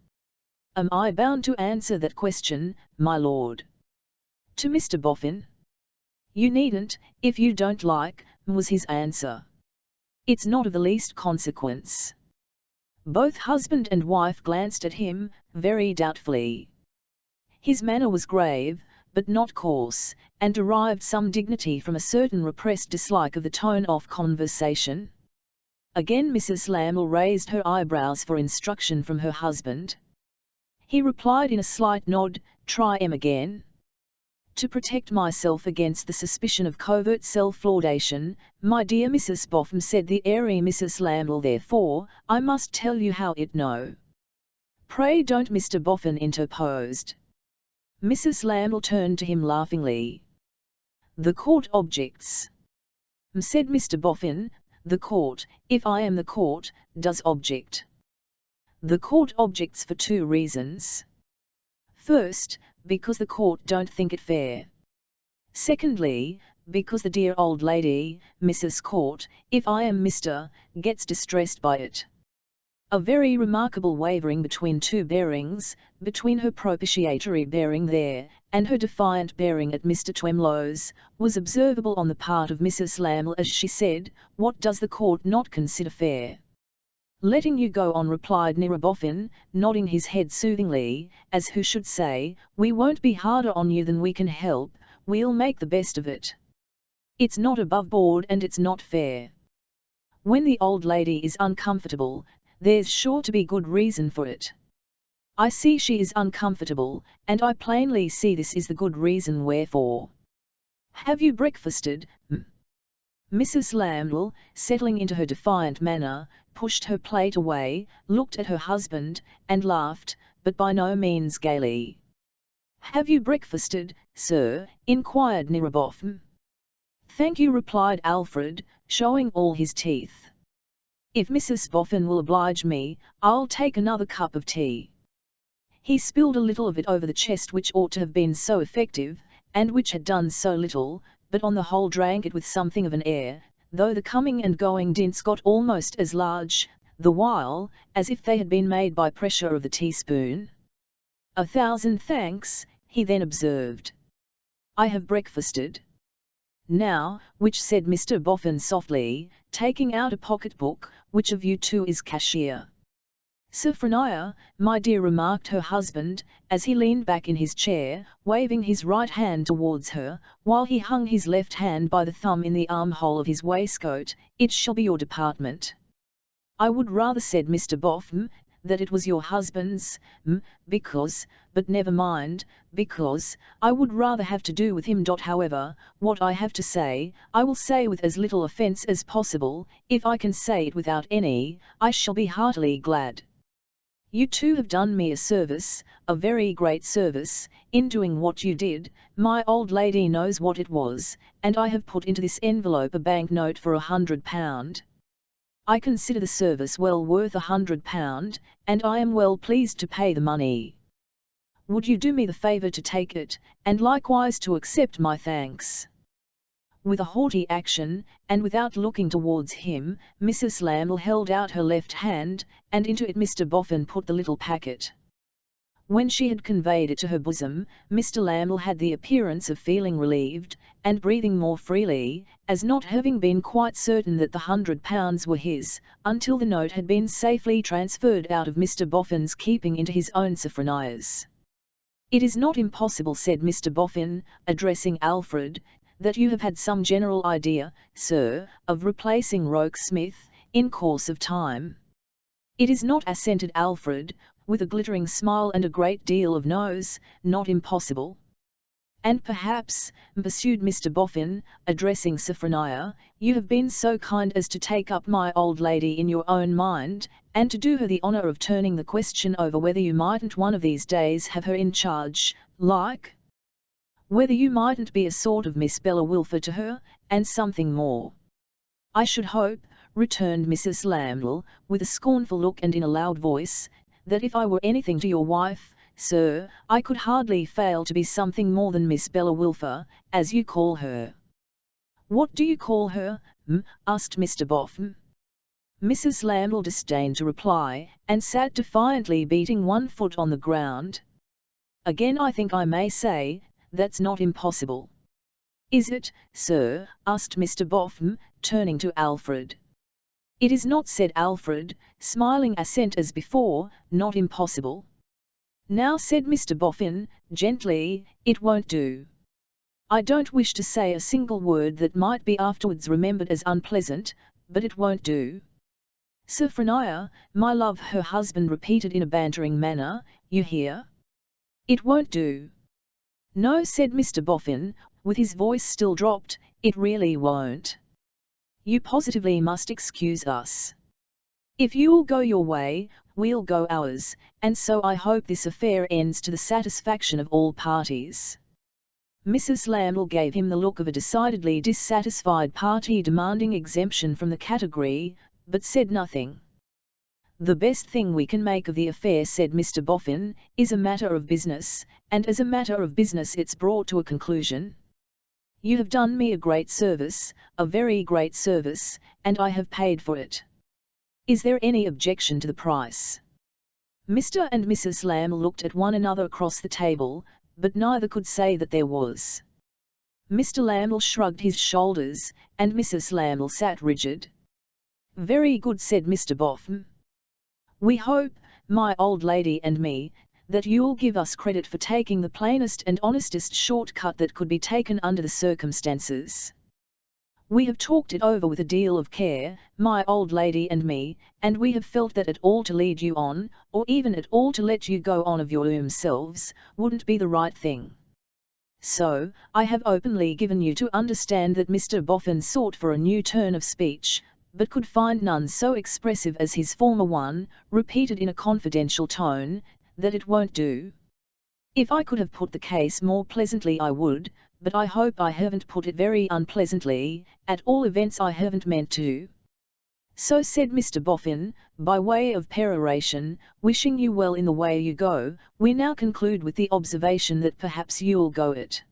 Speaker 1: Am I bound to answer that question, my lord? To Mr. Boffin? You needn't, if you don't like, was his answer. It's not of the least consequence. Both husband and wife glanced at him, very doubtfully. His manner was grave, but not coarse, and derived some dignity from a certain repressed dislike of the tone of conversation. Again Mrs. Lamble raised her eyebrows for instruction from her husband. He replied in a slight nod, try em again. To protect myself against the suspicion of covert self-laudation, my dear Mrs. Boffin, said the airy Mrs. Lamble, therefore, I must tell you how it no. Pray don't, Mr. Boffin interposed. Mrs. Lamble turned to him laughingly. The court objects, said Mr. Boffin. The court, if I am the court, does object. The court objects for two reasons. First, because the court don't think it fair. Secondly, because the dear old lady, Mrs. Court, if I am Mr., gets distressed by it. A very remarkable wavering between two bearings, between her propitiatory bearing there, and her defiant bearing at Mr. Twemlow's, was observable on the part of Mrs. Lamble as she said, what does the court not consider fair? Letting you go on, replied Mr. Boffin, nodding his head soothingly, as who should say, we won't be harder on you than we can help, we'll make the best of it. It's not above board and it's not fair. When the old lady is uncomfortable, there's sure to be good reason for it. I see she is uncomfortable, and I plainly see this is the good reason wherefore. Have you breakfasted, Mrs. Lamble, settling into her defiant manner, pushed her plate away, looked at her husband, and laughed, but by no means gaily. Have you breakfasted, sir? Inquired Mr. Boffin. Thank you, replied Alfred, showing all his teeth. If Mrs. Boffin will oblige me, I'll take another cup of tea. He spilled a little of it over the chest which ought to have been so effective, and which had done so little, but on the whole drank it with something of an air, though the coming and going dints got almost as large, the while, as if they had been made by pressure of the teaspoon. 1,000 thanks, he then observed. I have breakfasted. Now, which, said Mr. Boffin softly, taking out a pocket-book, which of you two is cashier? Sophronia, my dear, remarked her husband, as he leaned back in his chair, waving his right hand towards her, while he hung his left hand by the thumb in the armhole of his waistcoat, it shall be your department. I would rather, said Mr. Boffin, that it was your husband's, because, but never mind, because, I would rather have to do with him. However, what I have to say, I will say with as little offence as possible, if I can say it without any, I shall be heartily glad. You two have done me a service, a very great service, in doing what you did. My old lady knows what it was, and I have put into this envelope a banknote for £100. I consider the service well worth £100, and I am well pleased to pay the money. Would you do me the favour to take it, and likewise to accept my thanks? With a haughty action, and without looking towards him, Mrs. Lamble held out her left hand, and into it Mr. Boffin put the little packet. When she had conveyed it to her bosom, Mr. Lamble had the appearance of feeling relieved, and breathing more freely, as not having been quite certain that the £100 were his, until the note had been safely transferred out of Mr. Boffin's keeping into his own Sophronia's. "It is not impossible," said Mr. Boffin, addressing Alfred, "that you have had some general idea, sir, of replacing Rokesmith, in course of time." "It is not," assented Alfred, with a glittering smile and a great deal of nose, "not impossible." "And perhaps," pursued Mr. Boffin, addressing Sophronia, "you have been so kind as to take up my old lady in your own mind, and to do her the honour of turning the question over whether you mightn't one of these days have her in charge, like? Whether you mightn't be a sort of Miss Bella Wilfer to her, and something more." "I should hope," returned Mrs. Lamble, with a scornful look and in a loud voice, "that if I were anything to your wife, sir, I could hardly fail to be something more than Miss Bella Wilfer, as you call her." "What do you call her, asked Mr. Boffin. Mrs. Lamble disdained to reply, and sat defiantly beating one foot on the ground. "Again I think I may say, that's not impossible." "Is it, sir?" asked Mr. Boffin, turning to Alfred. "It is not," said Alfred, smiling assent as before, "not impossible." "Now," said Mr. Boffin, gently, "it won't do. I don't wish to say a single word that might be afterwards remembered as unpleasant, but it won't do." "Sophronia, my love," her husband repeated in a bantering manner, "you hear? It won't do." "No," said Mr. Boffin, with his voice still dropped, "it really won't. You positively must excuse us. If you'll go your way, we'll go ours, and so I hope this affair ends to the satisfaction of all parties." Mrs. Lamble gave him the look of a decidedly dissatisfied party demanding exemption from the category, but said nothing. "The best thing we can make of the affair," said Mr. Boffin, "is a matter of business, and as a matter of business it's brought to a conclusion. You have done me a great service, a very great service, and I have paid for it. Is there any objection to the price?" Mr. and Mrs. Lamble looked at one another across the table, but neither could say that there was. Mr. Lamble shrugged his shoulders, and Mrs. Lamble sat rigid. "Very good," said Mr. Boffin. "We hope, my old lady and me, that you'll give us credit for taking the plainest and honestest short-cut that could be taken under the circumstances. We have talked it over with a deal of care, my old lady and me, and we have felt that at all to lead you on, or even at all to let you go on of your own selves, wouldn't be the right thing. So, I have openly given you to understand that Mr. Boffin sought for a new turn of speech, but could find none so expressive as his former one, repeated in a confidential tone, that it won't do. If I could have put the case more pleasantly I would, but I hope I haven't put it very unpleasantly, at all events I haven't meant to. So," said Mr. Boffin, by way of peroration, "wishing you well in the way you go, we now conclude with the observation that perhaps you'll go it."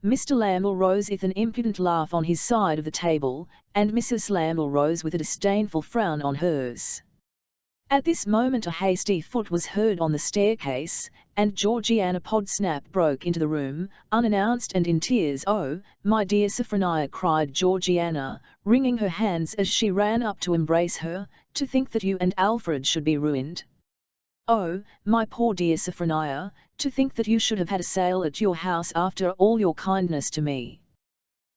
Speaker 1: Mr. Lamble rose with an impudent laugh on his side of the table, and Mrs. Lamble rose with a disdainful frown on hers. At this moment a hasty foot was heard on the staircase, and Georgiana Podsnap broke into the room, unannounced and in tears. "Oh, my dear Sophronia," cried Georgiana, wringing her hands as she ran up to embrace her, "to think that you and Alfred should be ruined. Oh, my poor dear Sophronia, to think that you should have had a sale at your house after all your kindness to me.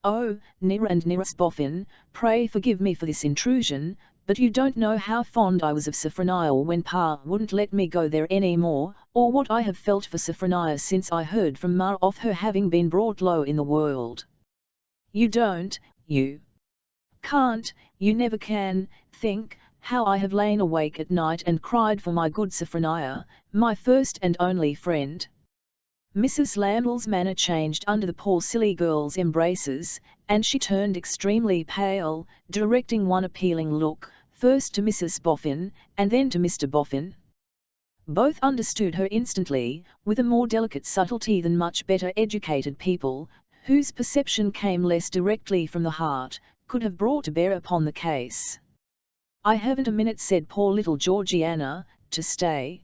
Speaker 1: Oh, nearer and nearer Boffin, pray forgive me for this intrusion, but you don't know how fond I was of Sophronia when Pa wouldn't let me go there any more, or what I have felt for Sophronia since I heard from Ma of her having been brought low in the world. You don't, you can't, you never can, think, how I have lain awake at night and cried for my good Sophronia, my first and only friend." Mrs. Lamble's manner changed under the poor silly girl's embraces, and she turned extremely pale, directing one appealing look, first to Mrs. Boffin, and then to Mr. Boffin. Both understood her instantly, with a more delicate subtlety than much better educated people, whose perception came less directly from the heart, could have brought to bear upon the case. "I haven't a minute," said poor little Georgiana, "to stay.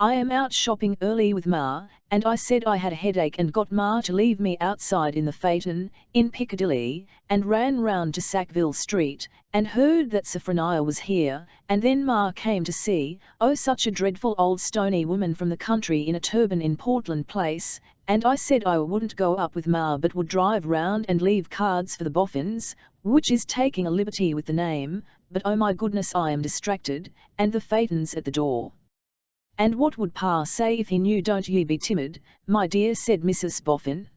Speaker 1: I am out shopping early with Ma, and I said I had a headache and got Ma to leave me outside in the phaeton, in Piccadilly, and ran round to Sackville Street, and heard that Sophronia was here, and then Ma came to see, oh such a dreadful old stony woman from the country in a turban in Portland Place, and I said I wouldn't go up with Ma but would drive round and leave cards for the Boffins, which is taking a liberty with the name, but oh my goodness I am distracted, and the phaeton's at the door." "And what would Pa say if he knew?" "Don't ye be timid, my dear," said Mrs. Boffin.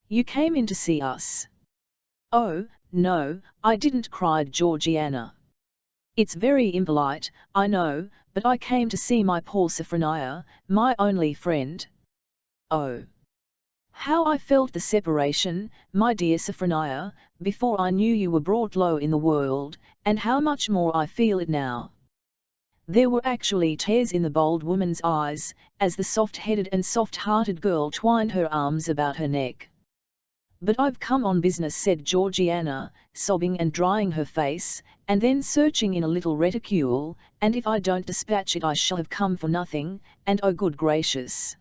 Speaker 1: "You came in to see us." "Oh, no, I didn't," cried Georgiana. "It's very impolite, I know, but I came to see my poor Sophronia, my only friend." "Oh, how I felt the separation, my dear Sophronia, before I knew you were brought low in the world, and how much more I feel it now." There were actually tears in the bold woman's eyes, as the soft-headed and soft-hearted girl twined her arms about her neck. "But I've come on business," said Georgiana, sobbing and drying her face, and then searching in a little reticule, "and if I don't dispatch it I shall have come for nothing, and oh good gracious!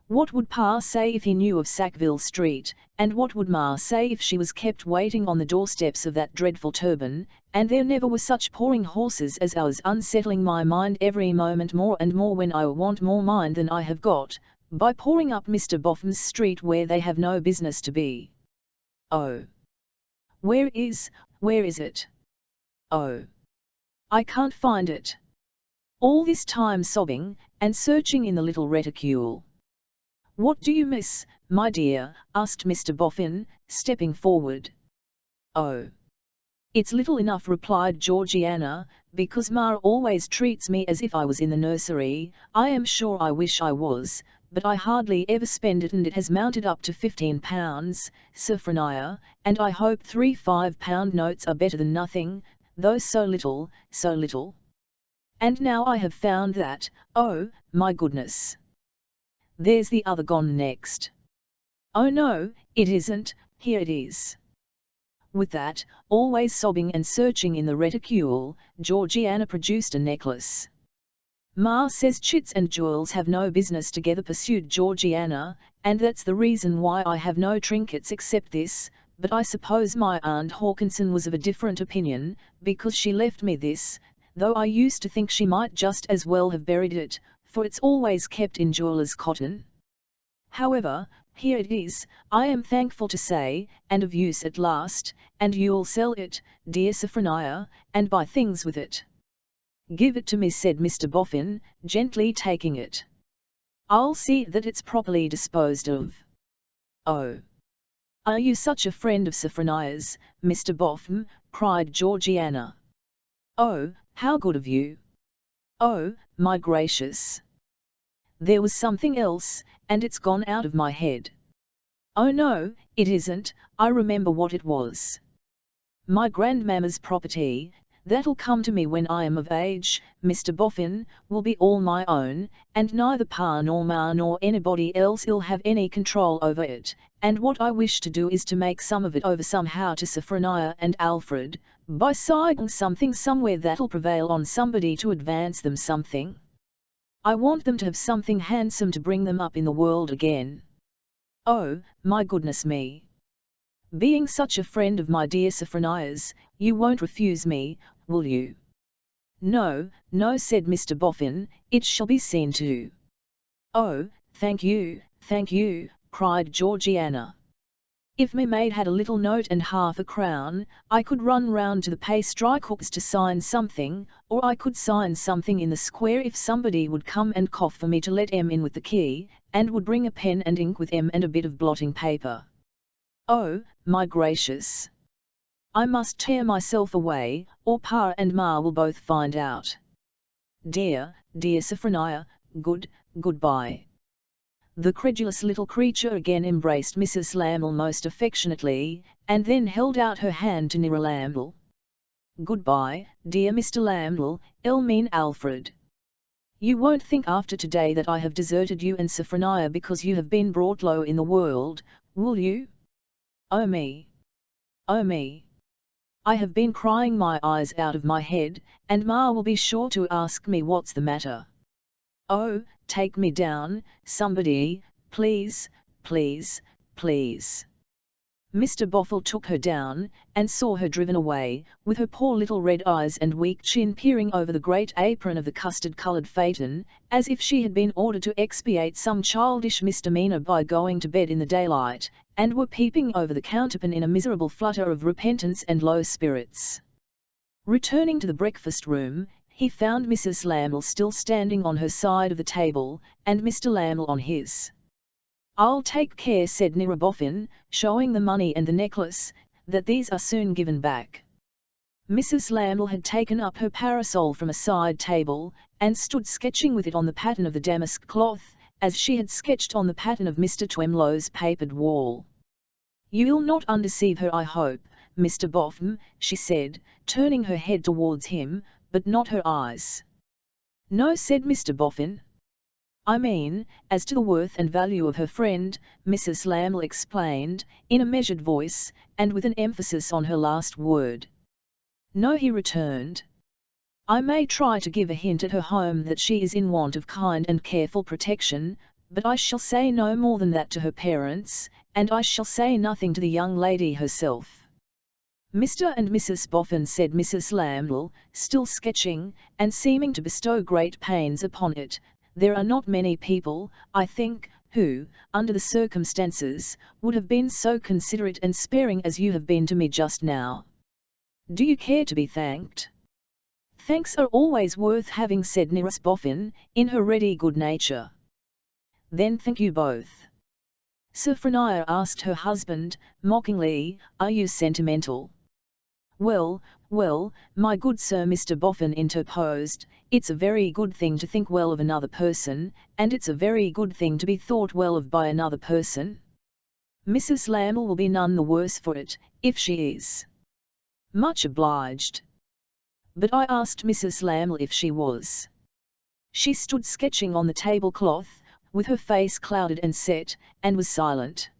Speaker 1: What would Pa say if he knew of Sackville Street, and what would Ma say if she was kept waiting on the doorsteps of that dreadful turban, and there never were such pawing horses as ours, unsettling my mind every moment more and more when I want more mind than I have got, by pouring up Mr. Boffin's street where they have no business to be. Oh, where is it? Oh, I can't find it." All this time sobbing, and searching in the little reticule. "What do you miss, my dear?" asked Mr. Boffin, stepping forward. "Oh, it's little enough," replied Georgiana, "because Ma always treats me as if I was in the nursery. I am sure I wish I was, but I hardly ever spend it, and it has mounted up to £15, Sophronia, and I hope 3 £5 notes are better than nothing, though so little. And now I have found that, oh, my goodness! There's the other gone next. Oh no, it isn't, here it is." With that, always sobbing and searching in the reticule, Georgiana produced a necklace. "Ma says chits and jewels have no business together," pursued Georgiana, "and that's the reason why I have no trinkets except this, but I suppose my Aunt Hawkinson was of a different opinion, because she left me this, though I used to think she might just as well have buried it, for it's always kept in jeweller's cotton. However, here it is, I am thankful to say, and of use at last, and you'll sell it, dear Sophronia, and buy things with it." "Give it to me," said Mr. Boffin, gently taking it. "I'll see that it's properly disposed of." "Oh, are you such a friend of Sophronia's, Mr. Boffin?" cried Georgiana. "Oh, how good of you! Oh, my gracious! There was something else, and it's gone out of my head." "Oh no, it isn't, I remember what it was. My grandmamma's property, that'll come to me when I am of age, Mr. Boffin, will be all my own, and neither Pa nor Ma nor anybody else'll have any control over it, and what I wish to do is to make some of it over somehow to Sophronia and Alfred, by signing something somewhere that'll prevail on somebody to advance them something. I want them to have something handsome to bring them up in the world again. Oh, my goodness me! Being such a friend of my dear Sophronia's, you won't refuse me, will you?" "No, no," said Mr. Boffin, "it shall be seen to." "Oh, thank you," cried Georgiana. "If me maid had a little note and half a crown, I could run round to the pastry-cook's to sign something, or I could sign something in the square if somebody would come and cough for me to let em in with the key, and would bring a pen and ink with em and a bit of blotting paper. Oh, my gracious! I must tear myself away, or Pa and Ma will both find out. Dear Sophronia, goodbye." The credulous little creature again embraced Mrs. Lamble most affectionately, and then held out her hand to Nira Lamble. "Goodbye, dear Mr. Lamble, mean Alfred. You won't think after today that I have deserted you and Sophronia because you have been brought low in the world, Will you? Oh me! Oh me! I have been crying my eyes out of my head, and Ma will be sure to ask me what's the matter. Oh, take me down, somebody, please, please, please. Mr. Boffin took her down, and saw her driven away, with her poor little red eyes and weak chin peering over the great apron of the custard-coloured phaeton, as if she had been ordered to expiate some childish misdemeanour by going to bed in the daylight, and were peeping over the counterpane in a miserable flutter of repentance and low spirits. Returning to the breakfast-room, he found Mrs. Laml still standing on her side of the table, and Mr. Laml on his. "I'll take care," said Nira Boffin, showing the money and the necklace, "that these are soon given back." Mrs. Laml had taken up her parasol from a side table, and stood sketching with it on the pattern of the damask cloth, as she had sketched on the pattern of Mr. Twemlow's papered wall. "You'll not undeceive her, I hope, Mr. Boffin," she said, turning her head towards him, but not her eyes. "No," said Mr. Boffin. "I mean, as to the worth and value of her friend," Mrs. Laml explained, in a measured voice, and with an emphasis on her last word. "No," he returned. "I may try to give a hint at her home that she is in want of kind and careful protection, but I shall say no more than that to her parents, and I shall say nothing to the young lady herself." "Mr. and Mrs. Boffin," said Mrs. Laml, still sketching, and seeming to bestow great pains upon it, "there are not many people, I think, who, under the circumstances, would have been so considerate and sparing as you have been to me just now. Do you care to be thanked?" "Thanks are always worth having," said Mrs. Boffin, in her ready good nature. "Then thank you both." Sophronia asked her husband, mockingly, "Are you sentimental?" "Well, well, my good sir," Mr. Boffin interposed, "it's a very good thing to think well of another person, and it's a very good thing to be thought well of by another person. Mrs. Laml will be none the worse for it, if she is." "Much obliged." "But I asked Mrs. Laml if she was." She stood sketching on the tablecloth, with her face clouded and set, and was silent.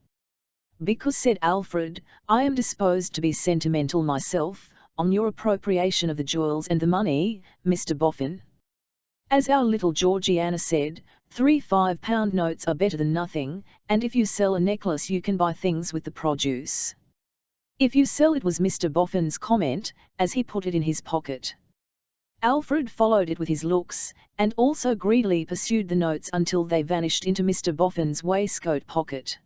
Speaker 1: "Because," said Alfred, "I am disposed to be sentimental myself, on your appropriation of the jewels and the money, Mr. Boffin. As our little Georgiana said, 3 5-pound notes are better than nothing, and if you sell a necklace you can buy things with the produce. If you sell it," was Mr. Boffin's comment, as he put it in his pocket. Alfred followed it with his looks, and also greedily pursued the notes until they vanished into Mr. Boffin's waistcoat pocket.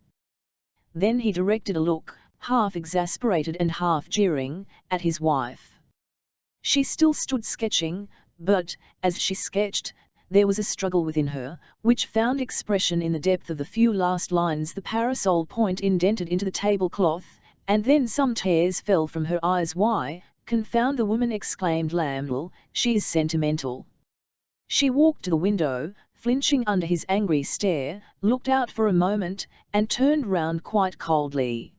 Speaker 1: Then he directed a look, half exasperated and half jeering, at his wife. She still stood sketching, but, as she sketched, there was a struggle within her, which found expression in the depth of the few last lines the parasol point indented into the tablecloth, and then some tears fell from her eyes. "Why, confound the woman!" exclaimed Laml, "she is sentimental." She walked to the window, flinching under his angry stare, looked out for a moment, and turned round quite coldly.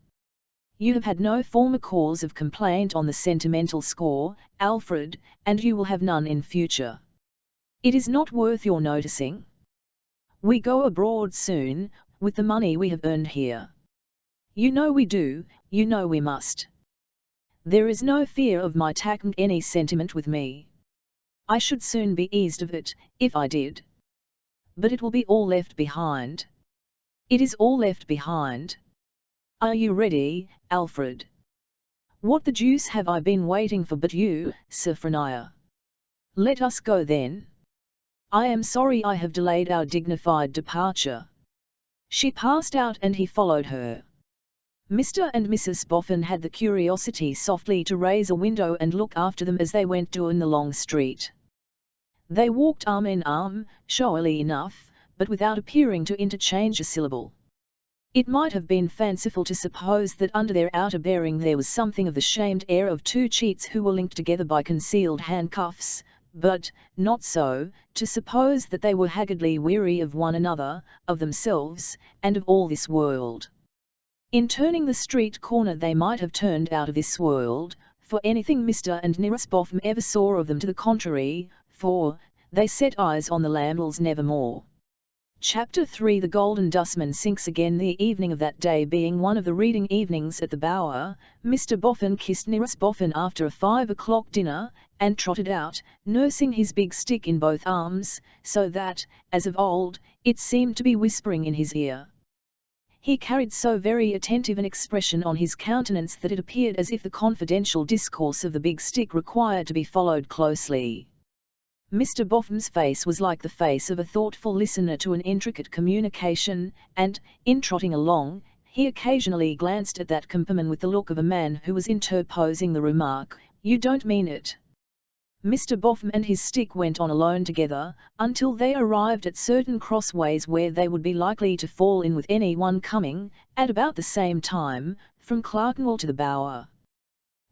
Speaker 1: "You have had no former cause of complaint on the sentimental score, Alfred, and you will have none in future. It is not worth your noticing. We go abroad soon, with the money we have earned here. You know we do, you know we must. There is no fear of my taking any sentiment with me. I should soon be eased of it, if I did. But it will be all left behind. It is all left behind. Are you ready, Alfred?" "What the deuce have I been waiting for but you, Sophronia? Let us go then. I am sorry I have delayed our dignified departure." She passed out and he followed her. Mr. and Mrs. Boffin had the curiosity softly to raise a window and look after them as they went down the long street. They walked arm in arm, showily enough, but without appearing to interchange a syllable. It might have been fanciful to suppose that under their outer bearing there was something of the shamed air of two cheats who were linked together by concealed handcuffs, but, not so, to suppose that they were haggardly weary of one another, of themselves, and of all this world. In turning the street corner they might have turned out of this world, for anything Mr. and Mrs. Boffin ever saw of them to the contrary, for they set eyes on the Lamls nevermore. Chapter 3 The Golden Dustman sinks again. The evening of that day being one of the reading evenings at the Bower, Mr. Boffin kissed Mrs. Boffin after a 5 o'clock dinner, and trotted out, nursing his big stick in both arms, so that, as of old, it seemed to be whispering in his ear. He carried so very attentive an expression on his countenance that it appeared as if the confidential discourse of the big stick required to be followed closely. Mr. Boffin's face was like the face of a thoughtful listener to an intricate communication, and, in trotting along, he occasionally glanced at that companion with the look of a man who was interposing the remark, "You don't mean it." Mr. Boffin and his stick went on alone together, until they arrived at certain crossways where they would be likely to fall in with any one coming, at about the same time, from Clerkenwell to the Bower.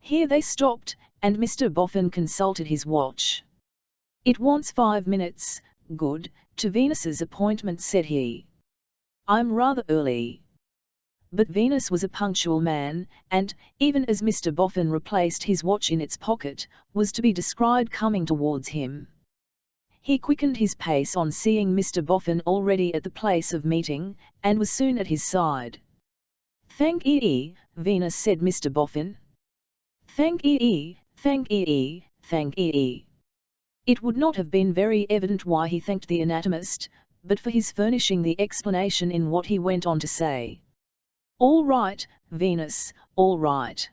Speaker 1: Here they stopped, and Mr. Boffin consulted his watch. "It wants 5 minutes, good, to Venus's appointment," said he. "I'm rather early." But Venus was a punctual man, and, even as Mr. Boffin replaced his watch in its pocket, was to be descried coming towards him. He quickened his pace on seeing Mr. Boffin already at the place of meeting, and was soon at his side. "Thank ye, Venus," said Mr. Boffin. "Thank ye, thank ye, thank ye." It would not have been very evident why he thanked the anatomist, but for his furnishing the explanation in what he went on to say. "All right, Venus, all right.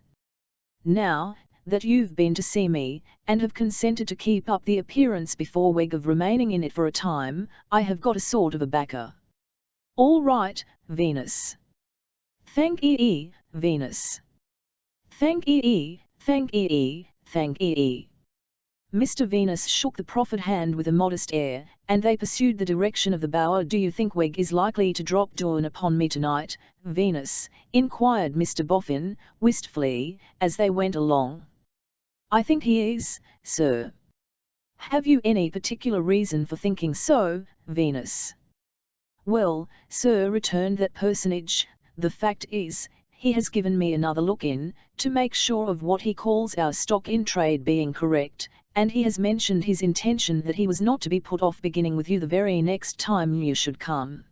Speaker 1: Now, that you've been to see me, and have consented to keep up the appearance before Weg of remaining in it for a time, I have got a sort of a backer. All right, Venus. Thank ye, Venus. Thank ye, thank ye, thank ye." Mr. Venus shook the proffered hand with a modest air, and they pursued the direction of the Bower. "Do you think Weg is likely to drop down upon me tonight, Venus?" inquired Mr. Boffin, wistfully, as they went along. "I think he is, sir." "Have you any particular reason for thinking so, Venus?" "Well, sir," returned that personage, "the fact is, he has given me another look in, to make sure of what he calls our stock in trade being correct, and he has mentioned his intention that he was not to be put off beginning with you the very next time you should come.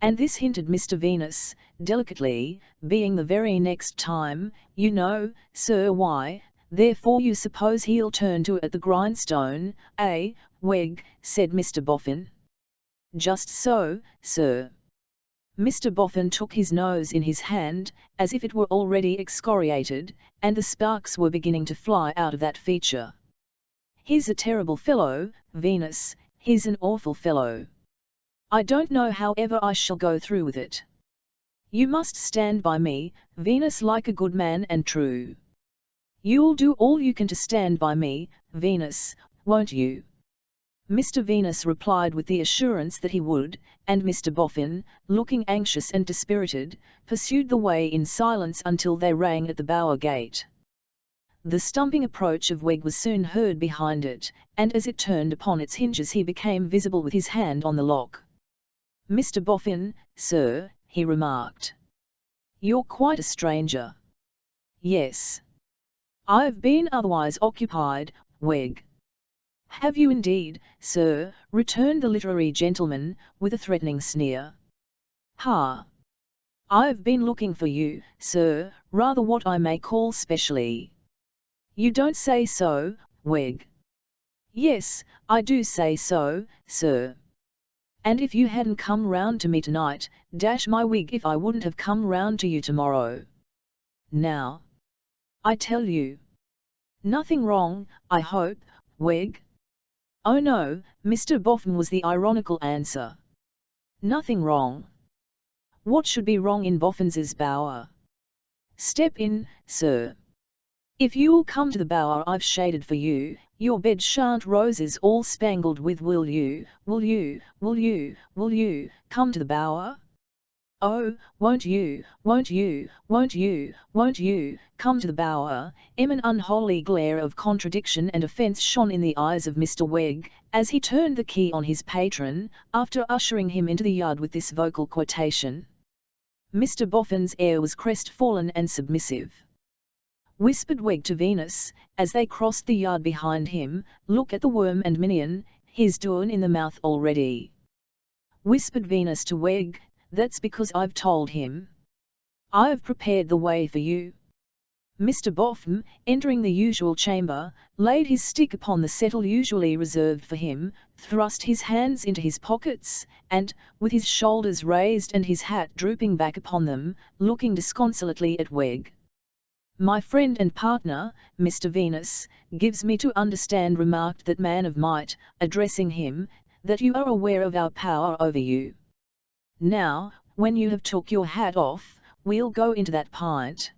Speaker 1: And this," hinted Mr. Venus, delicately, "being the very next time, you know, sir, why, therefore you suppose he'll turn to at the grindstone, eh, Weg?" said Mr. Boffin. "Just so, sir." Mr. Boffin took his nose in his hand, as if it were already excoriated, and the sparks were beginning to fly out of that feature. "He's a terrible fellow, Venus, he's an awful fellow. I don't know how ever I shall go through with it. You must stand by me, Venus, like a good man and true. You'll do all you can to stand by me, Venus, won't you?" Mr. Venus replied with the assurance that he would, and Mr. Boffin, looking anxious and dispirited, pursued the way in silence until they rang at the Bower gate. The stumping approach of Weg was soon heard behind it, and as it turned upon its hinges he became visible with his hand on the lock. "Mr. Boffin, sir," he remarked. "You're quite a stranger." "Yes. I've been otherwise occupied, Weg." "Have you indeed, sir?" returned the literary gentleman, with a threatening sneer. "Ha! I've been looking for you, sir, rather what I may call specially." "You don't say so, Weg." "Yes, I do say so, sir. And if you hadn't come round to me tonight, dash my wig if I wouldn't have come round to you tomorrow. Now, I tell you. Nothing wrong, I hope, Weg?" "Oh no, Mr. Boffin," was the ironical answer. "Nothing wrong. What should be wrong in Boffin's Bower? Step in, sir. If you'll come to the Bower I've shaded for you, your bed shan't roses all spangled with. Will you, come to the Bower? Oh, won't you, come to the Bower?" An unholy glare of contradiction and offence shone in the eyes of Mr. Weg, as he turned the key on his patron, after ushering him into the yard with this vocal quotation. Mr. Boffin's air was crestfallen and submissive. Whispered Weg to Venus, as they crossed the yard behind him, "Look at the worm and minion, he's doin' in the mouth already. whispered Venus to Weg, "that's because I've told him. I've prepared the way for you." Mr. Boffin, entering the usual chamber, laid his stick upon the settle usually reserved for him, thrust his hands into his pockets, and, with his shoulders raised and his hat drooping back upon them, looking disconsolately at Weg. "My friend and partner, Mr. Venus, gives me to understand," remarked that man of might, addressing him, "that you are aware of our power over you. Now, when you have took your hat off, we'll go into that pint."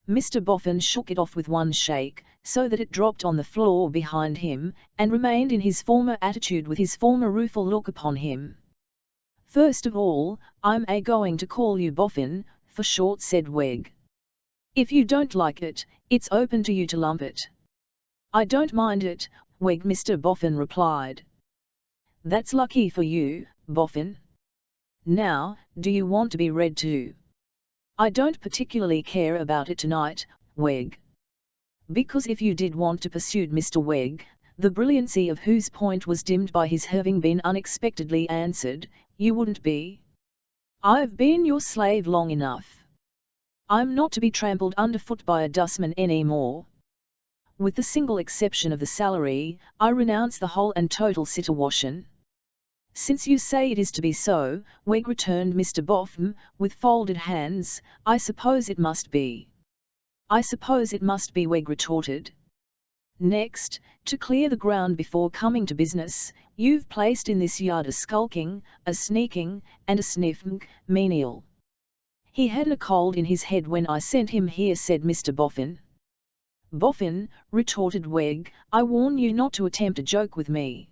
Speaker 1: Mr. Boffin shook it off with one shake, so that it dropped on the floor behind him, and remained in his former attitude with his former rueful look upon him. "First of all, I'm going to call you Boffin, for short," said Weg. "If you don't like it, it's open to you to lump it." "I don't mind it, Weg," Mr. Boffin replied. "That's lucky for you, Boffin. Now, do you want to be read to?" "I don't particularly care about it tonight, Weg." "Because if you did want to," pursued Mr. Weg, the brilliancy of whose point was dimmed by his having been unexpectedly answered, "you wouldn't be. I've been your slave long enough. I'm not to be trampled underfoot by a dustman any more. With the single exception of the salary, I renounce the whole and total situation." "Since you say it is to be so," Weg returned Mr. Boffin, with folded hands, "I suppose it must be." "I suppose it must be," Weg retorted. "Next, to clear the ground before coming to business, you've placed in this yard a skulking, a sneaking, and a sniffing menial." "He hadn't a cold in his head when I sent him here," said Mr. Boffin. "Boffin," retorted Weg, "I warn you not to attempt a joke with me."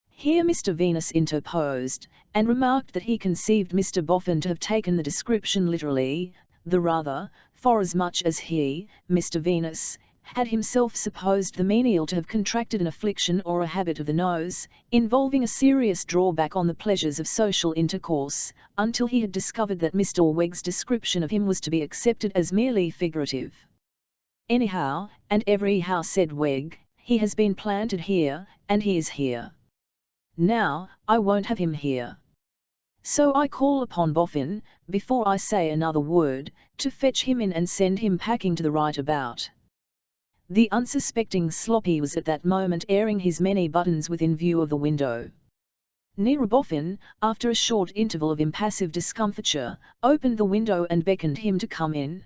Speaker 1: Here Mr. Venus interposed, and remarked that he conceived Mr. Boffin to have taken the description literally, the rather, forasmuch as he, Mr. Venus, had himself supposed the menial to have contracted an affliction or a habit of the nose, involving a serious drawback on the pleasures of social intercourse, until he had discovered that Mr. Weg's description of him was to be accepted as merely figurative. "Anyhow, and everyhow," said Weg, "he has been planted here, and he is here. Now, I won't have him here. So I call upon Boffin, before I say another word, to fetch him in and send him packing to the right about." The unsuspecting Sloppy was at that moment airing his many buttons within view of the window. Nera Boffin, after a short interval of impassive discomfiture, opened the window and beckoned him to come in.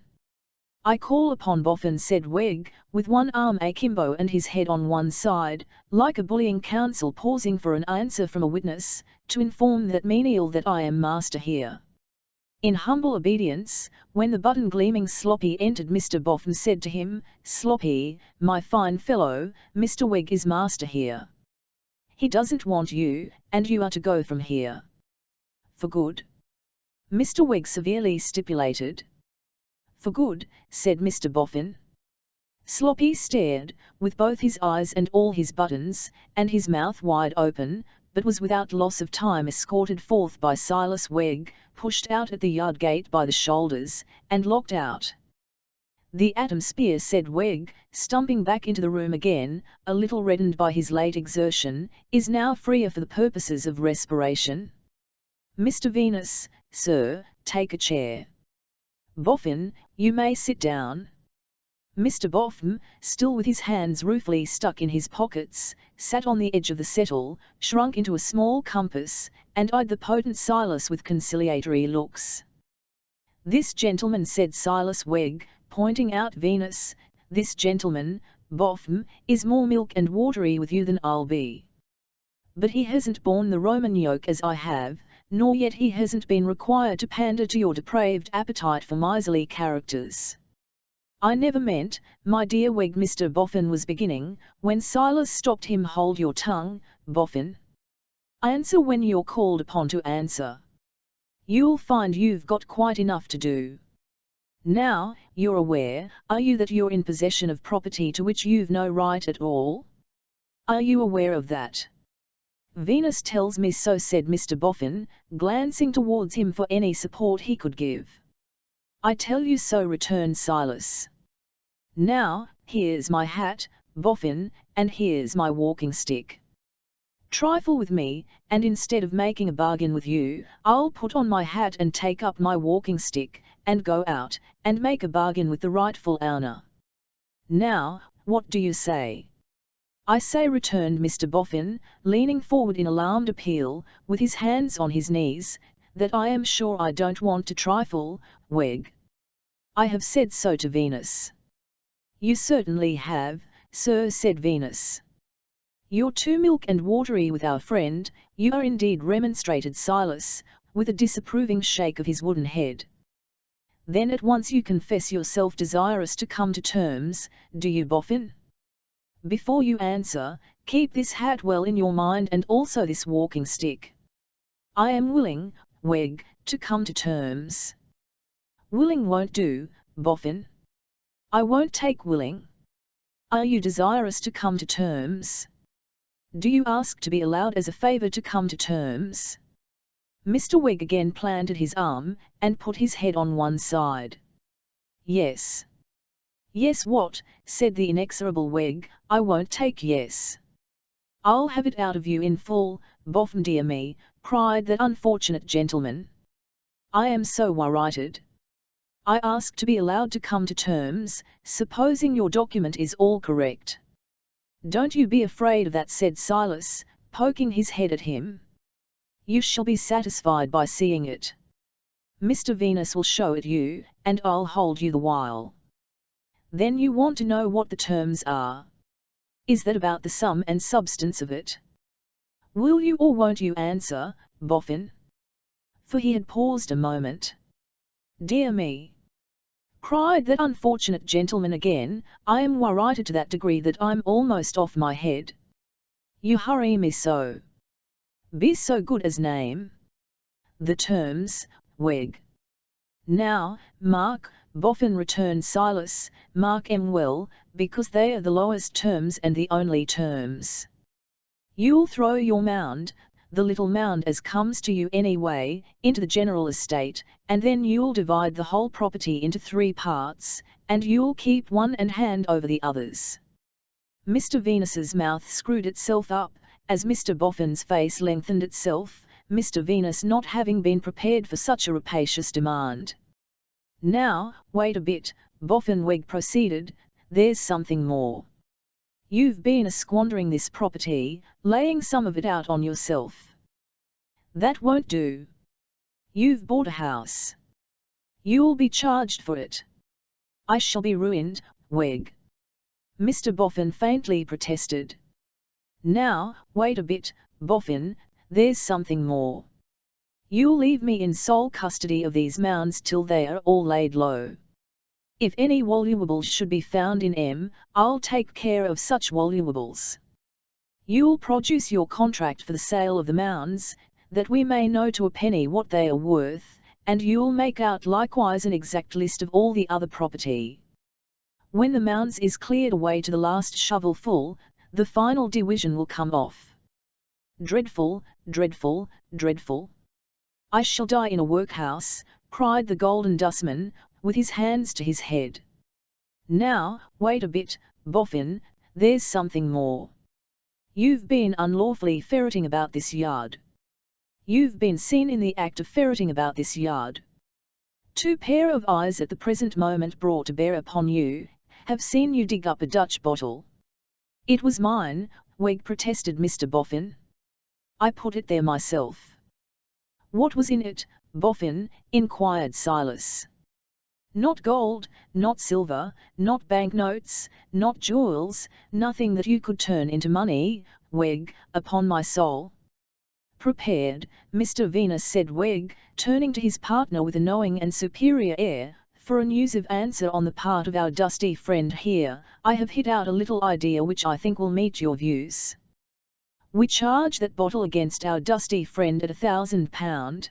Speaker 1: "I call upon Boffin," said Weg, with one arm akimbo and his head on one side, like a bullying counsel pausing for an answer from a witness, "to inform that menial that I am master here." In humble obedience, when the button-gleaming Sloppy entered, Mr. Boffin said to him, "Sloppy, my fine fellow, Mr. Weg is master here. He doesn't want you, and you are to go from here. For good," Mr. Weg severely stipulated. "For good," said Mr. Boffin. Sloppy stared, with both his eyes and all his buttons, and his mouth wide open, but was without loss of time escorted forth by Silas Weg, pushed out at the yard gate by the shoulders, and locked out. "The atom spear," said Weg, stumping back into the room again, a little reddened by his late exertion, "is now freer for the purposes of respiration. Mr. Venus, sir, take a chair. Boffin, you may sit down." Mr. Boffin, still with his hands ruefully stuck in his pockets, sat on the edge of the settle, shrunk into a small compass, and eyed the potent Silas with conciliatory looks. "This gentleman," said Silas Weg, pointing out Venus, "this gentleman, Boffin, is more milk and watery with you than I'll be. But he hasn't borne the Roman yoke as I have, nor yet he hasn't been required to pander to your depraved appetite for miserly characters." "I never meant, my dear Weg," Mr. Boffin was beginning, when Silas stopped him. "Hold your tongue, Boffin. Answer when you're called upon to answer. You'll find you've got quite enough to do. Now, you're aware, are you, that you're in possession of property to which you've no right at all? Are you aware of that?" "Venus tells me so," said Mr. Boffin, glancing towards him for any support he could give. "I tell you so," returned Silas. "Now, here's my hat, Boffin, and here's my walking stick. Trifle with me, and instead of making a bargain with you, I'll put on my hat and take up my walking stick, and go out, and make a bargain with the rightful owner. Now, what do you say?" "I say," returned Mr. Boffin, leaning forward in alarmed appeal, with his hands on his knees, "that I am sure I don't want to trifle, Weg. I have said so to Venus." "You certainly have, sir," said Venus. "You're too milk and watery with our friend, you are indeed," remonstrated Silas, with a disapproving shake of his wooden head. "Then at once you confess yourself desirous to come to terms, do you, Boffin? Before you answer, keep this hat well in your mind and also this walking stick." "I am willing, Weg, to come to terms." "Willing won't do, Boffin. I won't take willing. Are you desirous to come to terms? Do you ask to be allowed as a favour to come to terms?" Mr. Weg again planted his arm, and put his head on one side. "Yes." "Yes what?" said the inexorable Weg. "I won't take yes. I'll have it out of you in full, Boffin dear me," cried that unfortunate gentleman. "I am so worrited. I ask to be allowed to come to terms, supposing your document is all correct." "Don't you be afraid of that," said Silas, poking his head at him. "You shall be satisfied by seeing it. Mr. Venus will show it you, and I'll hold you the while." "Then you want to know what the terms are? Is that about the sum and substance of it? Will you or won't you answer, Boffin?" For he had paused a moment. "Dear me!" cried that unfortunate gentleman again, "I am worrited to that degree that I'm almost off my head. You hurry me so. Be so good as name the terms, Weg." "Now, mark, Boffin," returned Silas, "mark 'em well, because they are the lowest terms and the only terms. You'll throw your mound, the little mound as comes to you anyway, into the general estate, and then you'll divide the whole property into 3 parts, and you'll keep one and hand over the others." Mr. Venus's mouth screwed itself up, as Mr. Boffin's face lengthened itself, Mr. Venus not having been prepared for such a rapacious demand. "Now, wait a bit," Boffin Weg proceeded, "there's something more. You've been squandering this property, laying some of it out on yourself. That won't do. You've bought a house. You'll be charged for it. I shall be ruined, Weg." Mr. Boffin faintly protested. "Now, wait a bit, Boffin, there's something more. You'll leave me in sole custody of these mounds till they are all laid low. If any valuables should be found in 'em, I'll take care of such valuables. You'll produce your contract for the sale of the mounds, that we may know to a penny what they are worth, and you'll make out likewise an exact list of all the other property. When the mounds is cleared away to the last shovelful, the final division will come off. Dreadful, dreadful, dreadful. I shall die in a workhouse," cried the Golden Dustman, with his hands to his head. "Now, wait a bit, Boffin, there's something more. You've been unlawfully ferreting about this yard. You've been seen in the act of ferreting about this yard. 2 pair of eyes at the present moment brought to bear upon you, have seen you dig up a Dutch bottle." "It was mine," Weg protested Mr. Boffin. "I put it there myself." "What was in it, Boffin?" inquired Silas. "Not gold, not silver, not banknotes, not jewels, nothing that you could turn into money, Weg, upon my soul." "Prepared, Mr. Venus," said Weg, turning to his partner with a knowing and superior air, "for an elusive answer on the part of our dusty friend here. I have hit out a little idea which I think will meet your views. We charge that bottle against our dusty friend at £1,000.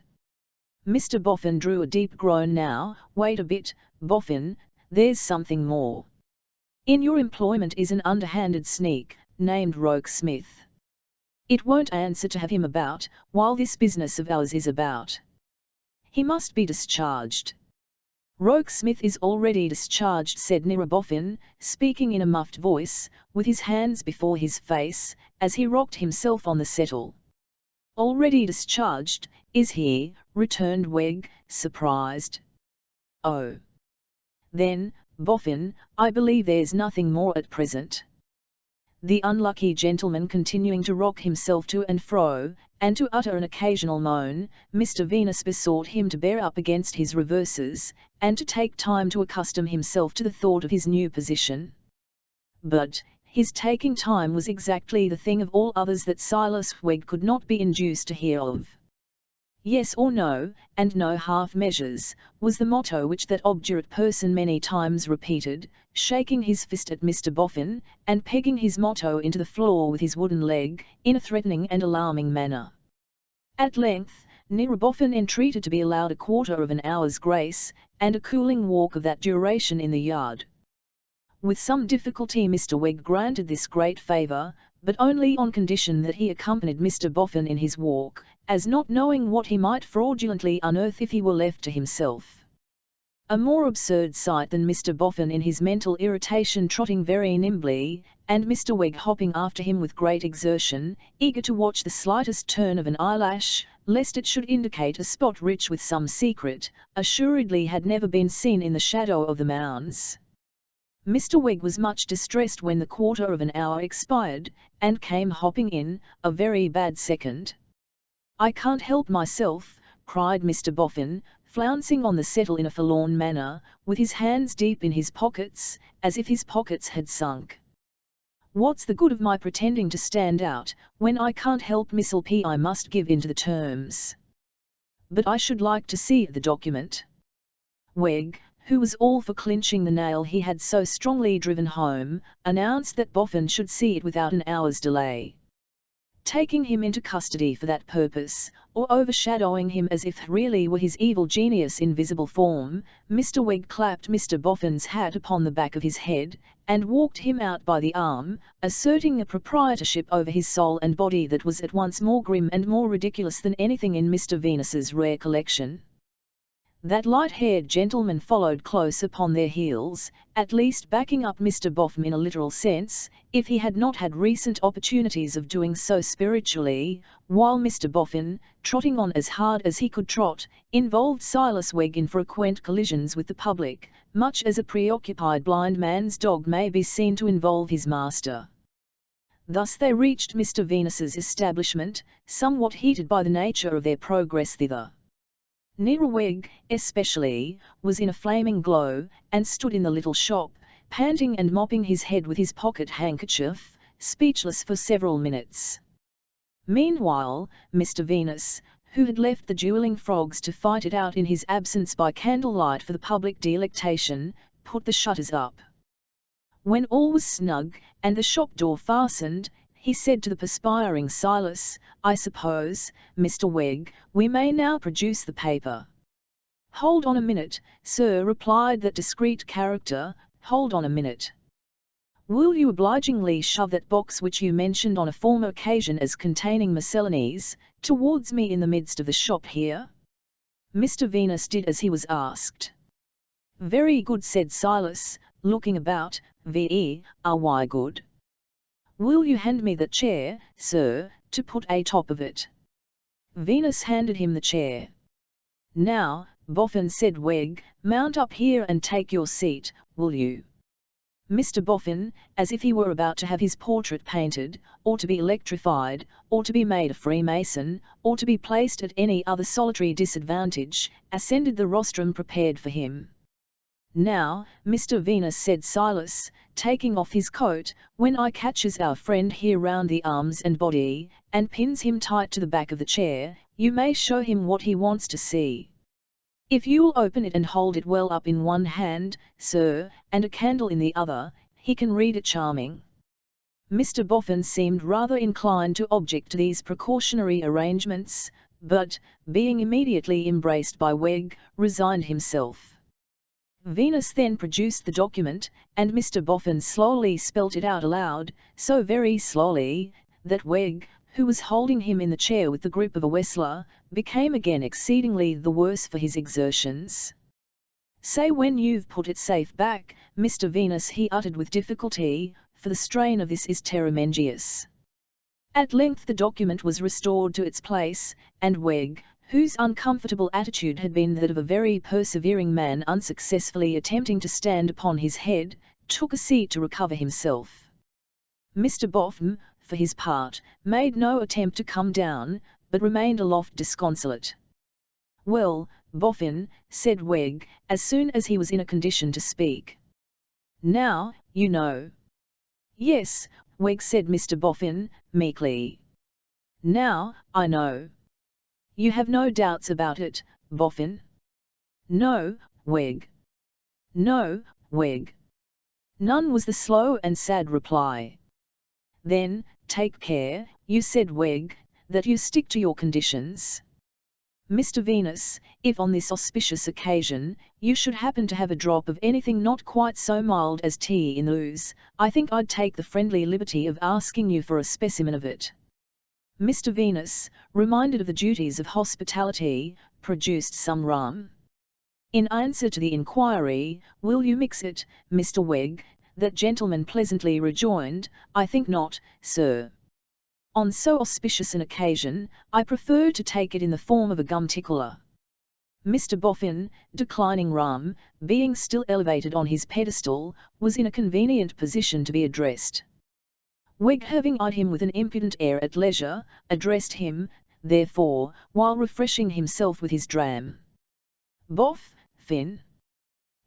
Speaker 1: Mr. Boffin drew a deep groan. "Now, wait a bit, Boffin, there's something more. In your employment is an underhanded sneak, named Roke Smith. It won't answer to have him about, while this business of ours is about. He must be discharged." "Roke Smith is already discharged," said Boffin, speaking in a muffled voice, with his hands before his face, as he rocked himself on the settle. "Already discharged, is he?" returned Wegg, surprised. "Oh. Then, Boffin, I believe there's nothing more at present." The unlucky gentleman continuing to rock himself to and fro, and to utter an occasional moan, Mr. Venus besought him to bear up against his reverses, and to take time to accustom himself to the thought of his new position. But his taking time was exactly the thing of all others that Silas Wegg could not be induced to hear of. "Yes or no, and no half measures," was the motto which that obdurate person many times repeated, shaking his fist at Mr. Boffin, and pegging his motto into the floor with his wooden leg, in a threatening and alarming manner. At length, Nira Boffin entreated to be allowed a quarter of an hour's grace, and a cooling walk of that duration in the yard. With some difficulty Mr. Wegg granted this great favour, but only on condition that he accompanied Mr. Boffin in his walk, as not knowing what he might fraudulently unearth if he were left to himself. A more absurd sight than Mr. Boffin in his mental irritation trotting very nimbly, and Mr. Wegg hopping after him with great exertion, eager to watch the slightest turn of an eyelash, lest it should indicate a spot rich with some secret, assuredly had never been seen in the shadow of the mounds. Mr. Wegg was much distressed when the quarter of an hour expired, and came hopping in, a very bad second. "I can't help myself," cried Mr. Boffin, flouncing on the settle in a forlorn manner, with his hands deep in his pockets, as if his pockets had sunk. "What's the good of my pretending to stand out, when I can't help myself? I must give in to the terms. But I should like to see the document." Wegg, who was all for clinching the nail he had so strongly driven home, announced that Boffin should see it without an hour's delay. Taking him into custody for that purpose, or overshadowing him as if really were his evil genius in visible form, Mr. Wegg clapped Mr. Boffin's hat upon the back of his head, and walked him out by the arm, asserting a proprietorship over his soul and body that was at once more grim and more ridiculous than anything in Mr. Venus's rare collection. That light-haired gentleman followed close upon their heels, at least backing up Mr. Boffin in a literal sense, if he had not had recent opportunities of doing so spiritually, while Mr. Boffin, trotting on as hard as he could trot, involved Silas Wegg in frequent collisions with the public, much as a preoccupied blind man's dog may be seen to involve his master. Thus they reached Mr. Venus's establishment, somewhat heated by the nature of their progress thither. Nira Wegg, especially, was in a flaming glow, and stood in the little shop, panting and mopping his head with his pocket handkerchief, speechless for several minutes. Meanwhile, Mr. Venus, who had left the duelling frogs to fight it out in his absence by candlelight for the public delectation, put the shutters up. When all was snug, and the shop door fastened, he said to the perspiring Silas, "I suppose, Mr. Wegg, we may now produce the paper." "Hold on a minute, sir," replied that discreet character, "hold on a minute. Will you obligingly shove that box which you mentioned on a former occasion as containing miscellanies, towards me in the midst of the shop here?" Mr. Venus did as he was asked. "Very good," said Silas, looking about, "very good. Will you hand me that chair, sir, to put a top of it?" Venus handed him the chair. "Now, Boffin," said Wegg, "mount up here and take your seat, will you?" Mr. Boffin, as if he were about to have his portrait painted, or to be electrified, or to be made a Freemason, or to be placed at any other solitary disadvantage, ascended the rostrum prepared for him. "Now, Mr. Venus," said Silas, taking off his coat, "when I catches our friend here round the arms and body, and pins him tight to the back of the chair, you may show him what he wants to see. If you'll open it and hold it well up in one hand, sir, and a candle in the other, he can read it charming." Mr. Boffin seemed rather inclined to object to these precautionary arrangements, but, being immediately embraced by Wegg, resigned himself. Venus then produced the document, and Mr. Boffin slowly spelt it out aloud, so very slowly, that Wegg, who was holding him in the chair with the grip of a wrestler, became again exceedingly the worse for his exertions. "Say when you've put it safe back, Mr. Venus," he uttered with difficulty, for the strain of this is tremendous. At length the document was restored to its place, and Wegg, whose uncomfortable attitude had been that of a very persevering man unsuccessfully attempting to stand upon his head, took a seat to recover himself. Mr. Boffin, for his part, made no attempt to come down, but remained aloft disconsolate. "Well, Boffin," said Wegg, as soon as he was in a condition to speak. "Now, you know." "Yes," Wegg said Mr. Boffin, meekly. "Now, I know." "You have no doubts about it, Boffin?" "No, Wegg." "No, Wegg." None was the slow and sad reply. "Then, take care," you said Wegg, "that you stick to your conditions. Mr. Venus, if on this auspicious occasion, you should happen to have a drop of anything not quite so mild as tea in the ooze, I think I'd take the friendly liberty of asking you for a specimen of it." Mr. Venus, reminded of the duties of hospitality, produced some rum. In answer to the inquiry, "Will you mix it, Mr. Wegg?" that gentleman pleasantly rejoined, "I think not, sir. On so auspicious an occasion, I prefer to take it in the form of a gum tickler." Mr. Boffin, declining rum, being still elevated on his pedestal, was in a convenient position to be addressed. Wegg, having eyed him with an impudent air at leisure, addressed him, therefore, while refreshing himself with his dram. "Boff-fin?"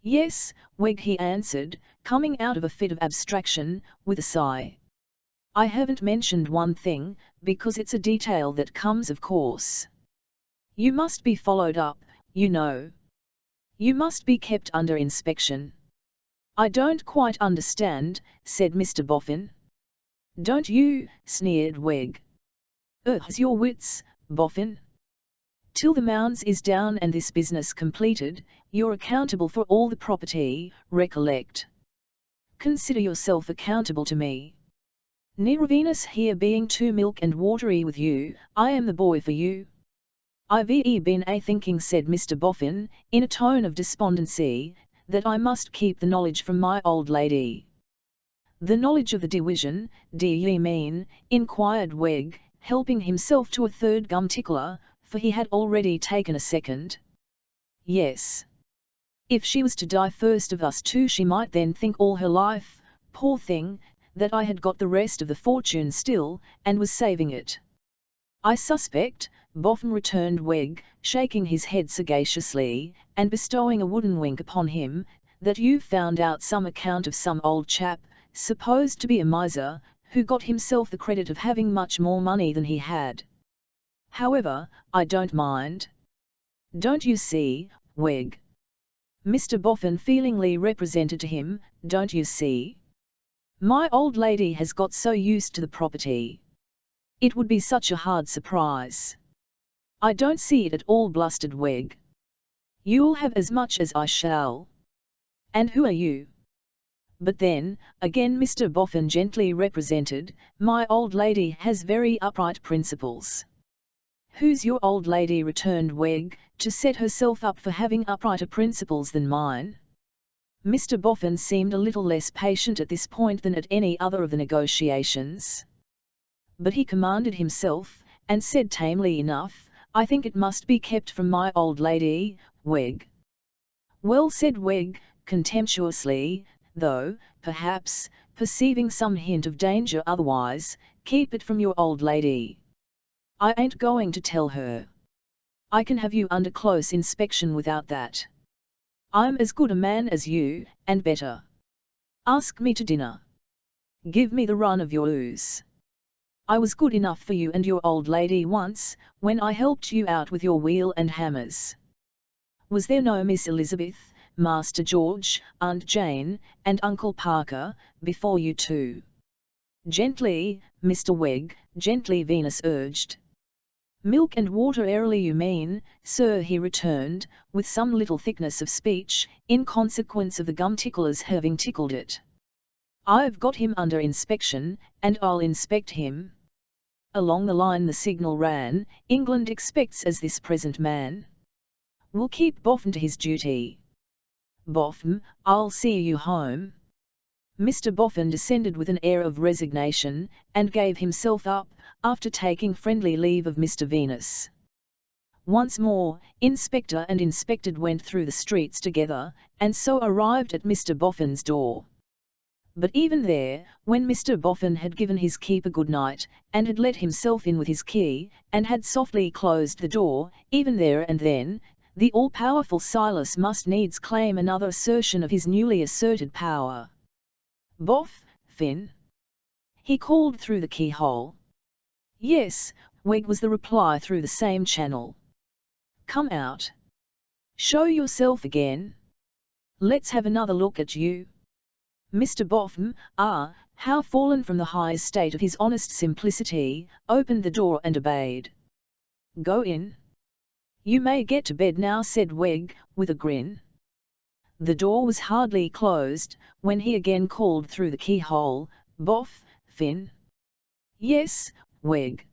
Speaker 1: "Yes, Wegg," he answered, coming out of a fit of abstraction, with a sigh. "I haven't mentioned one thing, because it's a detail that comes of course. You must be followed up, you know. You must be kept under inspection." "I don't quite understand," said Mr. Boffin. "Don't you?" sneered Wegg. "Has your wits, Boffin? Till the Mounds is down and this business completed, you're accountable for all the property, recollect. Consider yourself accountable to me. Neither Venus here being too milk and watery with you, I am the boy for you." "I've been a-thinking," said Mr. Boffin, in a tone of despondency, "that I must keep the knowledge from my old lady." "The knowledge of the division, do ye mean?" inquired Wegg, helping himself to a third gum tickler, for he had already taken a second. "Yes. If she was to die first of us two, she might then think all her life, poor thing, that I had got the rest of the fortune still, and was saving it." "I suspect," Boffin returned Wegg, shaking his head sagaciously, and bestowing a wooden wink upon him, "that you've found out some account of some old chap, supposed to be a miser, who got himself the credit of having much more money than he had. However, I don't mind. Don't you see, Wegg?" Mr. Boffin feelingly represented to him, "Don't you see? My old lady has got so used to the property. It would be such a hard surprise." "I don't see it at all," blustered Wegg. "You'll have as much as I shall." "And who are you?" "But then, again," Mr. Boffin gently represented, "my old lady has very upright principles." "Who's your old lady?" returned Wegg, "to set herself up for having uprighter principles than mine?" Mr. Boffin seemed a little less patient at this point than at any other of the negotiations. But he commanded himself, and said tamely enough, "I think it must be kept from my old lady, Wegg." "Well," said Wegg, contemptuously, "though, perhaps, perceiving some hint of danger otherwise, keep it from your old lady. I ain't going to tell her. I can have you under close inspection without that. I'm as good a man as you, and better. Ask me to dinner. Give me the run of your ooze. I was good enough for you and your old lady once, when I helped you out with your wheel and hammers. Was there no Miss Elizabeth, Master George, Aunt Jane, and Uncle Parker, before you two?" "Gently, Mr. Wegg, gently," Venus urged. "Milk and water airily you mean, sir," he returned, with some little thickness of speech, in consequence of the gum ticklers having tickled it. "I've got him under inspection, and I'll inspect him." Along the line the signal ran, "England expects as this present man will keep Boffin to his duty. Boffin, I'll see you home." Mr. Boffin descended with an air of resignation, and gave himself up, after taking friendly leave of Mr. Venus. Once more, inspector and inspected went through the streets together, and so arrived at Mr. Boffin's door. But even there, when Mr. Boffin had given his keeper good night, and had let himself in with his key, and had softly closed the door, even there and then, the all-powerful Silas must needs claim another assertion of his newly asserted power. "Boff, Fin?" he called through the keyhole. "Yes, Weg," was the reply through the same channel. "Come out. Show yourself again. Let's have another look at you." Mr. Boffin, how fallen from the high estate of his honest simplicity, opened the door and obeyed. "Go in. You may get to bed now," said Weg, with a grin. The door was hardly closed, when he again called through the keyhole, "Boff, Fin?" "Yes, Weg."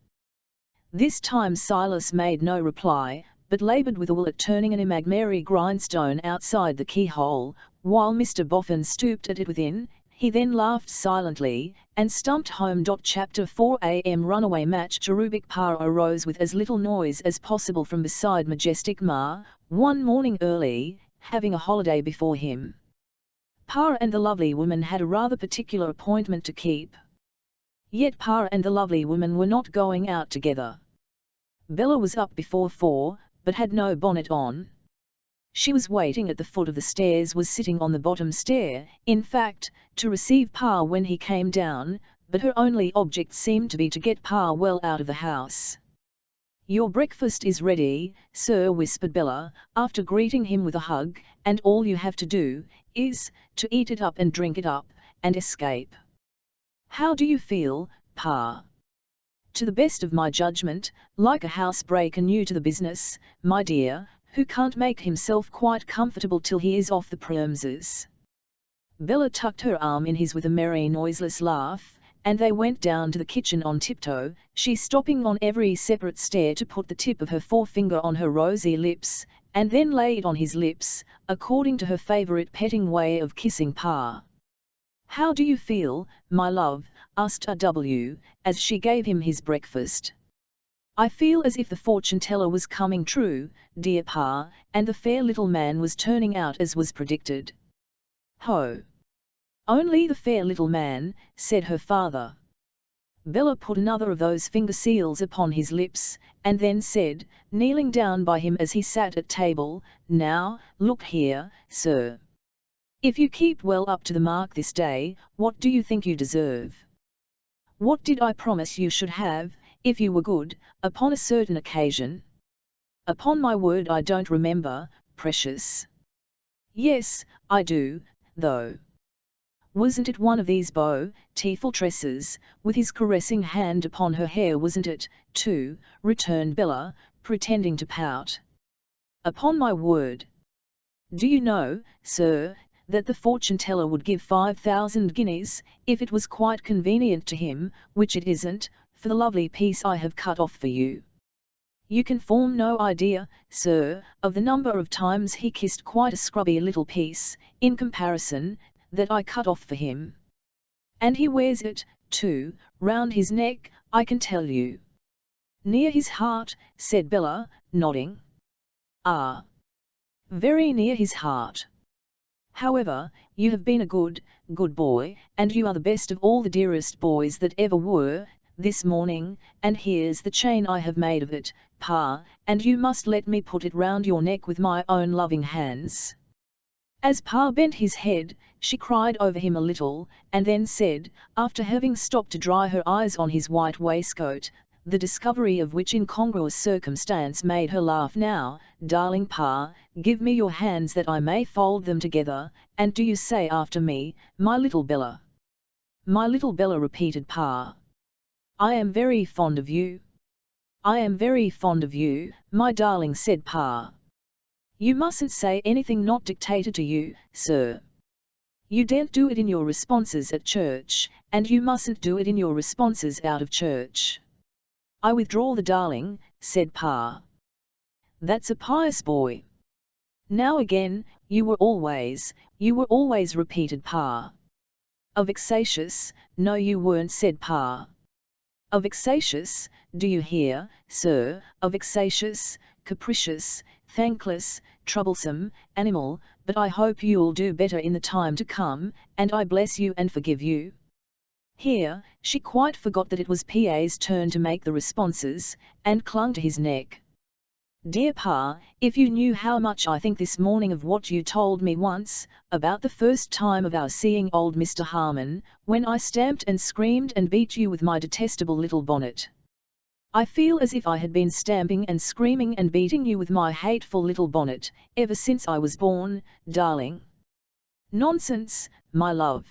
Speaker 1: This time Silas made no reply, but laboured with a will at turning an imaginary grindstone outside the keyhole, while Mr. Boffin stooped at it within. He then laughed silently, and stumped home. Chapter 4 A.M. Runaway match. Cherubic Pa arose with as little noise as possible from beside majestic Ma, one morning early, having a holiday before him. Pa and the lovely woman had a rather particular appointment to keep. Yet Pa and the lovely woman were not going out together. Bella was up before 4, but had no bonnet on. She was waiting at the foot of the stairs, was sitting on the bottom stair, in fact, to receive Pa when he came down, but her only object seemed to be to get Pa well out of the house. "Your breakfast is ready, sir," whispered Bella, after greeting him with a hug, "and all you have to do, is, to eat it up and drink it up, and escape. How do you feel, Pa?" "To the best of my judgment, like a housebreaker new to the business, my dear, who can't make himself quite comfortable till he is off the premises." Bella tucked her arm in his with a merry noiseless laugh, and they went down to the kitchen on tiptoe, she stopping on every separate stair to put the tip of her forefinger on her rosy lips, and then lay it on his lips, according to her favourite petting way of kissing Pa. "How do you feel, my love?" asked R.W., as she gave him his breakfast. "I feel as if the fortune teller was coming true, dear Pa, and the fair little man was turning out as was predicted." "Ho! Only the fair little man," said her father. Bella put another of those finger seals upon his lips, and then said, kneeling down by him as he sat at table, "Now, look here, sir. If you keep well up to the mark this day, what do you think you deserve? What did I promise you should have, if you were good, upon a certain occasion? Upon my word I don't remember, precious." "Yes, I do, though. Wasn't it one of these beautiful tresses, with his caressing hand upon her hair? Wasn't it, too?" returned Bella, pretending to pout. "Upon my word. Do you know, sir, that the fortune teller would give 5,000 guineas, if it was quite convenient to him, which it isn't, for the lovely piece I have cut off for you. You can form no idea, sir, of the number of times he kissed quite a scrubby little piece, in comparison, that I cut off for him. And he wears it, too, round his neck, I can tell you." "Near his heart," said Bella, nodding. "Ah. Very near his heart. However, you have been a good boy, and you are the best of all the dearest boys that ever were, this morning, and here's the chain I have made of it, Pa, and you must let me put it round your neck with my own loving hands." As Pa bent his head, she cried over him a little, and then said, after having stopped to dry her eyes on his white waistcoat, the discovery of which incongruous circumstance made her laugh now, "Darling Pa, give me your hands that I may fold them together, and do you say after me, my little Bella." "My little Bella," repeated Pa. "I am very fond of you." "I am very fond of you, my darling," said Pa. "You mustn't say anything not dictated to you, sir. You daren't do it in your responses at church, and you mustn't do it in your responses out of church." "I withdraw the darling," said Pa. "That's a pious boy." "Now again, you were always," repeated Pa. "A vexatious, no you weren't," said Pa. A vexatious, do you hear, sir, a vexatious, capricious, thankless, troublesome animal, but I hope you'll do better in the time to come, and I bless you and forgive you. Here, she quite forgot that it was PA's turn to make the responses, and clung to his neck. Dear Pa, if you knew how much I think this morning of what you told me once, about the first time of our seeing old Mr. Harmon, when I stamped and screamed and beat you with my detestable little bonnet. I feel as if I had been stamping and screaming and beating you with my hateful little bonnet, ever since I was born, darling. Nonsense, my love.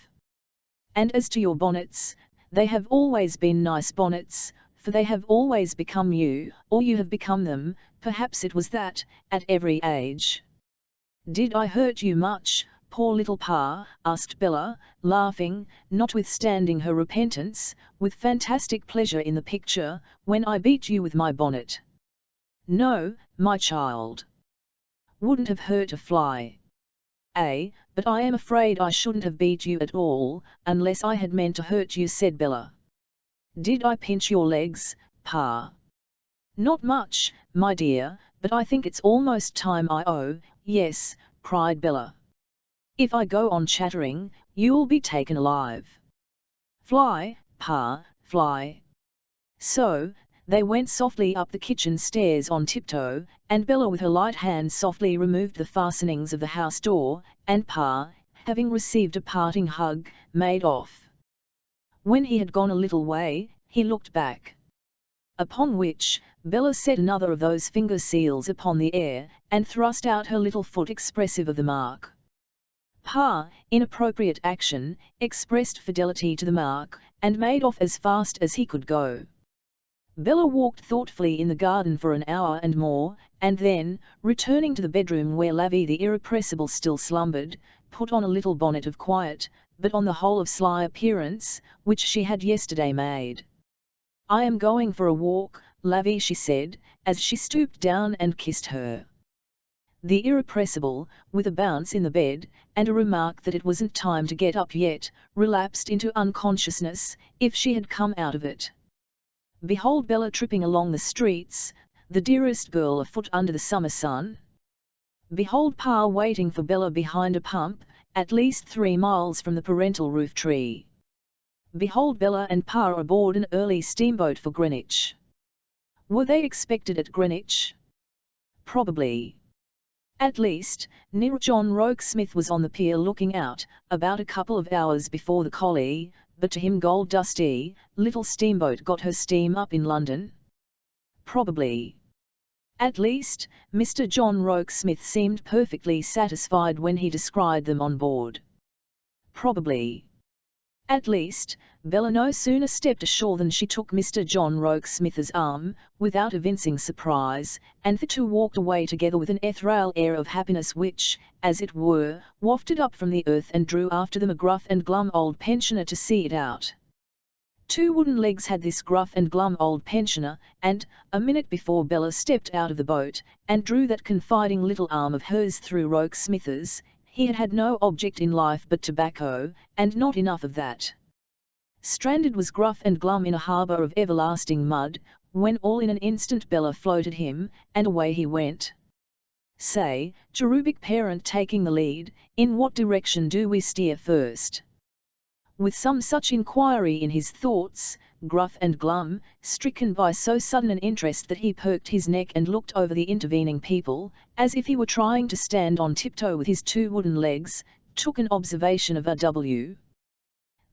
Speaker 1: And as to your bonnets, they have always been nice bonnets, for they have always become you, or you have become them, perhaps it was that, at every age. Did I hurt you much, poor little Pa? Asked Bella, laughing, notwithstanding her repentance, with fantastic pleasure in the picture, when I beat you with my bonnet. No, my child. Wouldn't have hurt a fly. But I am afraid I shouldn't have beat you at all, unless I had meant to hurt you, said Bella. Did I pinch your legs, Pa? Not much, my dear, but I think it's almost time yes, cried Bella. If I go on chattering, you'll be taken alive. Fly, Pa, fly. So, they went softly up the kitchen stairs on tiptoe, and Bella with her light hand softly removed the fastenings of the house door, and Pa, having received a parting hug, made off. When he had gone a little way, he looked back. Upon which, Bella set another of those finger seals upon the air, and thrust out her little foot expressive of the mark. Pa, in appropriate action, expressed fidelity to the mark, and made off as fast as he could go. Bella walked thoughtfully in the garden for an hour and more, and then, returning to the bedroom where Lavvy the irrepressible still slumbered, put on a little bonnet of quiet, but on the whole of sly appearance, which she had yesterday made. I am going for a walk, Lavvy, she said, as she stooped down and kissed her. The irrepressible, with a bounce in the bed, and a remark that it wasn't time to get up yet, relapsed into unconsciousness, if she had come out of it. Behold Bella tripping along the streets, the dearest girl afoot under the summer sun. Behold Pa waiting for Bella behind a pump, at least 3 miles from the parental roof tree. Behold Bella and Pa aboard an early steamboat for Greenwich. Were they expected at Greenwich? Probably. At least, near John Rokesmith was on the pier looking out, about a couple of hours before the collie, but to him gold dusty, little steamboat got her steam up in London? Probably. At least, Mr. John Rokesmith seemed perfectly satisfied when he described them on board. Probably. At least, Bella no sooner stepped ashore than she took Mr. John Rokesmith's arm, without evincing surprise, and the two walked away together with an ethereal air of happiness which, as it were, wafted up from the earth and drew after them a gruff and glum old pensioner to see it out. 2 wooden legs had this gruff and glum old pensioner, and, a minute before Bella stepped out of the boat, and drew that confiding little arm of hers through Rokesmith's, he had had no object in life but tobacco, and not enough of that. Stranded was gruff and glum in a harbour of everlasting mud, when all in an instant Bella floated him, and away he went. Say, cherubic parent taking the lead, in what direction do we steer first? With some such inquiry in his thoughts, gruff and glum, stricken by so sudden an interest that he perked his neck and looked over the intervening people, as if he were trying to stand on tiptoe with his 2 wooden legs, took an observation of R.W.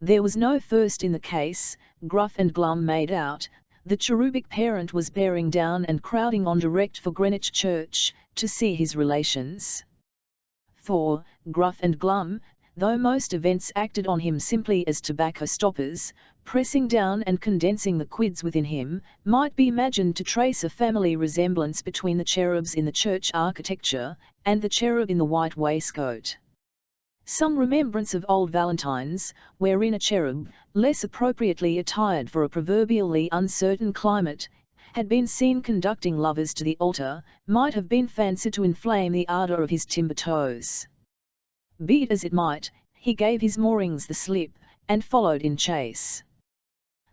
Speaker 1: There was no first in the case, gruff and glum made out, the cherubic parent was bearing down and crowding on direct for Greenwich Church, to see his relations. For, gruff and glum, though most events acted on him simply as tobacco stoppers, pressing down and condensing the quids within him, might be imagined to trace a family resemblance between the cherubs in the church architecture, and the cherub in the white waistcoat. Some remembrance of old Valentines, wherein a cherub, less appropriately attired for a proverbially uncertain climate, had been seen conducting lovers to the altar, might have been fancied to inflame the ardour of his timber toes. Be it as it might, he gave his moorings the slip, and followed in chase.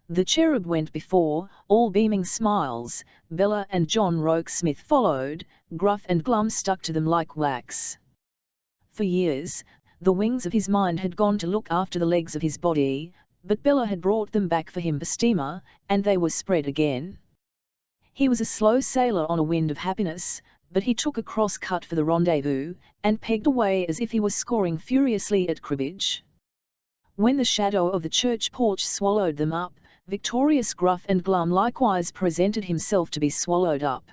Speaker 1: The cherub went before, all beaming smiles, Bella and John Rokesmith followed, gruff and glum stuck to them like wax. For years, the wings of his mind had gone to look after the legs of his body, but Bella had brought them back for him per steamer, and they were spread again. He was a slow sailor on a wind of happiness, but he took a cross cut for the rendezvous, and pegged away as if he was scoring furiously at cribbage. When the shadow of the church porch swallowed them up, victorious Gruff and Glum likewise presented himself to be swallowed up.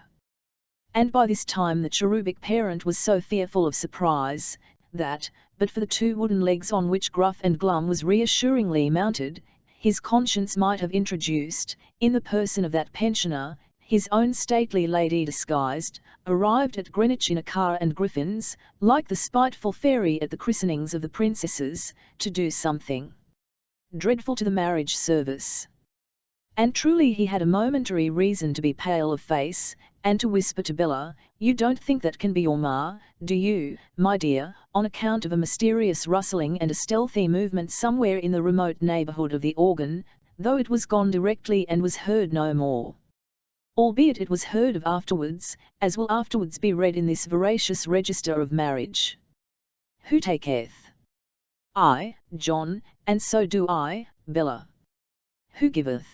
Speaker 1: And by this time the cherubic parent was so fearful of surprise, that, but for the two wooden legs on which Gruff and Glum was reassuringly mounted, his conscience might have introduced, in the person of that pensioner, his own stately lady disguised, arrived at Greenwich in a car and griffins, like the spiteful fairy at the christenings of the princesses, to do something dreadful to the marriage service. And truly he had a momentary reason to be pale of face, and to whisper to Bella, "You don't think that can be your ma, do you, my dear?" on account of a mysterious rustling and a stealthy movement somewhere in the remote neighbourhood of the organ, though it was gone directly and was heard no more. Albeit it was heard of afterwards, as will afterwards be read in this veracious register of marriage. Who taketh? I, John, and so do I, Bella. Who giveth?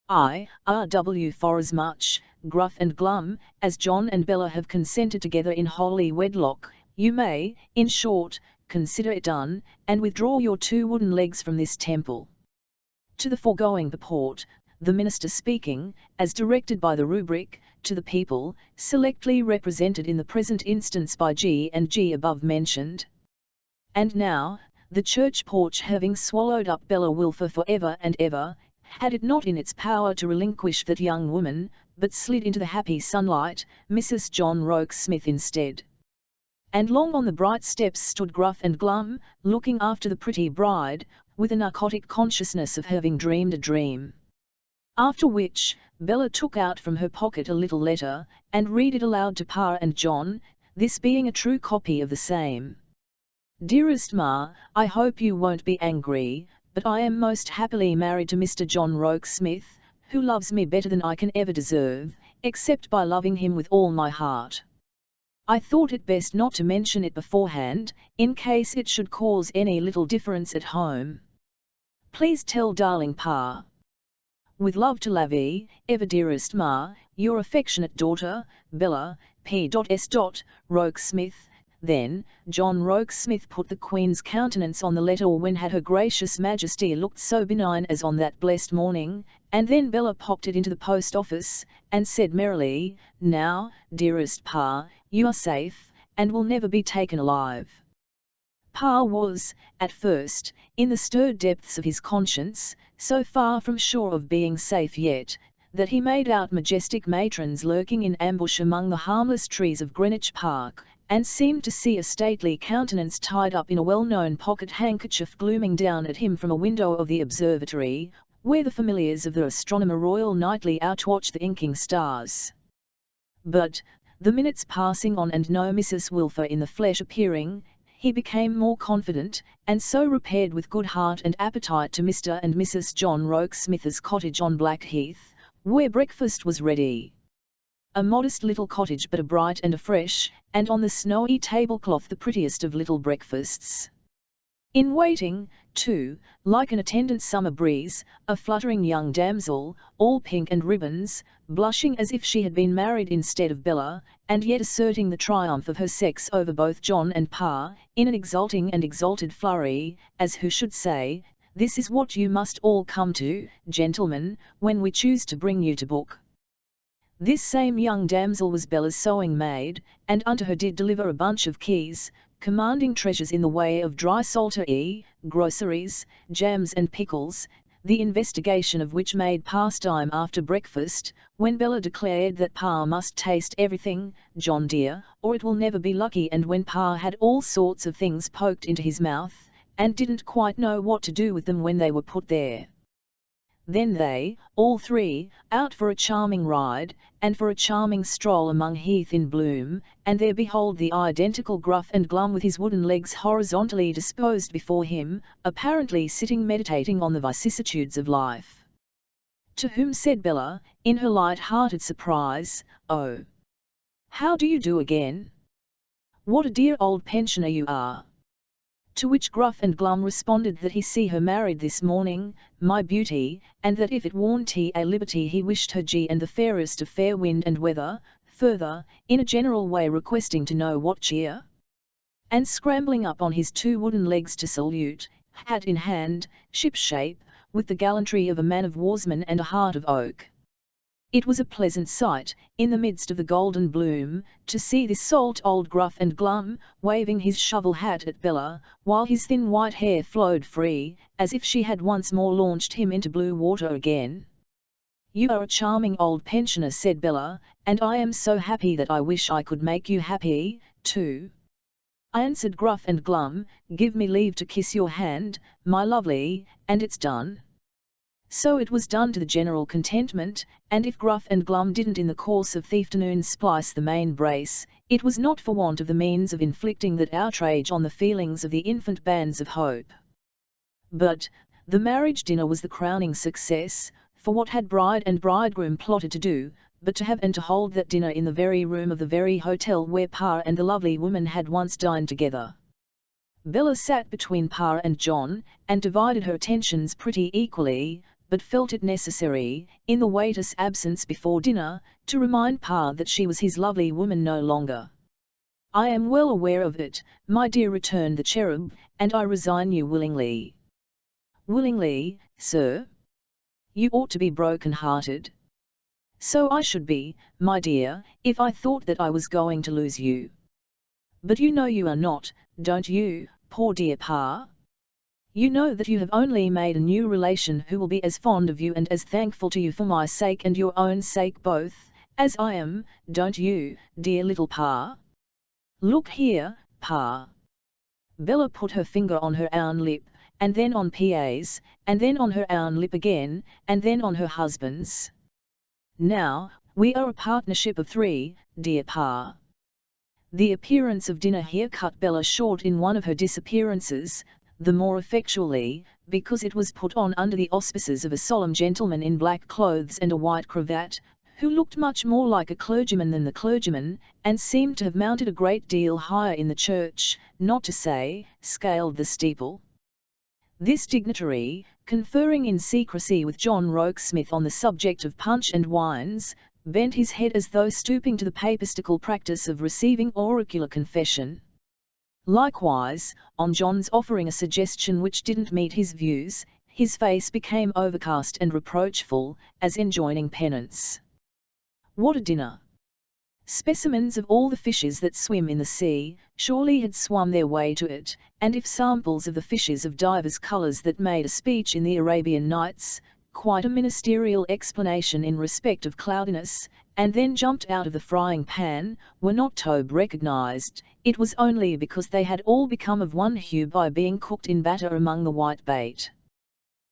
Speaker 1: I, R.W. forasmuch, Gruff and Glum, as John and Bella have consented together in holy wedlock, you may, in short, consider it done, and withdraw your two wooden legs from this temple. To the foregoing purport, the minister speaking, as directed by the rubric, to the people, selectly represented in the present instance by G and G above mentioned. And now, the church porch having swallowed up Bella Wilfer for ever and ever, had it not in its power to relinquish that young woman, but slid into the happy sunlight, Mrs. John Rokesmith instead. And long on the bright steps stood Gruff and Glum, looking after the pretty bride, with a narcotic consciousness of having dreamed a dream. After which, Bella took out from her pocket a little letter, and read it aloud to Pa and John, this being a true copy of the same. "Dearest Ma, I hope you won't be angry, but I am most happily married to Mr. John Rokesmith, who loves me better than I can ever deserve, except by loving him with all my heart. I thought it best not to mention it beforehand, in case it should cause any little difference at home. Please tell darling Pa. With love to Lavie, ever dearest Ma, your affectionate daughter, Bella, P.S. Rokesmith." Then, John Rokesmith put the Queen's countenance on the letter when had her gracious Majesty looked so benign as on that blessed morning, and then Bella popped it into the post office, and said merrily, "Now, dearest Pa, you are safe, and will never be taken alive." Pa was, at first, in the stirred depths of his conscience, so far from sure of being safe yet, that he made out majestic matrons lurking in ambush among the harmless trees of Greenwich Park, and seemed to see a stately countenance tied up in a well-known pocket-handkerchief glooming down at him from a window of the observatory, where the familiars of the Astronomer Royal nightly outwatch the inking stars. But, the minutes passing on and no Mrs. Wilfer in the flesh appearing, he became more confident, and so repaired with good heart and appetite to Mr. and Mrs. John Rokesmith's cottage on Blackheath, where breakfast was ready. A modest little cottage but a bright and a fresh, and on the snowy tablecloth the prettiest of little breakfasts. In waiting, too, like an attendant summer breeze, a fluttering young damsel, all pink and ribbons, blushing as if she had been married instead of Bella, and yet asserting the triumph of her sex over both John and Pa, in an exulting and exalted flurry, as who should say, "This is what you must all come to, gentlemen, when we choose to bring you to book." This same young damsel was Bella's sewing maid, and unto her did deliver a bunch of keys, commanding treasures in the way of dry salter groceries, jams and pickles, the investigation of which made pastime after breakfast, when Bella declared that Pa must taste everything, John dear, or it will never be lucky, and when Pa had all sorts of things poked into his mouth, and didn't quite know what to do with them when they were put there. Then they, all three, out for a charming ride, and for a charming stroll among heath in bloom, and there behold the identical Gruff and Glum with his wooden legs horizontally disposed before him, apparently sitting meditating on the vicissitudes of life. To whom said Bella, in her light-hearted surprise, "Oh, how do you do again? What a dear old pensioner you are." To which Gruff and Glum responded that he see her married this morning, my beauty, and that if it warn't a liberty he wished her G and the fairest of fair wind and weather, further, in a general way requesting to know what cheer? And scrambling up on his two wooden legs to salute, hat in hand, ship-shape, with the gallantry of a man-of-warsman and a heart of oak. It was a pleasant sight, in the midst of the golden bloom, to see this salt old Gruff and Glum, waving his shovel hat at Bella, while his thin white hair flowed free, as if she had once more launched him into blue water again. "You are a charming old pensioner," said Bella, "and I am so happy that I wish I could make you happy, too." Answered Gruff and Glum, "Give me leave to kiss your hand, my lovely, and it's done." So it was done to the general contentment, and if Gruff and Glum didn't in the course of the afternoon splice the main brace, it was not for want of the means of inflicting that outrage on the feelings of the infant bands of hope. But the marriage dinner was the crowning success, for what had bride and bridegroom plotted to do, but to have and to hold that dinner in the very room of the very hotel where Pa and the lovely woman had once dined together. Bella sat between Pa and John, and divided her attentions pretty equally, but felt it necessary, in the waiter's absence before dinner, to remind Pa that she was his lovely woman no longer. "I am well aware of it, my dear," returned the cherub, "and I resign you willingly." "Willingly, sir? You ought to be broken-hearted." "So I should be, my dear, if I thought that I was going to lose you. But you know you are not, don't you, poor dear Pa? You know that you have only made a new relation who will be as fond of you and as thankful to you for my sake and your own sake both, as I am, don't you, dear little Pa? Look here, Pa." Bella put her finger on her own lip, and then on Pa's, and then on her own lip again, and then on her husband's. "Now, we are a partnership of three, dear Pa." The appearance of dinner here cut Bella short in one of her disappearances, the more effectually, because it was put on under the auspices of a solemn gentleman in black clothes and a white cravat, who looked much more like a clergyman than the clergyman, and seemed to have mounted a great deal higher in the church, not to say, scaled the steeple. This dignitary, conferring in secrecy with John Rokesmith on the subject of punch and wines, bent his head as though stooping to the papistical practice of receiving auricular confession. Likewise, on John's offering a suggestion which didn't meet his views, his face became overcast and reproachful, as enjoining penance. What a dinner! Specimens of all the fishes that swim in the sea, surely had swum their way to it, and if samples of the fishes of divers colours that made a speech in the Arabian Nights, quite a ministerial explanation in respect of cloudiness, and then jumped out of the frying pan, were not to be recognised, it was only because they had all become of one hue by being cooked in batter among the white bait.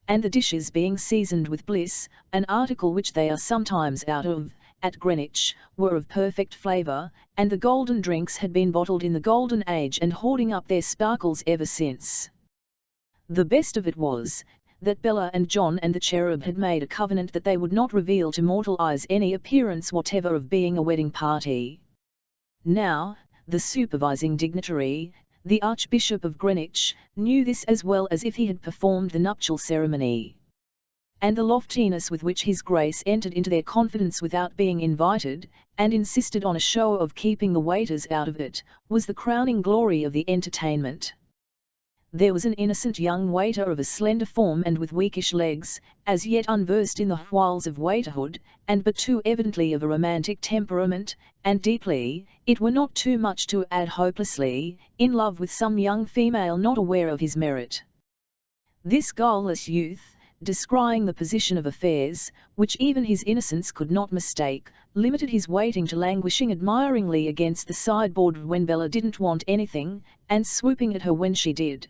Speaker 1: And the dishes being seasoned with bliss, an article which they are sometimes out of, at Greenwich, were of perfect flavour, and the golden drinks had been bottled in the golden age and hoarding up their sparkles ever since. The best of it was, that Bella and John and the cherub had made a covenant that they would not reveal to mortal eyes any appearance whatever of being a wedding party. Now, the supervising dignitary, the Archbishop of Greenwich, knew this as well as if he had performed the nuptial ceremony. And the loftiness with which his Grace entered into their confidence without being invited, and insisted on a show of keeping the waiters out of it, was the crowning glory of the entertainment. There was an innocent young waiter of a slender form and with weakish legs, as yet unversed in the wiles of waiterhood, and but too evidently of a romantic temperament, and deeply, it were not too much to add hopelessly, in love with some young female not aware of his merit. This guileless youth, descrying the position of affairs, which even his innocence could not mistake, limited his waiting to languishing admiringly against the sideboard when Bella didn't want anything, and swooping at her when she did.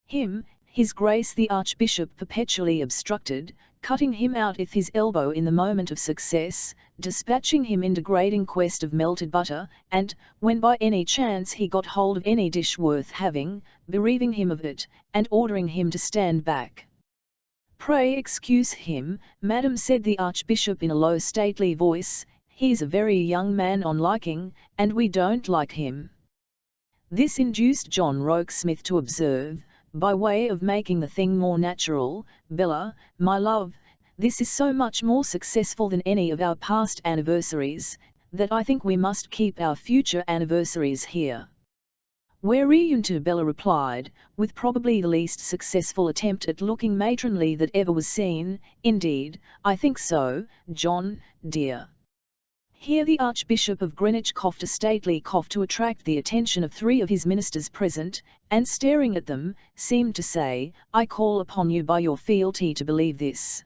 Speaker 1: Him, his Grace the Archbishop perpetually obstructed, cutting him out with his elbow in the moment of success, dispatching him in degrading quest of melted butter, and, when by any chance he got hold of any dish worth having, bereaving him of it, and ordering him to stand back. "Pray excuse him, madam," said the Archbishop in a low stately voice. "He is a very young man on liking, and we don't like him." This induced John Rokesmith to observe, by way of making the thing more natural, "Bella, my love, this is so much more successful than any of our past anniversaries, that I think we must keep our future anniversaries here." "Where are you to?" Bella replied, with probably the least successful attempt at looking matronly that ever was seen. "Indeed, I think so, John, dear." Here the Archbishop of Greenwich coughed a stately cough to attract the attention of 3 of his ministers present, and staring at them, seemed to say, "I call upon you by your fealty to believe this."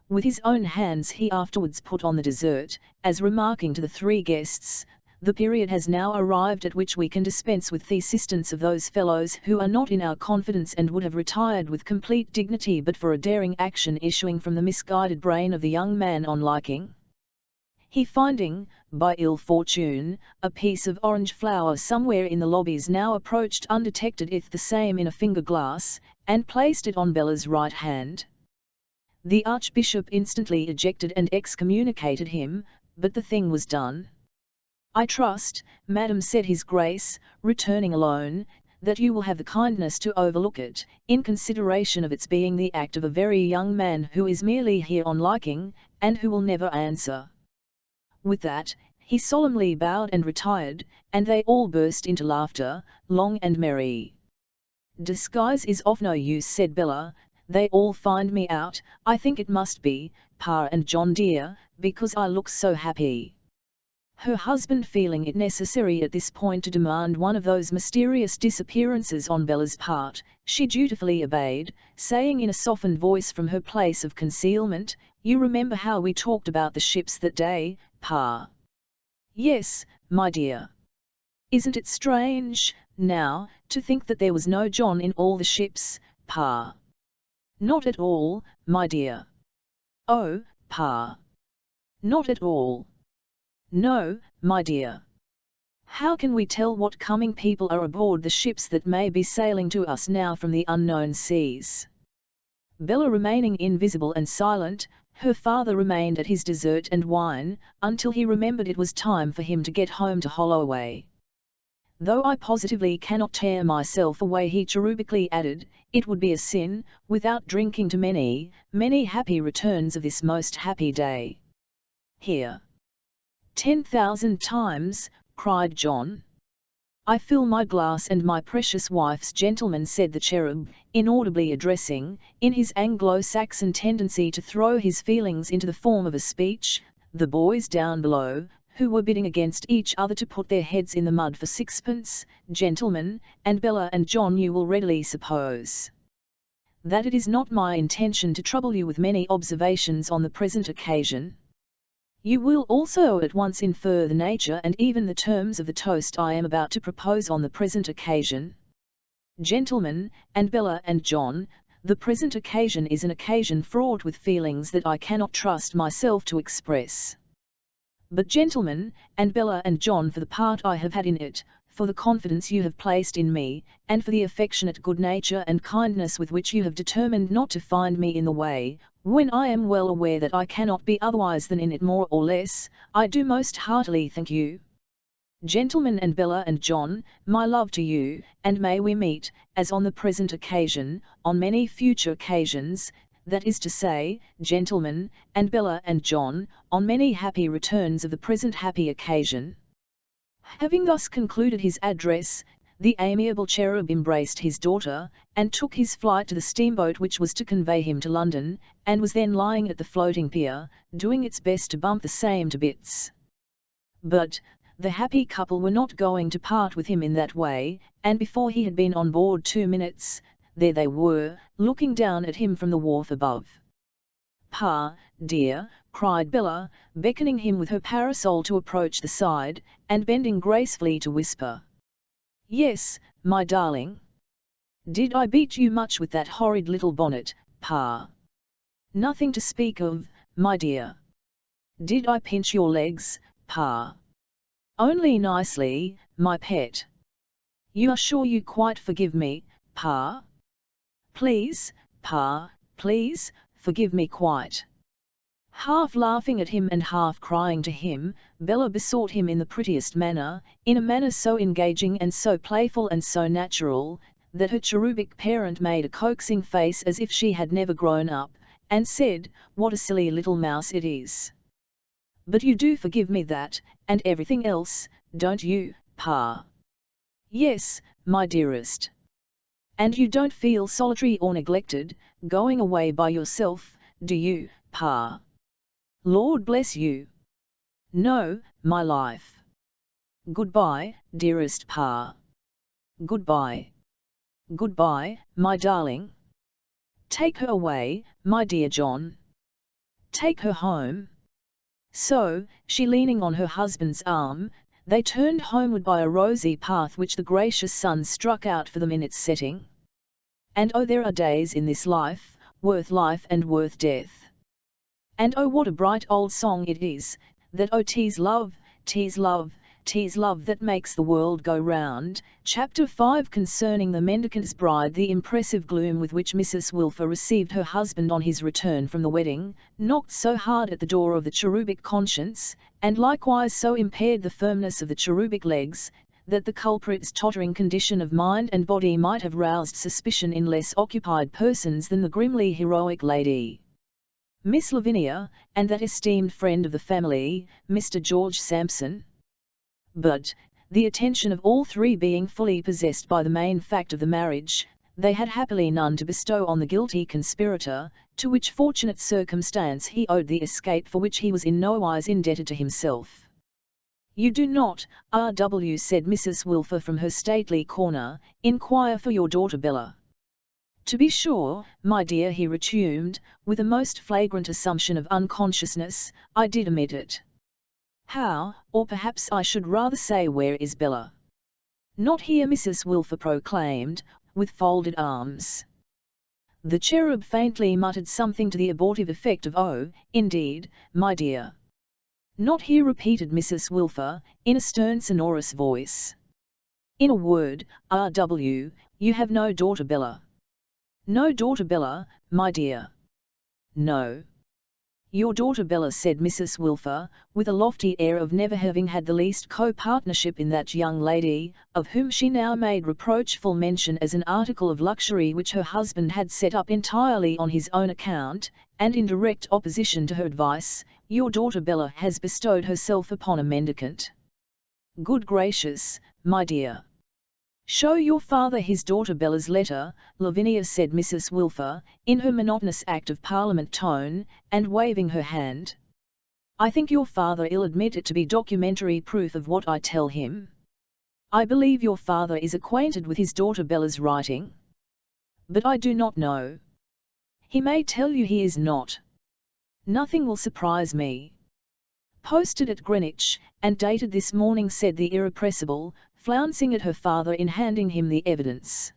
Speaker 1: With his own hands he afterwards put on the dessert, as remarking to the 3 guests, "The period has now arrived at which we can dispense with the assistance of those fellows who are not in our confidence and would have retired with complete dignity but for a daring action issuing from the misguided brain of the young man on liking. He finding, by ill fortune, a piece of orange flower somewhere in the lobbies now approached undetected the same in a finger glass, and placed it on Bella's right hand. The Archbishop instantly ejected and excommunicated him, but the thing was done. "I trust, madam," said his Grace, returning alone, "that you will have the kindness to overlook it, in consideration of its being the act of a very young man who is merely here on liking, and who will never answer." With that, he solemnly bowed and retired, and they all burst into laughter, long and merry. "Disguise is of no use," said Bella. "They all find me out, I think it must be, Pa and John dear, because I look so happy." Her husband, feeling it necessary at this point to demand one of those mysterious disappearances on Bella's part, she dutifully obeyed, saying in a softened voice from her place of concealment, "You remember how we talked about the ships that day, Pa?" "Yes, my dear." "Isn't it strange, now, to think that there was no John in all the ships, Pa?" "Not at all, my dear." "Oh, Pa." "Not at all." "No, my dear." "How can we tell what coming people are aboard the ships that may be sailing to us now from the unknown seas?" Bella remaining invisible and silent, her father remained at his dessert and wine, until he remembered it was time for him to get home to Holloway. "Though I positively cannot tear myself away," he cherubically added, "it would be a sin, without drinking to many, many happy returns of this most happy day." "Here." 10,000 times, cried John. "I fill my glass and my precious wife's." "Gentlemen," said the cherub, inaudibly addressing, in his Anglo-Saxon tendency to throw his feelings into the form of a speech, the boys down below, who were bidding against each other to put their heads in the mud for 6pence, "Gentlemen, and Bella and John, you will readily suppose that it is not my intention to trouble you with many observations on the present occasion. You will also at once infer the nature and even the terms of the toast I am about to propose on the present occasion. Gentlemen, and Bella and John, the present occasion is an occasion fraught with feelings that I cannot trust myself to express. But gentlemen, and Bella and John, for the part I have had in it, for the confidence you have placed in me, and for the affectionate good nature and kindness with which you have determined not to find me in the way, when I am well aware that I cannot be otherwise than in it more or less, I do most heartily thank you. Gentlemen, and Bella and John, my love to you, and may we meet, as on the present occasion, on many future occasions, that is to say, gentlemen, and Bella and John, on many happy returns of the present happy occasion." Having thus concluded his address, the amiable cherub embraced his daughter, and took his flight to the steamboat which was to convey him to London, and was then lying at the floating pier, doing its best to bump the same to bits. But the happy couple were not going to part with him in that way, and before he had been on board 2 minutes, there they were, looking down at him from the wharf above. "Pa, dear," cried Bella, beckoning him with her parasol to approach the side, and bending gracefully to whisper, "Yes, my darling." "Did I beat you much with that horrid little bonnet, Pa?" "Nothing to speak of, my dear." "Did I pinch your legs, Pa?" "Only nicely, my pet." "You are sure you quite forgive me, Pa?" "Please, Pa, please, forgive me quite." Half laughing at him and half crying to him, Bella besought him in the prettiest manner, in a manner so engaging and so playful and so natural, that her cherubic parent made a coaxing face as if she had never grown up, and said, "What a silly little mouse it is! But you do forgive me that, and everything else, don't you, Pa?" "Yes, my dearest." "And you don't feel solitary or neglected, going away by yourself, do you, Pa?" "Lord bless you! No, my life." "Goodbye, dearest Pa." "Goodbye. Goodbye, my darling." "Take her away, my dear John." "Take her home." So, she leaning on her husband's arm, they turned homeward by a rosy path which the gracious sun struck out for them in its setting. And oh, there are days in this life and worth death. And oh, what a bright old song it is, that oh, 'tis love, 'tis love, 'tis love that makes the world go round. Chapter 5 Concerning the Mendicant's Bride. The impressive gloom with which Mrs. Wilfer received her husband on his return from the wedding, knocked so hard at the door of the cherubic conscience, and likewise so impaired the firmness of the cherubic legs, that the culprit's tottering condition of mind and body might have roused suspicion in less occupied persons than the grimly heroic lady, Miss Lavinia, and that esteemed friend of the family, Mr. George Sampson. But, the attention of all three being fully possessed by the main fact of the marriage, they had happily none to bestow on the guilty conspirator, to which fortunate circumstance he owed the escape for which he was in nowise indebted to himself. "You do not, R.W., said Mrs. Wilfer from her stately corner, inquire for your daughter Bella." "To be sure, my dear," he resumed, with a most flagrant assumption of unconsciousness, "I did omit it." "How, or perhaps I should rather say where is Bella?" "Not here," Mrs. Wilfer proclaimed, with folded arms. The cherub faintly muttered something to the abortive effect of "Oh, indeed, my dear." "Not here," repeated Mrs. Wilfer, in a stern sonorous voice. "In a word, R.W., you have no daughter Bella." "No daughter Bella, my dear." "No. Your daughter Bella," said Mrs. Wilfer, with a lofty air of never having had the least co-partnership in that young lady, of whom she now made reproachful mention as an article of luxury which her husband had set up entirely on his own account, and in direct opposition to her advice, "your daughter Bella has bestowed herself upon a mendicant." "Good gracious, my dear! Show your father his daughter Bella's letter," Lavinia said Mrs. Wilfer, in her monotonous Act of Parliament tone, and waving her hand. "I think your father'll admit it to be documentary proof of what I tell him. I believe your father is acquainted with his daughter Bella's writing. But I do not know. He may tell you he is not. Nothing will surprise me." "Posted at Greenwich, and dated this morning," said the irrepressible, flouncing at her father in handing him the evidence.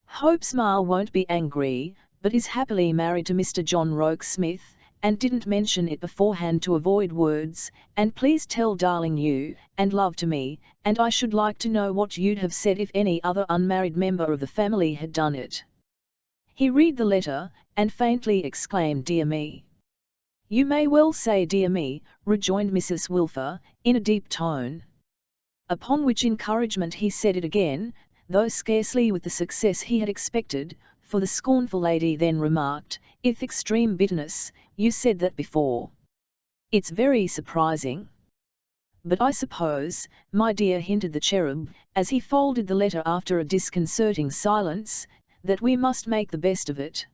Speaker 1: "Hope's Ma won't be angry, but is happily married to Mr. John Rokesmith, and didn't mention it beforehand to avoid words, and please tell darling you, and love to me, and I should like to know what you'd have said if any other unmarried member of the family had done it." He read the letter, and faintly exclaimed, "Dear me." "You may well say dear me," rejoined Mrs. Wilfer, in a deep tone. Upon which encouragement he said it again, though scarcely with the success he had expected, for the scornful lady then remarked, "With extreme bitterness, you said that before. It's very surprising." "But I suppose, my dear," hinted the cherub, as he folded the letter after a disconcerting silence, "that we must make the best of it.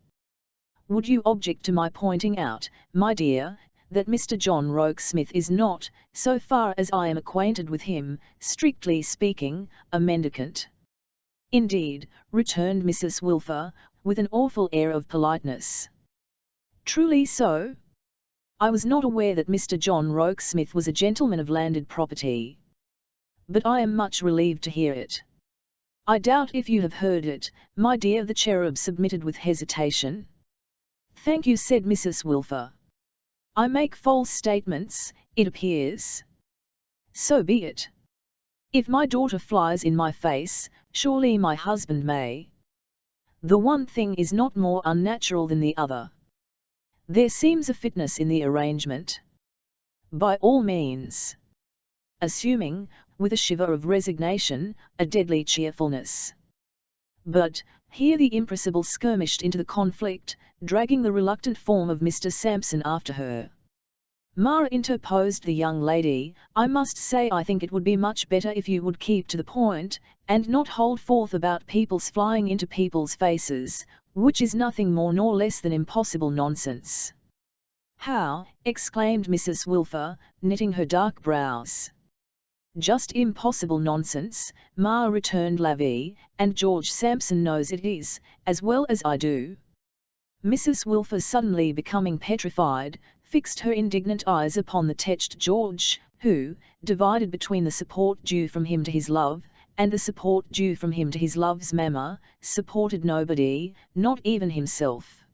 Speaker 1: Would you object to my pointing out, my dear, that Mr. John Rokesmith is not, so far as I am acquainted with him, strictly speaking, a mendicant?" "Indeed," returned Mrs. Wilfer, with an awful air of politeness. "Truly so? I was not aware that Mr. John Rokesmith was a gentleman of landed property. But I am much relieved to hear it." "I doubt if you have heard it, my dear," the cherub submitted with hesitation. "Thank you," said Mrs. Wilfer. "I make false statements, it appears. So be it. If my daughter flies in my face, surely my husband may." The one thing is not more unnatural than the other. There seems a fitness in the arrangement. By all means. Assuming, with a shiver of resignation, a deadly cheerfulness. But, here the impressible skirmished into the conflict, dragging the reluctant form of Mr. Sampson after her. "Ma," interposed the young lady, "I must say I think it would be much better if you would keep to the point, and not hold forth about people's flying into people's faces, which is nothing more nor less than impossible nonsense." "How?" exclaimed Mrs. Wilfer, knitting her dark brows. "Just impossible nonsense, Ma," returned Lavie, "and George Sampson knows it is, as well as I do." Mrs. Wilfer, suddenly becoming petrified, fixed her indignant eyes upon the tetched George, who, divided between the support due from him to his love, and the support due from him to his love's mamma, supported nobody, not even himself.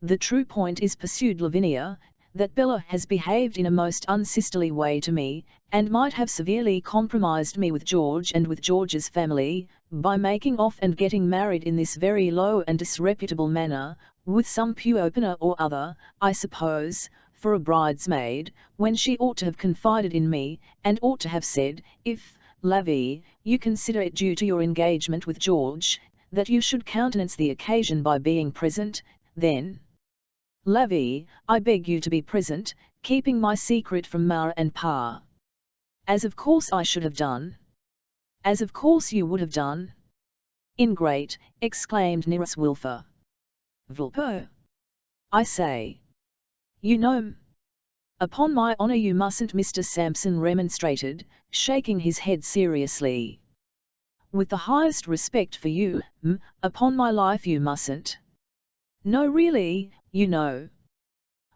Speaker 1: "The true point is," pursued Lavinia, "that Bella has behaved in a most unsisterly way to me, and might have severely compromised me with George and with George's family, by making off and getting married in this very low and disreputable manner, with some pew opener or other, I suppose, for a bridesmaid, when she ought to have confided in me, and ought to have said, if, Lavie, you consider it due to your engagement with George, that you should countenance the occasion by being present, then, Lavie, I beg you to be present, keeping my secret from Ma and Pa." "As of course I should have done." "As of course you would have done." "Ingrate!" exclaimed Mrs. Wilfer. "Vulpo! I say. You know. Upon my honour you mustn't," Mr. Sampson remonstrated, shaking his head seriously. "With the highest respect for you, upon my life you mustn't. No, really, you know.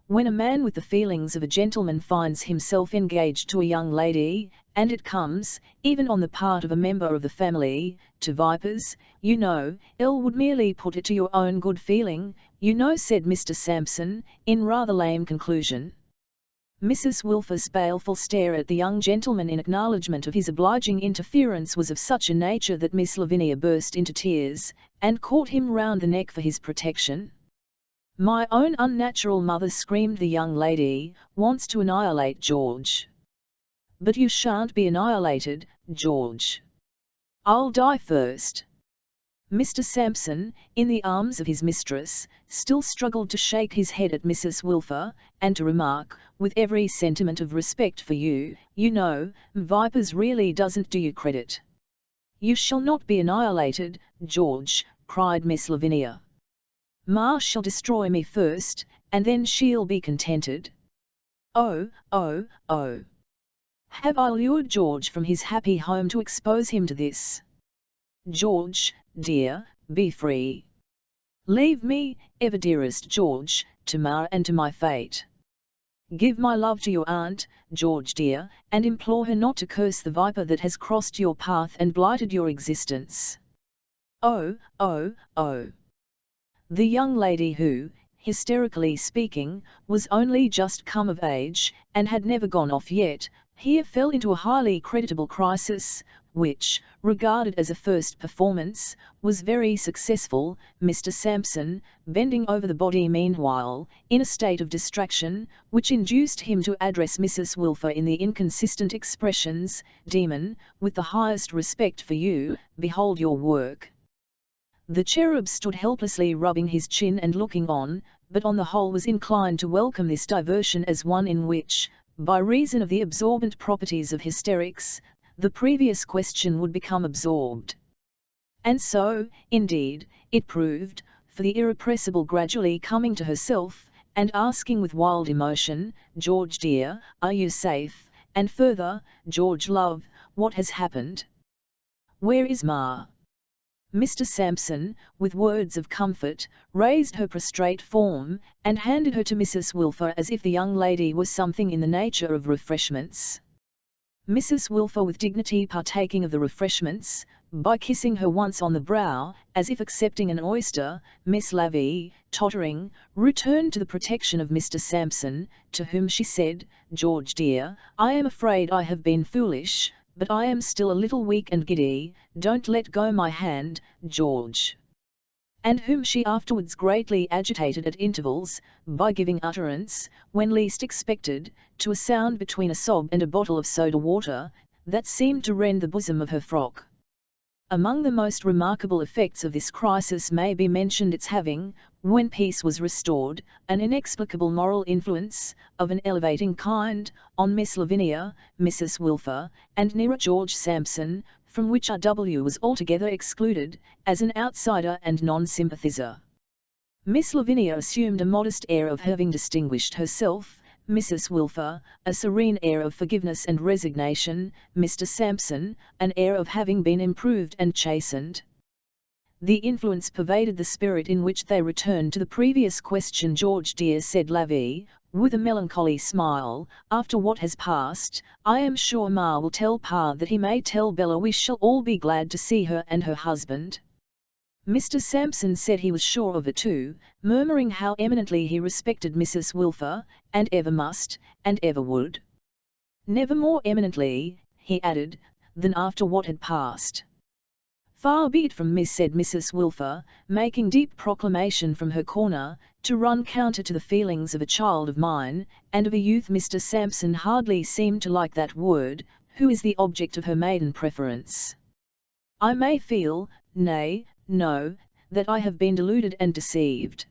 Speaker 1: When a man with the feelings of a gentleman finds himself engaged to a young lady, and it comes, even on the part of a member of the family, to vipers, you know, would merely put it to your own good feeling, you know," said Mr. Sampson, in rather lame conclusion. Mrs. Wilfer's baleful stare at the young gentleman in acknowledgment of his obliging interference was of such a nature that Miss Lavinia burst into tears, and caught him round the neck for his protection. "My own unnatural mother," screamed the young lady, "wants to annihilate George. But you shan't be annihilated, George. I'll die first." Mr. Sampson, in the arms of his mistress, still struggled to shake his head at Mrs. Wilfer, and to remark, with every sentiment of respect for you, "You know, vipers really doesn't do you credit." "You shall not be annihilated, George," cried Miss Lavinia. "Ma shall destroy me first, and then she'll be contented." "Oh, oh, oh! Have I lured George from his happy home to expose him to this? George, dear, be free. Leave me, ever dearest George, to Ma and to my fate. Give my love to your aunt, George dear, and implore her not to curse the viper that has crossed your path and blighted your existence." "Oh, oh, oh!" The young lady who, hysterically speaking, was only just come of age, and had never gone off yet, here fell into a highly creditable crisis, which, regarded as a first performance, was very successful. Mr. Sampson, bending over the body meanwhile, in a state of distraction, which induced him to address Mrs. Wilfer in the inconsistent expressions, "Demon, with the highest respect for you, behold your work." The cherub stood helplessly rubbing his chin and looking on, but on the whole was inclined to welcome this diversion as one in which, by reason of the absorbent properties of hysterics, the previous question would become absorbed. And so, indeed, it proved, for the irrepressible gradually coming to herself, and asking with wild emotion, "George dear, are you safe?" and further, "George love, what has happened? Where is Ma?" Mr. Sampson, with words of comfort, raised her prostrate form, and handed her to Mrs. Wilfer as if the young lady was something in the nature of refreshments. Mrs. Wilfer with dignity partaking of the refreshments, by kissing her once on the brow, as if accepting an oyster, Miss Lavie, tottering, returned to the protection of Mr. Sampson, to whom she said, "George dear, I am afraid I have been foolish, but I am still a little weak and giddy, don't let go my hand, George." and whom she afterwards greatly agitated at intervals, by giving utterance, when least expected, to a sound between a sob and a bottle of soda water, that seemed to rend the bosom of her frock. Among the most remarkable effects of this crisis may be mentioned its having, when peace was restored, an inexplicable moral influence, of an elevating kind, on Miss Lavinia, Mrs. Wilfer, and nearer George Sampson, from which R.W. was altogether excluded, as an outsider and non-sympathizer. Miss Lavinia assumed a modest air of having distinguished herself, Mrs. Wilfer, a serene air of forgiveness and resignation, Mr. Sampson, an air of having been improved and chastened. The influence pervaded the spirit in which they returned to the previous question. "George dear," said Lavie, with a melancholy smile, "after what has passed, I am sure Ma will tell Pa that he may tell Bella we shall all be glad to see her and her husband." Mr. Sampson said he was sure of it too, murmuring how eminently he respected Mrs. Wilfer, and ever must, and ever would. "Never more eminently," he added, "than after what had passed." "Far be it from me," said Mrs. Wilfer, making deep proclamation from her corner, "to run counter to the feelings of a child of mine, and of a youth." Mr. Sampson hardly seemed to like that word, who is the object of her maiden preference. "I may feel, nay, no, that I have been deluded and deceived.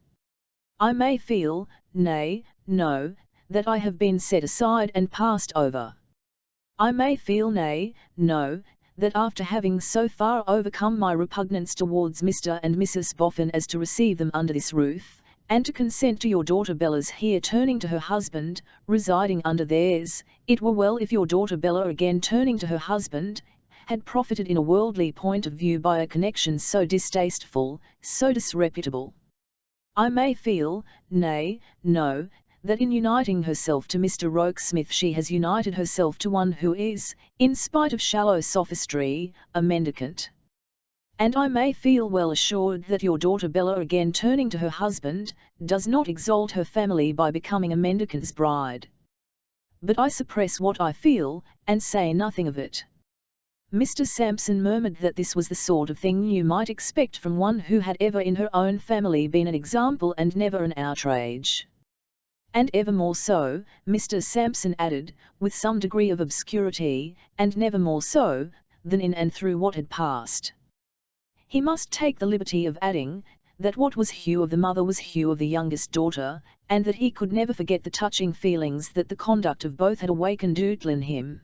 Speaker 1: I may feel, nay, no, that I have been set aside and passed over. I may feel, nay, no, that after having so far overcome my repugnance towards Mr. and Mrs. Boffin as to receive them under this roof, and to consent to your daughter Bella's here turning to her husband, residing under theirs, it were well if your daughter Bella, again turning to her husband, had profited in a worldly point of view by a connection so distasteful, so disreputable. I may feel, nay, no, that in uniting herself to Mr. Rokesmith she has united herself to one who is, in spite of shallow sophistry, a mendicant. And I may feel well assured that your daughter Bella, again turning to her husband, does not exalt her family by becoming a mendicant's bride. But I suppress what I feel, and say nothing of it." Mr. Sampson murmured that this was the sort of thing you might expect from one who had ever in her own family been an example and never an outrage. "And ever more so," Mr. Sampson added, with some degree of obscurity, "and never more so, than in and through what had passed." He must take the liberty of adding, that what was hue of the mother was hue of the youngest daughter, and that he could never forget the touching feelings that the conduct of both had awakened in him.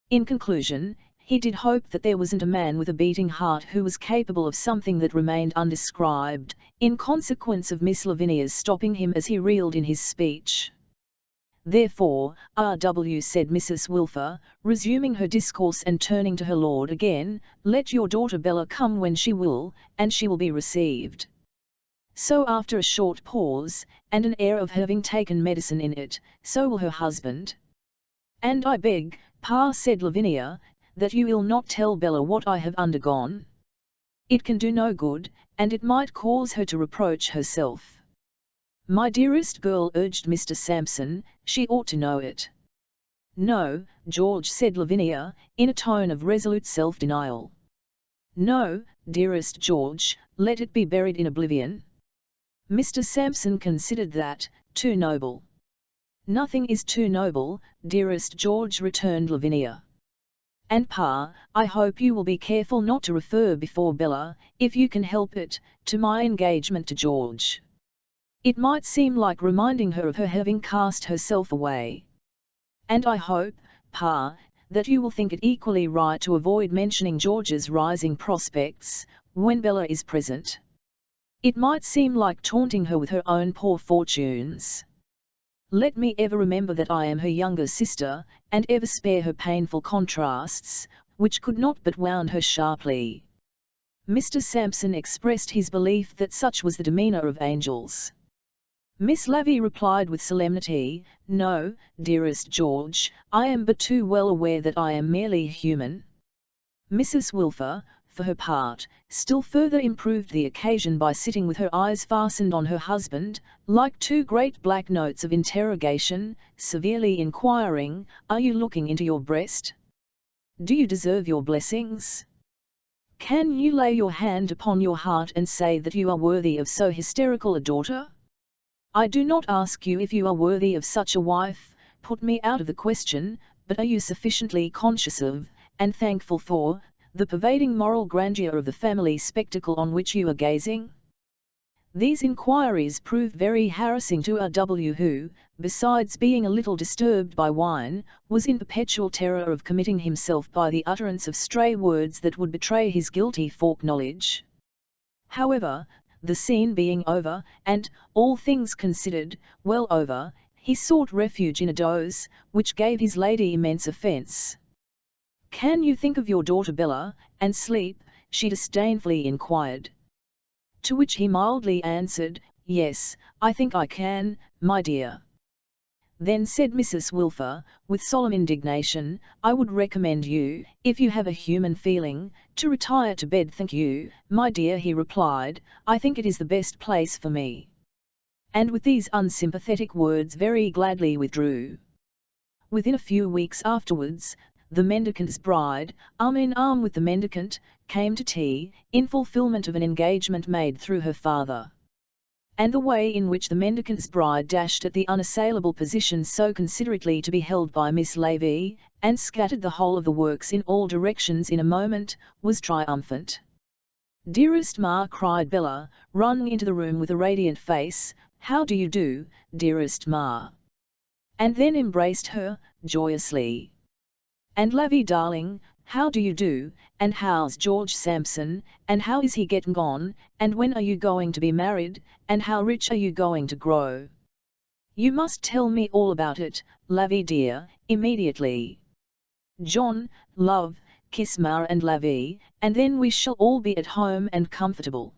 Speaker 1: In conclusion, he did hope that there wasn't a man with a beating heart who was capable of something that remained undescribed, in consequence of Miss Lavinia's stopping him as he reeled in his speech. "Therefore, R.W.," said Mrs. Wilfer, resuming her discourse and turning to her lord again, "let your daughter Bella come when she will, and she will be received." So after a short pause, and an air of having taken medicine in it, "so will her husband." "And I beg, Pa," said Lavinia, "that you will not tell Bella what I have undergone. It can do no good, and it might cause her to reproach herself." "My dearest girl," urged Mr. Sampson, "she ought to know it." "No, George," said Lavinia, in a tone of resolute self-denial. "No, dearest George, let it be buried in oblivion." Mr. Sampson considered that, too noble. "Nothing is too noble, dearest George," returned Lavinia. "And Pa, I hope you will be careful not to refer before Bella, if you can help it, to my engagement to George. It might seem like reminding her of her having cast herself away. And I hope, Pa, that you will think it equally right to avoid mentioning George's rising prospects, when Bella is present. It might seem like taunting her with her own poor fortunes. Let me ever remember that I am her younger sister, and ever spare her painful contrasts, which could not but wound her sharply." Mr. Sampson expressed his belief that such was the demeanour of angels. Miss Lavie replied with solemnity, "No, dearest George, I am but too well aware that I am merely human." Mrs. Wilfer, for her part, still further improved the occasion by sitting with her eyes fastened on her husband, like two great black notes of interrogation, severely inquiring, "Are you looking into your breast? Do you deserve your blessings? Can you lay your hand upon your heart and say that you are worthy of so hysterical a daughter? I do not ask you if you are worthy of such a wife, put me out of the question, but are you sufficiently conscious of, and thankful for, the pervading moral grandeur of the family spectacle on which you are gazing? These inquiries proved very harassing to R.W. who, besides being a little disturbed by wine, was in perpetual terror of committing himself by the utterance of stray words that would betray his guilty foreknowledge. However, the scene being over, and, all things considered, well over, he sought refuge in a doze, which gave his lady immense offence. "Can you think of your daughter Bella, and sleep?" she disdainfully inquired. To which he mildly answered, "Yes, I think I can, my dear." Then said Mrs. Wilfer, with solemn indignation, "I would recommend you, if you have a human feeling, to retire to bed." "Thank you, my dear," he replied, "I think it is the best place for me." And with these unsympathetic words very gladly withdrew. Within a few weeks afterwards, the mendicant's bride, arm in arm with the mendicant, came to tea, in fulfilment of an engagement made through her father. And the way in which the mendicant's bride dashed at the unassailable position so considerately to be held by Miss Lavey, and scattered the whole of the works in all directions in a moment, was triumphant. "Dearest Ma," cried Bella, running into the room with a radiant face, "how do you do, dearest Ma?" And then embraced her, joyously. "And Lavey darling, how do you do, and how's George Sampson, and how is he getting on, and when are you going to be married, and how rich are you going to grow? You must tell me all about it, Lavey dear, immediately. John, love, kiss Ma and Lavey, and then we shall all be at home and comfortable."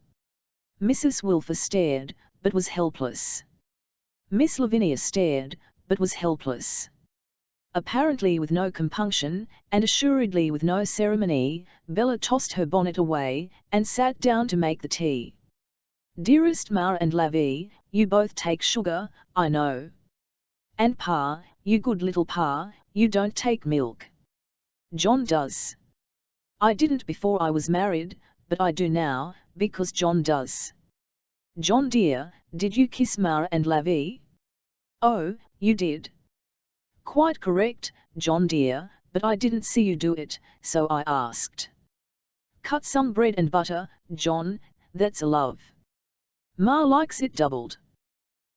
Speaker 1: Mrs. Wilfer stared, but was helpless. Miss Lavinia stared, but was helpless. Apparently with no compunction, and assuredly with no ceremony, Bella tossed her bonnet away, and sat down to make the tea. "Dearest Ma and Lavey, you both take sugar, I know. And Pa, you good little Pa, you don't take milk. John does. I didn't before I was married, but I do now, because John does. John dear, did you kiss Ma and Lavey?" "Oh, you did." "Quite correct, John dear, but I didn't see you do it, so I asked. Cut some bread and butter, John, that's a love. Ma likes it doubled.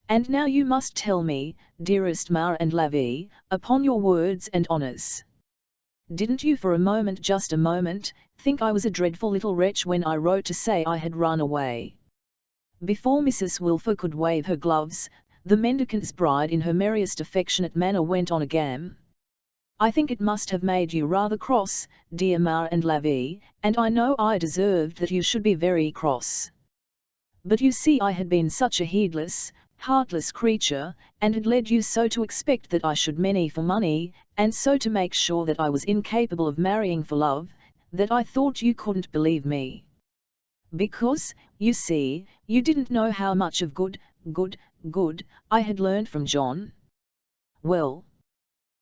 Speaker 1: And now you must tell me, dearest Ma and Lavey, upon your words and honours. Didn't you for a moment, just a moment, think I was a dreadful little wretch when I wrote to say I had run away?" Before Mrs. Wilfer could wave her gloves, the mendicant's bride in her merriest affectionate manner went on again. "I think it must have made you rather cross, dear Ma and Lavey, and I know I deserved that you should be very cross. But you see I had been such a heedless, heartless creature, and had led you so to expect that I should marry for money, and so to make sure that I was incapable of marrying for love, that I thought you couldn't believe me. Because, you see, you didn't know how much of good I had learned from John. Well,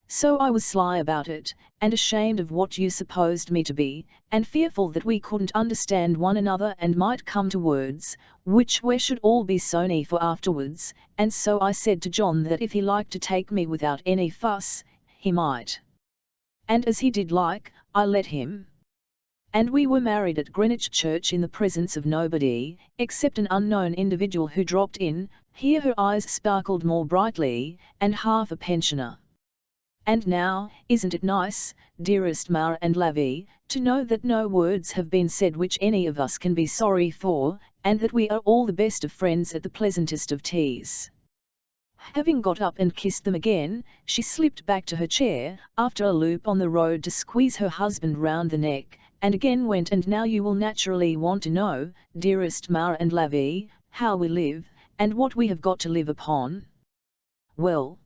Speaker 1: so I was sly about it, and ashamed of what you supposed me to be, and fearful that we couldn't understand one another and might come to words, which we should all be sorry for afterwards, and so I said to John that if he liked to take me without any fuss, he might. And as he did like, I let him. And we were married at Greenwich Church in the presence of nobody, except an unknown individual who dropped in." Here her eyes sparkled more brightly, "and half a pensioner. And now, isn't it nice, dearest Ma and Lavey, to know that no words have been said which any of us can be sorry for, and that we are all the best of friends at the pleasantest of teas?" Having got up and kissed them again, she slipped back to her chair, after a loop on the road to squeeze her husband round the neck, and again went. "And now you will naturally want to know, dearest Ma and Lavey, how we live, and what we have got to live upon. Well,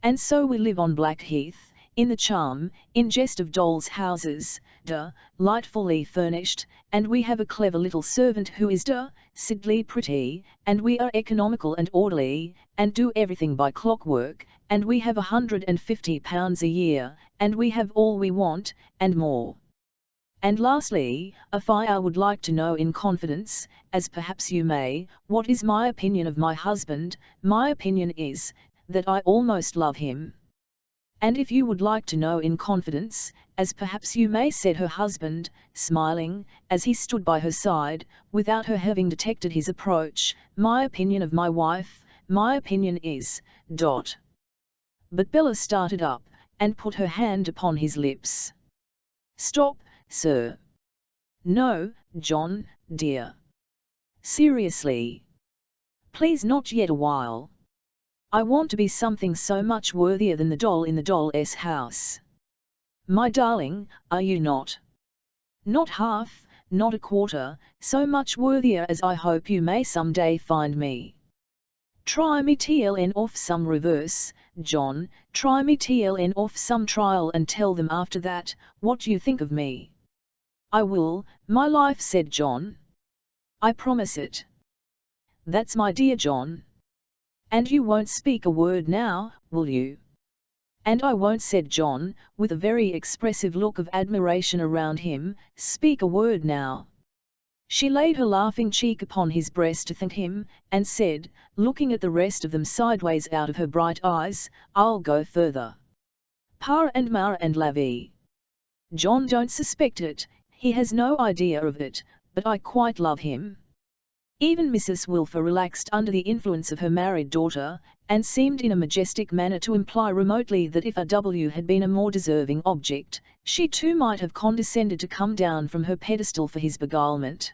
Speaker 1: and so we live on Blackheath, in the charm, in jest of dolls' houses, delightfully furnished, and we have a clever little servant who is decidedly pretty, and we are economical and orderly, and do everything by clockwork, and we have £150 a year, and we have all we want, and more. And lastly, if I would like to know in confidence, as perhaps you may, what is my opinion of my husband. My opinion is, that I almost love him. And if you would like to know in confidence, as perhaps you may, said her husband, smiling, as he stood by her side, without her having detected his approach, my opinion of my wife, my opinion is, ... But Bella started up, and put her hand upon his lips. Stop, sir. No, John, dear. Seriously. Please, not yet a while. I want to be something so much worthier than the doll in the doll's house. My darling, are you not? Not half, not a quarter, so much worthier as I hope you may some day find me. Try me tln off some reverse, John, try me tln off some trial, and tell them after that, what you think of me. I will, my life, said John. I promise it. That's my dear John. And you won't speak a word now, will you? And I won't, said John, with a very expressive look of admiration around him, speak a word now. She laid her laughing cheek upon his breast to thank him, and said, looking at the rest of them sideways out of her bright eyes, I'll go further. Par and mar and la vie. John don't suspect it, he has no idea of it, but I quite love him. Even Mrs. Wilfer relaxed under the influence of her married daughter, and seemed in a majestic manner to imply remotely that if R.W. had been a more deserving object, she too might have condescended to come down from her pedestal for his beguilement.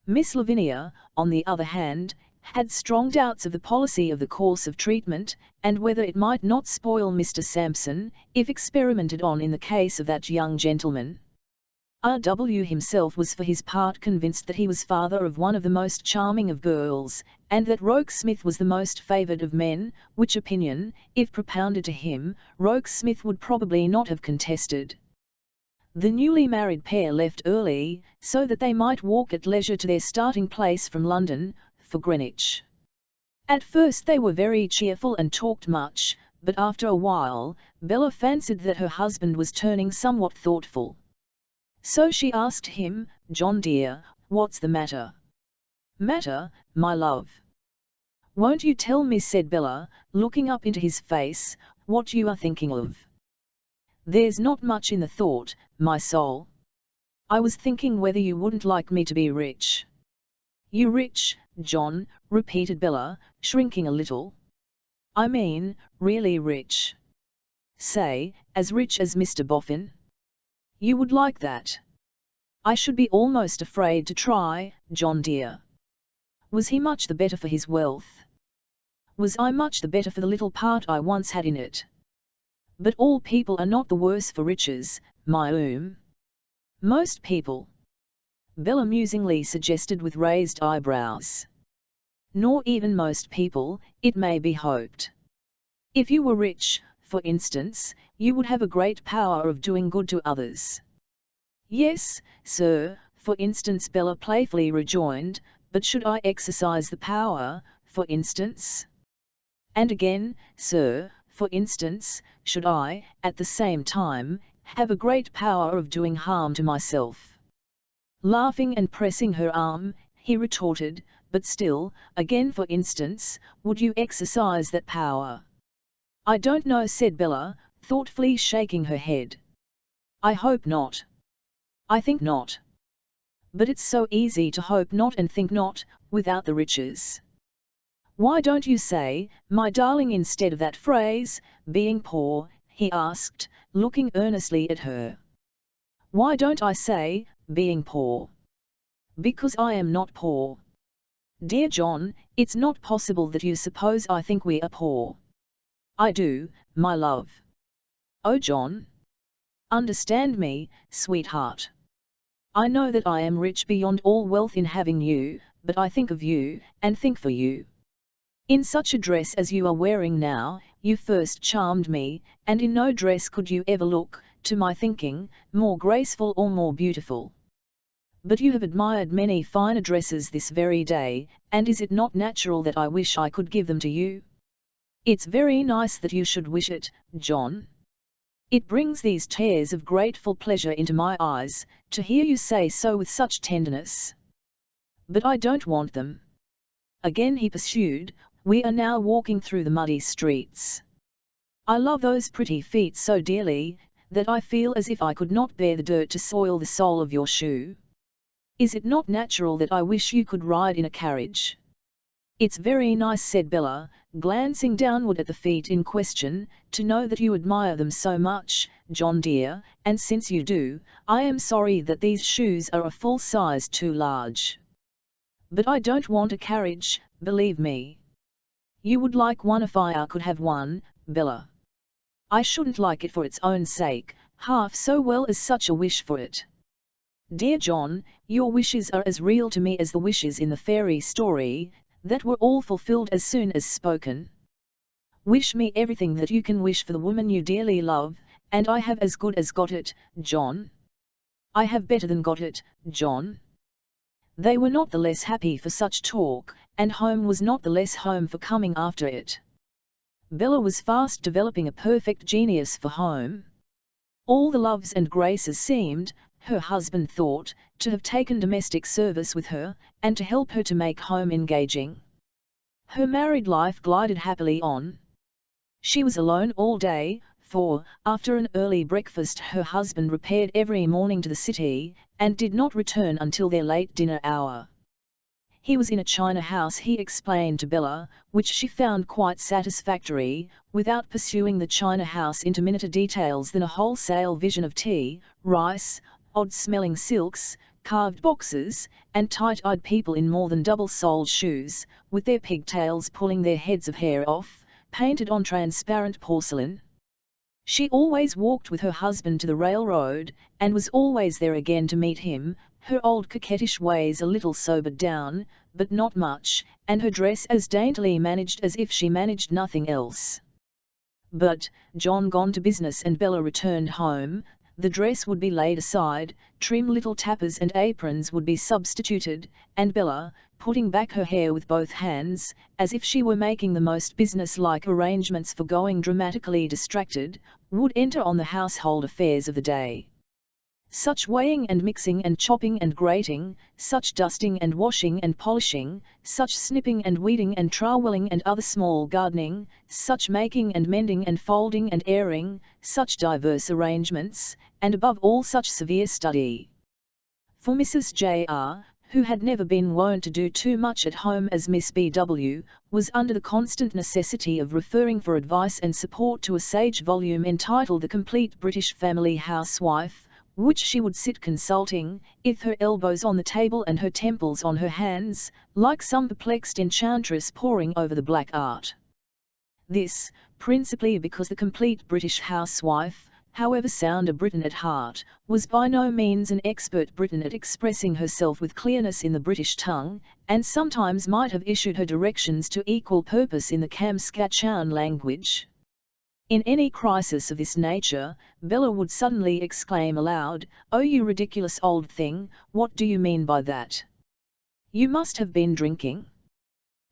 Speaker 1: Miss Lavinia, on the other hand, had strong doubts of the policy of the course of treatment, and whether it might not spoil Mr. Sampson, if experimented on in the case of that young gentleman. R.W. himself was for his part convinced that he was father of one of the most charming of girls, and that Rokesmith was the most favoured of men, which opinion, if propounded to him, Rokesmith would probably not have contested. The newly married pair left early, so that they might walk at leisure to their starting place from London, for Greenwich. At first they were very cheerful and talked much, but after a while, Bella fancied that her husband was turning somewhat thoughtful. So she asked him, John dear, what's the matter? Matter, my love? Won't you tell me, said Bella, looking up into his face, what you are thinking of? There's not much in the thought, my soul. I was thinking whether you wouldn't like me to be rich. You rich, John, repeated Bella, shrinking a little. I mean, really rich. Say, as rich as Mr. Boffin? You would like that? I should be almost afraid to try, John dear. Was he much the better for his wealth? Was I much the better for the little part I once had in it? But all people are not the worse for riches, my oom. Most people. Bella musingly suggested with raised eyebrows. Nor even most people, it may be hoped. If you were rich, for instance, you would have a great power of doing good to others. Yes, sir, for instance, Bella playfully rejoined, but should I exercise the power, for instance? And again, sir, for instance, should I, at the same time, have a great power of doing harm to myself? Laughing and pressing her arm, he retorted, but still, again, for instance, would you exercise that power? I don't know, said Bella, thoughtfully shaking her head. I hope not. I think not. But it's so easy to hope not and think not, without the riches. Why don't you say, my darling, instead of that phrase, being poor, he asked, looking earnestly at her. Why don't I say, being poor? Because I am not poor. Dear John, it's not possible that you suppose I think we are poor. I do, my love. Oh John. Understand me, sweetheart. I know that I am rich beyond all wealth in having you, but I think of you, and think for you. In such a dress as you are wearing now, you first charmed me, and in no dress could you ever look, to my thinking, more graceful or more beautiful. But you have admired many finer dresses this very day, and is it not natural that I wish I could give them to you? It's very nice that you should wish it, John. It brings these tears of grateful pleasure into my eyes, to hear you say so with such tenderness. But I don't want them. Again he pursued, we are now walking through the muddy streets. I love those pretty feet so dearly, that I feel as if I could not bear the dirt to soil the sole of your shoe. Is it not natural that I wish you could ride in a carriage? It's very nice, said Bella, glancing downward at the feet in question, to know that you admire them so much, John dear, and since you do, I am sorry that these shoes are a full size too large. But I don't want a carriage, believe me. You would like one if I could have one, Bella. I shouldn't like it for its own sake, half so well as such a wish for it. Dear John, your wishes are as real to me as the wishes in the fairy story, that were all fulfilled as soon as spoken. Wish me everything that you can wish for the woman you dearly love, and I have as good as got it, John. I have better than got it, John. They were not the less happy for such talk, and home was not the less home for coming after it. Bella was fast developing a perfect genius for home. All the loves and graces seemed, her husband thought, to have taken domestic service with her, and to help her to make home engaging. Her married life glided happily on. She was alone all day, for, after an early breakfast her husband repaired every morning to the city, and did not return until their late dinner hour. He was in a China house, he explained to Bella, which she found quite satisfactory, without pursuing the China house into minuter details than a wholesale vision of tea, rice, odd-smelling silks, carved boxes, and tight-eyed people in more than double-soled shoes, with their pigtails pulling their heads of hair off, painted on transparent porcelain. She always walked with her husband to the railroad, and was always there again to meet him, her old coquettish ways a little sobered down, but not much, and her dress as daintily managed as if she managed nothing else. But, John gone to business and Bella returned home, the dress would be laid aside, trim little tappers and aprons would be substituted, and Bella, putting back her hair with both hands, as if she were making the most business-like arrangements for going dramatically distracted, would enter on the household affairs of the day. Such weighing and mixing and chopping and grating, such dusting and washing and polishing, such snipping and weeding and troweling and other small gardening, such making and mending and folding and airing, such diverse arrangements, and above all such severe study. For Mrs. J.R., who had never been wont to do too much at home as Miss B.W., was under the constant necessity of referring for advice and support to a sage volume entitled The Complete British Family Housewife, which she would sit consulting, with her elbows on the table and her temples on her hands, like some perplexed enchantress poring over the black art. This, principally because the complete British housewife, however sound a Briton at heart, was by no means an expert Briton at expressing herself with clearness in the British tongue, and sometimes might have issued her directions to equal purpose in the Kamskatchan language. In any crisis of this nature, Bella would suddenly exclaim aloud, "Oh, you ridiculous old thing, what do you mean by that? You must have been drinking."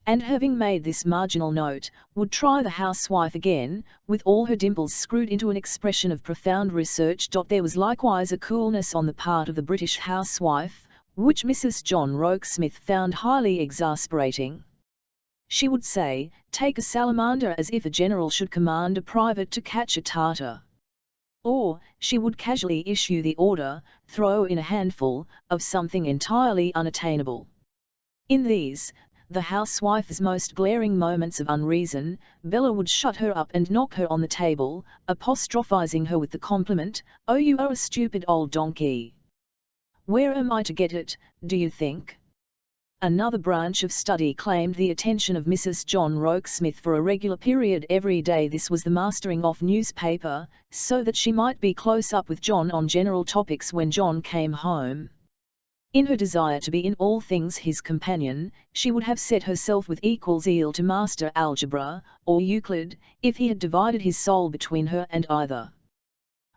Speaker 1: And having made this marginal note, would try the housewife again, with all her dimples screwed into an expression of profound research. There was likewise a coolness on the part of the British housewife, which Mrs. John Rokesmith found highly exasperating. She would say, "Take a salamander," as if a general should command a private to catch a Tartar. Or, she would casually issue the order, "Throw in a handful," of something entirely unattainable. In these, the housewife's most glaring moments of unreason, Bella would shut her up and knock her on the table, apostrophizing her with the compliment, "Oh, you are a stupid old donkey. Where am I to get it, do you think?" Another branch of study claimed the attention of Mrs. John Rokesmith for a regular period every day. This was the mastering off newspaper, so that she might be close up with John on general topics when John came home. In her desire to be in all things his companion, she would have set herself with equal zeal to master algebra, or Euclid, if he had divided his soul between her and either.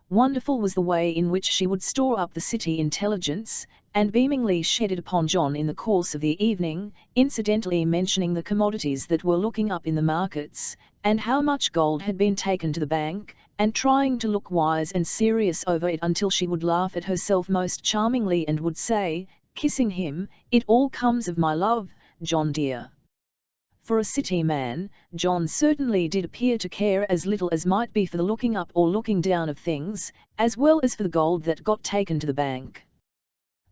Speaker 1: Wonderful was the way in which she would store up the city intelligence, and beamingly shed it upon John in the course of the evening, incidentally mentioning the commodities that were looking up in the markets, and how much gold had been taken to the bank, and trying to look wise and serious over it until she would laugh at herself most charmingly and would say, kissing him, "It all comes of my love, John dear." For a city man, John certainly did appear to care as little as might be for the looking up or looking down of things, as well as for the gold that got taken to the bank.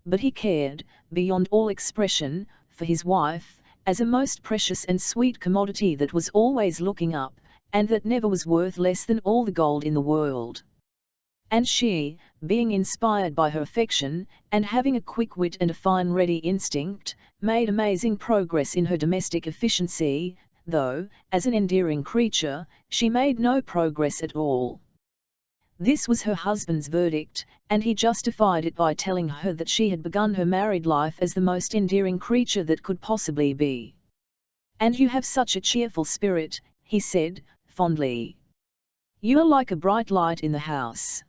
Speaker 1: But he cared, beyond all expression, for his wife, as a most precious and sweet commodity that was always looking up, and that never was worth less than all the gold in the world. And she, being inspired by her affection, and having a quick wit and a fine ready instinct, made amazing progress in her domestic efficiency, though, as an endearing creature, she made no progress at all. This was her husband's verdict, and he justified it by telling her that she had begun her married life as the most endearing creature that could possibly be. "And you have such a cheerful spirit," he said, fondly. "You are like a bright light in the house."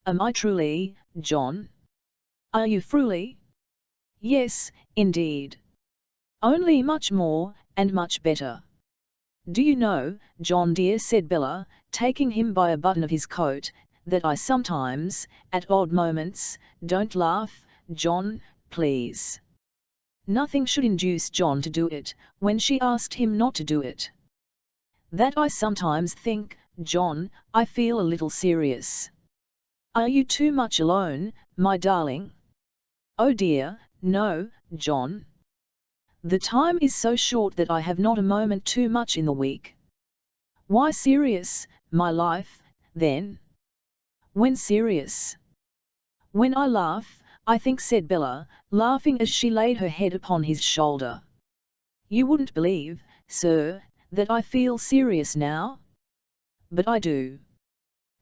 Speaker 1: "Am I truly, John?" "Are you truly?" "Yes, indeed. Only much more, and much better." "Do you know, John dear," said Bella, taking him by a button of his coat, "that I sometimes, at odd moments, don't laugh, John, please." Nothing should induce John to do it, when she asked him not to do it. "That I sometimes think, John, I feel a little serious." "Are you too much alone, my darling?" "Oh dear, no, John. The time is so short that I have not a moment too much in the week." "Why serious, my life, then?" "When serious?" "When I laugh, I think," said Bella, laughing as she laid her head upon his shoulder. "You wouldn't believe, sir, that I feel serious now? But I do."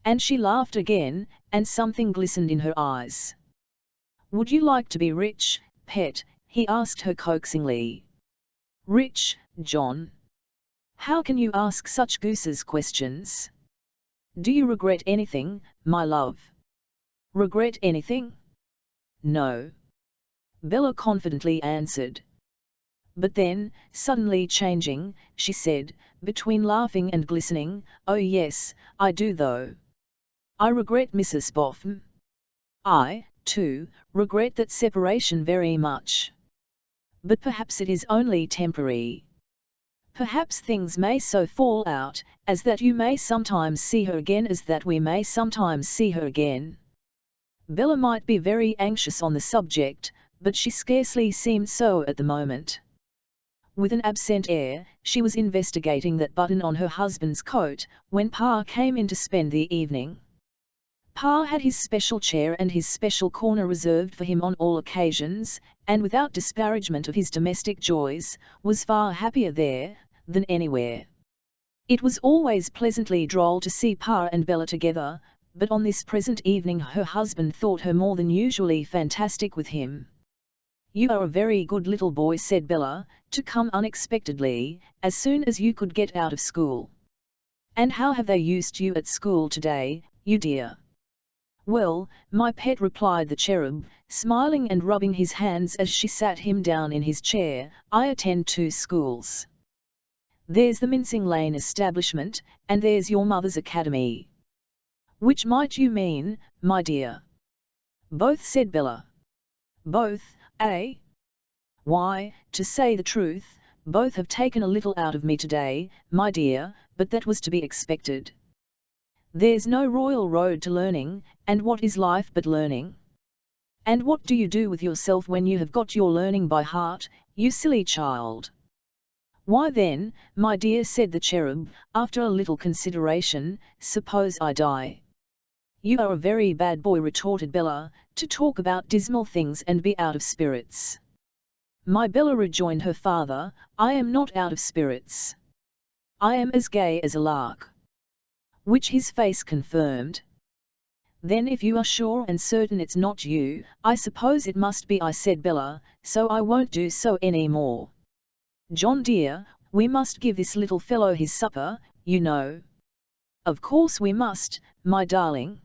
Speaker 1: And she laughed again, and something glistened in her eyes. "Would you like to be rich, pet?" he asked her coaxingly. "Rich, John? How can you ask such gooses questions? Do you regret anything, my love?" "Regret anything? No," Bella confidently answered. But then, suddenly changing, she said, between laughing and glistening, "Oh yes, I do though. I regret Mrs. Boffin. I, too, regret that separation very much. But perhaps it is only temporary. Perhaps things may so fall out, as that you may sometimes see her again, as that we may sometimes see her again." Bella might be very anxious on the subject, but she scarcely seemed so at the moment. With an absent air, she was investigating that button on her husband's coat, when Pa came in to spend the evening. Pa had his special chair and his special corner reserved for him on all occasions, and without disparagement of his domestic joys, was far happier there than anywhere. It was always pleasantly droll to see Pa and Bella together, but on this present evening her husband thought her more than usually fantastic with him. "You are a very good little boy," said Bella, to come unexpectedly, as soon as you could get out of school. "And how have they used you at school today, you dear?" "Well, my pet," replied the cherub, smiling and rubbing his hands as she sat him down in his chair, "I attend 2 schools. There's the Mincing Lane establishment, and there's your mother's academy." "Which might you mean, my dear?" "Both," said Bella. "Both, eh? Why, to say the truth, both have taken a little out of me today, my dear, but that was to be expected. There's no royal road to learning, and what is life but learning? And what do you do with yourself when you have got your learning by heart, you silly child?" "Why then, my dear," said the cherub, after a little consideration, "suppose I die?" "You are a very bad boy," retorted Bella, "to talk about dismal things and be out of spirits." "My Bella," rejoined her father, "I am not out of spirits. I am as gay as a lark." Which his face confirmed. "Then if you are sure and certain it's not you, I suppose it must be I," said Bella, "so I won't do so any more. John dear, we must give this little fellow his supper, you know." "Of course we must, my darling.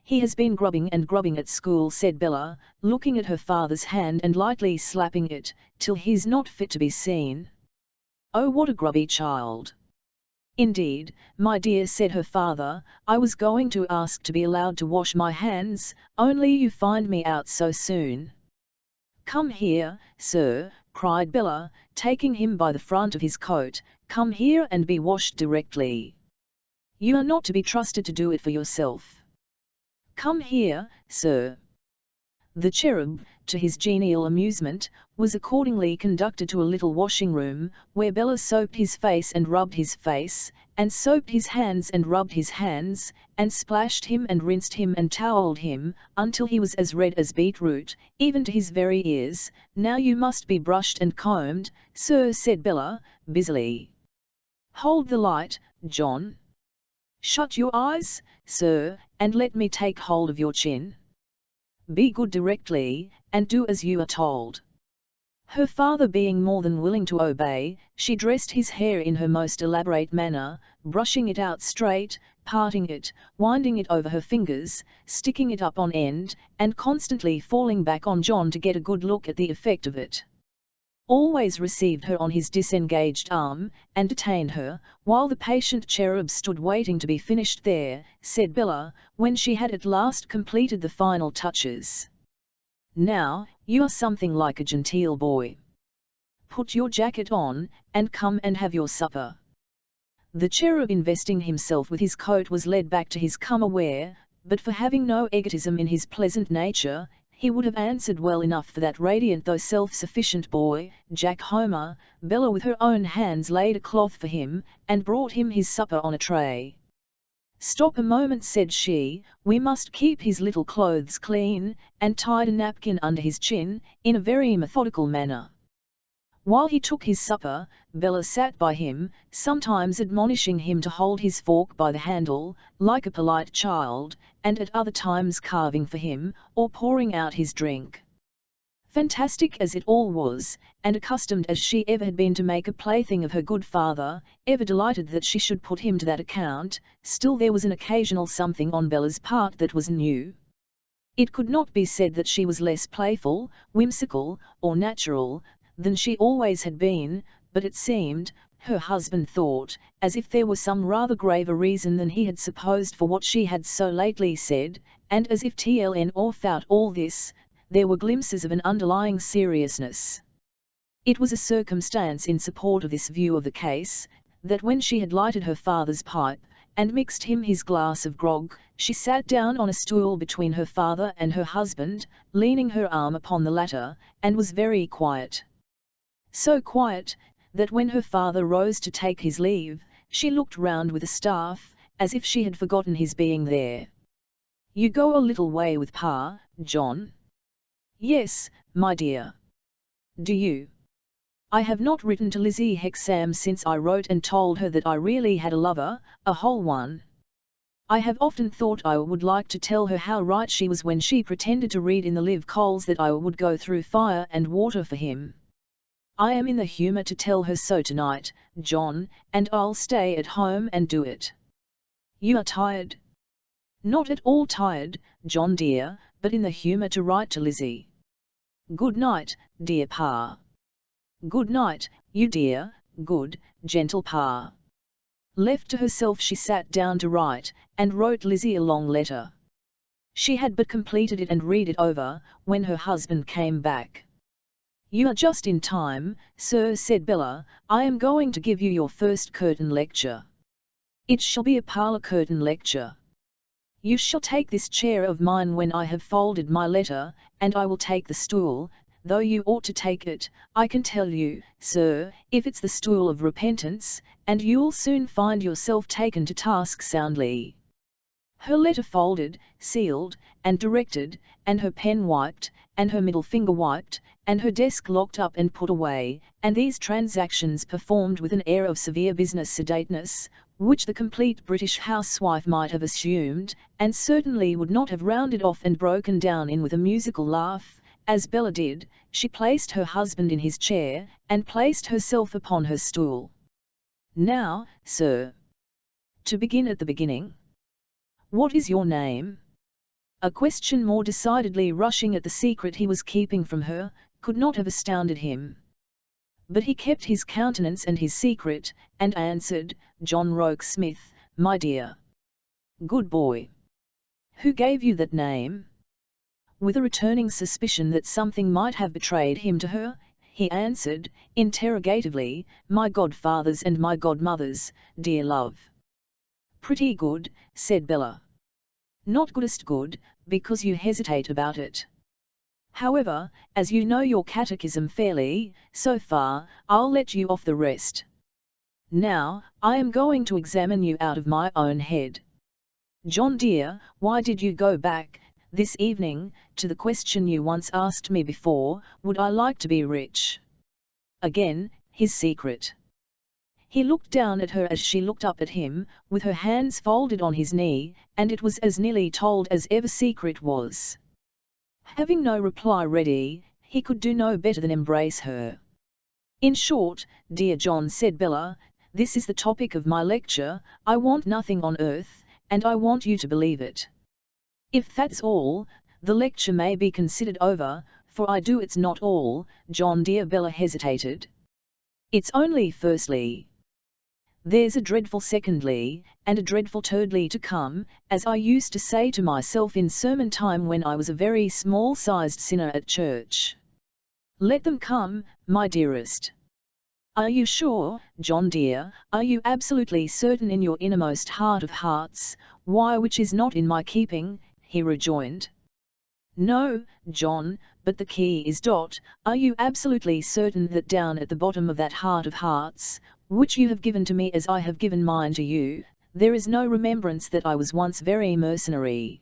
Speaker 1: He has been grubbing and grubbing at school," said Bella, looking at her father's hand and lightly slapping it, "till he's not fit to be seen. Oh, what a grubby child! "Indeed, my dear," said her father, "I was going to ask to be allowed to wash my hands, only you find me out so soon." "Come here, sir," cried Bella, taking him by the front of his coat, "come here and be washed directly. You are not to be trusted to do it for yourself. Come here, sir." The cherub, to his genial amusement, was accordingly conducted to a little washing room, where Bella soaped his face and rubbed his face, and soaped his hands and rubbed his hands, and splashed him and rinsed him and towelled him, until he was as red as beetroot, even to his very ears. "Now you must be brushed and combed, sir," said Bella, busily. "Hold the light, John. Shut your eyes, sir, and let me take hold of your chin. Be good directly, and do as you are told." Her father being more than willing to obey, she dressed his hair in her most elaborate manner, brushing it out straight, parting it, winding it over her fingers, sticking it up on end, and constantly falling back on John to get a good look at the effect of it. Always received her on his disengaged arm, and detained her, while the patient cherub stood waiting to be finished. "There," said Bella, when she had at last completed the final touches. "Now, you are something like a genteel boy. Put your jacket on, and come and have your supper." The cherub, investing himself with his coat, was led back to his come-aware, but for having no egotism in his pleasant nature, he would have answered well enough for that radiant though self-sufficient boy, Jack Homer. Bella with her own hands laid a cloth for him, and brought him his supper on a tray. "Stop a moment," said she, "we must keep his little clothes clean," and tied a napkin under his chin, in a very methodical manner. While he took his supper, Bella sat by him, sometimes admonishing him to hold his fork by the handle, like a polite child, and at other times carving for him, or pouring out his drink. Fantastic as it all was, and accustomed as she ever had been to make a plaything of her good father, ever delighted that she should put him to that account, still there was an occasional something on Bella's part that was new. It could not be said that she was less playful, whimsical, or natural, than she always had been, but it seemed, her husband thought, as if there were some rather graver reason than he had supposed for what she had so lately said, and as if TLN or throughout all this, there were glimpses of an underlying seriousness. It was a circumstance in support of this view of the case, that when she had lighted her father's pipe, and mixed him his glass of grog, she sat down on a stool between her father and her husband, leaning her arm upon the latter, and was very quiet. So quiet, that when her father rose to take his leave, she looked round with a start, as if she had forgotten his being there. "You go a little way with Pa, John?" "Yes, my dear." "Do you?" "I have not written to Lizzie Hexam since I wrote and told her that I really had a lover, a whole one. I have often thought I would like to tell her how right she was when she pretended to read in the live coals that I would go through fire and water for him. I am in the humour to tell her so tonight, John, and I'll stay at home and do it." "You are tired?" "Not at all tired, John dear, but in the humour to write to Lizzie." "Good night, dear Pa." "Good night, you dear, good, gentle Pa." Left to herself she sat down to write, and wrote Lizzie a long letter. She had but completed it and read it over, when her husband came back. "You are just in time, sir," said Bella, "I am going to give you your first curtain lecture. It shall be a parlour curtain lecture. You shall take this chair of mine when I have folded my letter, and I will take the stool, though you ought to take it, I can tell you, sir, if it's the stool of repentance, and you'll soon find yourself taken to task soundly." Her letter folded, sealed, and directed, and her pen wiped, and her middle finger wiped, and her desk locked up and put away, and these transactions performed with an air of severe business sedateness, which the complete British housewife might have assumed, and certainly would not have rounded off and broken down in with a musical laugh, as Bella did. She placed her husband in his chair, and placed herself upon her stool. "Now, sir, to begin at the beginning. What is your name?" A question more decidedly rushing at the secret he was keeping from her, could not have astounded him. But he kept his countenance and his secret, and answered, "John Rokesmith, my dear. Good boy. Who gave you that name?" With a returning suspicion that something might have betrayed him to her, he answered, interrogatively, "My godfathers and my godmothers, dear love." "Pretty good," said Bella. "Not goodest good, because you hesitate about it. However, as you know your catechism fairly, so far, I'll let you off the rest. Now, I am going to examine you out of my own head. John dear, why did you go back, this evening, to the question you once asked me before, would I like to be rich? Again, his secret." He looked down at her as she looked up at him, with her hands folded on his knee, and it was as nearly told as ever secret was. Having no reply ready, he could do no better than embrace her. "In short, dear John," said Bella, "this is the topic of my lecture. I want nothing on earth, and I want you to believe it. If that's all, the lecture may be considered over, for I do." "It's not all, John dear." Bella hesitated. "It's only firstly. There's a dreadful secondly, and a dreadful thirdly to come, as I used to say to myself in sermon time when I was a very small-sized sinner at church. Let them come, my dearest." "Are you sure, John dear, are you absolutely certain in your innermost heart of hearts, why which is not in my keeping?" he rejoined. "No, John, but the key is dot. Are you absolutely certain that down at the bottom of that heart of hearts, which you have given to me as I have given mine to you, there is no remembrance that I was once very mercenary?"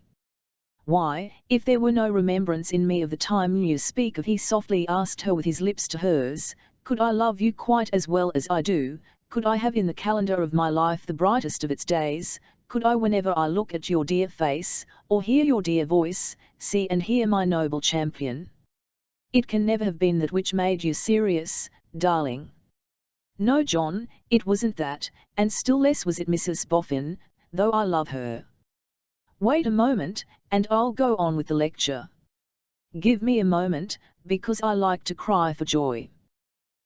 Speaker 1: "Why, if there were no remembrance in me of the time you speak of," he softly asked her with his lips to hers, "could I love you quite as well as I do? Could I have in the calendar of my life the brightest of its days? Could I, whenever I look at your dear face, or hear your dear voice, see and hear my noble champion? It can never have been that which made you serious, darling." "No, John, it wasn't that, and still less was it Mrs. Boffin, though I love her. Wait a moment, and I'll go on with the lecture. Give me a moment, because I like to cry for joy.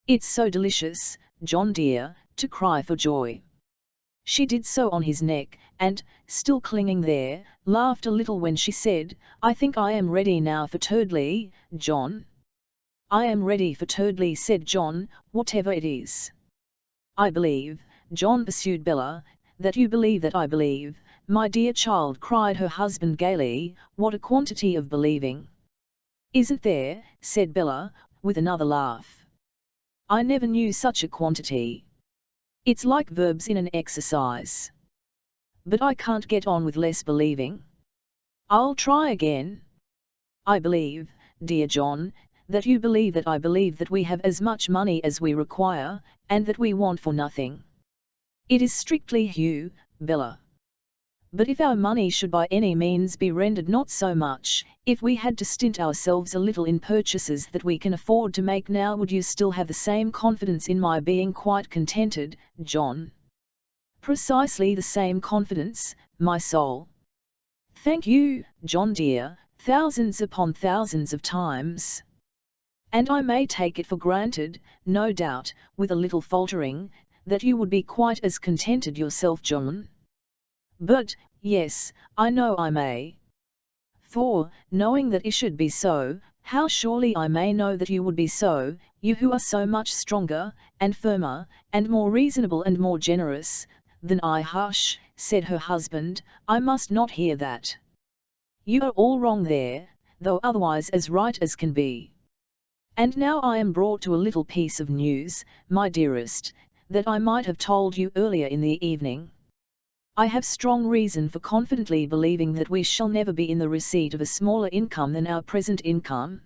Speaker 1: It's so delicious, John dear, to cry for joy." She did so on his neck, and, still clinging there, laughed a little when she said, "I think I am ready now for thirdly, John." "I am ready for thirdly," said John, "whatever it is." "I believe, John," pursued Bella, "that you believe that I believe." "My dear child," cried her husband gaily, "what a quantity of believing!" "Isn't there?" said Bella, with another laugh. "I never knew such a quantity. It's like verbs in an exercise. But I can't get on with less believing. I'll try again. I believe, dear John, that you believe that I believe that we have as much money as we require, and that we want for nothing. It is strictly you, Bella. But if our money should by any means be rendered not so much, if we had to stint ourselves a little in purchases that we can afford to make now, would you still have the same confidence in my being quite contented, John?" "Precisely the same confidence, my soul." "Thank you, John dear, thousands upon thousands of times. And I may take it for granted, no doubt, with a little faltering, that you would be quite as contented yourself, John. But, yes, I know I may. For, knowing that it should be so, how surely I may know that you would be so, you who are so much stronger, and firmer, and more reasonable and more generous, than I." "Hush," said her husband, "I must not hear that. You are all wrong there, though otherwise as right as can be. And now I am brought to a little piece of news, my dearest, that I might have told you earlier in the evening. I have strong reason for confidently believing that we shall never be in the receipt of a smaller income than our present income."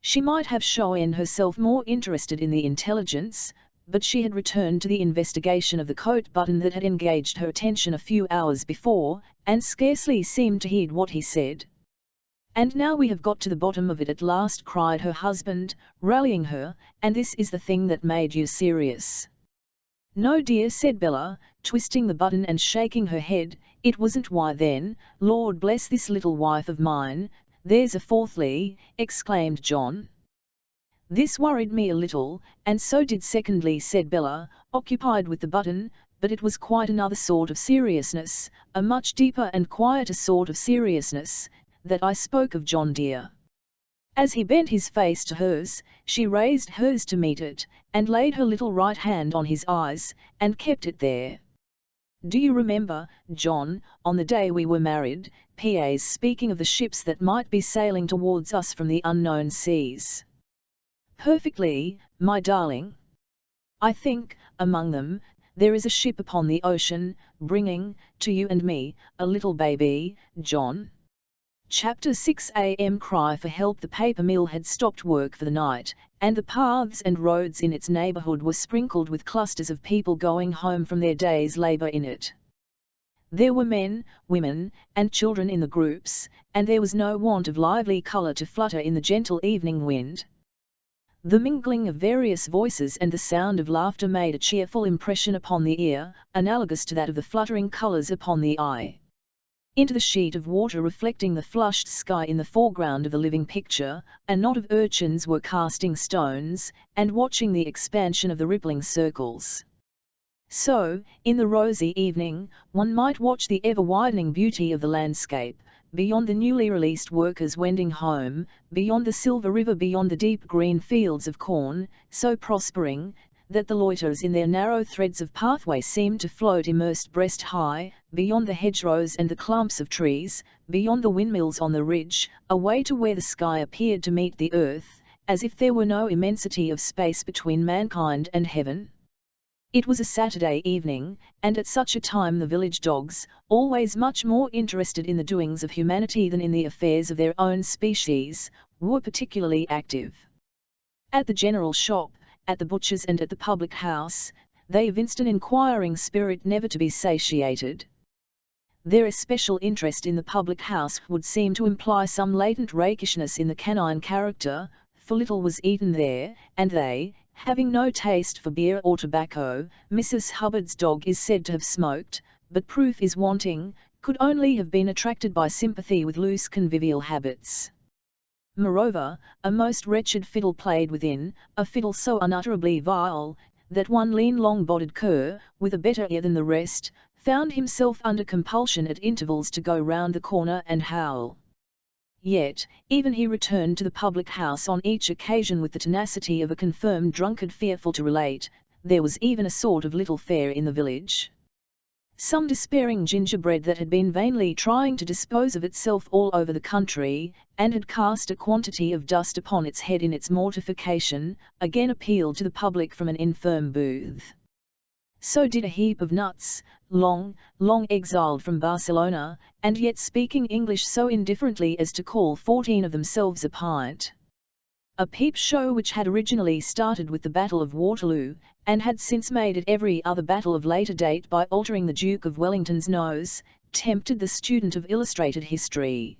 Speaker 1: She might have shown herself more interested in the intelligence, but she had returned to the investigation of the coat button that had engaged her attention a few hours before, and scarcely seemed to heed what he said. "And now we have got to the bottom of it at last," cried her husband, rallying her, "and this is the thing that made you serious." "No dear," said Bella, twisting the button and shaking her head, "it wasn't." "Why then, Lord bless this little wife of mine, there's a fourthly," exclaimed John. This worried me a little, and so did secondly, said Bella, occupied with the button, but it was quite another sort of seriousness, a much deeper and quieter sort of seriousness, that I spoke of, John dear. As he bent his face to hers, she raised hers to meet it, and laid her little right hand on his eyes, and kept it there. Do you remember, John, on the day we were married, P.A.'s speaking of the ships that might be sailing towards us from the unknown seas? Perfectly, my darling. I think, among them, there is a ship upon the ocean, bringing, to you and me, a little baby, John. Chapter 6 A.M. Cry for help. The paper mill had stopped work for the night, and the paths and roads in its neighbourhood were sprinkled with clusters of people going home from their day's labour in it. There were men, women, and children in the groups, and there was no want of lively colour to flutter in the gentle evening wind. The mingling of various voices and the sound of laughter made a cheerful impression upon the ear, analogous to that of the fluttering colours upon the eye. Into the sheet of water reflecting the flushed sky in the foreground of the living picture, a knot of urchins were casting stones, and watching the expansion of the rippling circles. So, in the rosy evening, one might watch the ever-widening beauty of the landscape, beyond the newly released workers wending home, beyond the silver river, beyond the deep green fields of corn, so prospering, that the loiterers in their narrow threads of pathway seemed to float immersed breast high, beyond the hedgerows and the clumps of trees, beyond the windmills on the ridge, away to where the sky appeared to meet the earth, as if there were no immensity of space between mankind and heaven. It was a Saturday evening, and at such a time the village dogs, always much more interested in the doings of humanity than in the affairs of their own species, were particularly active. At the general shop, at the butcher's and at the public house, they evinced an inquiring spirit never to be satiated. Their especial interest in the public house would seem to imply some latent rakishness in the canine character, for little was eaten there, and they, having no taste for beer or tobacco, Mrs. Hubbard's dog is said to have smoked, but proof is wanting, could only have been attracted by sympathy with loose convivial habits. Moreover, a most wretched fiddle played within, a fiddle so unutterably vile, that one lean long-bodied cur, with a better ear than the rest, found himself under compulsion at intervals to go round the corner and howl. Yet, even he returned to the public house on each occasion with the tenacity of a confirmed drunkard, fearful to relate, there was even a sort of little fair in the village. Some despairing gingerbread that had been vainly trying to dispose of itself all over the country, and had cast a quantity of dust upon its head in its mortification, again appealed to the public from an infirm booth. So did a heap of nuts, long exiled from Barcelona, and yet speaking English so indifferently as to call 14 of themselves a pint. A peep show which had originally started with the Battle of Waterloo, and had since made it every other battle of later date by altering the Duke of Wellington's nose, tempted the student of illustrated history.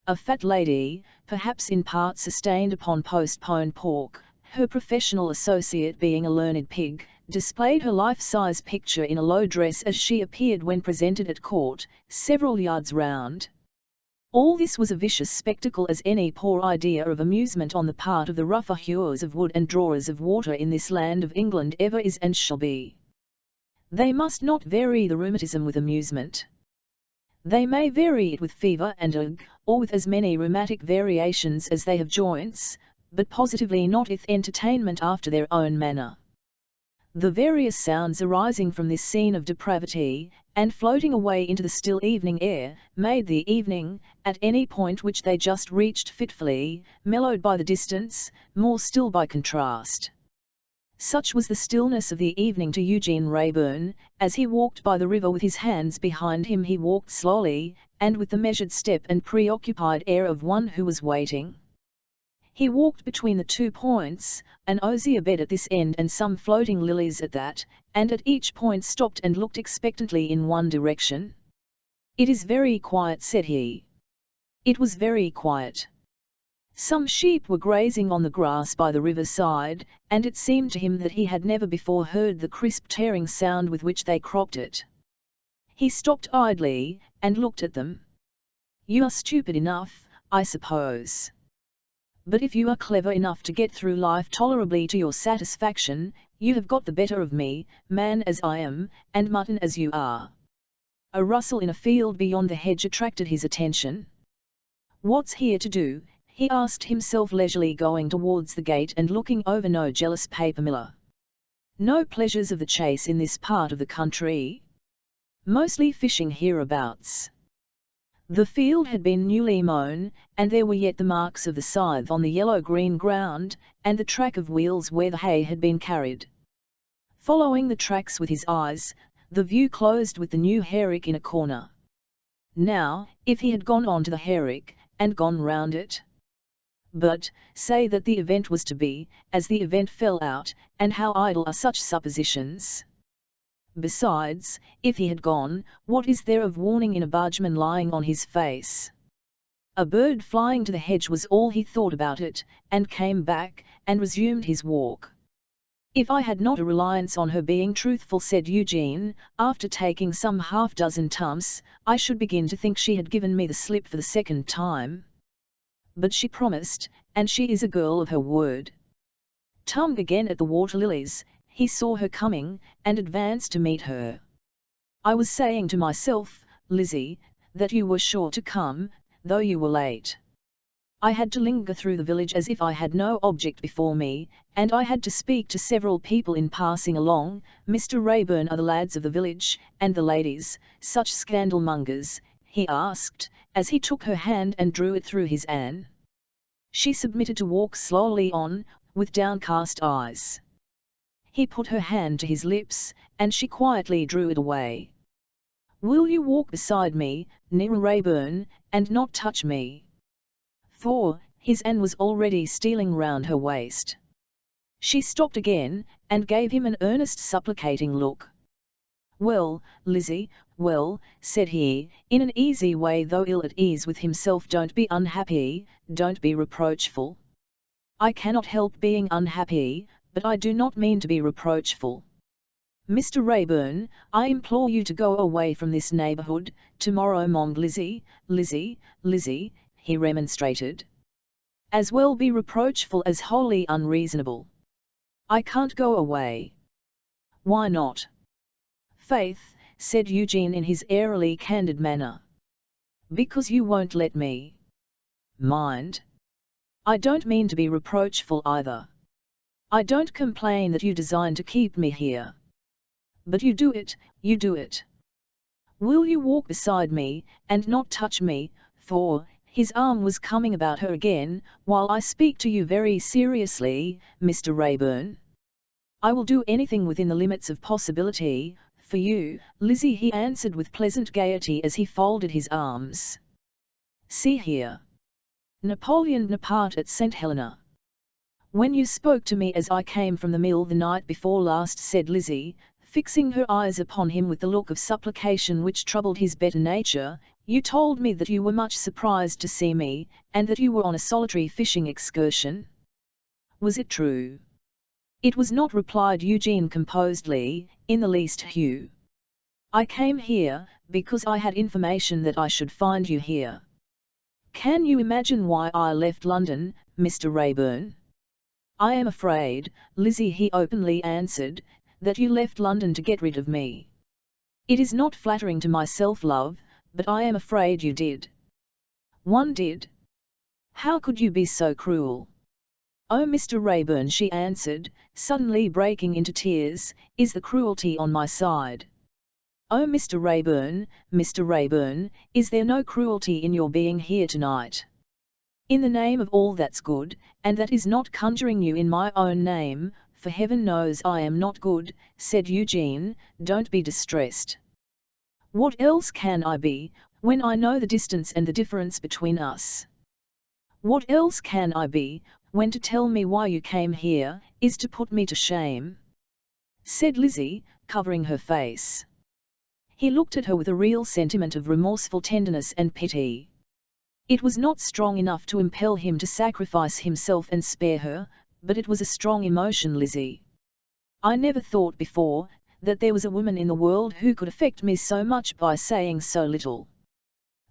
Speaker 1: A fat lady, perhaps in part sustained upon postponed pork, her professional associate being a learned pig, displayed her life-size picture in a low dress as she appeared when presented at court, several yards round. All this was a vicious spectacle as any poor idea of amusement on the part of the rougher hewers of wood and drawers of water in this land of England ever is and shall be. They must not vary the rheumatism with amusement. They may vary it with fever and ague, or with as many rheumatic variations as they have joints, but positively not with entertainment after their own manner. The various sounds arising from this scene of depravity, and floating away into the still evening air, made the evening, at any point which they just reached fitfully, mellowed by the distance, more still by contrast. Such was the stillness of the evening to Eugene Wrayburn. As he walked by the river with his hands behind him, he walked slowly, and with the measured step and preoccupied air of one who was waiting. He walked between the 2 points, an osier bed at this end and some floating lilies at that, and at each point stopped and looked expectantly in one direction. "It is very quiet," said he. It was very quiet. Some sheep were grazing on the grass by the riverside, and it seemed to him that he had never before heard the crisp tearing sound with which they cropped it. He stopped idly, and looked at them. "You are stupid enough, I suppose. But if you are clever enough to get through life tolerably to your satisfaction, you have got the better of me, man as I am, and mutton as you are." A rustle in a field beyond the hedge attracted his attention. "What's here to do?" he asked himself leisurely, going towards the gate and looking over. "No jealous paper miller. No pleasures of the chase in this part of the country. Mostly fishing hereabouts." The field had been newly mown, and there were yet the marks of the scythe on the yellow-green ground, and the track of wheels where the hay had been carried. Following the tracks with his eyes, the view closed with the new hayrick in a corner. Now, if he had gone on to the hayrick, and gone round it? But, say that the event was to be, as the event fell out, and how idle are such suppositions! Besides, if he had gone, what is there of warning in a bargeman lying on his face? A bird flying to the hedge was all he thought about it, and came back, and resumed his walk. "If I had not a reliance on her being truthful," said Eugene, after taking some half-dozen tumps, "I should begin to think she had given me the slip for the second time. But she promised, and she is a girl of her word." Tum again at the water lilies, he saw her coming, and advanced to meet her. "I was saying to myself, Lizzie, that you were sure to come, though you were late. I had to linger through the village as if I had no object before me, and I had to speak to several people in passing along. Mr. Rayburn are the lads of the village, and the ladies, such scandal-mongers?" he asked, as he took her hand and drew it through his own. She submitted to walk slowly on, with downcast eyes. He put her hand to his lips, and she quietly drew it away. "Will you walk beside me, near Rayburn, and not touch me?" For, his hand was already stealing round her waist. She stopped again, and gave him an earnest supplicating look. "Well, Lizzie, well," said he, in an easy way though ill at ease with himself, "don't be unhappy, don't be reproachful." "I cannot help being unhappy, but I do not mean to be reproachful. Mr. Rayburn, I implore you to go away from this neighbourhood, tomorrow morning." "Lizzie, Lizzie, Lizzie," he remonstrated. "As well be reproachful as wholly unreasonable. I can't go away." "Why not?" "Faith," said Eugene in his airily candid manner. "Because you won't let me." "Mind. I don't mean to be reproachful either. I don't complain that you design to keep me here. But you do it, you do it. Will you walk beside me, and not touch me, for," his arm was coming about her again, "while I speak to you very seriously, Mr. Rayburn? I will do anything within the limits of possibility, for you, Lizzie," he answered with pleasant gaiety as he folded his arms. "See here. Napoleon Bonaparte at St. Helena. When you spoke to me as I came from the mill the night before last," said Lizzie, fixing her eyes upon him with the look of supplication which troubled his better nature, "you told me that you were much surprised to see me, and that you were on a solitary fishing excursion. Was it true?" "It was not," replied Eugene composedly, "in the least, Hugh. I came here, because I had information that I should find you here. Can you imagine why I left London, Mr. Rayburn?" "I am afraid, Lizzie," he openly answered, "that you left London to get rid of me. It is not flattering to my self-love, but I am afraid you did." "One did? How could you be so cruel?" "Oh, Mr. Rayburn," she answered, suddenly breaking into tears, "is the cruelty on my side? Oh, Mr. Rayburn, is there no cruelty in your being here tonight? In the name of all that's good, and that is not conjuring you in my own name, for heaven knows I am not good," said Eugene, "don't be distressed. What else can I be, when I know the distance and the difference between us? What else can I be, when to tell me why you came here, is to put me to shame?" said Lizzie, covering her face. He looked at her with a real sentiment of remorseful tenderness and pity. It was not strong enough to impel him to sacrifice himself and spare her, but it was a strong emotion. "Lizzie, I never thought before, that there was a woman in the world who could affect me so much by saying so little.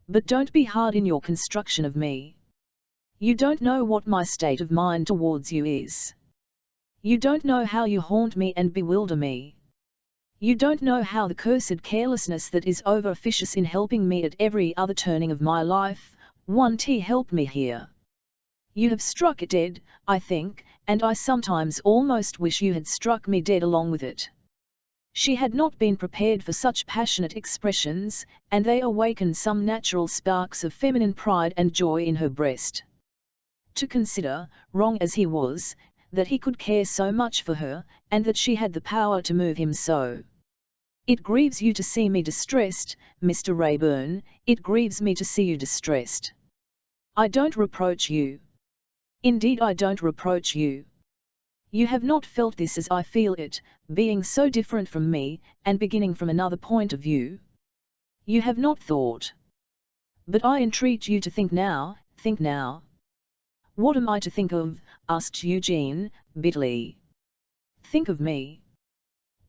Speaker 1: But don't be hard in your construction of me. You don't know what my state of mind towards you is. You don't know how you haunt me and bewilder me. You don't know how the cursed carelessness that is over officious in helping me at every other turning of my life, helped me here. You have struck it dead, I think, and I sometimes almost wish you had struck me dead along with it. She had not been prepared for such passionate expressions, and they awakened some natural sparks of feminine pride and joy in her breast. To consider, wrong as he was, that he could care so much for her, and that she had the power to move him so. It grieves you to see me distressed, Mr. Rayburn, it grieves me to see you distressed. I don't reproach you. Indeed I don't reproach you. You have not felt this as I feel it, being so different from me, and beginning from another point of view. You have not thought. But I entreat you to think now, think now. What am I to think of? Asked Eugene, bitterly. Think of me.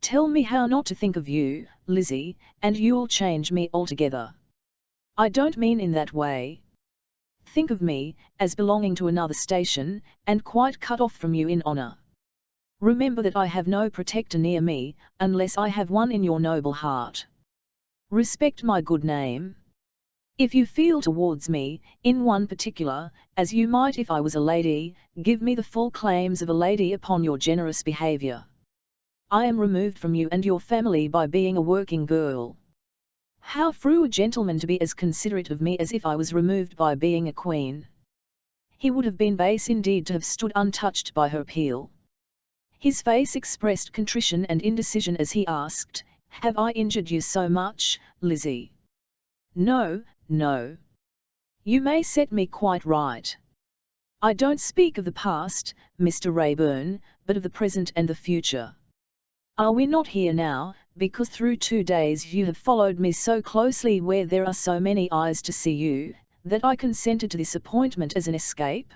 Speaker 1: Tell me how not to think of you, Lizzie, and you'll change me altogether. I don't mean in that way. Think of me, as belonging to another station, and quite cut off from you in honour. Remember that I have no protector near me, unless I have one in your noble heart. Respect my good name. If you feel towards me, in one particular, as you might if I was a lady, give me the full claims of a lady upon your generous behaviour. I am removed from you and your family by being a working girl. How through a gentleman to be as considerate of me as if I was removed by being a queen? He would have been base indeed to have stood untouched by her appeal. His face expressed contrition and indecision as he asked, "Have I injured you so much, Lizzie?" "No, no. You may set me quite right. I don't speak of the past, Mr. Rayburn, but of the present and the future. Are we not here now, because through 2 days you have followed me so closely where there are so many eyes to see you, that I consented to this appointment as an escape?"